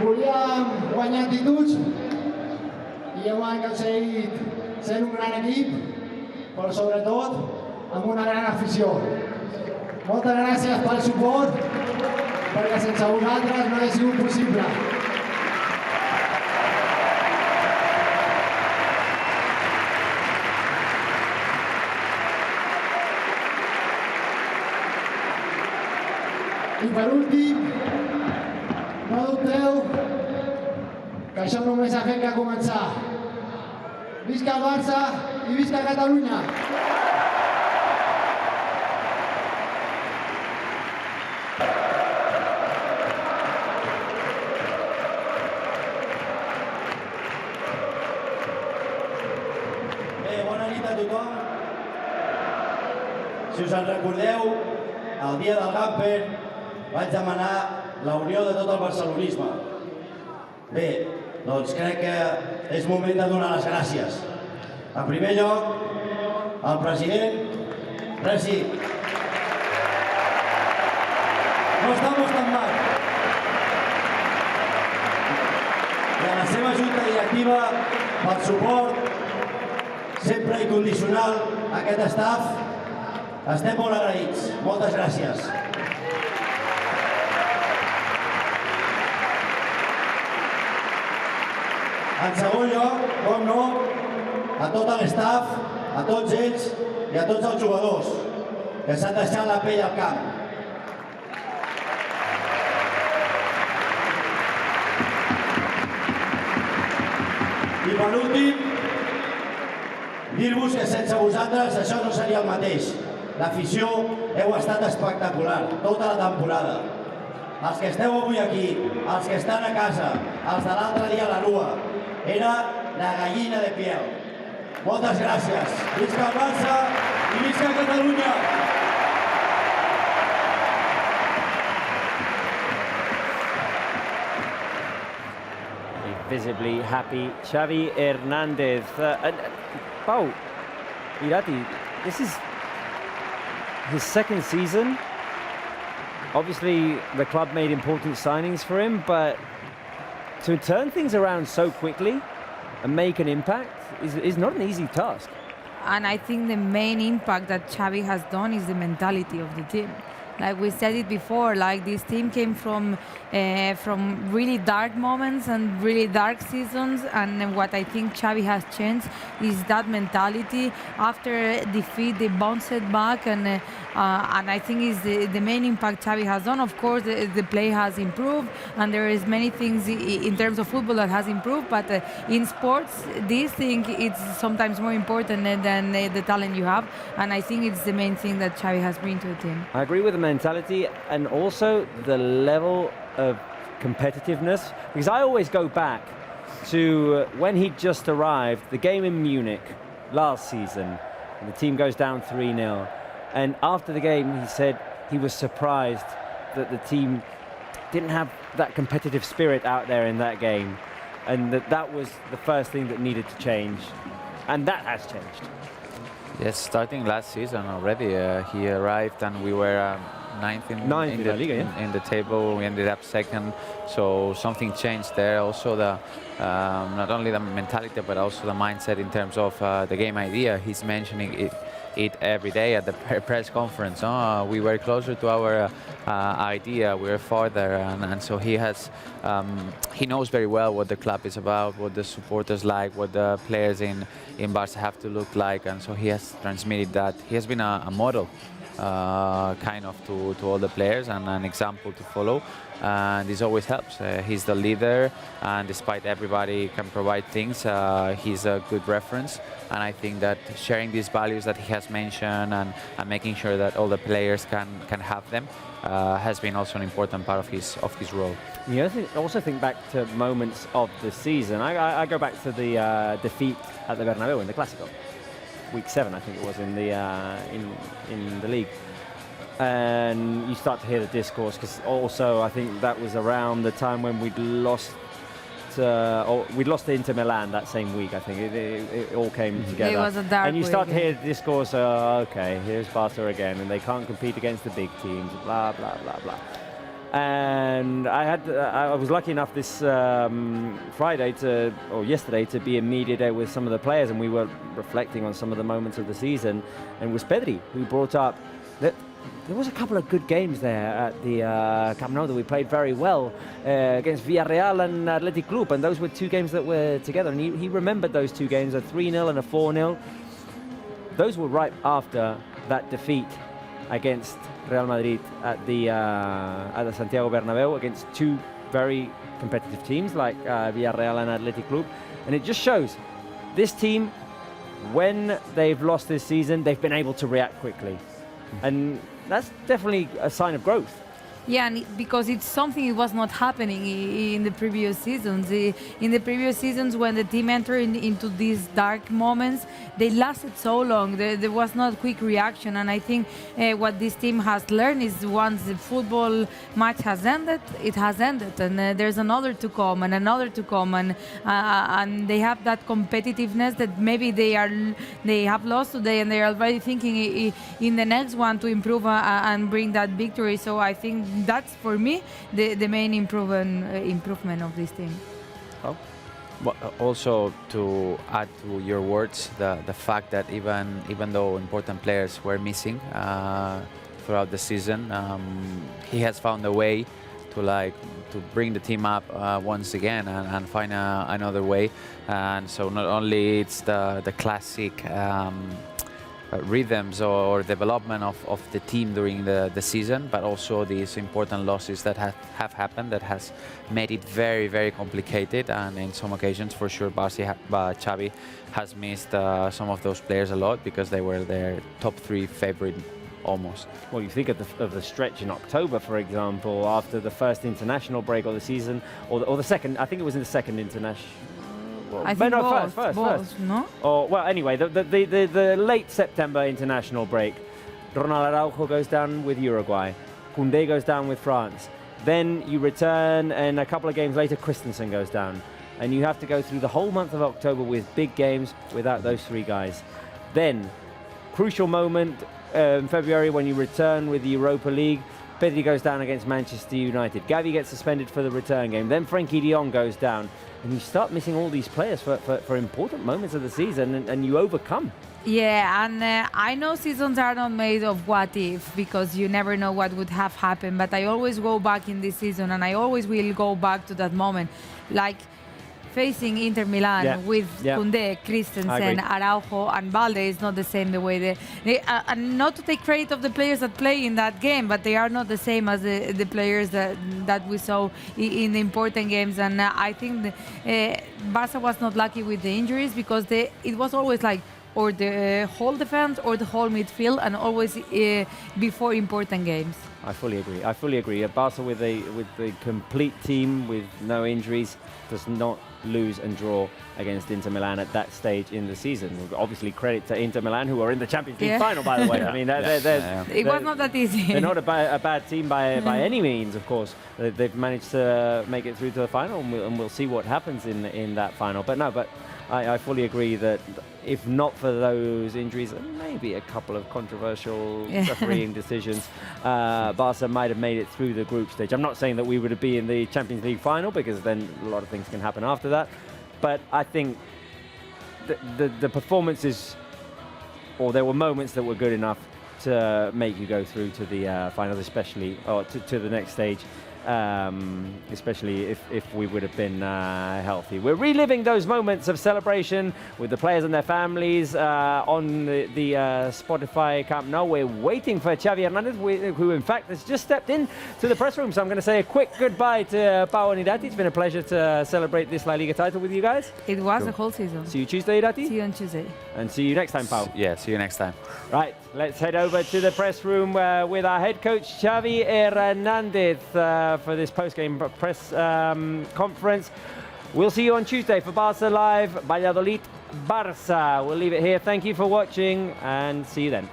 Volíem guanyar actituds i hem aconseguit ser un gran equip, però sobretot amb una gran afició. Moltes gràcies pel suport, perquè sense vosaltres no hauria sigut possible. I per últim, no dubteu que això només ha fet que començar. Visca el Barça i visca Catalunya! Bé, bona nit a tothom. Si us en recordeu, el dia del Gamper vaig demanar la unió de tot el barcelonisme. Bé, doncs crec que és moment de donar les gràcies. En primer lloc, al president, Presi. No estamos tan mal. I a la seva junta directiva, pel suport sempre incondicional a aquest staff, estem molt agraïts. Moltes gràcies. En segon lloc, com no, a tot l'estaf, a tots ells i a tots els jugadors que s'han deixat la pell al camp. I per últim, dir-vos que sense vosaltres això no seria el mateix. L'afició heu estat espectacular tota la temporada. Els que esteu avui aquí, els que estan a casa, els de l'altre dia a la Rua, era la gallina de piel. Moltes gràcies. Visca el Barça i visca Catalunya! Visibly happy Chavi Hernandez. Pau, Irati, this is his second season. Obviously, the club made important signings for him, but to turn things around so quickly and make an impact is not an easy task. And I think the main impact that Chavi has done is the mentality of the team. Like we said it before, like this team came from really dark moments and really dark seasons, and what I think Chavi has changed is that mentality. After defeat, they bounced back, and I think is the main impact Chavi has done. Of course, the play has improved, and there is many things in terms of football that has improved, but in sports, this thing it's sometimes more important than the talent you have, and I think it's the main thing that Chavi has bring to the team. I agree with the mentality and also the level of competitiveness, because I always go back to when he just arrived, the game in Munich last season, and the team goes down 3-0, and after the game he said he was surprised that the team didn't have that competitive spirit out there in that game, and that was the first thing that needed to change, and that has changed. Yes, starting last season already, he arrived and we were ninth in the Liga, in the table. We ended up second, so something changed there. Also, not only the mentality but also the mindset in terms of the game idea. He's mentioning it every day at the press conference. We were closer to our idea. We were farther, and so he has. He knows very well what the club is about, what the supporters like, what the players in Barça have to look like, and so he has transmitted that. He has been a model kind of to all the players and an example to follow. And this always helps. He's the leader, and despite everybody can provide things, he's a good reference. And I think that sharing these values that he has mentioned and making sure that all the players can have them has been also an important part of his role. You also think back to moments of the season. I go back to the defeat at the Bernabeu in the Clásico, week 7, I think it was, in the league. And you start to hear the discourse, because also I think that was around the time when we'd lost to Inter Milan that same week. I think it all came together. It was a dark and you start week, to hear the discourse, okay, here's Barca again, and they can't compete against the big teams, blah, blah, blah, blah. And I was lucky enough this yesterday to be in media day with some of the players, and we were reflecting on some of the moments of the season. And it was Pedri who brought up that there was a couple of good games there at the Camp Nou that we played very well against Villarreal and Athletic Club, and those were 2 games that were together. And he remembered those 2 games, a 3-0 and a 4-0. Those were right after that defeat against Real Madrid at the Santiago Bernabeu, against 2 very competitive teams like Villarreal and Athletic Club. And it just shows this team, when they've lost this season, they've been able to react quickly. And that's definitely a sign of growth. Yeah, and because it's something it was not happening in the previous seasons. In the previous seasons, when the team entered into these dark moments, they lasted so long. There was not quick reaction, and I think what this team has learned is once the football match has ended, it has ended, and there's another to come and another to come, and they have that competitiveness that maybe they have lost today, and they are already thinking in the next one to improve and bring that victory. So I think that's, for me, the main improvement of this team. Oh. Well, also to add to your words, the fact that even though important players were missing throughout the season, he has found a way to bring the team up once again and find another way. And so not only it's the classic rhythms or development of the team during the season, but also these important losses that have happened that has made it very, very complicated. And in some occasions, for sure, Chavi has missed some of those players a lot, because they were their top 3 favorite almost. Well, you think of the stretch in October, for example, after the first international break of the season, or the second, I think it was in the second international. I think first, no? Or, well, anyway, the late September international break, Ronald Araujo goes down with Uruguay, Koundé goes down with France. Then you return, and a couple of games later, Christensen goes down. And you have to go through the whole month of October with big games without those 3 guys. Then, crucial moment in February when you return with the Europa League, Pedri goes down against Manchester United. Gavi gets suspended for the return game. Then Frenkie de Jong goes down. And you start missing all these players for important moments of the season, and you overcome. Yeah, and I know seasons are not made of what if, because you never know what would have happened. But I always go back in this season, and I always will go back to that moment. Like facing Inter Milan with Koundé, Christensen, Araujo, and Balde is not the same. The way and not to take credit of the players that play in that game, but they are not the same as the players that we saw in the important games. And I think Barca was not lucky with the injuries, because it was always like or the whole defense or the whole midfield, and always before important games. I fully agree. Barca with the complete team with no injuries does not lose and draw against Inter Milan at that stage in the season. Obviously, credit to Inter Milan, who are in the Champions League final, by the way. I mean, it was not that easy. They're not a bad team by any means, of course. They've managed to make it through to the final, and we'll see what happens in that final. But I fully agree that if not for those injuries and maybe a couple of controversial refereeing decisions, Barca might have made it through the group stage. I'm not saying that we would be in the Champions League final, because then a lot of things can happen after that. But I think the performances, or there were moments that were good enough to make you go through to the finals, especially, or to the next stage. especially if we would have been healthy. We're reliving those moments of celebration with the players and their families on the Spotify Camp Nou. We're waiting for Chavi Hernandez, who in fact has just stepped in to the press room. So I'm going to say a quick goodbye to Pau and Irati. It's been a pleasure to celebrate this La Liga title with you guys. It was the whole season. See you Tuesday, Irati. See you on Tuesday. And see you next time, Pau. Yeah, see you next time. Right, let's head over to the press room with our head coach Chavi Hernandez for this post-game press conference. We'll see you on Tuesday for Barça Live, Valladolid, Barça. We'll leave it here. Thank you for watching and see you then.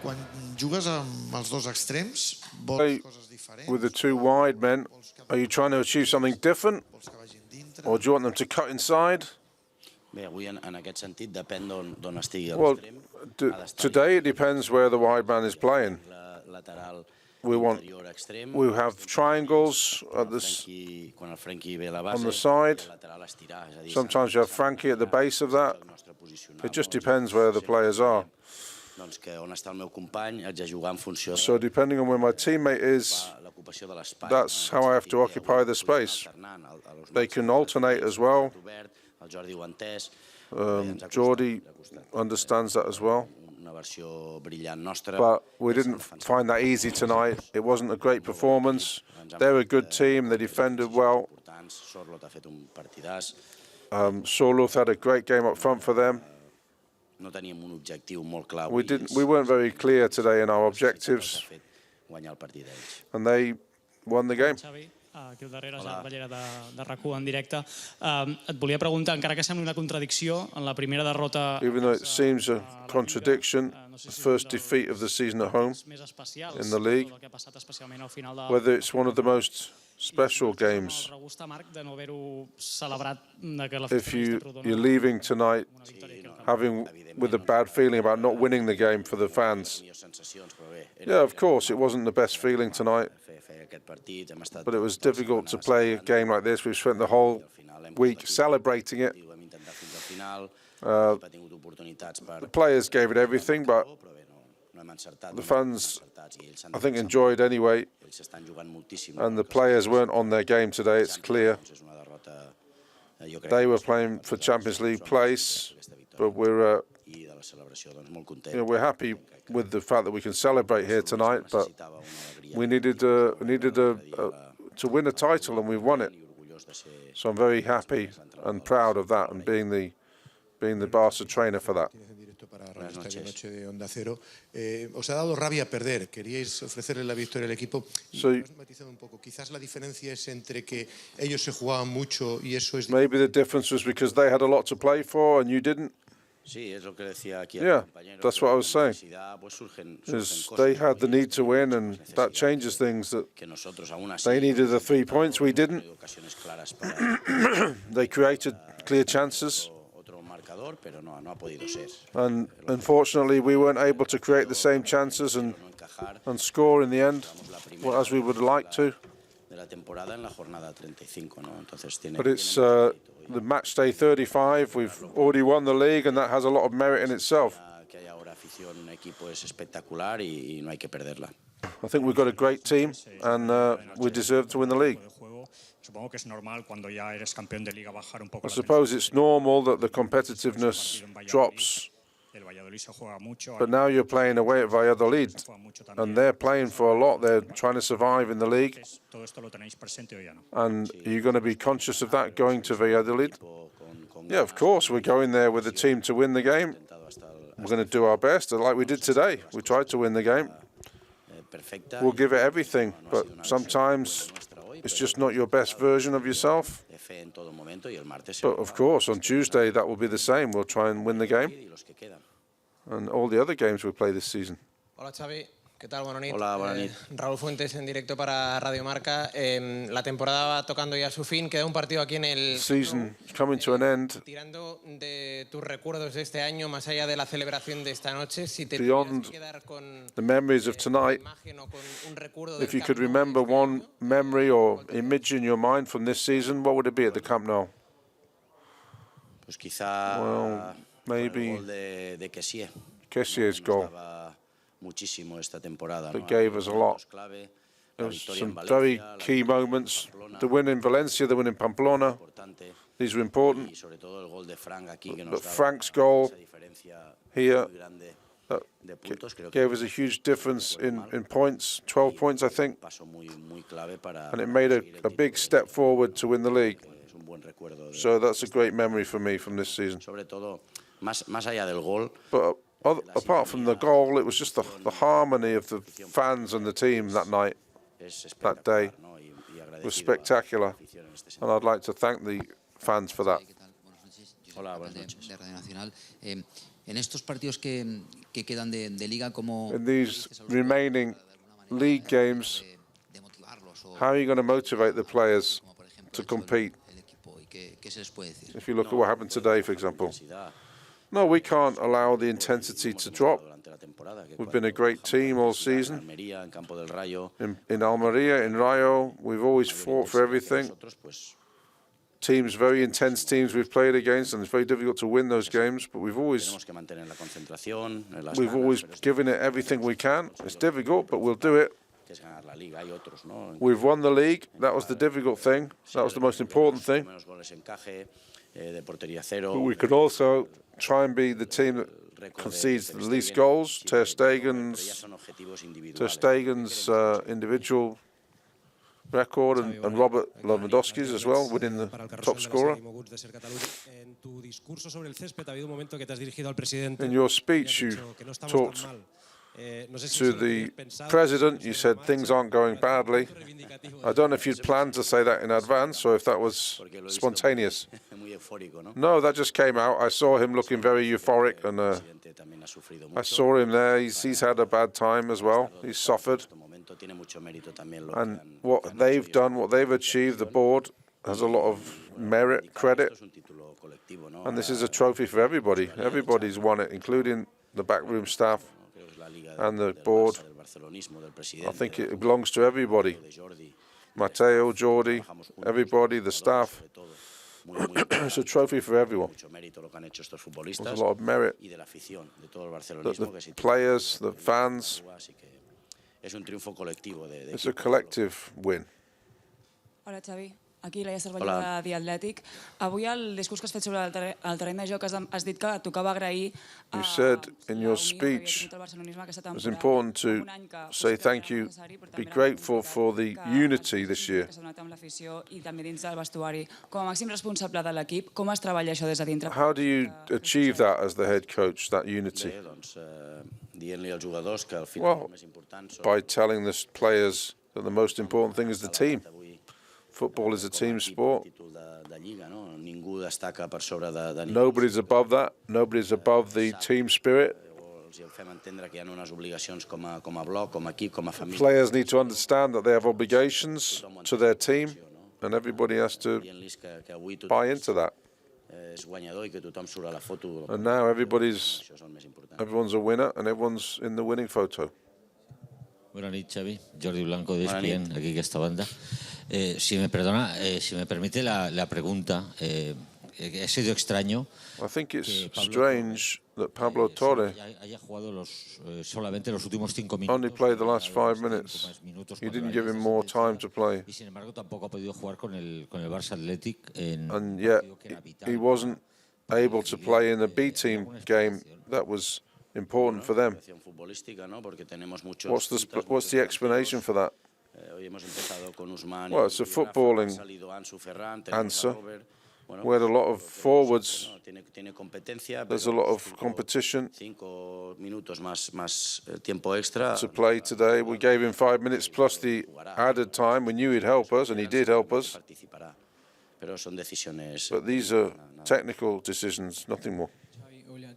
Quan jugues amb els dos extrems, vols coses diferents? With the two wide men, are you trying to achieve something different? Or do you want them to cut inside? Well, today it depends where the wide man is playing. We have triangles at this, on the side. Sometimes you have Frankie at the base of that. It just depends where the players are. So depending on where my teammate is, that's how I have to occupy the space. They can alternate as well. Jordi understands that as well. But we didn't find that easy tonight. It wasn't a great performance. They're a good team. They defended well. Souluth had a great game up front for them. We weren't very clear today in our objectives, and they won the game. Aquí al darrere, Gerard Ballera de RAC1 en directe. Et volia preguntar, encara que sembli una contradicció, en la primera derrota... Even though it seems a contradiction, the first defeat of the season at home in the league, whether it's one of the most special games. If you're leaving tonight with a bad feeling about not winning the game for the fans. Yeah, of course, it wasn't the best feeling tonight. But it was difficult to play a game like this. We've spent the whole week celebrating it. The players gave it everything, but the fans, I think, enjoyed anyway. And the players weren't on their game today, it's clear. They were playing for Champions League place, but we're happy with the fact that we can celebrate here tonight, but we needed to win a title, and we won it. So I'm very happy and proud of that, and being the Barça trainer for that. Os ha dado rabia perder. Queríais ofrecerle la victoria al equipo. Quizás la diferencia es entre que ellos se jugaban mucho y eso es. Maybe the difference was because they had a lot to play for and you didn't. Yeah, that's what I was saying. Is they had the need to win, and that changes things. That they needed the 3 points, we didn't. They created clear chances, and unfortunately we weren't able to create the same chances and score in the end, as we would like to. But it's the match day 35. We've already won the league, and that has a lot of merit in itself. I think we've got a great team, and we deserve to win the league. I suppose it's normal that the competitiveness drops. But now you're playing away at Valladolid, and they're playing for a lot. They're trying to survive in the league. And are you going to be conscious of that going to Valladolid? Yeah, of course. We're going there with a team to win the game. We're going to do our best, like we did today. We tried to win the game. We'll give it everything, but sometimes it's just not your best version of yourself. But of course, on Tuesday, that will be the same. We'll try and win the game. And all the other games we play this season. Hola, Chavi. ¿Qué tal? Buenas noches. Hola, buenas noches. Raúl Fuentes en directo para Radio Marca. La temporada va tocando ya su fin. Queda un partido aquí en el... Season coming to an end. Tirando de tus recuerdos de este año, más allá de la celebración de esta noche, si te Beyond the memories of tonight, if you could remember one memory or image in your mind from this season, what would it be at the Camp Nou? Well, maybe Kessier's goal. That gave us a lot. There was some very key moments. The win in Valencia, the win in Pamplona. These were important. But Frank's goal here gave us a huge difference in points, 12 points, I think. And it made a big step forward to win the league. So that's a great memory for me from this season. But apart from the goal, it was just the harmony of the fans and the team that night, that day, was spectacular. And I'd like to thank the fans for that. En estos partidos que quedan de Liga, ¿cómo? In these remaining league games, how are you going to motivate the players to compete? If you look at what happened today, for example. No, we can't allow the intensity to drop. We've been a great team all season. In Almeria, in Rayo, we've always fought for everything. Teams, very intense teams we've played against, and it's very difficult to win those games, but we've always given it everything we can. It's difficult, but we'll do it. We've won the league. That was the difficult thing. That was the most important thing. But we could also try and be the team that concedes the least goals. Ter Stegen's individual record and Robert Lewandowski's as well, winning the top scorer. In your speech, you talked to the president. You said things aren't going badly. I don't know if you'd planned to say that in advance or if that was spontaneous. No, that just came out. I saw him looking very euphoric, and I saw him there. He's had a bad time as well. He's suffered. And what they've done, what they've achieved, the board has a lot of merit, credit. And this is a trophy for everybody. Everybody's won it, including the backroom staff and the board. I think it belongs to everybody. Mateo, Jordi, everybody, the staff. It's a trophy for everyone. There's a lot of merit. The players, the fans. It's a collective win. Hola, Chavi. Aquí Laia Cervelló de The Athletic. Avui el discurs que has fet sobre el terreny de joc has dit que tocava agrair You said in your speech it was important to say thank you, be grateful for the unity this year. I també dins del vestuari. Com a màxim responsable de l'equip, com es treballa això des de dintre? How do you achieve that as the head coach, that unity? Well, by telling the players that the most important thing is the team. Football is a team sport. Nobody's above that. Nobody's above the team spirit. Players need to understand that they have obligations to their team, and everybody has to buy into that. And now everyone's a winner, and everyone's in the winning photo. Buenas noches, Chavi. Jordi Blanco de ESPN, aquí que esta banda. Si me perdona, si me permite la pregunta, ha sido extraño. I think it's strange that Pablo Torre haya jugado solamente los últimos 5 minutos. only played the last 5 minutes. You didn't give him more time to play. Y sin embargo tampoco ha podido jugar con el Barça Athletic. And yet he wasn't able to play in the B team game that was important for them. What's the explanation for that? Well, it's a footballing answer. We had a lot of forwards. There's a lot of competition to play today. We gave him 5 minutes plus the added time. We knew he'd help us, and he did help us. But these are technical decisions, nothing more.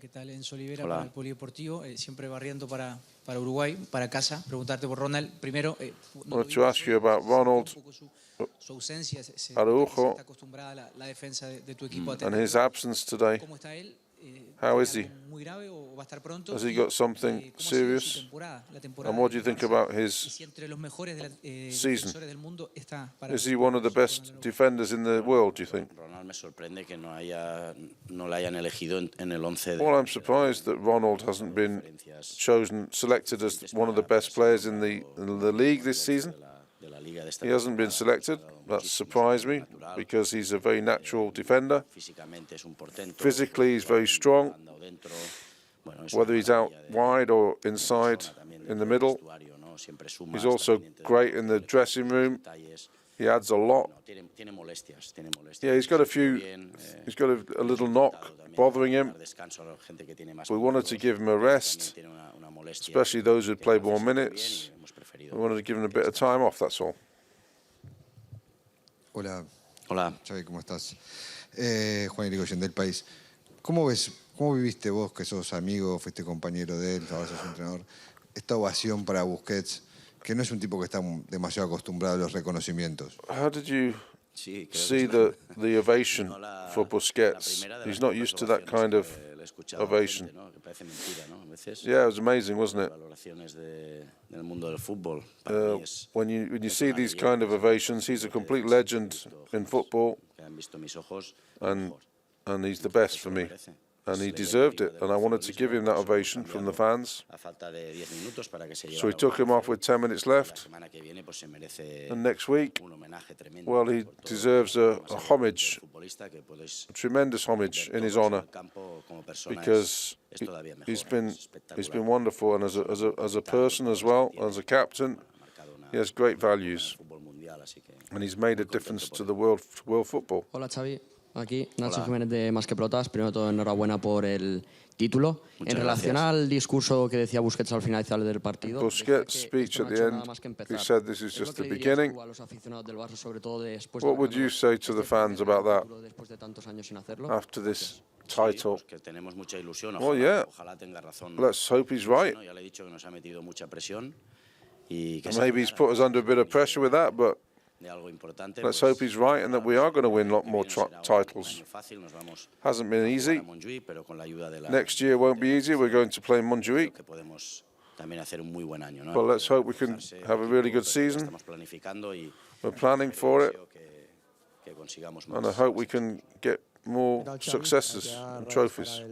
¿Qué tal? Enzo Olivera para el Polideportivo, siempre barriendo para Uruguay, para casa. Preguntarte por Ronald. Primero, I want to ask you about Ronald Araujo and his absence today. How is he? Has he got something serious? And what do you think about his season? Is he one of the best defenders in the world, do you think? Well, I'm surprised that Ronald hasn't been selected as one of the best players in the league this season. He hasn't been selected. That surprised me because he's a very natural defender. Physically, he's very strong. Whether he's out wide or inside in the middle, he's also great in the dressing room. He adds a lot. Yeah, he's got a little knock bothering him. We wanted to give him a rest, especially those who'd played more minutes. We wanted to give him a bit of time off, that's all. Hola. Hola. Chavi, ¿cómo estás? Juan Irigoyen del País. ¿Cómo viviste vos, que sos amigo, fuiste compañero de él, ahora sos entrenador, esta ovación para Busquets, que no es un tipo que está demasiado acostumbrado a los reconocimientos? How did you see the ovation for Busquets? He's not used to that kind of ovation. Yeah, it was amazing, wasn't it? When you see these kind of ovations, he's a complete legend in football, and he's the best for me. And he deserved it, and I wanted to give him that ovation from the fans. So we took him off with 10 minutes left. And next week, well, he deserves a homage, a tremendous homage in his honour, because he's been wonderful, and as a person as well, as a captain, he has great values, and he's made a difference to the world football. Hola, Chavi. Aquí, Nacho Jiménez de Más que Protas. Primero de todo, enhorabuena por el título. En relación al discurso que decía Busquets al finalizar del partido, Busquets' speech at the end, he said this is just the beginning. What would you say to the fans about that after this title? Well, yeah, let's hope he's right. Maybe he's put us under a bit of pressure with that, but let's hope he's right and that we are going to win a lot more titles. Hasn't been easy. Next year won't be easy. We're going to play Montjuic. But let's hope we can have a really good season. We're planning for it. And I hope we can get more successes and trophies.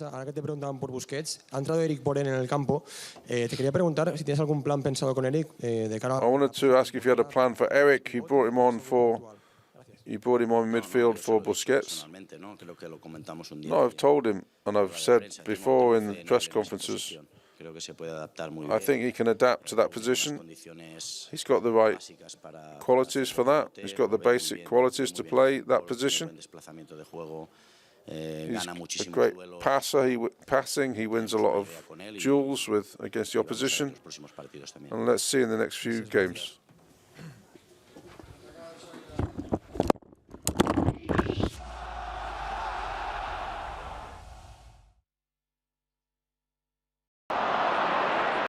Ahora que te preguntaban por Busquets, ha entrado Eric Boren en el campo. Te quería preguntar si tienes algún plan pensado con Eric de cara a... I wanted to ask if you had a plan for Eric. You brought him on midfield for Busquets. No, I've told him, and I've said before in press conferences, I think he can adapt to that position. He's got the right qualities for that. He's got the basic qualities to play that position. He's a great passer. He wins a lot of duels against the opposition. And let's see in the next few games.